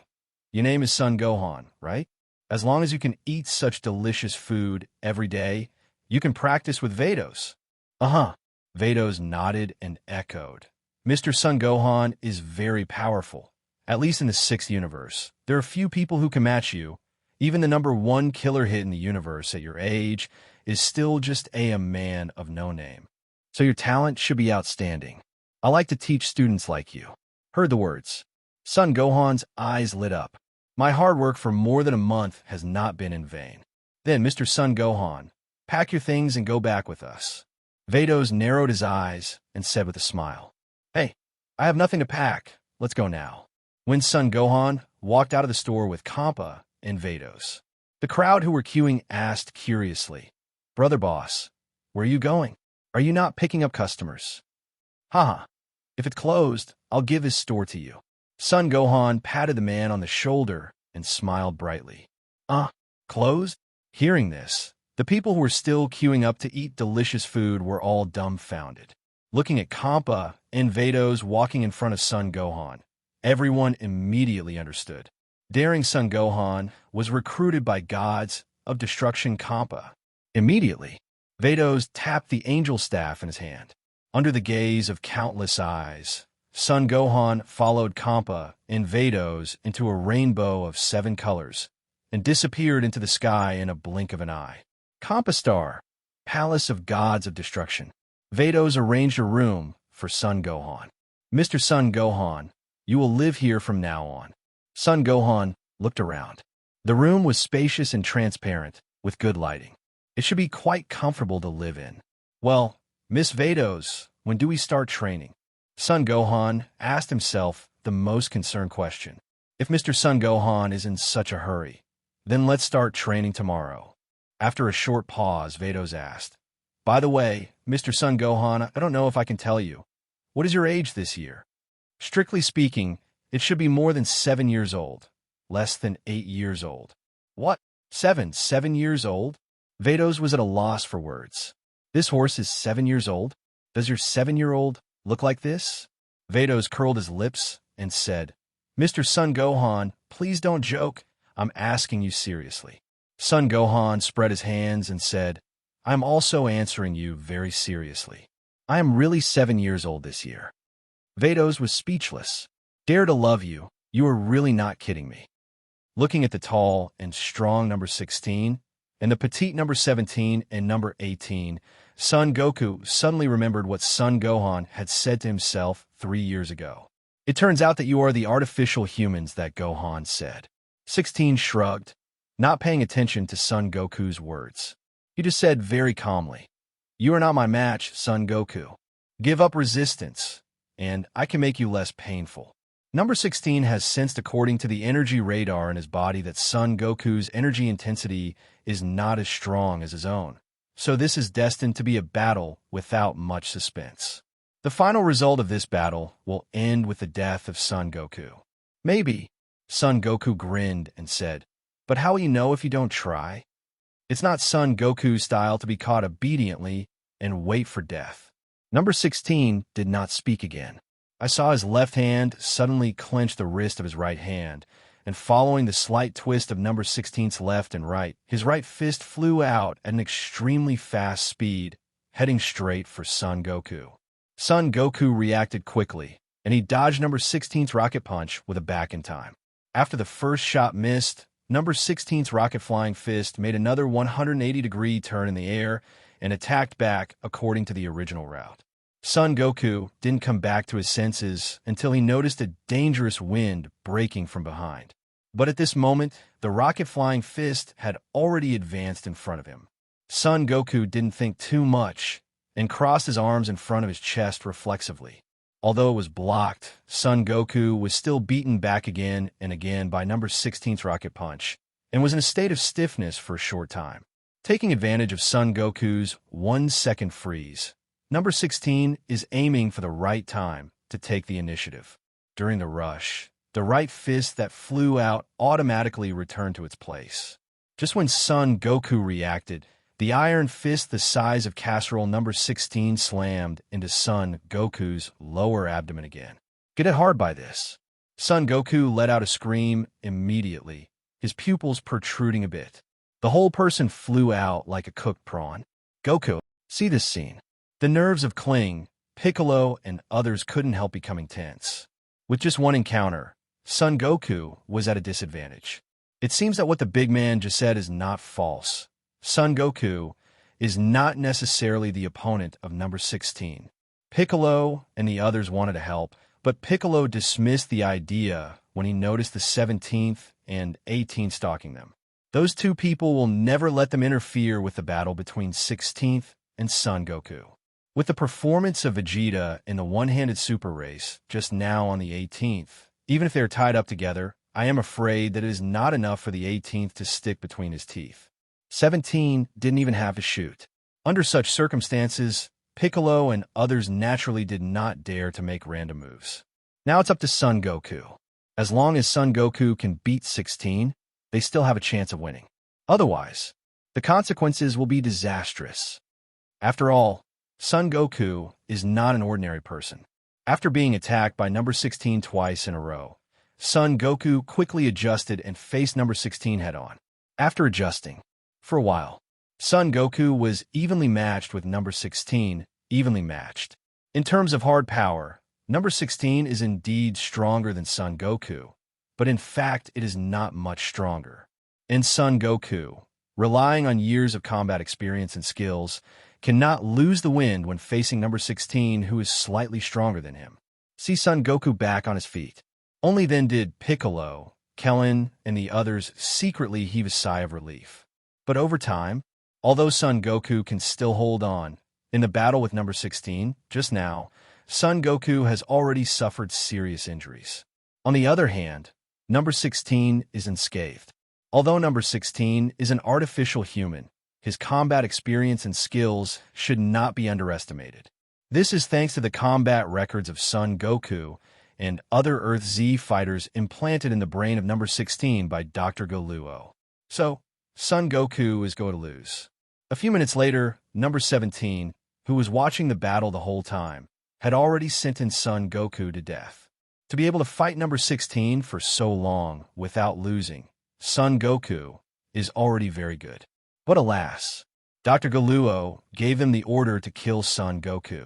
your name is Son Gohan, right? As long as you can eat such delicious food every day, you can practice with Vados. Uh-huh. Vados nodded and echoed. Mr. Son Gohan is very powerful. At least in the 6th universe. There are few people who can match you. Even the #1 killer hit in the universe at your age is still just a man of no name. So your talent should be outstanding. I like to teach students like you. Heard the words. Son Gohan's eyes lit up. My hard work for more than a month has not been in vain. Then, Mr. Son Gohan, pack your things and go back with us. Vados narrowed his eyes and said with a smile, Hey, I have nothing to pack. Let's go now. When Son Gohan walked out of the store with Compa and Vados, the crowd who were queuing asked curiously, Brother Boss, where are you going? Are you not picking up customers? Haha, if it's closed, I'll give his store to you. Son Gohan patted the man on the shoulder and smiled brightly. Closed? Hearing this, the people who were still queuing up to eat delicious food were all dumbfounded. Looking at Compa and Vados walking in front of Son Gohan, everyone immediately understood. Daring Son Gohan was recruited by gods of destruction Compa. Immediately, Vados tapped the angel staff in his hand. Under the gaze of countless eyes, Son Gohan followed Compa and Vados into a rainbow of 7 colors and disappeared into the sky in a blink of an eye. Compa Star, Palace of Gods of Destruction. Vados arranged a room for Son Gohan. Mr. Son Gohan, you will live here from now on. Son Gohan looked around. The room was spacious and transparent, with good lighting. It should be quite comfortable to live in. Well, Miss Vados, when do we start training? Son Gohan asked himself the most concerned question. If Mr. Son Gohan is in such a hurry, then let's start training tomorrow. After a short pause, Vados asked, By the way, Mr. Son Gohan, I don't know if I can tell you. What is your age this year? Strictly speaking, it should be more than 7 years old, less than 8 years old. What? 7 years old? Vados was at a loss for words. This horse is 7 years old? Does your 7-year-old look like this? Vados curled his lips and said, Mr. Son Gohan, please don't joke. I'm asking you seriously. Son Gohan spread his hands and said, I'm also answering you very seriously. I am really 7 years old this year. Vados was speechless. Dare to love you, you are really not kidding me. Looking at the tall and strong number 16, and the petite number 17 and number 18, Son Goku suddenly remembered what Son Gohan had said to himself 3 years ago. It turns out that you are the artificial humans that Gohan said. 16 shrugged, not paying attention to Son Goku's words. He just said very calmly, "You are not my match, Son Goku. Give up resistance, and I can make you less painful." Number 16 has sensed according to the energy radar in his body that Son Goku's energy intensity is not as strong as his own. So this is destined to be a battle without much suspense. The final result of this battle will end with the death of Son Goku. Maybe. Son Goku grinned and said, "But how will you know if you don't try?" It's not Son Goku's style to be caught obediently and wait for death. Number 16 did not speak again. I saw his left hand suddenly clench the wrist of his right hand, and following the slight twist of number 16's left and right, his right fist flew out at an extremely fast speed, heading straight for Son Goku. Son Goku reacted quickly, and he dodged number 16's rocket punch with a back in time. After the first shot missed, number 16's rocket flying fist made another 180-degree turn in the air and attacked back according to the original route. Son Goku didn't come back to his senses until he noticed a dangerous wind breaking from behind. But at this moment, the rocket flying fist had already advanced in front of him. Son Goku didn't think too much and crossed his arms in front of his chest reflexively. Although it was blocked, Son Goku was still beaten back again and again by number 16's rocket punch and was in a state of stiffness for a short time. Taking advantage of Son Goku's 1-second freeze, number 16 is aiming for the right time to take the initiative. During the rush, the right fist that flew out automatically returned to its place. Just when Son Goku reacted, the iron fist the size of casserole number 16 slammed into Son Goku's lower abdomen again. Get hit hard by this. Son Goku let out a scream immediately, his pupils protruding a bit. The whole person flew out like a cooked prawn. Goku, see this scene. The nerves of Kling, Piccolo, and others couldn't help becoming tense. With just one encounter, Son Goku was at a disadvantage. It seems that what the big man just said is not false. Son Goku is not necessarily the opponent of number 16. Piccolo and the others wanted to help, but Piccolo dismissed the idea when he noticed the 17th and 18th stalking them. Those two people will never let them interfere with the battle between 16th and Son Goku. With the performance of Vegeta in the one-handed super race just now on the 18th, even if they are tied up together, I am afraid that it is not enough for the 18th to stick between his teeth. 17 didn't even have to shoot. Under such circumstances, Piccolo and others naturally did not dare to make random moves. Now it's up to Son Goku. As long as Son Goku can beat 16, they still have a chance of winning. Otherwise, the consequences will be disastrous. After all, Son Goku is not an ordinary person. After being attacked by number 16 twice in a row, Son Goku quickly adjusted and faced number 16 head-on. After adjusting, for a while, Son Goku was evenly matched with number 16, evenly matched. In terms of hard power, number 16 is indeed stronger than Son Goku, but in fact it is not much stronger. And Son Goku, relying on years of combat experience and skills, cannot lose the wind when facing number 16, who is slightly stronger than him. See Son Goku back on his feet. Only then did Piccolo, Krillin, and the others secretly heave a sigh of relief. But over time, although Son Goku can still hold on, in the battle with number 16, just now, Son Goku has already suffered serious injuries. On the other hand, number 16 is unscathed. Although number 16 is an artificial human, his combat experience and skills should not be underestimated. This is thanks to the combat records of Son Goku and other Earth Z fighters implanted in the brain of number 16 by Dr. Goluo. So, Son Goku is going to lose. A few minutes later, number 17, who was watching the battle the whole time, had already sentenced Son Goku to death. To be able to fight number 16 for so long without losing, Son Goku is already very good. But alas, Dr. Goluo gave him the order to kill Son Goku.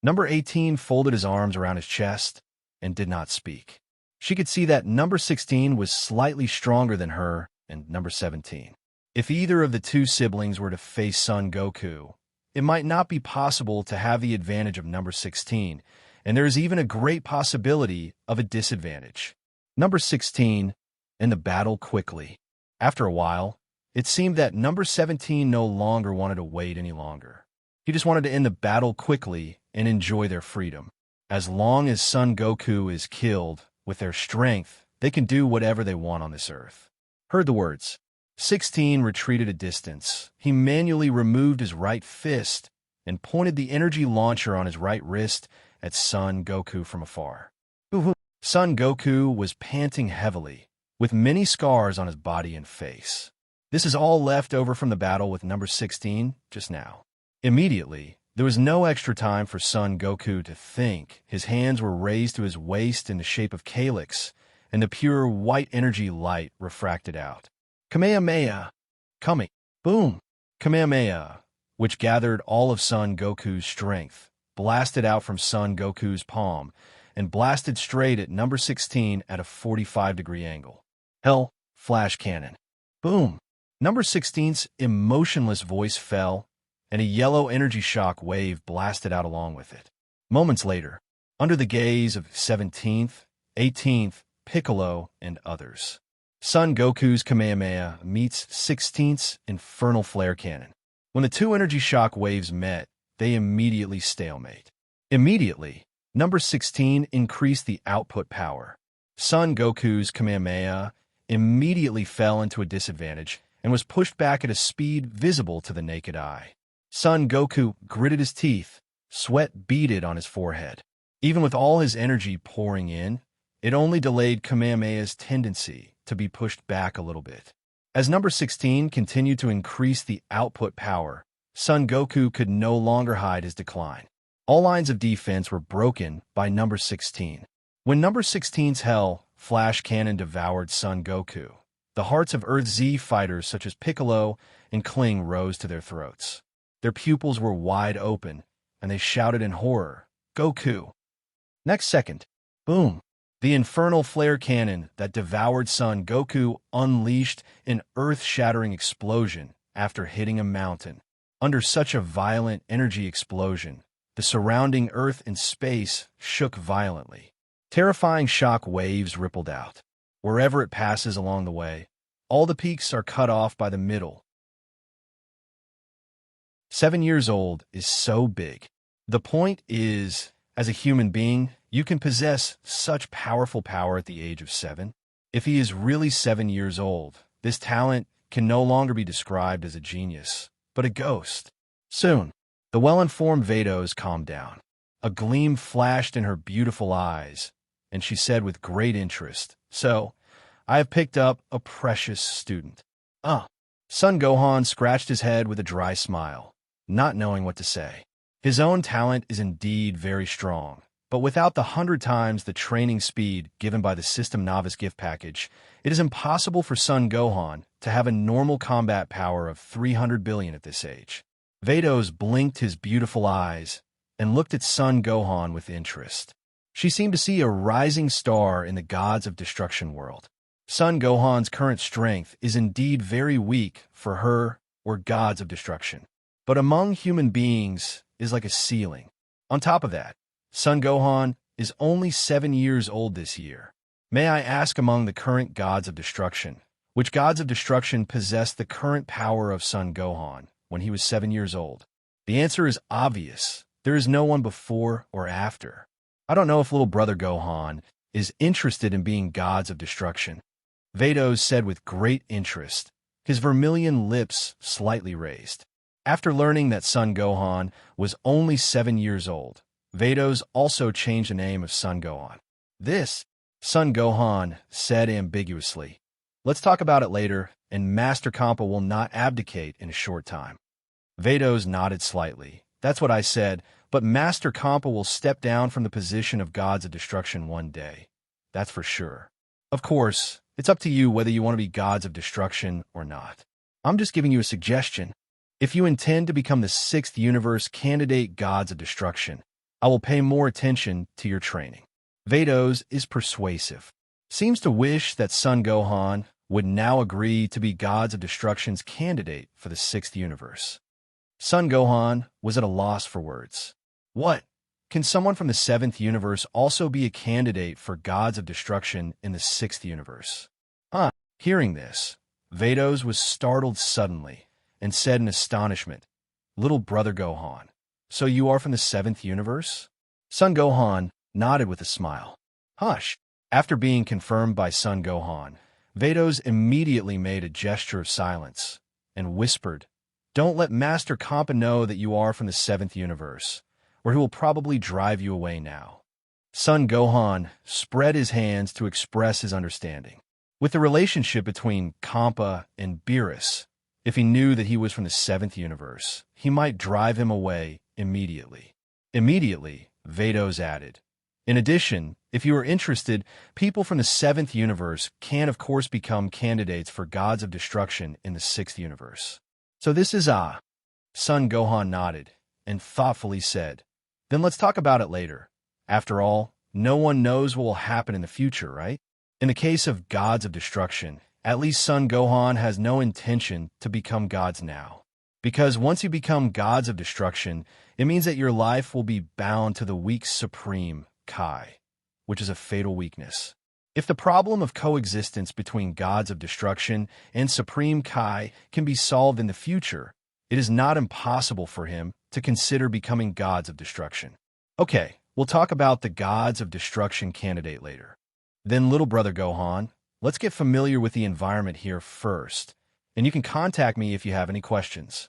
Number 18 folded his arms around his chest and did not speak. She could see that number 16 was slightly stronger than her and number 17. If either of the two siblings were to face Son Goku, it might not be possible to have the advantage of number 16, and there is even a great possibility of a disadvantage. Number 16, end the battle quickly. After a while, it seemed that number 17 no longer wanted to wait any longer. He just wanted to end the battle quickly and enjoy their freedom. As long as Son Goku is killed, with their strength, they can do whatever they want on this earth. Heard the words. 16 retreated a distance. He manually removed his right fist and pointed the energy launcher on his right wrist at Son Goku from afar. Son Goku was panting heavily, with many scars on his body and face. This is all left over from the battle with number 16 just now. Immediately, there was no extra time for Son Goku to think. His hands were raised to his waist in the shape of calyx, and the pure white energy light refracted out. Kamehameha! Coming! Boom! Kamehameha, which gathered all of Son Goku's strength, blasted out from Son Goku's palm, and blasted straight at number 16 at a 45-degree angle. Hell, flash cannon. Boom! Number 16's emotionless voice fell, and a yellow energy shock wave blasted out along with it. Moments later, under the gaze of 17th, 18th, Piccolo, and others, Son Goku's Kamehameha meets 16th's Infernal Flare Cannon. When the two energy shock waves met, they immediately stalemate. Immediately, number 16 increased the output power. Son Goku's Kamehameha immediately fell into a disadvantage and was pushed back at a speed visible to the naked eye. Son Goku gritted his teeth, sweat beaded on his forehead. Even with all his energy pouring in, it only delayed Kamehameha's tendency to be pushed back a little bit. As number 16 continued to increase the output power, Son Goku could no longer hide his decline. All lines of defense were broken by number 16. When number 16's Hell Flash Cannon devoured Son Goku, the hearts of Earth Z fighters such as Piccolo and Krillin rose to their throats. Their pupils were wide open, and they shouted in horror, "Goku!" Next second, boom! The infernal flare cannon that devoured Son Goku unleashed an earth-shattering explosion after hitting a mountain. Under such a violent energy explosion, the surrounding earth and space shook violently. Terrifying shock waves rippled out. Wherever it passes along the way, all the peaks are cut off by the middle. 7 years old is so big. The point is, as a human being, you can possess such powerful power at the age of 7. If he is really 7 years old, this talent can no longer be described as a genius, but a ghost. Soon, the well-informed Vados calmed down. A gleam flashed in her beautiful eyes, and she said with great interest, "So, I have picked up a precious student." Son Gohan scratched his head with a dry smile, not knowing what to say. His own talent is indeed very strong, but without the 100 times the training speed given by the System Novice gift package, it is impossible for Son Gohan to have a normal combat power of 300 billion at this age. Vados blinked his beautiful eyes and looked at Son Gohan with interest. She seemed to see a rising star in the Gods of Destruction world. Son Gohan's current strength is indeed very weak for her or Gods of Destruction, but among human beings is like a ceiling. On top of that, Son Gohan is only 7 years old this year. May I ask, among the current Gods of Destruction, which Gods of Destruction possessed the current power of Son Gohan when he was 7 years old? The answer is obvious. There is no one before or after. I don't know if little brother Gohan is interested in being Gods of Destruction. Vados said with great interest, his vermilion lips slightly raised. After learning that Son Gohan was only 7 years old, Vados also changed the name of Son Gohan. This, Son Gohan said ambiguously. Let's talk about it later, and Master Compa will not abdicate in a short time. Vados nodded slightly. That's what I said, but Master Compa will step down from the position of Gods of Destruction one day. That's for sure. Of course, it's up to you whether you want to be Gods of Destruction or not. I'm just giving you a suggestion. If you intend to become the 6th universe candidate Gods of Destruction, I will pay more attention to your training. Vados is persuasive. Seems to wish that Son Gohan would now agree to be Gods of Destruction's candidate for the 6th universe. Son Gohan was at a loss for words. What? Can someone from the 7th universe also be a candidate for gods of destruction in the 6th universe? Hearing this, Vados was startled suddenly and said in astonishment, "Little brother Gohan, so you are from the 7th universe?" Son Gohan nodded with a smile. Hush! After being confirmed by Son Gohan, Vados immediately made a gesture of silence and whispered, "Don't let Master Compa know that you are from the 7th universe, or he will probably drive you away now." Son Gohan spread his hands to express his understanding. With the relationship between Compa and Beerus, if he knew that he was from the 7th universe, he might drive him away immediately. Immediately, Vados added, "In addition, if you are interested, people from the 7th universe can of course become candidates for gods of destruction in the 6th universe." So this is Son Gohan nodded and thoughtfully said, "Then let's talk about it later. After all, no one knows what will happen in the future, right?" In the case of gods of destruction, at least Son Gohan has no intention to become gods now. Because once you become gods of destruction, it means that your life will be bound to the weak supreme Kai, which is a fatal weakness. If the problem of coexistence between gods of destruction and supreme Kai can be solved in the future, it is not impossible for him to consider becoming gods of destruction. Okay, we'll talk about the gods of destruction candidate later. Then, little brother Gohan, let's get familiar with the environment here first, and you can contact me if you have any questions.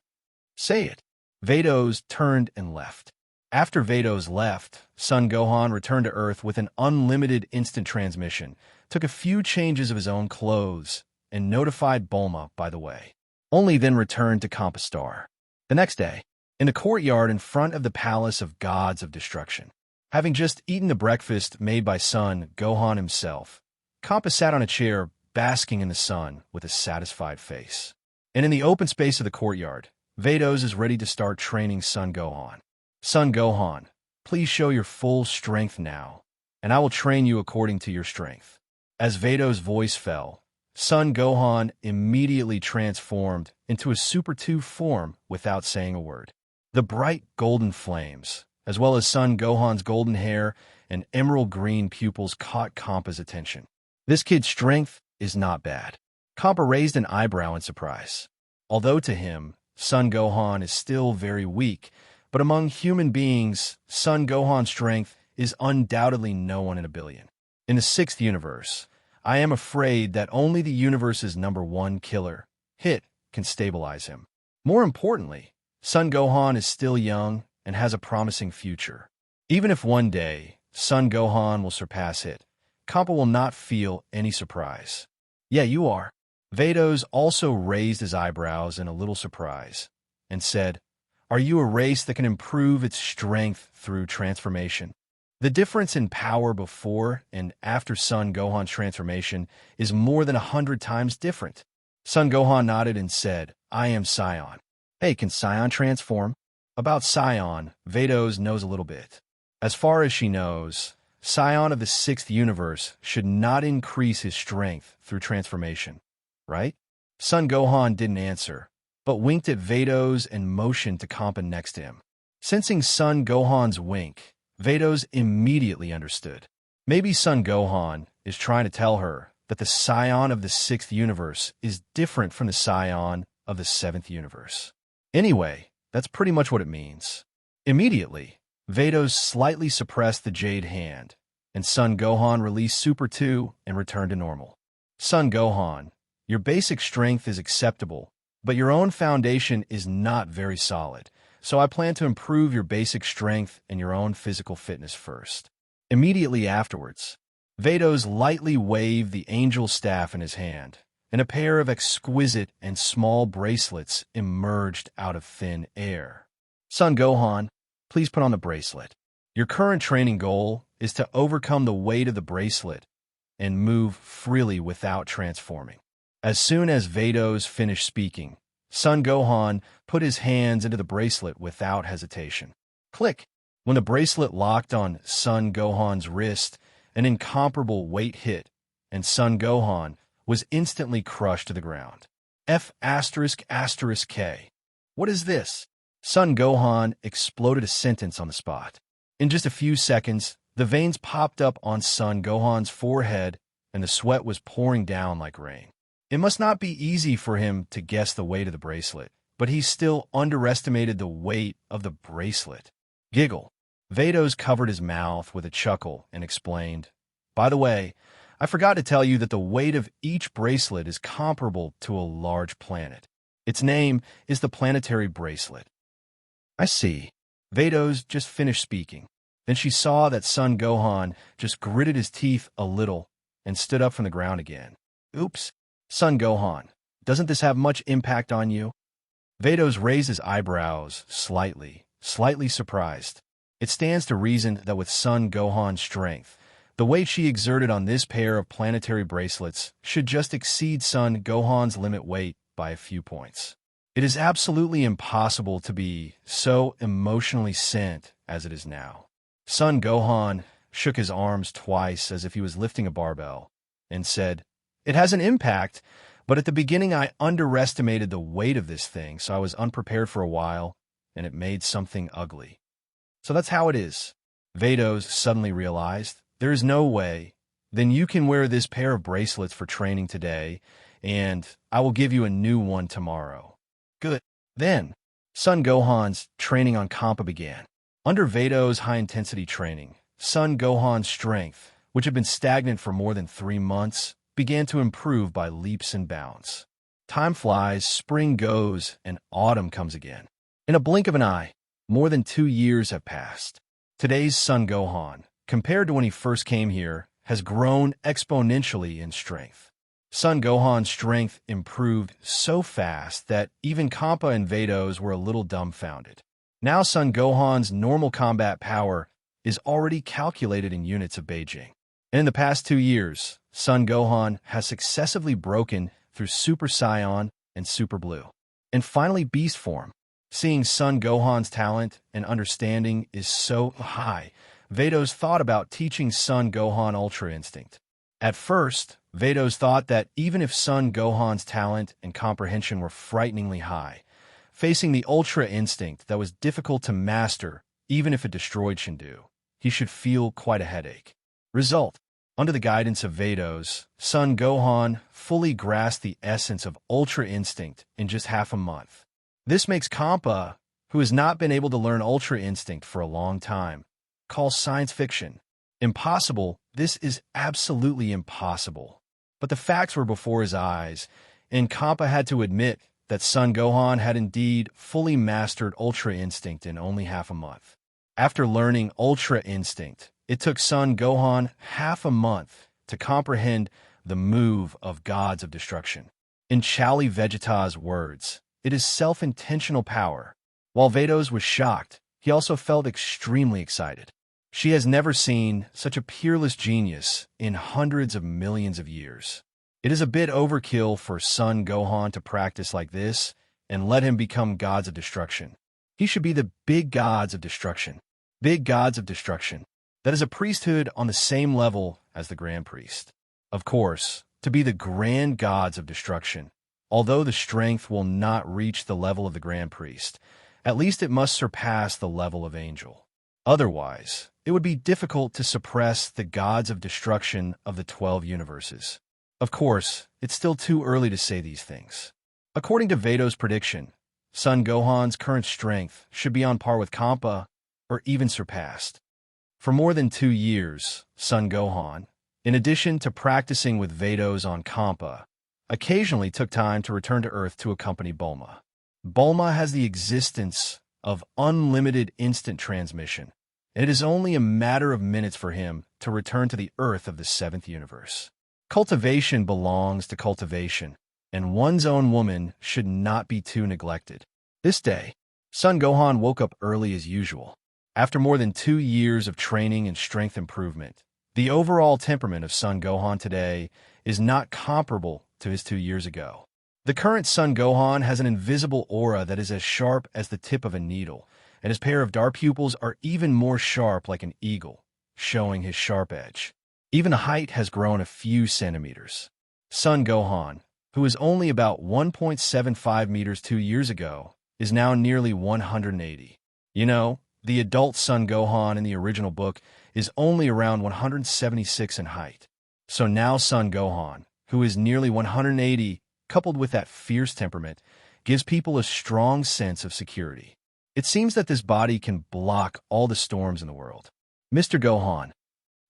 Say it. Vados turned and left. After Vados left, Son Gohan returned to Earth with an unlimited instant transmission, took a few changes of his own clothes, and notified Bulma, by the way. Only then returned to Compa Star. The next day, in the courtyard in front of the Palace of Gods of Destruction, having just eaten the breakfast made by Son Gohan himself, Compa sat on a chair, basking in the sun with a satisfied face. And in the open space of the courtyard, Vados is ready to start training Son Gohan. "Son Gohan, please show your full strength now, and I will train you according to your strength." As Vados' voice fell, Son Gohan immediately transformed into a Super 2 form without saying a word. The bright golden flames, as well as Son Gohan's golden hair and emerald green pupils, caught Compa's attention. This kid's strength is not bad. Compa raised an eyebrow in surprise. Although to him, Son Gohan is still very weak, but among human beings, Son Gohan's strength is undoubtedly no one in a billion. In the 6th universe, I am afraid that only the universe's #1 killer, Hit, can stabilize him. More importantly, Son Gohan is still young and has a promising future. Even if one day Son Gohan will surpass Hit, Compa will not feel any surprise. "Yeah, you are." Vados also raised his eyebrows in a little surprise and said, "Are you a race that can improve its strength through transformation?" The difference in power before and after Son Gohan's transformation is more than 100 times different. Son Gohan nodded and said, "I am Saiyan." "Hey, can Saiyan transform?" About Saiyan, Vados knows a little bit. As far as she knows, Saiyan of the 6th universe should not increase his strength through transformation, right? Son Gohan didn't answer, but winked at Vados and motioned to Compa next to him. Sensing Son Gohan's wink, Vados immediately understood. Maybe Son Gohan is trying to tell her that the Saiyan of the 6th universe is different from the Saiyan of the 7th universe. Anyway, that's pretty much what it means. Immediately, Vados slightly suppressed the Jade Hand, and Son Gohan released Super 2 and returned to normal. "Son Gohan, your basic strength is acceptable, but your own foundation is not very solid, so I plan to improve your basic strength and your own physical fitness first." Immediately afterwards, Vados lightly waved the angel staff in his hand, and a pair of exquisite and small bracelets emerged out of thin air. "Son Gohan, please put on the bracelet. Your current training goal is to overcome the weight of the bracelet and move freely without transforming." As soon as Vados finished speaking, Son Gohan put his hands into the bracelet without hesitation. Click! When the bracelet locked on Son Gohan's wrist, an incomparable weight hit, and Son Gohan was instantly crushed to the ground. F***K. What is this? Son Gohan exploded a sentence on the spot. In just a few seconds, the veins popped up on Son Gohan's forehead and the sweat was pouring down like rain. It must not be easy for him to guess the weight of the bracelet, but he still underestimated the weight of the bracelet. Giggle. Vados covered his mouth with a chuckle and explained, "By the way, I forgot to tell you that the weight of each bracelet is comparable to a large planet. Its name is the planetary bracelet." "I see." Vados just finished speaking. Then she saw that Son Gohan just gritted his teeth a little and stood up from the ground again. "Oops, Son Gohan, doesn't this have much impact on you?" Vados raised his eyebrows slightly surprised. It stands to reason that with Son Gohan's strength, the weight she exerted on this pair of planetary bracelets should just exceed Son Gohan's limit weight by a few points. It is absolutely impossible to be so emotionally sent as it is now. Son Gohan shook his arms twice as if he was lifting a barbell and said, "It has an impact, but at the beginning I underestimated the weight of this thing, so I was unprepared for a while, and it made something ugly. So that's how it is." Vados suddenly realized, "There is no way. Then you can wear this pair of bracelets for training today, and I will give you a new one tomorrow." Good. Then, Son Gohan's training on Compa began. Under Vados' high-intensity training, Son Gohan's strength, which had been stagnant for more than 3 months, began to improve by leaps and bounds. Time flies, spring goes, and autumn comes again. In a blink of an eye, more than 2 years have passed. Today's Son Gohan, compared to when he first came here, has grown exponentially in strength. Son Gohan's strength improved so fast that even Compa and Vados were a little dumbfounded. Now Son Gohan's normal combat power is already calculated in units of Beijing. And in the past 2 years, Son Gohan has successively broken through Super Saiyan and Super Blue, and finally Beast form. Seeing Son Gohan's talent and understanding is so high, Vados thought about teaching Son Gohan Ultra Instinct. At first, Vados thought that even if Son Gohan's talent and comprehension were frighteningly high, facing the Ultra Instinct that was difficult to master, even if it destroyed Shindu, he should feel quite a headache. Result: under the guidance of Vados, Son Gohan fully grasped the essence of Ultra Instinct in just half a month. This makes Compa, who has not been able to learn Ultra Instinct for a long time, call science fiction. Impossible. This is absolutely impossible. But the facts were before his eyes, and Compa had to admit that Son Gohan had indeed fully mastered Ultra Instinct in only half a month. After learning Ultra Instinct, it took Son Gohan half a month to comprehend the move of gods of destruction. In Chali Vegeta's words, it is self-intentional power. While Vados was shocked, he also felt extremely excited. She has never seen such a peerless genius in hundreds of millions of years. It is a bit overkill for Son Gohan to practice like this and let him become gods of destruction. He should be the big gods of destruction. Big gods of destruction. That is a priesthood on the same level as the Grand Priest. Of course, to be the grand gods of destruction, although the strength will not reach the level of the Grand Priest, at least it must surpass the level of Angel. Otherwise, it would be difficult to suppress the gods of destruction of the 12 universes. Of course, it's still too early to say these things. According to Vados' prediction, Son Gohan's current strength should be on par with Compa, or even surpassed. For more than 2 years, Son Gohan, in addition to practicing with Vados on Compa, occasionally took time to return to Earth to accompany Bulma. Bulma has the existence of unlimited instant transmission, and it is only a matter of minutes for him to return to the Earth of the 7th universe. Cultivation belongs to cultivation, and one's own woman should not be too neglected. This day, Son Gohan woke up early as usual. After more than 2 years of training and strength improvement, the overall temperament of Son Gohan today is not comparable to his 2 years ago. The current Son Gohan has an invisible aura that is as sharp as the tip of a needle, and his pair of dark pupils are even more sharp like an eagle, showing his sharp edge. Even height has grown a few centimeters. Son Gohan, who was only about 1.75 meters 2 years ago, is now nearly 180. You know, The adult Son Gohan in the original book is only around 176 in height. So now Son Gohan, who is nearly 180, coupled with that fierce temperament, gives people a strong sense of security. It seems that this body can block all the storms in the world. Mr. Gohan.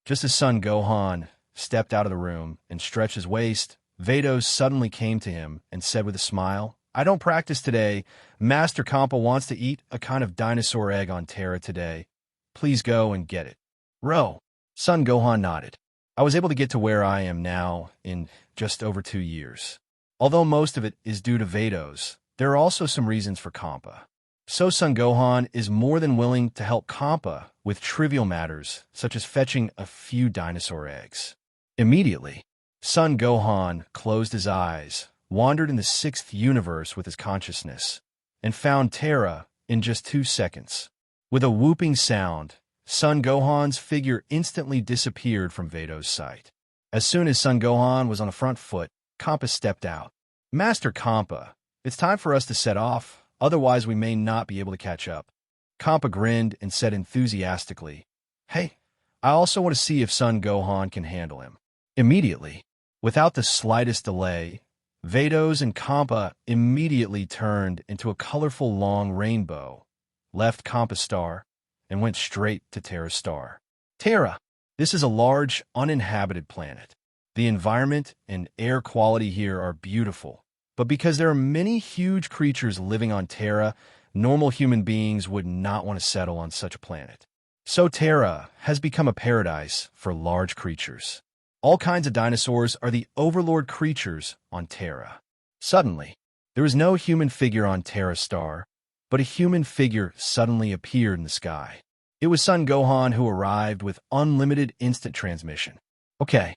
Just as Son Gohan stepped out of the room and stretched his waist, Vados suddenly came to him and said with a smile, "I don't practice today. Master Compa wants to eat a kind of dinosaur egg on Terra today. Please go and get it." Ro. Son Gohan nodded. "I was able to get to where I am now in just over 2 years. Although most of it is due to Vados, there are also some reasons for Compa. So Son Gohan is more than willing to help Compa with trivial matters, such as fetching a few dinosaur eggs." Immediately, Son Gohan closed his eyes, wandered in the 6th universe with his consciousness, and found Terra in just 2 seconds. With a whooping sound, Son Gohan's figure instantly disappeared from Vados' sight. As soon as Son Gohan was on the front foot, Compa stepped out. "Master Compa, it's time for us to set off, otherwise we may not be able to catch up." Compa grinned and said enthusiastically, "Hey, I also want to see if Son Gohan can handle him." Immediately, without the slightest delay, Vados and Compa immediately turned into a colorful long rainbow, left Compa's star, and went straight to Terra's star. Terra. This is a large, uninhabited planet. The environment and air quality here are beautiful, but because there are many huge creatures living on Terra, normal human beings would not want to settle on such a planet. So Terra has become a paradise for large creatures. All kinds of dinosaurs are the overlord creatures on Terra. Suddenly, there was no human figure on Terra's star, but a human figure suddenly appeared in the sky. It was Son Gohan who arrived with unlimited instant transmission. Okay,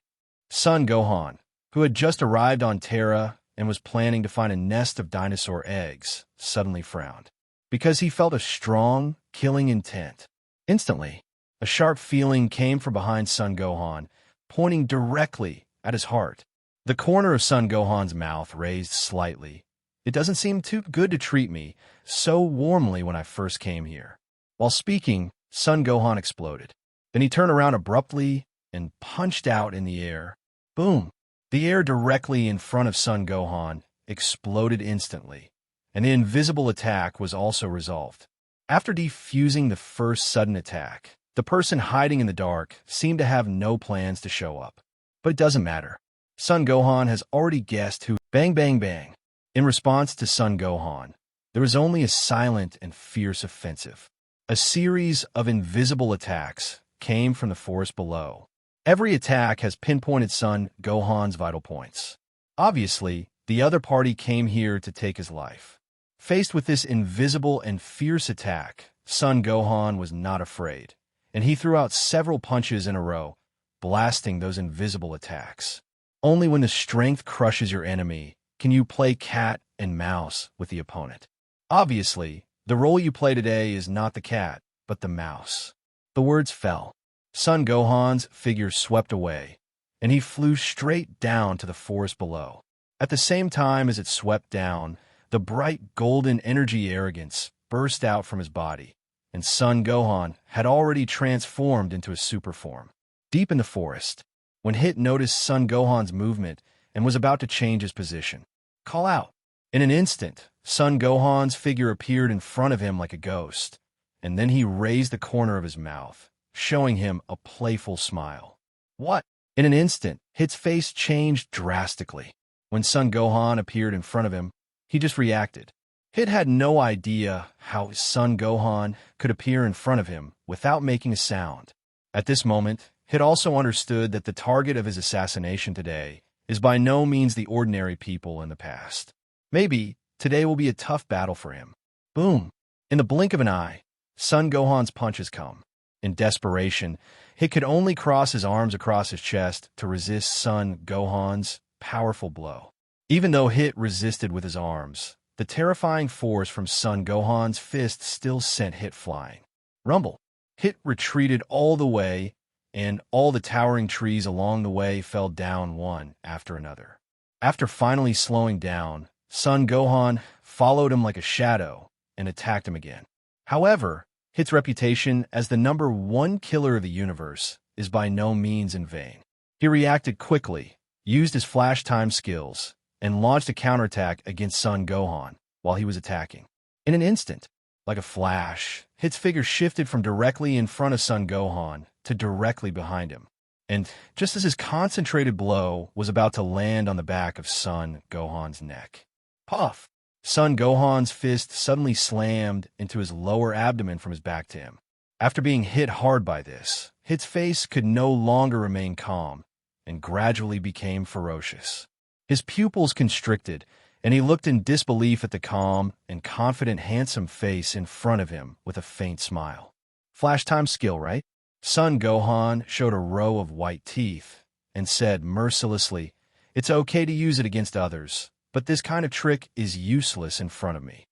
Son Gohan, who had just arrived on Terra and was planning to find a nest of dinosaur eggs, suddenly frowned, because he felt a strong, killing intent. Instantly, a sharp feeling came from behind Son Gohan, pointing directly at his heart. The corner of Son Gohan's mouth raised slightly. "It doesn't seem too good to treat me so warmly when I first came here." While speaking, Son Gohan exploded. Then he turned around abruptly and punched out in the air. Boom! The air directly in front of Son Gohan exploded instantly, and the invisible attack was also resolved. After defusing the first sudden attack, the person hiding in the dark seemed to have no plans to show up. But it doesn't matter. Son Gohan has already guessed who. Bang, bang, bang. In response to Son Gohan, there was only a silent and fierce offensive. A series of invisible attacks came from the forest below. Every attack has pinpointed Son Gohan's vital points. Obviously, the other party came here to take his life. Faced with this invisible and fierce attack, Son Gohan was not afraid, and he threw out several punches in a row, blasting those invisible attacks. Only when the strength crushes your enemy can you play cat and mouse with the opponent. Obviously, the role you play today is not the cat, but the mouse. The words fell. Son Gohan's figure swept away, and he flew straight down to the forest below. At the same time as it swept down, the bright golden energy arrogance burst out from his body, and Son Gohan had already transformed into a super form. Deep in the forest, when Hit noticed Son Gohan's movement and was about to change his position. Call out! In an instant, Son Gohan's figure appeared in front of him like a ghost, and then he raised the corner of his mouth, showing him a playful smile. What? In an instant, Hit's face changed drastically. When Son Gohan appeared in front of him, he just reacted. Hit had no idea how Son Gohan could appear in front of him without making a sound. At this moment, Hit also understood that the target of his assassination today is by no means the ordinary people in the past. Maybe today will be a tough battle for him. Boom! In the blink of an eye, Son Gohan's punches come. In desperation, Hit could only cross his arms across his chest to resist Son Gohan's powerful blow. Even though Hit resisted with his arms, the terrifying force from Son Gohan's fist still sent Hit flying. Rumble! Hit retreated all the way, and all the towering trees along the way fell down one after another. After finally slowing down, Son Gohan followed him like a shadow and attacked him again. However, Hit's reputation as the #1 killer of the universe is by no means in vain. He reacted quickly, used his flash time skills, and launched a counterattack against Son Gohan while he was attacking. In an instant, like a flash, Hit's figure shifted from directly in front of Son Gohan to directly behind him. And just as his concentrated blow was about to land on the back of Son Gohan's neck, puff! Son Gohan's fist suddenly slammed into his lower abdomen from his back to him. After being hit hard by this, Hit's face could no longer remain calm and gradually became ferocious. His pupils constricted, and he looked in disbelief at the calm and confident handsome face in front of him with a faint smile. Flash time skill, right? Son Gohan showed a row of white teeth and said mercilessly, "It's okay to use it against others, but this kind of trick is useless in front of me."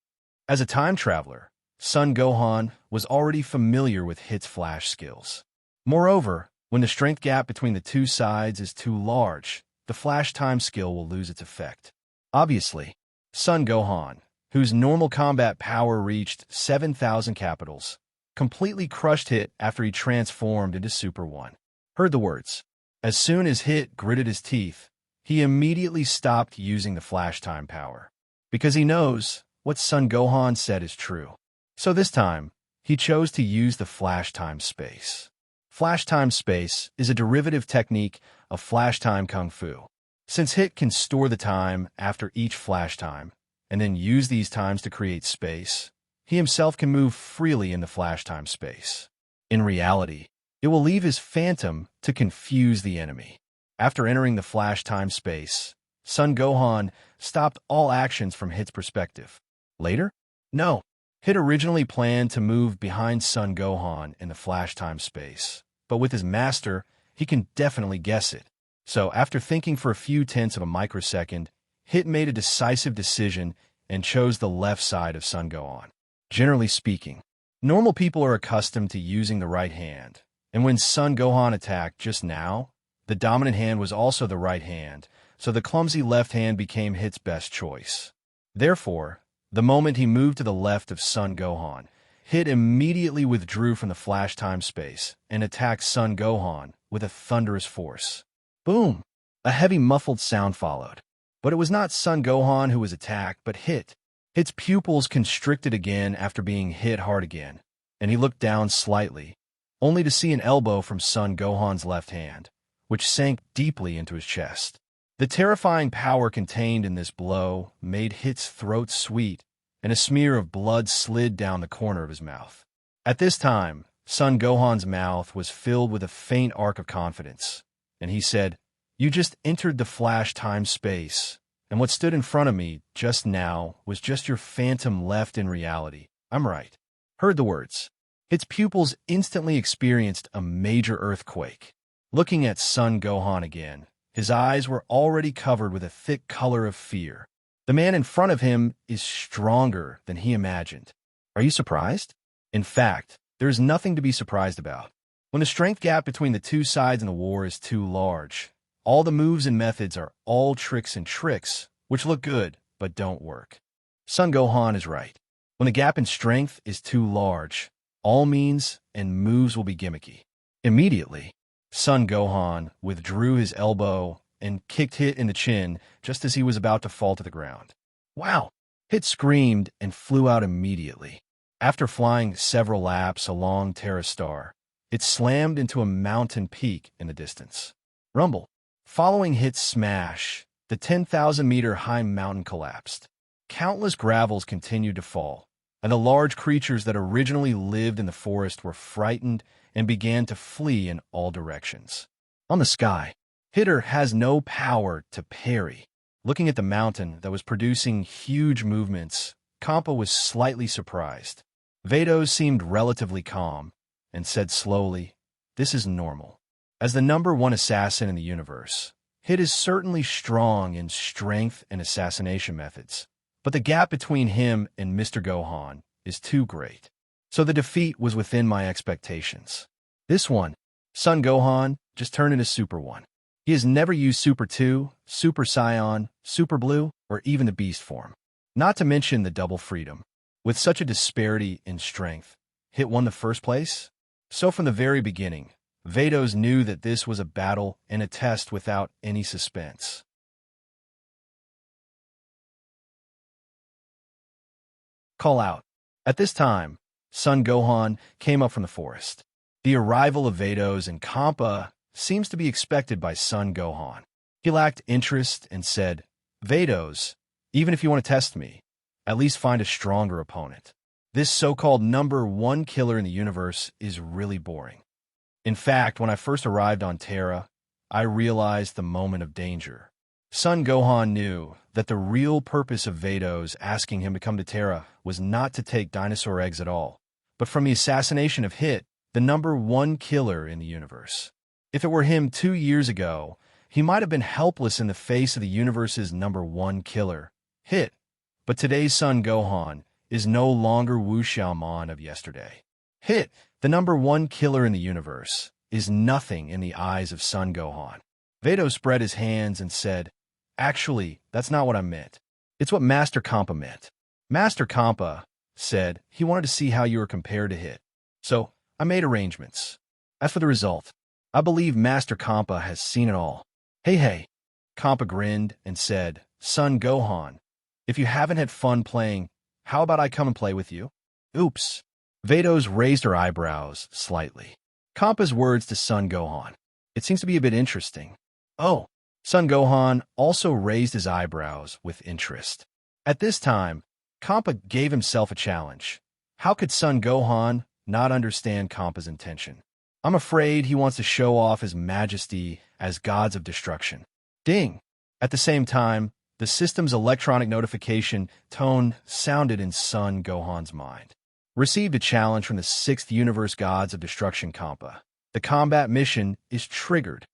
As a time traveler, Son Gohan was already familiar with Hit's flash skills. Moreover, when the strength gap between the two sides is too large, the flash time skill will lose its effect. Obviously, Son Gohan, whose normal combat power reached 7,000 capitals, completely crushed Hit after he transformed into Super One. Heard the words. As soon as Hit gritted his teeth, he immediately stopped using the flash time power, because he knows what Son Gohan said is true. So this time, he chose to use the flash time space. Flash time space is a derivative technique of flash time kung fu. Since Hit can store the time after each flash time, and then use these times to create space, he himself can move freely in the flash time space. In reality, it will leave his phantom to confuse the enemy. After entering the flash time space, Son Gohan stopped all actions from Hit's perspective. Later? No. Hit originally planned to move behind Son Gohan in the flash time space, but with his master, he can definitely guess it. So after thinking for a few tenths of a microsecond, Hit made a decisive decision and chose the left side of Son Gohan. Generally speaking, normal people are accustomed to using the right hand, and when Son Gohan attacked just now, the dominant hand was also the right hand, so the clumsy left hand became Hit's best choice. Therefore, the moment he moved to the left of Son Gohan, Hit immediately withdrew from the flash time space and attacked Son Gohan with a thunderous force. Boom! A heavy muffled sound followed. But it was not Son Gohan who was attacked, but Hit. Hit's pupils constricted again after being hit hard again, and he looked down slightly, only to see an elbow from Son Gohan's left hand, which sank deeply into his chest. The terrifying power contained in this blow made Hit's throat sweet, and a smear of blood slid down the corner of his mouth. At this time, Son Gohan's mouth was filled with a faint arc of confidence, and he said, "You just entered the flash time space, and what stood in front of me just now was just your phantom left in reality. I'm right." Heard the words. Hit's pupils instantly experienced a major earthquake. Looking at Son Gohan again, his eyes were already covered with a thick color of fear. The man in front of him is stronger than he imagined. Are you surprised? In fact, there is nothing to be surprised about. When the strength gap between the two sides in a war is too large, all the moves and methods are all tricks and tricks, which look good but don't work. Son Gohan is right. When the gap in strength is too large, all means and moves will be gimmicky. Immediately, Son Gohan withdrew his elbow and kicked Hit in the chin just as he was about to fall to the ground. Wow! Hit screamed and flew out immediately. After flying several laps along Terra Star, it slammed into a mountain peak in the distance. Rumble. Following Hit's smash, the 10,000-meter high mountain collapsed. Countless gravels continued to fall, and the large creatures that originally lived in the forest were frightened and began to flee in all directions. On the sky, Hitter has no power to parry. Looking at the mountain that was producing huge movements, Compa was slightly surprised. Vados seemed relatively calm and said slowly, "This is normal. As the #1 assassin in the universe, Hit is certainly strong in strength and assassination methods, but the gap between him and Mr. Gohan is too great. So the defeat was within my expectations. This one, Son Gohan, just turned into Super One. He has never used Super 2, Super Saiyan, Super Blue, or even the Beast form. Not to mention the double freedom. With such a disparity in strength, Hit won the first place? So from the very beginning, Vados knew that this was a battle and a test without any suspense. Call out. At this time, Son Gohan came up from the forest. The arrival of Vados and Compa seems to be expected by Son Gohan. He lacked interest and said, Vados, even if you want to test me, at least find a stronger opponent. This so-called #1 killer in the universe is really boring. In fact, when I first arrived on Terra, I realized the moment of danger. Son Gohan knew that the real purpose of Vados asking him to come to Terra was not to take dinosaur eggs at all, but from the assassination of Hit, the #1 killer in the universe. If it were him 2 years ago, he might have been helpless in the face of the universe's #1 killer, Hit. But today's Son Gohan is no longer Wu Xiaomon of yesterday. Hit, the #1 killer in the universe, is nothing in the eyes of Son Gohan. Vados spread his hands and said, Actually, that's not what I meant. It's what Master Compa meant. Master Compa said he wanted to see how you were compared to Hit. So, I made arrangements. As for the result, I believe Master Compa has seen it all. Hey. Compa grinned and said, Son Gohan, if you haven't had fun playing, how about I come and play with you? Oops. Vados raised her eyebrows slightly. Compa's words to Son Gohan. It seems to be a bit interesting. Oh. Son Gohan also raised his eyebrows with interest. At this time, Compa gave himself a challenge. How could Son Gohan not understand Compa's intention? I'm afraid he wants to show off his majesty as gods of destruction. Ding! At the same time, the system's electronic notification tone sounded in Son Gohan's mind. Received a challenge from the 6th Universe Gods of Destruction Compa. The combat mission is triggered.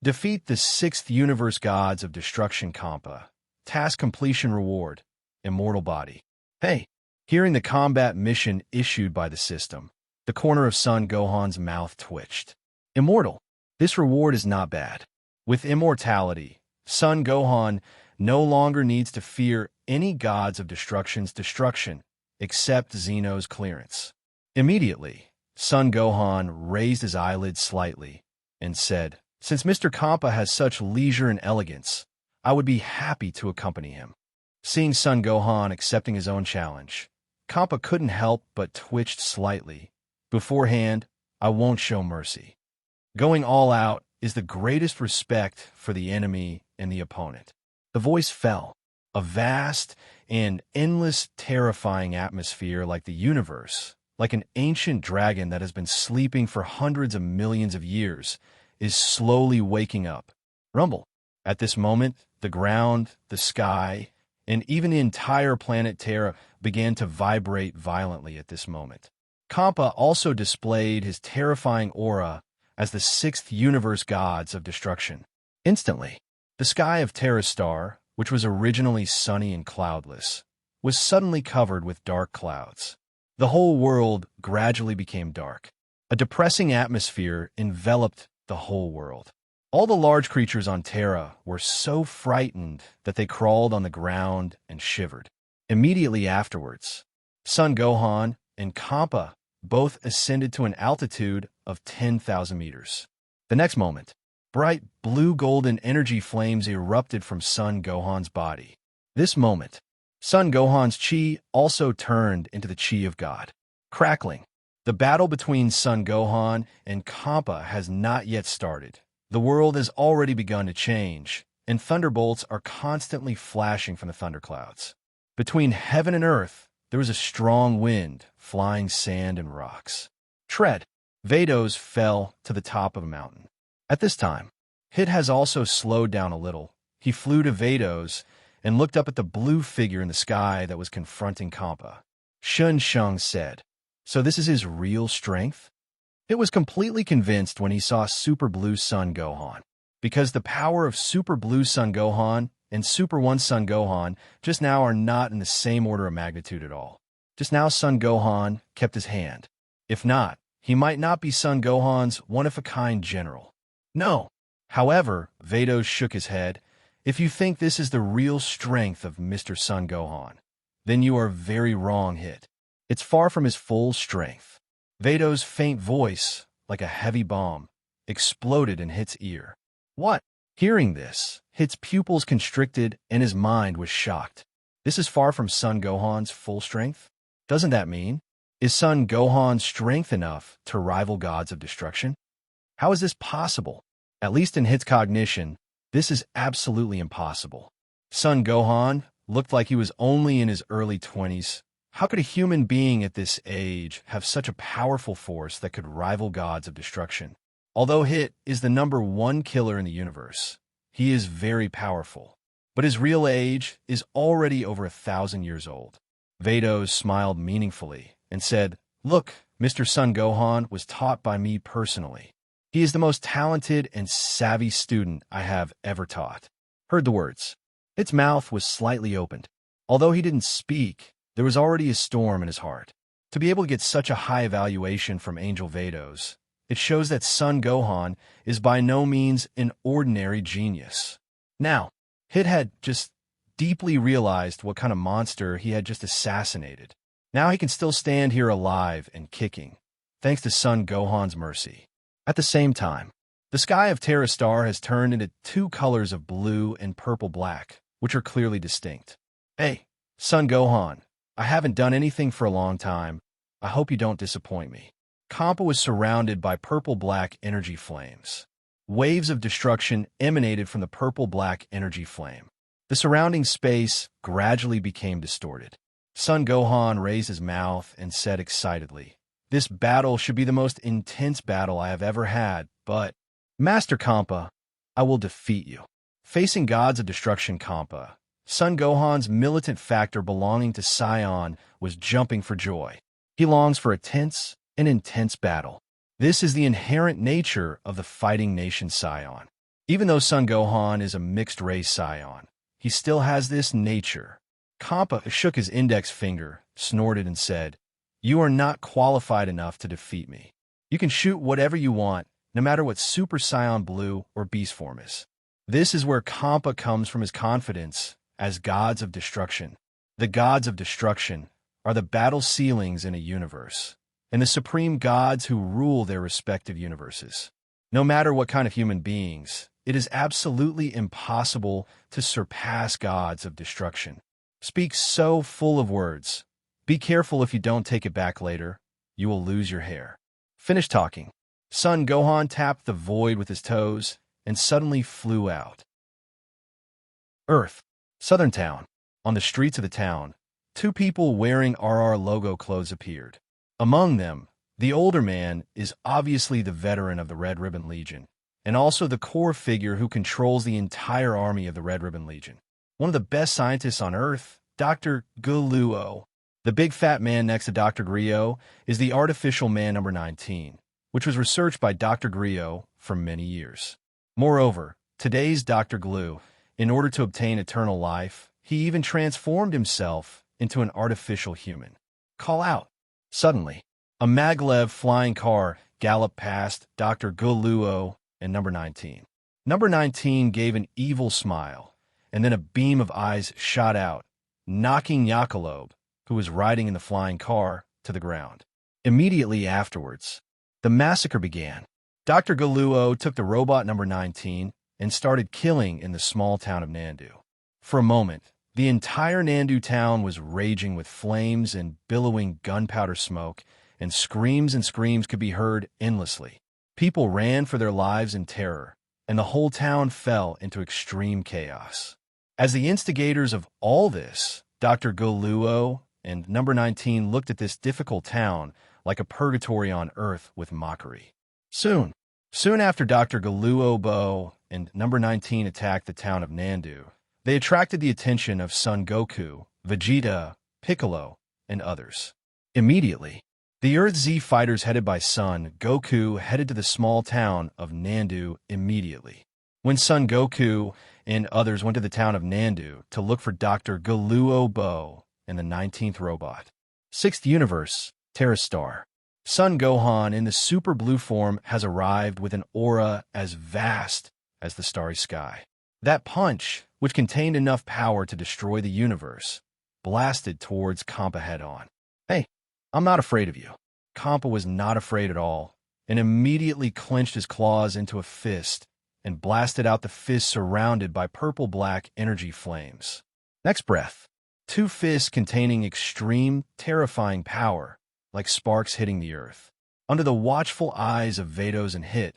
Defeat the 6th Universe Gods of Destruction Compa. Task completion reward. Immortal body. Hey! Hearing the combat mission issued by the system, the corner of Son Gohan's mouth twitched. Immortal. This reward is not bad. With immortality, Son Gohan no longer needs to fear any gods of destruction's destruction, except Xeno's clearance. Immediately, Son Gohan raised his eyelids slightly and said, Since Mr. Compa has such leisure and elegance, I would be happy to accompany him. Seeing Son Gohan accepting his own challenge, Compa couldn't help but twitched slightly. Beforehand, I won't show mercy. Going all out is the greatest respect for the enemy and the opponent. The voice fell. A vast and endless terrifying atmosphere like the universe, like an ancient dragon that has been sleeping for hundreds of millions of years, is slowly waking up. Rumble. At this moment, the ground, the sky, and even the entire planet Terra began to vibrate violently at this moment. Compa also displayed his terrifying aura as the 6th Universe Gods of Destruction. Instantly, the sky of Terra Star, which was originally sunny and cloudless, was suddenly covered with dark clouds. The whole world gradually became dark. A depressing atmosphere enveloped the whole world. All the large creatures on Terra were so frightened that they crawled on the ground and shivered. Immediately afterwards, Son Gohan and Compa both ascended to an altitude of 10,000 meters. The next moment, bright blue-golden energy flames erupted from Son Gohan's body. This moment, Son Gohan's chi also turned into the chi of God. Crackling. The battle between Son Gohan and Compa has not yet started. The world has already begun to change, and thunderbolts are constantly flashing from the thunderclouds. Between heaven and earth, there was a strong wind, flying sand and rocks. Tread. Vados fell to the top of a mountain. At this time, Hit has also slowed down a little. He flew to Vados and looked up at the blue figure in the sky that was confronting Compa. Shun Shung said, So this is his real strength? Hit was completely convinced when he saw Super Blue Son Gohan, because the power of Super Blue Son Gohan and Super 1 Son Gohan just now are not in the same order of magnitude at all. Just now Son Gohan kept his hand. If not, he might not be Son Gohan's one-of-a-kind general. No. However, Vados shook his head. If you think this is the real strength of Mr. Son Gohan, then you are very wrong, Hit. It's far from his full strength. Veto's faint voice, like a heavy bomb, exploded in Hit's ear. What? Hearing this, Hit's pupils constricted and his mind was shocked. This is far from Son Gohan's full strength? Doesn't that mean? Is Son Gohan strength enough to rival gods of destruction? How is this possible? At least in Hit's cognition, this is absolutely impossible. Son Gohan looked like he was only in his early 20s. How could a human being at this age have such a powerful force that could rival gods of destruction? Although Hit is the #1 killer in the universe, he is very powerful. But his real age is already over 1,000 years old. Vados smiled meaningfully and said, "Look, Mr. Son Gohan was taught by me personally. He is the most talented and savvy student I have ever taught." Heard the words. Its mouth was slightly opened. Although he didn't speak, there was already a storm in his heart. To be able to get such a high evaluation from Angel Vados, it shows that Son Gohan is by no means an ordinary genius. Now, Hit had just deeply realized what kind of monster he had just assassinated. Now he can still stand here alive and kicking, thanks to Son Gohan's mercy. At the same time, the sky of Terra Star has turned into 2 colors of blue and purple-black, which are clearly distinct. Hey, Son Gohan, I haven't done anything for a long time. I hope you don't disappoint me. Compa was surrounded by purple-black energy flames. Waves of destruction emanated from the purple-black energy flame. The surrounding space gradually became distorted. Son Gohan raised his mouth and said excitedly, "This battle should be the most intense battle I have ever had, but, Master Compa, I will defeat you." Facing gods of destruction Compa, Son Gohan's militant factor belonging to Sion was jumping for joy. He longs for a tense and intense battle. This is the inherent nature of the fighting nation Sion. Even though Son Gohan is a mixed-race Sion, he still has this nature. Compa shook his index finger, snorted, and said, "You are not qualified enough to defeat me. You can shoot whatever you want, no matter what Super Saiyan Blue or Beast form is." This is where Compa comes from his confidence as gods of destruction. The gods of destruction are the battle ceilings in a universe, and the supreme gods who rule their respective universes. No matter what kind of human beings, it is absolutely impossible to surpass gods of destruction. Speak so full of words. Be careful if you don't take it back later. You will lose your hair. Finish talking. Son Gohan tapped the void with his toes and suddenly flew out. Earth. Southern Town. On the streets of the town, 2 people wearing RR logo clothes appeared. Among them, the older man is obviously the veteran of the Red Ribbon Legion, and also the core figure who controls the entire army of the Red Ribbon Legion. One of the best scientists on Earth, Dr. Guluo. The big fat man next to Dr. Gero is the artificial man number 19, which was researched by Dr. Gero for many years. Moreover, today's Dr. Glue, in order to obtain eternal life, he even transformed himself into an artificial human. Call out. Suddenly, a maglev flying car galloped past Dr. Guluo and number 19. Number 19 gave an evil smile, and then a beam of eyes shot out, knocking Yakalob, who was riding in the flying car, to the ground. Immediately afterwards, the massacre began. Dr. Guluo took the robot number 19 and started killing in the small town of Nandu. For a moment, the entire Nandu town was raging with flames and billowing gunpowder smoke, and screams could be heard endlessly. People ran for their lives in terror, and the whole town fell into extreme chaos. As the instigators of all this, Dr. Guluo and number 19 looked at this difficult town like a purgatory on Earth with mockery. Soon after Dr. Guluo and number 19 attacked the town of Nandu, they attracted the attention of Son Goku, Vegeta, Piccolo, and others. Immediately, the Earth Z fighters headed by Son Goku headed to the small town of Nandu immediately. When Son Goku and others went to the town of Nandu to look for Dr. Guluo and the 19th robot. 6th universe, Terra Star. Son Gohan in the super blue form has arrived with an aura as vast as the starry sky. That punch, which contained enough power to destroy the universe, blasted towards Compa head-on. "Hey, I'm not afraid of you. Compa was not afraid at all and immediately clenched his claws into a fist and blasted out the fist surrounded by purple-black energy flames. Next breath, two fists containing extreme, terrifying power, like sparks hitting the earth. Under the watchful eyes of Vados and Hit,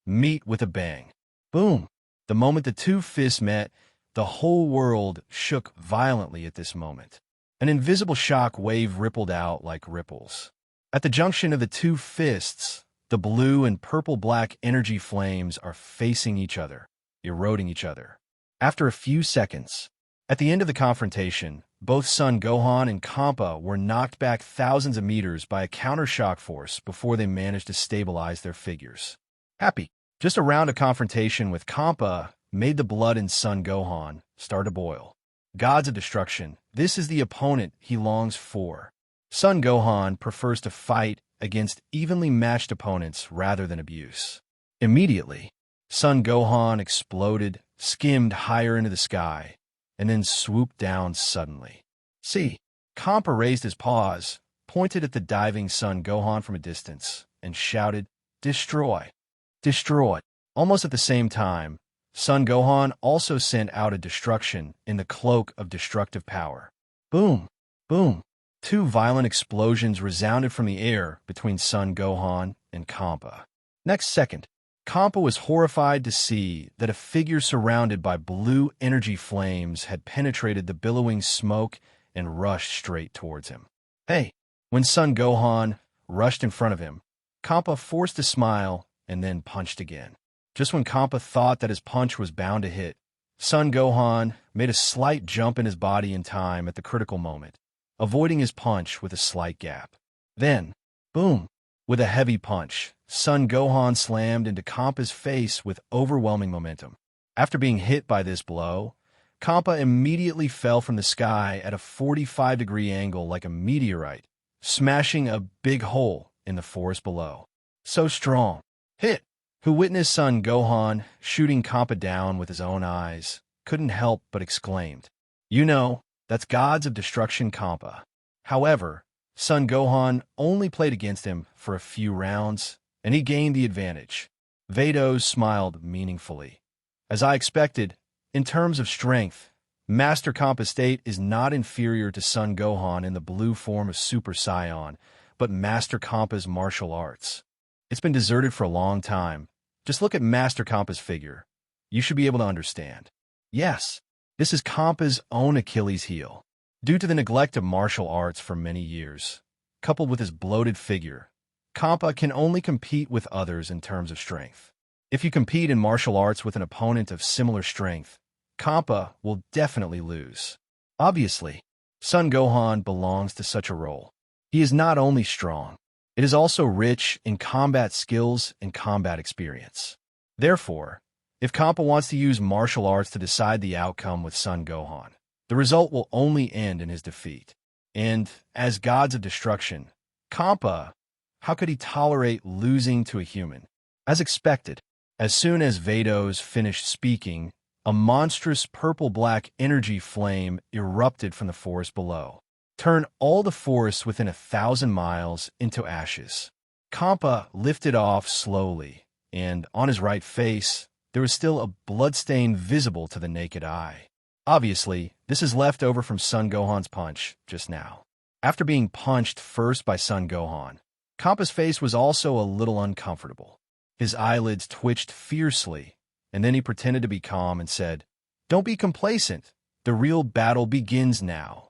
meet with a bang. Boom! The moment the two fists met, the whole world shook violently at this moment. An invisible shock wave rippled out like ripples. At the junction of the two fists, the blue and purple-black energy flames are facing each other, eroding each other. After a few seconds, at the end of the confrontation, both Son Gohan and Compa were knocked back thousands of meters by a counter-shock force before they managed to stabilize their figures. Happy. Just a round of confrontation with Compa made the blood in Son Gohan start to boil. Gods of destruction, this is the opponent he longs for. Son Gohan prefers to fight against evenly matched opponents rather than abuse. Immediately, Son Gohan exploded, skimmed higher into the sky, and then swooped down suddenly. See, Compa raised his paws, pointed at the diving Son Gohan from a distance, and shouted, "Destroy! Destroy!" Almost at the same time, Son Gohan also sent out a destruction in the cloak of destructive power. Boom! Boom! Two violent explosions resounded from the air between Son Gohan and Compa. Next second, Compa was horrified to see that a figure surrounded by blue energy flames had penetrated the billowing smoke and rushed straight towards him. Hey! When Son Gohan rushed in front of him, Compa forced a smile and then punched again. Just when Compa thought that his punch was bound to hit, Son Gohan made a slight jump in his body in time at the critical moment, avoiding his punch with a slight gap. Then, boom! With a heavy punch, Son Gohan slammed into Compa's face with overwhelming momentum. After being hit by this blow, Compa immediately fell from the sky at a 45-degree angle like a meteorite, smashing a big hole in the forest below. So strong. Hit! Who witnessed Son Gohan shooting Compa down with his own eyes, couldn't help but exclaimed, "You know, that's Gods of Destruction Compa." However, Son Gohan only played against him for a few rounds, and he gained the advantage. Vados smiled meaningfully. As I expected, in terms of strength, Master Compa State is not inferior to Son Gohan in the blue form of Super Saiyan, but Master Compa's martial arts. It's been deserted for a long time. Just look at Master Compa's figure. You should be able to understand. Yes, this is Compa's own Achilles heel. Due to the neglect of martial arts for many years, coupled with his bloated figure, Compa can only compete with others in terms of strength. If you compete in martial arts with an opponent of similar strength, Compa will definitely lose. Obviously, Son Gohan belongs to such a role. He is not only strong, it is also rich in combat skills and combat experience. Therefore, if Compa wants to use martial arts to decide the outcome with Son Gohan, the result will only end in his defeat. And, as Gods of Destruction, Compa, how could he tolerate losing to a human? As expected, as soon as Vados finished speaking, a monstrous purple-black energy flame erupted from the forest below. Turn all the forest within 1,000 miles into ashes. Compa lifted off slowly, and on his right face, there was still a bloodstain visible to the naked eye. Obviously, this is left over from Son Gohan's punch just now. After being punched first by Son Gohan, Compa's face was also a little uncomfortable. His eyelids twitched fiercely, and then he pretended to be calm and said, "Don't be complacent. The real battle begins now."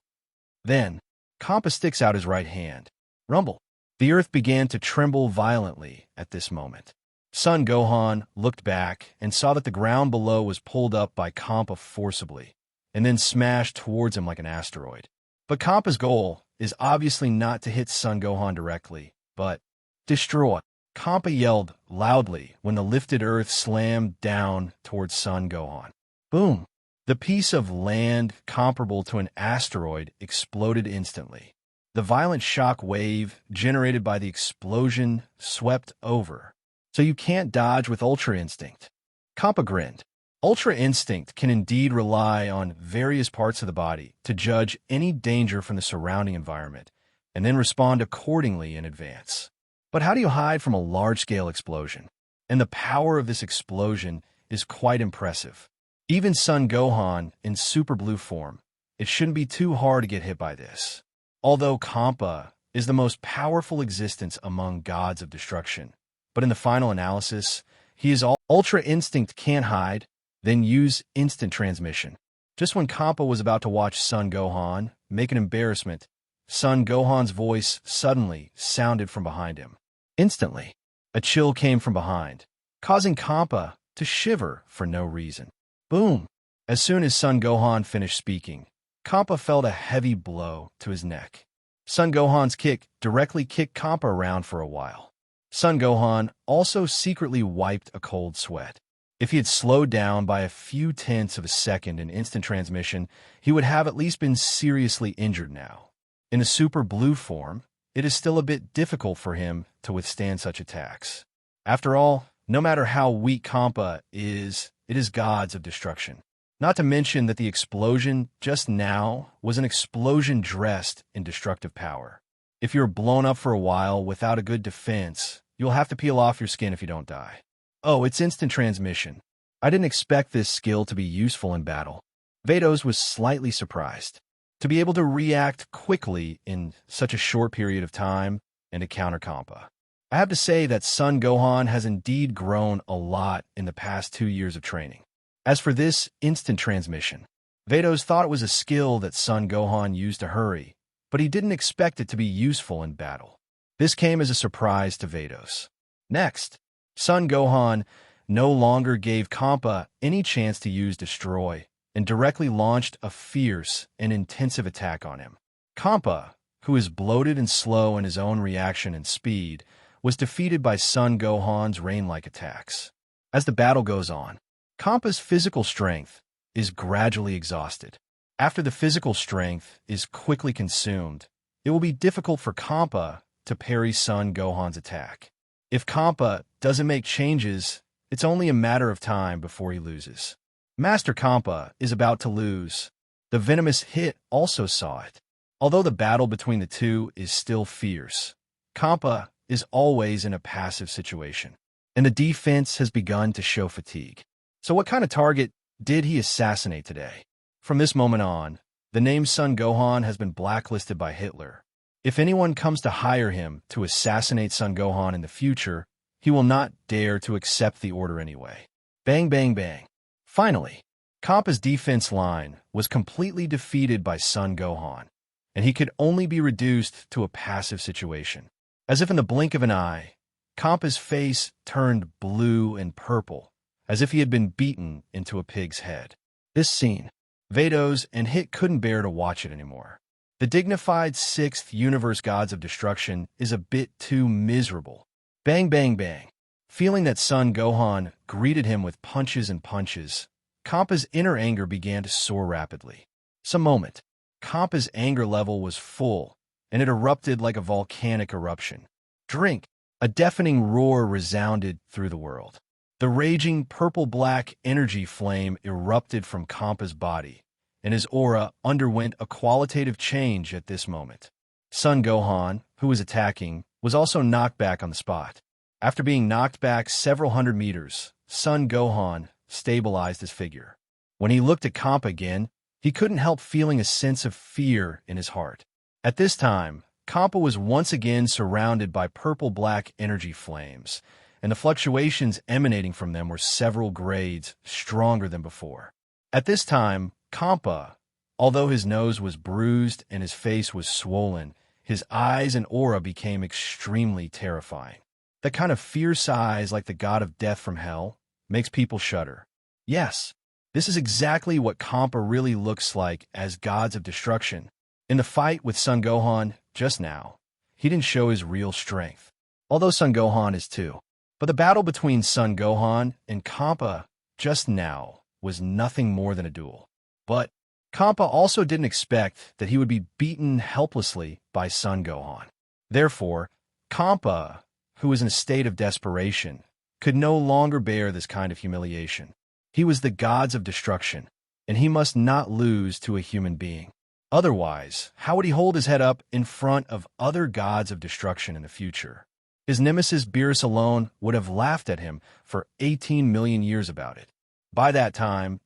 Then, Compa sticks out his right hand. Rumble. The earth began to tremble violently at this moment. Son Gohan looked back and saw that the ground below was pulled up by Compa forcibly, and then smashed towards him like an asteroid. But Compa's goal is obviously not to hit Son Gohan directly, but destroy. Compa yelled loudly when the lifted earth slammed down towards Son Gohan. Boom! The piece of land comparable to an asteroid exploded instantly. The violent shock wave generated by the explosion swept over. So you can't dodge with Ultra Instinct. Compa grinned. Ultra Instinct can indeed rely on various parts of the body to judge any danger from the surrounding environment, and then respond accordingly in advance. But how do you hide from a large-scale explosion? And the power of this explosion is quite impressive. Even Son Gohan in Super Blue form, it shouldn't be too hard to get hit by this. Although Compa is the most powerful existence among gods of destruction, but in the final analysis, he is Ultra Instinct can't hide, then use instant transmission. Just when Compa was about to watch Son Gohan make an embarrassment, Son Gohan's voice suddenly sounded from behind him. Instantly, a chill came from behind, causing Compa to shiver for no reason. Boom! As soon as Son Gohan finished speaking, Compa felt a heavy blow to his neck. Son Gohan's kick directly kicked Compa around for a while. Son Gohan also secretly wiped a cold sweat. If he had slowed down by a few tenths of a second in instant transmission, he would have at least been seriously injured now. In a Super Blue form, it is still a bit difficult for him to withstand such attacks. After all, no matter how weak Compa is, it is gods of destruction. Not to mention that the explosion just now was an explosion dressed in destructive power. If you're blown up for a while without a good defense, you'll have to peel off your skin if you don't die. Oh, it's instant transmission. I didn't expect this skill to be useful in battle. Vados was slightly surprised. To be able to react quickly in such a short period of time and to counter Compa. I have to say that Son Gohan has indeed grown a lot in the past 2 years of training. As for this instant transmission, Vados thought it was a skill that Son Gohan used to hurry, but he didn't expect it to be useful in battle. This came as a surprise to Vados. Next, Son Gohan no longer gave Compa any chance to use Destroy and directly launched a fierce and intensive attack on him. Compa, who is bloated and slow in his own reaction and speed, was defeated by Son Gohan's rain-like attacks. As the battle goes on, Compa's physical strength is gradually exhausted. After the physical strength is quickly consumed, it will be difficult for Compa to parry Son Gohan's attack. If Compa doesn't make changes, it's only a matter of time before he loses. Master Compa is about to lose. The venomous hit also saw it. Although the battle between the two is still fierce, Compa is always in a passive situation, and the defense has begun to show fatigue. So what kind of target did he assassinate today? From this moment on, the name Son Gohan has been blacklisted by Hitler. If anyone comes to hire him to assassinate Son Gohan in the future, he will not dare to accept the order anyway. Bang, bang, bang. Finally, Compa's defense line was completely defeated by Son Gohan, and he could only be reduced to a passive situation. As if in the blink of an eye, Compa's face turned blue and purple, as if he had been beaten into a pig's head. This scene, Vados and Hit couldn't bear to watch it anymore. The dignified 6th Universe Gods of Destruction is a bit too miserable. Bang, bang, bang. Feeling that Son Gohan greeted him with punches and punches, Compa's inner anger began to soar rapidly. Some moment, Compa's anger level was full, and it erupted like a volcanic eruption. Drink! A deafening roar resounded through the world. The raging purple-black energy flame erupted from Compa's body, and his aura underwent a qualitative change at this moment. Son Gohan, who was attacking, was also knocked back on the spot. After being knocked back several hundred meters, Son Gohan stabilized his figure. When he looked at Compa again, he couldn't help feeling a sense of fear in his heart. At this time, Compa was once again surrounded by purple-black energy flames, and the fluctuations emanating from them were several grades stronger than before. At this time, Compa, although his nose was bruised and his face was swollen, his eyes and aura became extremely terrifying. That kind of fierce eyes like the god of death from hell makes people shudder. Yes, this is exactly what Compa really looks like as gods of destruction. In the fight with Son Gohan just now, he didn't show his real strength, although Son Gohan is too. But the battle between Son Gohan and Compa just now was nothing more than a duel. But Compa also didn't expect that he would be beaten helplessly by Son Gohan. Therefore, Compa, who was in a state of desperation, could no longer bear this kind of humiliation. He was the gods of destruction, and he must not lose to a human being. Otherwise, how would he hold his head up in front of other gods of destruction in the future? His nemesis Beerus alone would have laughed at him for 18 million years about it. By that time,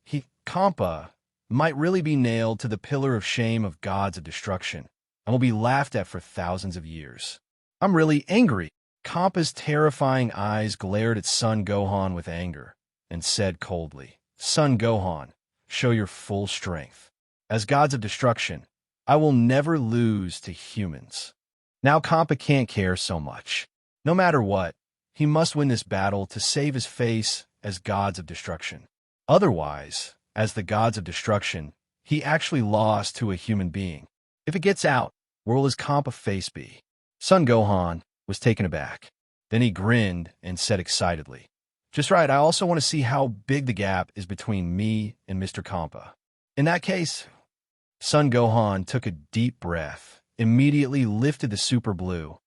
Compa, might really be nailed to the pillar of shame of gods of destruction and will be laughed at for thousands of years. I'm really angry. Compa's terrifying eyes glared at Son Gohan with anger and said coldly, Son Gohan, show your full strength. As gods of destruction, I will never lose to humans. Now Compa can't care so much. No matter what, he must win this battle to save his face as gods of destruction. Otherwise, as the gods of destruction, he actually lost to a human being. If it gets out, where will his Compa face be? Son Gohan was taken aback. Then he grinned and said excitedly, Just right, I also want to see how big the gap is between me and Mr. Compa. In that case, Son Gohan took a deep breath, immediately lifted the super blue,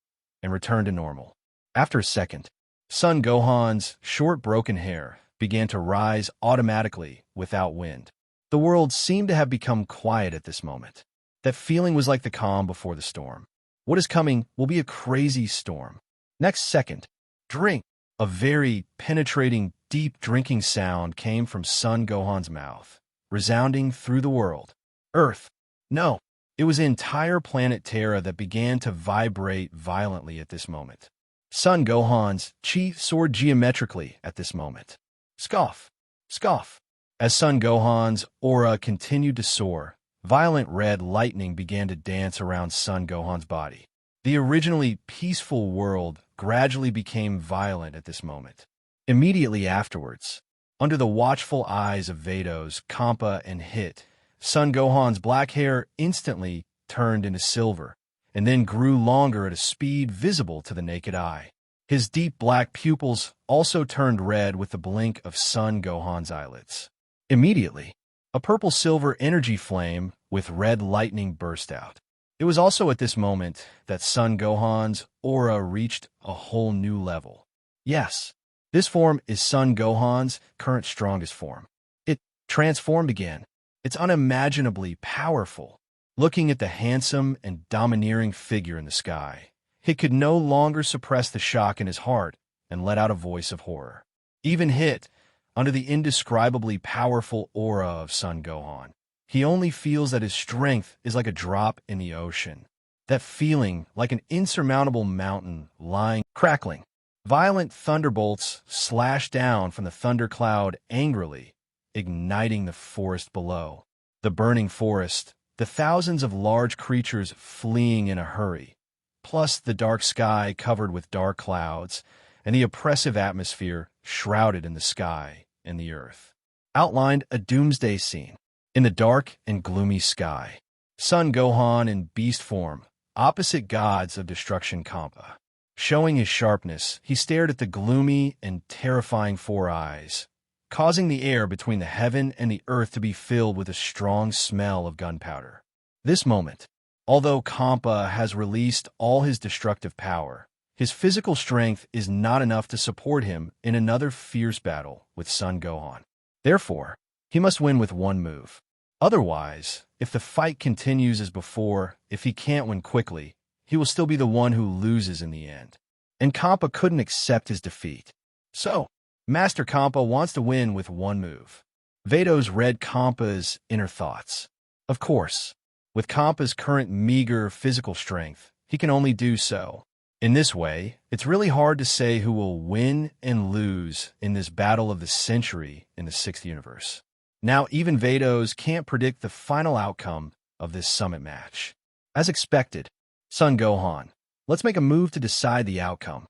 and returned to normal. After a second, Son Gohan's short broken hair began to rise automatically without wind. The world seemed to have become quiet at this moment. That feeling was like the calm before the storm. What is coming will be a crazy storm. Next second, drink. A very penetrating, deep drinking sound came from Son Gohan's mouth, resounding through the world. Earth. No, it was the entire planet Terra that began to vibrate violently at this moment. Son Gohan's chi soared geometrically at this moment. Scoff. Scoff. As Son Gohan's aura continued to soar, violent red lightning began to dance around Son Gohan's body. The originally peaceful world gradually became violent at this moment. Immediately afterwards, under the watchful eyes of Vados, Compa, and Hit, Son Gohan's black hair instantly turned into silver, and then grew longer at a speed visible to the naked eye. His deep black pupils also turned red with the blink of Son Gohan's eyelids. Immediately, a purple-silver energy flame with red lightning burst out. It was also at this moment that Son Gohan's aura reached a whole new level. Yes, this form is Son Gohan's current strongest form. It transformed again. It's unimaginably powerful. Looking at the handsome and domineering figure in the sky, he could no longer suppress the shock in his heart and let out a voice of horror. Even Hit, under the indescribably powerful aura of Son Gohan, he only feels that his strength is like a drop in the ocean. That feeling like an insurmountable mountain lying crackling. Violent thunderbolts slash down from the thundercloud angrily, igniting the forest below. The burning forest, the thousands of large creatures fleeing in a hurry, plus the dark sky covered with dark clouds, and the oppressive atmosphere shrouded in the sky and the earth, outlined a doomsday scene. In the dark and gloomy sky, Son Gohan in beast form, opposite gods of destruction Compa. Showing his sharpness, he stared at the gloomy and terrifying four eyes, causing the air between the heaven and the earth to be filled with a strong smell of gunpowder. This moment, although Compa has released all his destructive power, his physical strength is not enough to support him in another fierce battle with Son Gohan. Therefore, he must win with one move. Otherwise, if the fight continues as before, if he can't win quickly, he will still be the one who loses in the end. And Compa couldn't accept his defeat. So, Master Compa wants to win with one move. Vados read Compa's inner thoughts. Of course, with Compa's current meager physical strength, he can only do so. In this way, it's really hard to say who will win and lose in this battle of the century in the 6th universe. Now, even Vados can't predict the final outcome of this summit match. As expected, Son Gohan, let's make a move to decide the outcome.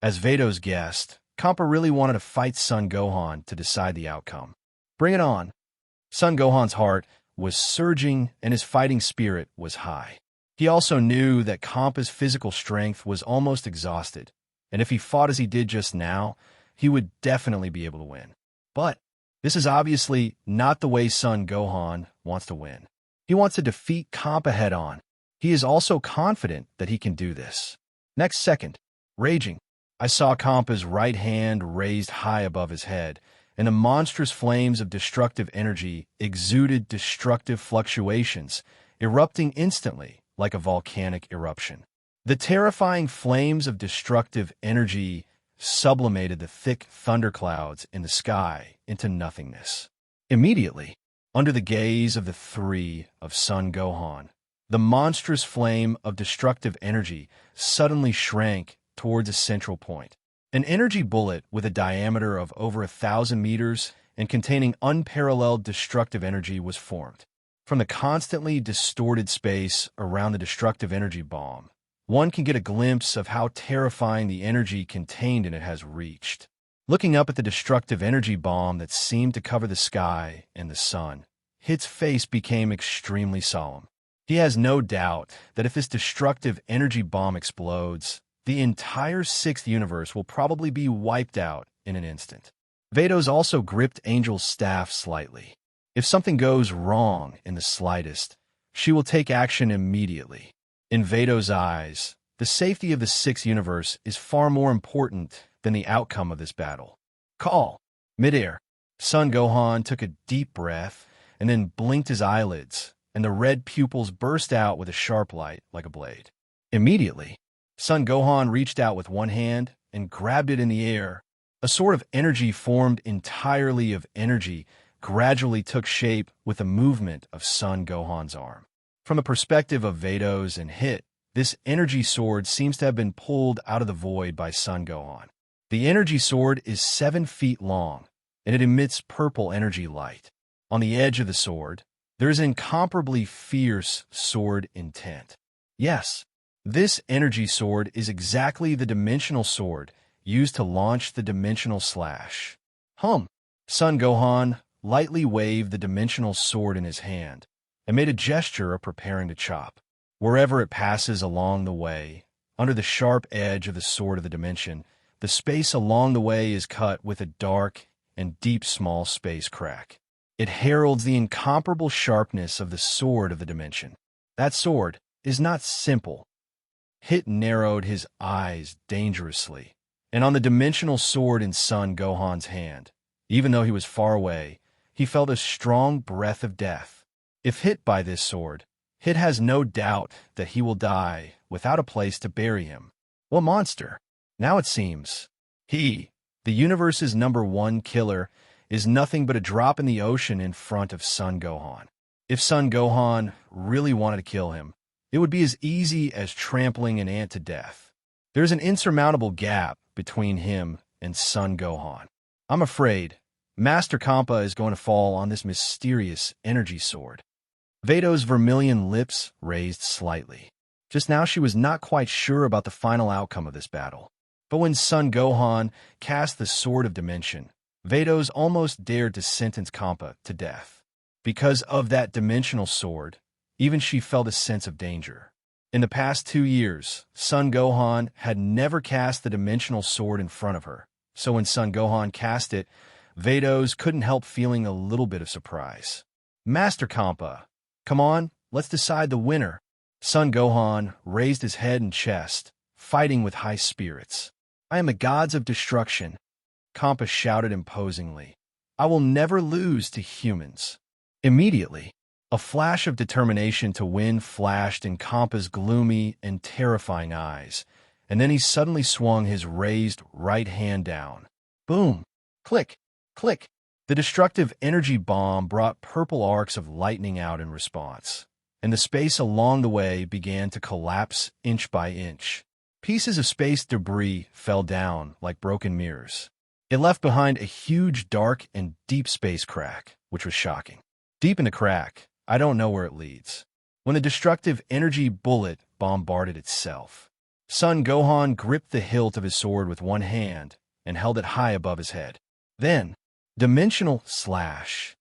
As Vados guessed, Compa really wanted to fight Son Gohan to decide the outcome. Bring it on. Son Gohan's heart was surging and his fighting spirit was high. He also knew that Compa's physical strength was almost exhausted, and if he fought as he did just now, he would definitely be able to win. But this is obviously not the way Son Gohan wants to win. He wants to defeat Compa head-on. He is also confident that he can do this. Next second, raging, I saw Compa's right hand raised high above his head, and the monstrous flames of destructive energy exuded destructive fluctuations, erupting instantly like a volcanic eruption. The terrifying flames of destructive energy sublimated the thick thunderclouds in the sky into nothingness. Immediately, under the gaze of the three of Son Gohan, the monstrous flame of destructive energy suddenly shrank towards a central point. An energy bullet with a diameter of over 1,000 meters and containing unparalleled destructive energy was formed. From the constantly distorted space around the destructive energy bomb, one can get a glimpse of how terrifying the energy contained in it has reached. Looking up at the destructive energy bomb that seemed to cover the sky and the sun, Hit's face became extremely solemn. He has no doubt that if this destructive energy bomb explodes, the entire sixth universe will probably be wiped out in an instant. Vados also gripped Angel's staff slightly. If something goes wrong in the slightest, she will take action immediately. In Vados' eyes, the safety of the sixth universe is far more important than the outcome of this battle. Call. Midair, Son Gohan took a deep breath and then blinked his eyelids, and the red pupils burst out with a sharp light like a blade. Immediately, Son Gohan reached out with one hand and grabbed it in the air. A sword of energy formed entirely of energy gradually took shape with the movement of Son Gohan's arm. From the perspective of Vados and Hit, this energy sword seems to have been pulled out of the void by Son Gohan. The energy sword is 7 feet long, and it emits purple energy light. On the edge of the sword, there is incomparably fierce sword intent. Yes, this energy sword is exactly the dimensional sword used to launch the dimensional slash. Son Gohan lightly waved the dimensional sword in his hand and made a gesture of preparing to chop. Wherever it passes along the way, under the sharp edge of the sword of the dimension, the space along the way is cut with a dark and deep small space crack. It heralds the incomparable sharpness of the sword of the dimension. That sword is not simple. Hit narrowed his eyes dangerously, and on the dimensional sword in Son Gohan's hand, even though he was far away, he felt a strong breath of death. If hit by this sword, Hit has no doubt that he will die without a place to bury him. What monster? Now it seems, he, the universe's #1 killer, is nothing but a drop in the ocean in front of Son Gohan. If Son Gohan really wanted to kill him, it would be as easy as trampling an ant to death. There's an insurmountable gap between him and Son Gohan. I'm afraid Master Compa is going to fall on this mysterious energy sword. Vados' vermilion lips raised slightly. Just now she was not quite sure about the final outcome of this battle. But when Son Gohan cast the Sword of Dimension, Vados almost dared to sentence Compa to death. Because of that dimensional sword, even she felt a sense of danger. In the past 2 years, Son Gohan had never cast the dimensional sword in front of her. So when Son Gohan cast it, Vados couldn't help feeling a little bit of surprise. Master Compa, come on, let's decide the winner. Son Gohan raised his head and chest, fighting with high spirits. I am the gods of destruction, Compa shouted imposingly. I will never lose to humans. Immediately, a flash of determination to win flashed in Compa's gloomy and terrifying eyes, and then he suddenly swung his raised right hand down. Boom! Click! Click! The destructive energy bomb brought purple arcs of lightning out in response, and the space along the way began to collapse inch by inch. Pieces of space debris fell down like broken mirrors. It left behind a huge, dark, and deep space crack, which was shocking. Deep in the crack, I don't know where it leads. When the destructive energy bullet bombarded itself, Son Gohan gripped the hilt of his sword with one hand and held it high above his head. Then, dimensional slash.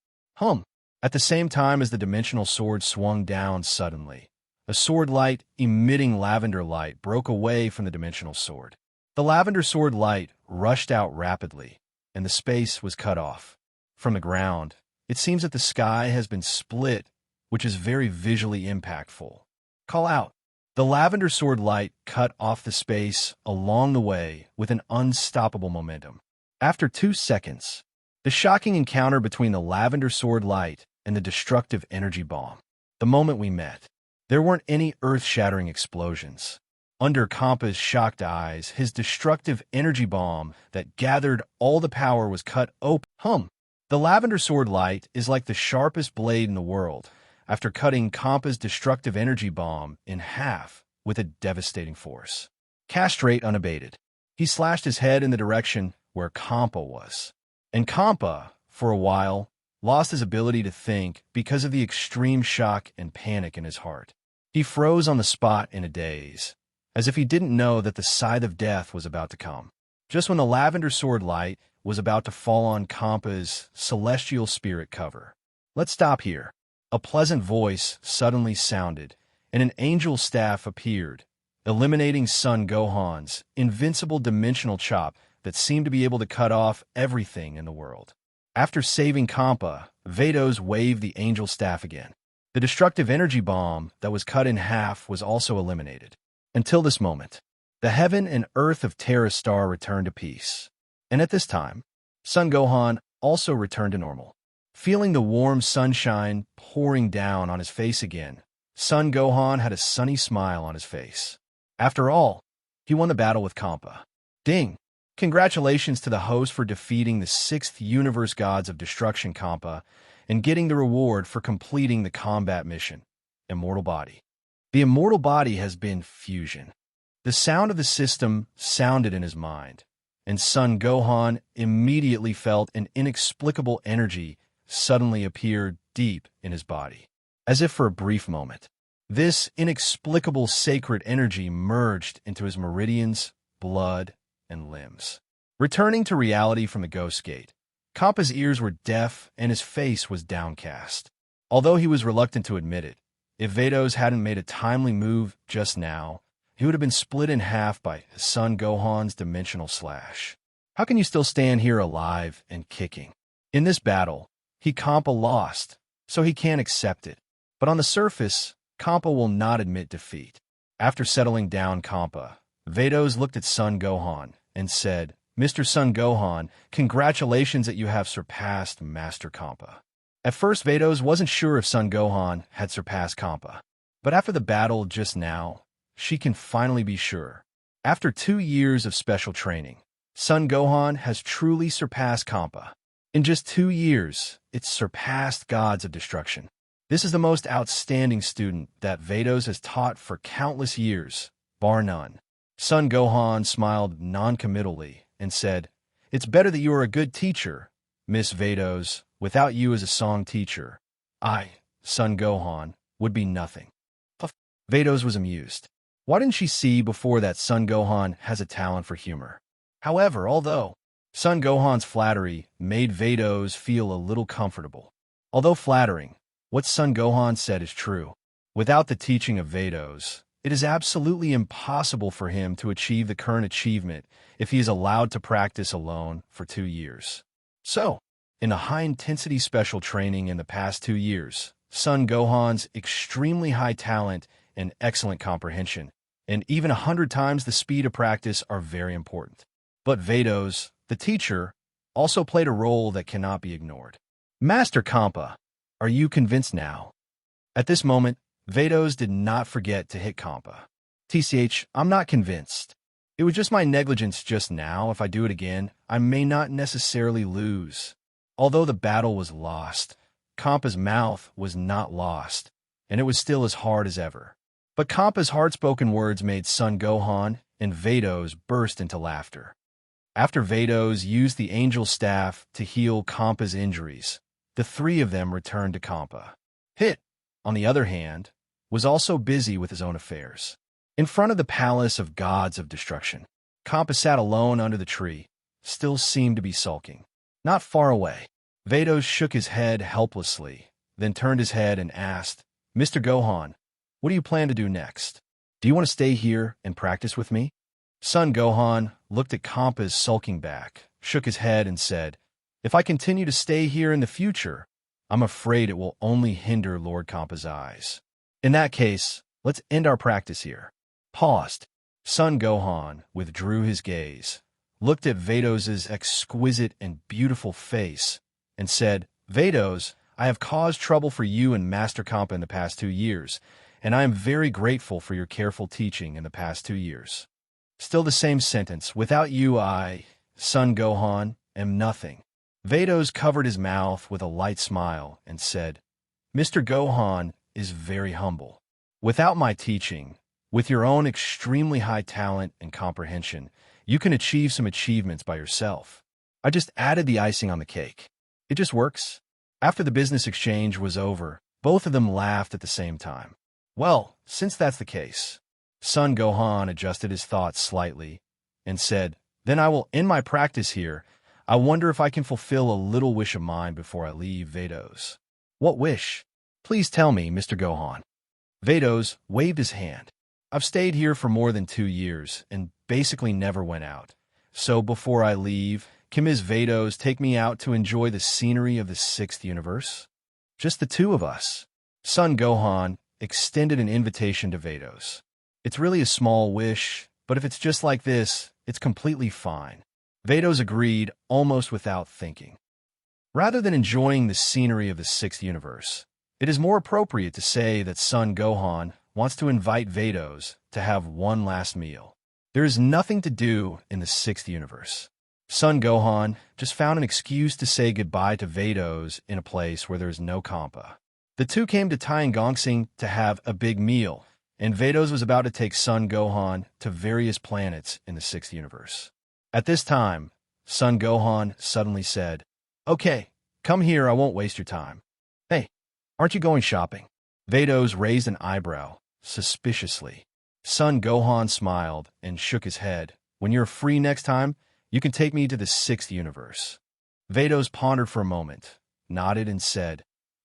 At the same time as the dimensional sword swung down suddenly, a sword light emitting lavender light broke away from the dimensional sword. The lavender sword light rushed out rapidly, and the space was cut off. From the ground, it seems that the sky has been split, which is very visually impactful. Call out. The lavender sword light cut off the space along the way with an unstoppable momentum. After 2 seconds, the shocking encounter between the lavender sword light and the destructive energy bomb. The moment we met, there weren't any earth-shattering explosions. Under Compa's shocked eyes, his destructive energy bomb that gathered all the power was cut open. The lavender sword light is like the sharpest blade in the world after cutting Compa's destructive energy bomb in half with a devastating force. Castrate unabated. He slashed his head in the direction where Compa was. And Compa, for a while, lost his ability to think because of the extreme shock and panic in his heart. He froze on the spot in a daze, as if he didn't know that the scythe of death was about to come. Just when the lavender sword light was about to fall on Compa's celestial spirit cover. Let's stop here. A pleasant voice suddenly sounded, and an angel staff appeared, eliminating Son Gohan's invincible dimensional chop that seemed to be able to cut off everything in the world. After saving Compa, Vados waved the angel staff again. The destructive energy bomb that was cut in half was also eliminated. Until this moment, the heaven and earth of Terra Star returned to peace. And at this time, Son Gohan also returned to normal. Feeling the warm sunshine pouring down on his face again, Son Gohan had a sunny smile on his face. After all, he won the battle with Compa. Ding! Congratulations to the host for defeating the 6th Universe Gods of Destruction Compa and getting the reward for completing the combat mission, Immortal Body. The Immortal Body has been fusion. The sound of the system sounded in his mind, and Son Gohan immediately felt an inexplicable energy suddenly appear deep in his body, as if for a brief moment. This inexplicable sacred energy merged into his meridians, blood, and limbs. Returning to reality from the Ghost Gate, Compa's ears were deaf and his face was downcast. Although he was reluctant to admit it, if Vados hadn't made a timely move just now, he would have been split in half by Son Gohan's dimensional slash. How can you still stand here alive and kicking? In this battle, Compa lost, so he can't accept it. But on the surface, Compa will not admit defeat. After settling down Compa, Vados looked at Son Gohan and said, Mr. Son Gohan, congratulations that you have surpassed Master Compa. At first, Vados wasn't sure if Son Gohan had surpassed Compa. But after the battle just now, she can finally be sure. After 2 years of special training, Son Gohan has truly surpassed Compa. In just 2 years, it's surpassed Gods of Destruction. This is the most outstanding student that Vados has taught for countless years, bar none. Son Gohan smiled non-committally and said, It's better that you are a good teacher, Miss Vados. Without you as a song teacher, I, Son Gohan, would be nothing. Vados was amused. Why didn't she see before that Son Gohan has a talent for humor? However, although Son Gohan's flattery made Vados feel a little comfortable. Although flattering, what Son Gohan said is true. Without the teaching of Vados, it is absolutely impossible for him to achieve the current achievement if he is allowed to practice alone for 2 years. So, in the high-intensity special training in the past 2 years, Son Gohan's extremely high talent and excellent comprehension, and even 100 times the speed of practice are very important. But Vados, the teacher, also played a role that cannot be ignored. Master Compa, are you convinced now? At this moment, Vados did not forget to hit Compa. TCH, I'm not convinced. It was just my negligence just now. If I do it again, I may not necessarily lose. Although the battle was lost, Compa's mouth was not lost, and it was still as hard as ever. But Compa's hard-spoken words made Son Gohan and Vados burst into laughter. After Vados used the angel staff to heal Compa's injuries, the 3 of them returned to Compa. Hit, on the other hand, was also busy with his own affairs. In front of the palace of gods of destruction, Compa sat alone under the tree, still seemed to be sulking. Not far away, Vados shook his head helplessly, then turned his head and asked, Mr. Gohan, what do you plan to do next? Do you want to stay here and practice with me? Son Gohan looked at Compa's sulking back, shook his head and said, If I continue to stay here in the future, I'm afraid it will only hinder Lord Compa's eyes. In that case, let's end our practice here. Paused. Son Gohan withdrew his gaze, looked at Vados' exquisite and beautiful face, and said, Vados, I have caused trouble for you and Master Compa in the past 2 years, and I am very grateful for your careful teaching in the past 2 years. Still the same sentence. Without you, I, Son Gohan, am nothing. Vados covered his mouth with a light smile and said, Mr. Gohan is very humble. Without my teaching, with your own extremely high talent and comprehension, you can achieve some achievements by yourself. I just added the icing on the cake. It just works. After the business exchange was over, both of them laughed at the same time. Well, since that's the case, Son Gohan adjusted his thoughts slightly and said, then I will end my practice here. I wonder if I can fulfill a little wish of mine before I leave Vados. What wish? Please tell me, Mr. Gohan. Vados waved his hand. I've stayed here for more than 2 years and basically never went out. So before I leave, can Ms. Vados take me out to enjoy the scenery of the 6th universe? Just the two of us. Son Gohan extended an invitation to Vados. It's really a small wish, but if it's just like this, it's completely fine. Vados agreed almost without thinking. Rather than enjoying the scenery of the 6th universe, it is more appropriate to say that Son Gohan wants to invite Vados to have one last meal. There is nothing to do in the 6th universe. Son Gohan just found an excuse to say goodbye to Vados in a place where there is no Compa. The two came to Taiyangongsing to have a big meal, and Vados was about to take Son Gohan to various planets in the 6th universe. At this time, Son Gohan suddenly said, Okay, come here, I won't waste your time. Hey, aren't you going shopping? Vados raised an eyebrow, suspiciously. Son Gohan smiled and shook his head. When you're free next time, you can take me to the 6th universe. Vados pondered for a moment, nodded and said,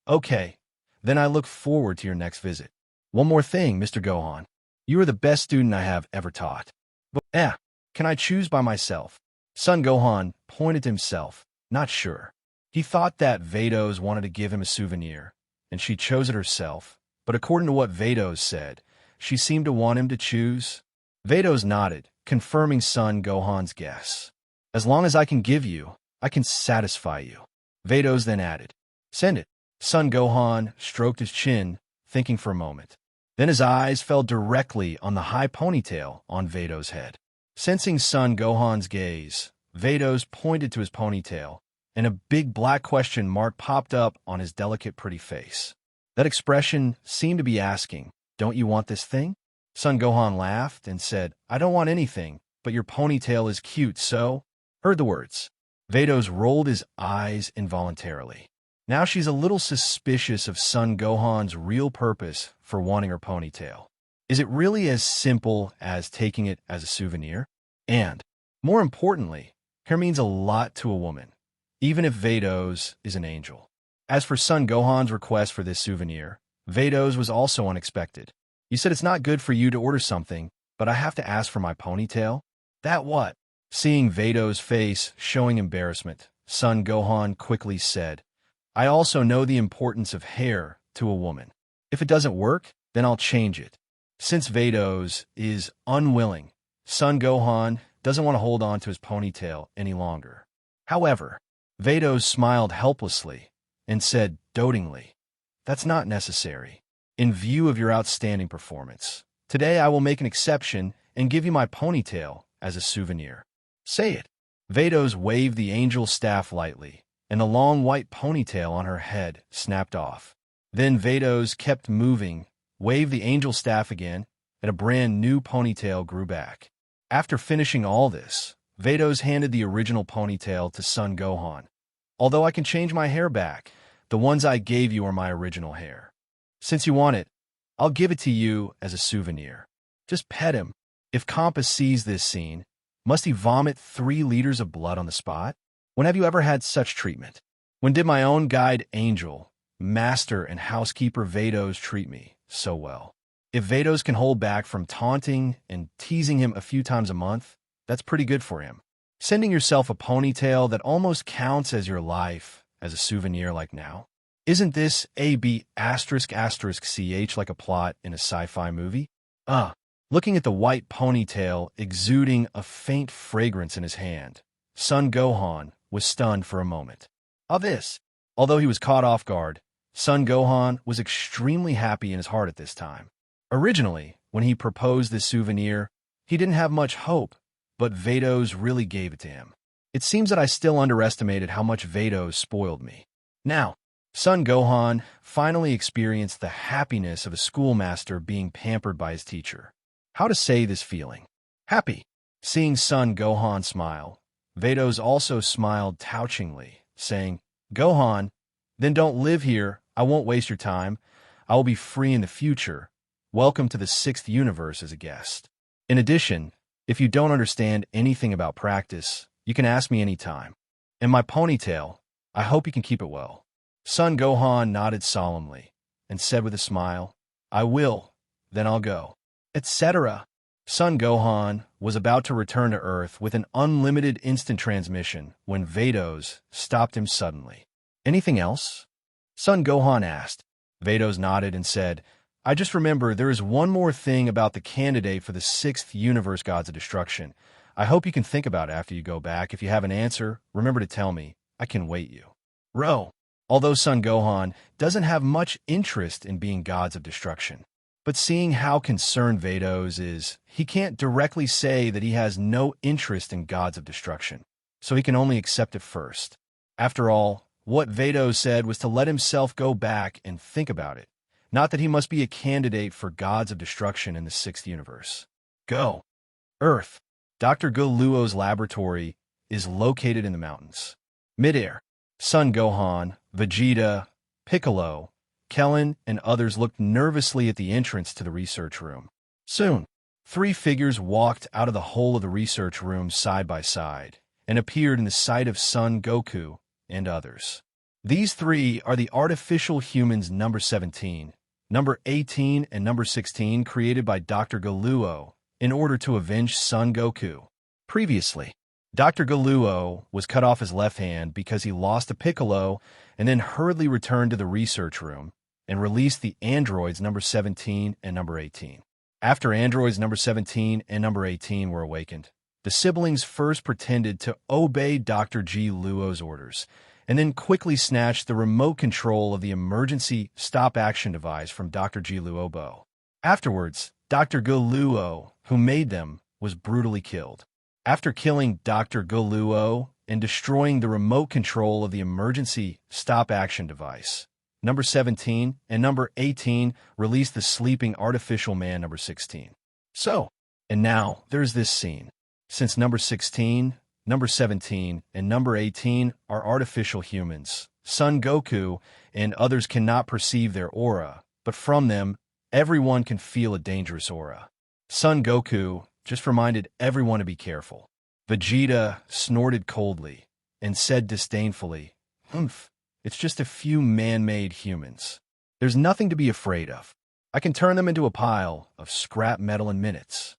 Okay, then I look forward to your next visit. One more thing, Mr. Gohan. You are the best student I have ever taught. But, can I choose by myself? Son Gohan pointed to himself, not sure. He thought that Vados wanted to give him a souvenir, and she chose it herself, but according to what Vados said, she seemed to want him to choose. Vados nodded, confirming Son Gohan's guess. As long as I can give you, I can satisfy you. Vados then added, Send it. Son Gohan stroked his chin, thinking for a moment. Then his eyes fell directly on the high ponytail on Vados' head. Sensing Son Gohan's gaze, Vados pointed to his ponytail, and a big black question mark popped up on his delicate pretty face. That expression seemed to be asking, Don't you want this thing? Son Gohan laughed and said, I don't want anything, but your ponytail is cute, so... Heard the words. Vados rolled his eyes involuntarily. Now she's a little suspicious of Son Gohan's real purpose for wanting her ponytail. Is it really as simple as taking it as a souvenir? And, more importantly, hair means a lot to a woman, even if Vados is an angel. As for Son Gohan's request for this souvenir, Vados was also unexpected. You said it's not good for you to order something, but I have to ask for my ponytail? That what? Seeing Vados' face showing embarrassment, Son Gohan quickly said, I also know the importance of hair to a woman. If it doesn't work, then I'll change it. Since Vados is unwilling, Son Gohan doesn't want to hold on to his ponytail any longer. However, Vados smiled helplessly and said dotingly, That's not necessary. In view of your outstanding performance, today I will make an exception and give you my ponytail as a souvenir. Say it. Vados waved the angel staff lightly, and the long white ponytail on her head snapped off. Then Vados kept moving, waved the angel staff again, and a brand new ponytail grew back. After finishing all this, Vados handed the original ponytail to Son Gohan. Although I can change my hair back, the ones I gave you are my original hair. Since you want it, I'll give it to you as a souvenir. Just pet him. If Compa sees this scene, must he vomit 3 liters of blood on the spot? When have you ever had such treatment? When did my own guide angel, master and housekeeper Vados treat me so well? If Vados can hold back from taunting and teasing him a few times a month, that's pretty good for him. Sending yourself a ponytail that almost counts as your life as a souvenir like now? Isn't this AB*******ch like a plot in a sci-fi movie? Looking at the white ponytail exuding a faint fragrance in his hand, Son Gohan was stunned for a moment. Although he was caught off guard, Son Gohan was extremely happy in his heart at this time. Originally, when he proposed this souvenir, he didn't have much hope, but Vados really gave it to him. It seems that I still underestimated how much Vados spoiled me. Now, Son Gohan finally experienced the happiness of a schoolmaster being pampered by his teacher. How to say this feeling? Happy. Seeing Son Gohan smile, Vados also smiled touchingly, saying, "Gohan, then don't live here. I won't waste your time. I will be free in the future. Welcome to the 6th universe as a guest. In addition, if you don't understand anything about practice, you can ask me anytime. And my ponytail, I hope you can keep it well." Son Gohan nodded solemnly and said with a smile, "I will, then I'll go," etc. Son Gohan was about to return to Earth with an unlimited instant transmission when Vados stopped him suddenly. "Anything else?" Son Gohan asked. Vados nodded and said, "I just remember there is one more thing about the candidate for the 6th universe Gods of Destruction. I hope you can think about it after you go back. If you have an answer, remember to tell me. I can wait you." Ro. Although Son Gohan doesn't have much interest in being Gods of Destruction, but seeing how concerned Vados is, he can't directly say that he has no interest in Gods of Destruction, so he can only accept it first. After all, what Vados said was to let himself go back and think about it, not that he must be a candidate for Gods of Destruction in the 6th universe. Go. Earth. Dr. Guluo's laboratory is located in the mountains. Midair. Son Gohan, Vegeta, Piccolo, Krillin, and others looked nervously at the entrance to the research room. Soon, 3 figures walked out of the hole of the research room side by side and appeared in the sight of Son Goku and others. These 3 are the artificial humans number 17, number 18, and number 16 created by Dr. Guluo in order to avenge Son Goku. Previously, Dr. Guluo was cut off his left hand because he lost to Piccolo and then hurriedly returned to the research room and released the androids number 17 and number 18. After androids number 17 and number 18 were awakened, the siblings first pretended to obey Dr. G. Luo's orders and then quickly snatched the remote control of the emergency stop-action device from Dr. G. Luobo. Afterwards, Dr. Guluo, who made them, was brutally killed. After killing Dr. Guluo and destroying the remote control of the emergency stop-action device, number 17 and number 18 released the sleeping artificial man number 16. And now there's this scene. Since number 16, number 17, and number 18 are artificial humans, Son Goku and others cannot perceive their aura, but from them, everyone can feel a dangerous aura. Son Goku just reminded everyone to be careful. Vegeta snorted coldly and said disdainfully, "Humph, it's just a few man-made humans. There's nothing to be afraid of. I can turn them into a pile of scrap metal in minutes."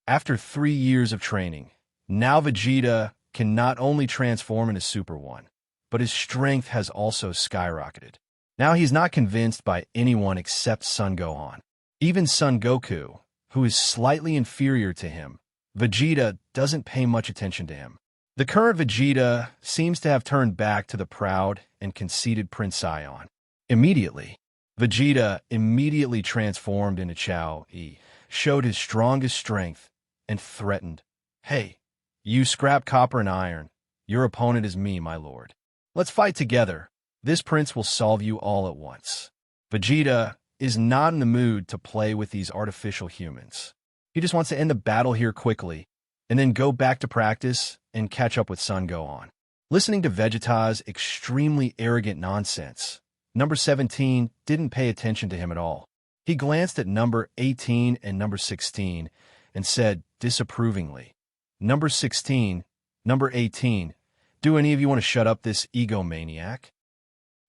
After 3 years of training, now Vegeta can not only transform into Super One, but his strength has also skyrocketed. Now he's not convinced by anyone except Son Gohan. Even Son Goku, who is slightly inferior to him, Vegeta doesn't pay much attention to him. The current Vegeta seems to have turned back to the proud and conceited Prince Saiyan. Immediately, Vegeta immediately transformed into Chao E, showed his strongest strength, and threatened, "Hey, you scrap copper and iron. Your opponent is me, my lord. Let's fight together. This prince will solve you all at once." Vegeta is not in the mood to play with these artificial humans. He just wants to end the battle here quickly, and then go back to practice and catch up with Son Gohan. Listening to Vegeta's extremely arrogant nonsense, number 17 didn't pay attention to him at all. He glanced at number 18 and number 16 and said disapprovingly, "Number 16, number 18, do any of you want to shut up this egomaniac?"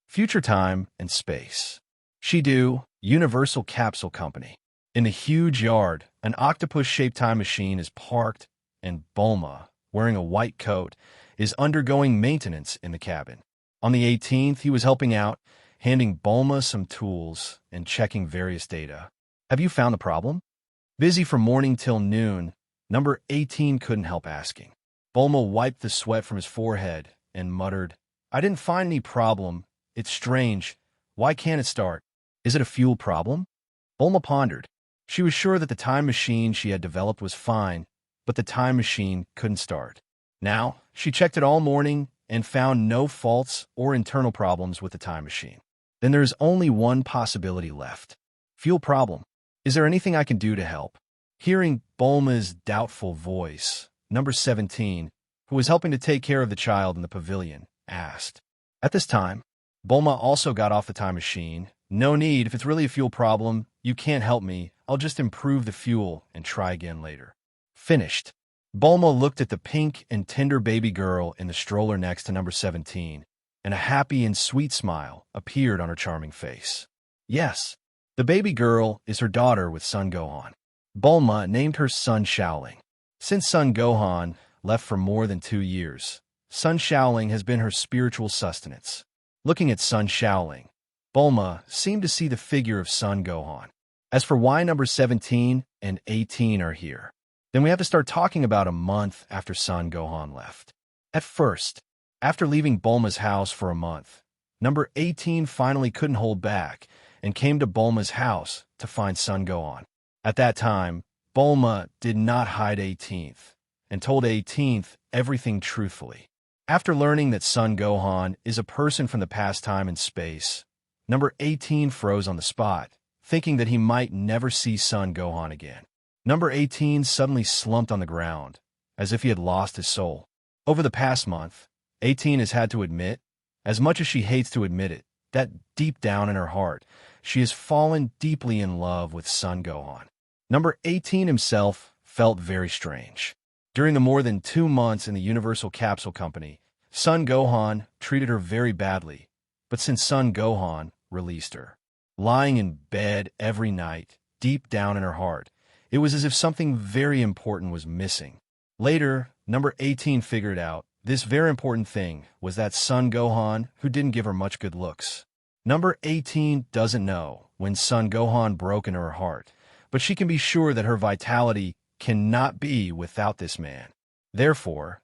Future time and space. Shidu, Universal Capsule Company. In the huge yard, an octopus-shaped time machine is parked, and Bulma, wearing a white coat, is undergoing maintenance in the cabin. On the 18th, he was helping out, handing Bulma some tools and checking various data. "Have you found the problem?" Busy from morning till noon, number 18 couldn't help asking. Bulma wiped the sweat from his forehead and muttered, "I didn't find any problem. It's strange. Why can't it start? Is it a fuel problem?" Bulma pondered. She was sure that the time machine she had developed was fine, but the time machine couldn't start. Now, she checked it all morning and found no faults or internal problems with the time machine. Then there's only one possibility left. Fuel problem. Is there anything I can do to help? Hearing Bulma's doubtful voice, number 17, who was helping to take care of the child in the pavilion, asked. At this time, Bulma also got off the time machine. No need, if it's really a fuel problem, you can't help me. I'll just improve the fuel and try again later. Finished. Bulma looked at the pink and tender baby girl in the stroller next to number 17, and a happy and sweet smile appeared on her charming face. Yes, the baby girl is her daughter with Son Gohan. Bulma named her son Shaoling. Since Son Gohan left for more than 2 years, Son Shaoling has been her spiritual sustenance. Looking at Son Shaoling, Bulma seemed to see the figure of Son Gohan. As for why number 17 and 18 are here, then we have to start talking about a month after Son Gohan left. At first, after leaving Bulma's house for a month, number 18 finally couldn't hold back and came to Bulma's house to find Son Gohan. At that time, Bulma did not hide 18th and told 18th everything truthfully. After learning that Son Gohan is a person from the past time and space, number 18 froze on the spot, thinking that he might never see Son Gohan again. Number 18 suddenly slumped on the ground, as if he had lost his soul. Over the past month, 18 has had to admit, as much as she hates to admit it, that deep down in her heart, she has fallen deeply in love with Son Gohan. Number 18 himself felt very strange. During the more than 2 months in the Universal Capsule Company, Son Gohan treated her very badly, but since Son Gohan released her, lying in bed every night, deep down in her heart, it was as if something very important was missing. Later, number 18 figured out this very important thing was that Son Gohan, who didn't give her much good looks. Number 18 doesn't know when Son Gohan broke into her heart, but she can be sure that her vitality cannot be without this man. Therefore,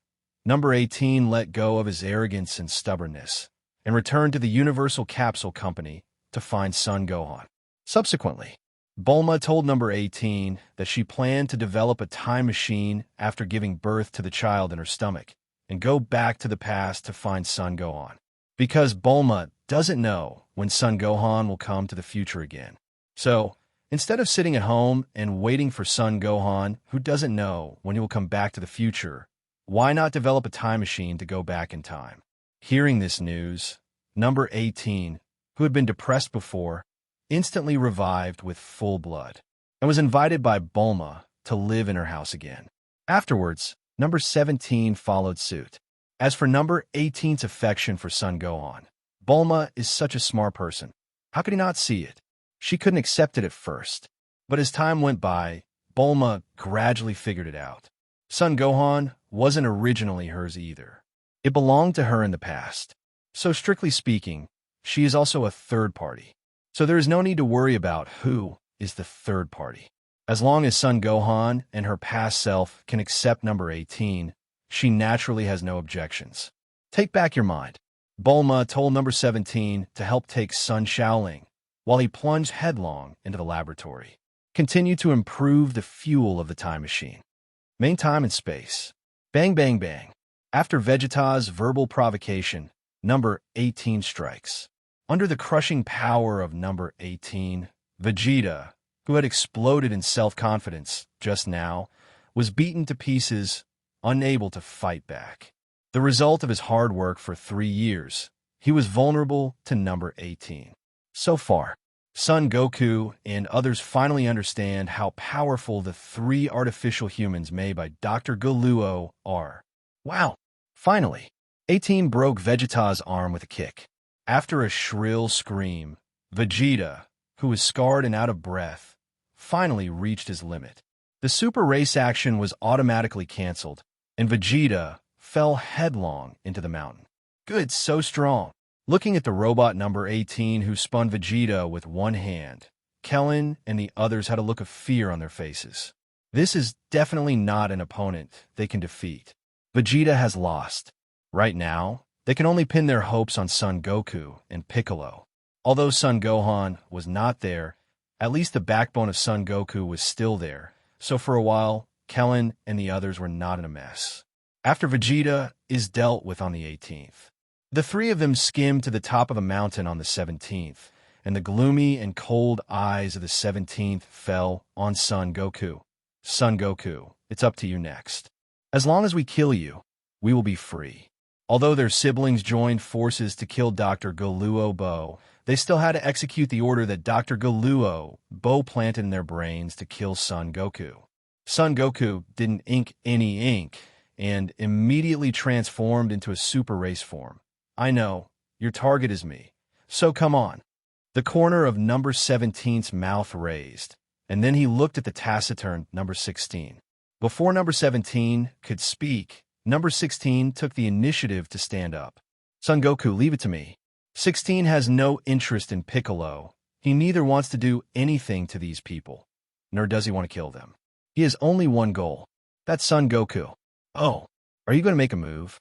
number 18 let go of his arrogance and stubbornness and returned to the Universal Capsule Company to find Son Gohan. Subsequently, Bulma told number 18 that she planned to develop a time machine after giving birth to the child in her stomach and go back to the past to find Son Gohan. Because Bulma doesn't know when Son Gohan will come to the future again. So, instead of sitting at home and waiting for Son Gohan, who doesn't know when he will come back to the future, why not develop a time machine to go back in time? Hearing this news, number 18, who had been depressed before, instantly revived with full blood and was invited by Bulma to live in her house again. Afterwards, number 17 followed suit. As for number 18's affection for Son Gohan, Bulma is such a smart person. How could he not see it? She couldn't accept it at first, but as time went by, Bulma gradually figured it out. Son Gohan wasn't originally hers either. It belonged to her in the past. So strictly speaking, she is also a third party. So there is no need to worry about who is the third party. As long as Son Gohan and her past self can accept number 18, she naturally has no objections. Take back your mind. Bulma told number 17 to help take Son Shaoling, while he plunged headlong into the laboratory. Continue to improve the fuel of the time machine. Main time and space. Bang, bang, bang. After Vegeta's verbal provocation, number 18 strikes. Under the crushing power of number 18, Vegeta, who had exploded in self-confidence just now, was beaten to pieces, unable to fight back. The result of his hard work for 3 years, he was vulnerable to number 18. So far, Son Goku and others finally understand how powerful the 3 artificial humans made by Dr. Goluo are. Wow! Finally, 18 broke Vegeta's arm with a kick. After a shrill scream, Vegeta, who was scarred and out of breath, finally reached his limit. The super race action was automatically canceled, and Vegeta fell headlong into the mountain. Good, so strong. Looking at the robot number 18 who spun Vegeta with one hand, Krillin and the others had a look of fear on their faces. This is definitely not an opponent they can defeat. Vegeta has lost. Right now, they can only pin their hopes on Son Goku and Piccolo. Although Son Gohan was not there, At least the backbone of Son Goku was still there, so for a while, Krillin and the others were not in a mess. After Vegeta is dealt with on the 18th, the three of them skimmed to the top of a mountain on the 17th, and the gloomy and cold eyes of the 17th fell on Son Goku. Son Goku, it's up to you next. As long as we kill you, we will be free. Although their siblings joined forces to kill Dr. Goluo Bo, they still had to execute the order that Dr. Goluo Bo planted in their brains to kill Son Goku. Son Goku didn't ink any ink and immediately transformed into a super race form. I know, your target is me, so come on. The corner of number 17's mouth raised, and then he looked at the taciturn number 16. Before number 17 could speak, number 16 took the initiative to stand up. Son Goku, leave it to me. 16 has no interest in Piccolo. He neither wants to do anything to these people, nor does he want to kill them. He has only one goal. That's Son Goku. Oh, are you going to make a move?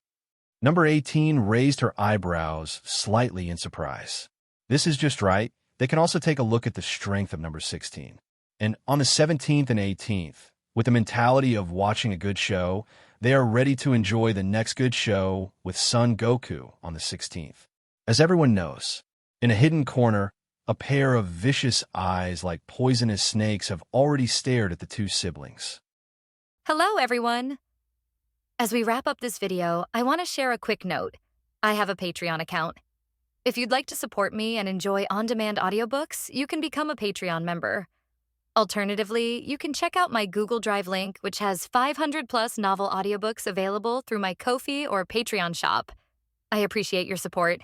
Number 18 raised her eyebrows slightly in surprise. This is just right. They can also take a look at the strength of number 16. And on the 17th and 18th, with the mentality of watching a good show, they are ready to enjoy the next good show with Son Goku on the 16th. As everyone knows, in a hidden corner, a pair of vicious eyes like poisonous snakes have already stared at the two siblings. Hello, everyone. As we wrap up this video, I want to share a quick note. I have a Patreon account. If you'd like to support me and enjoy on-demand audiobooks, you can become a Patreon member. Alternatively, you can check out my Google Drive link, which has 500-plus novel audiobooks available through my Ko-fi or Patreon shop. I appreciate your support.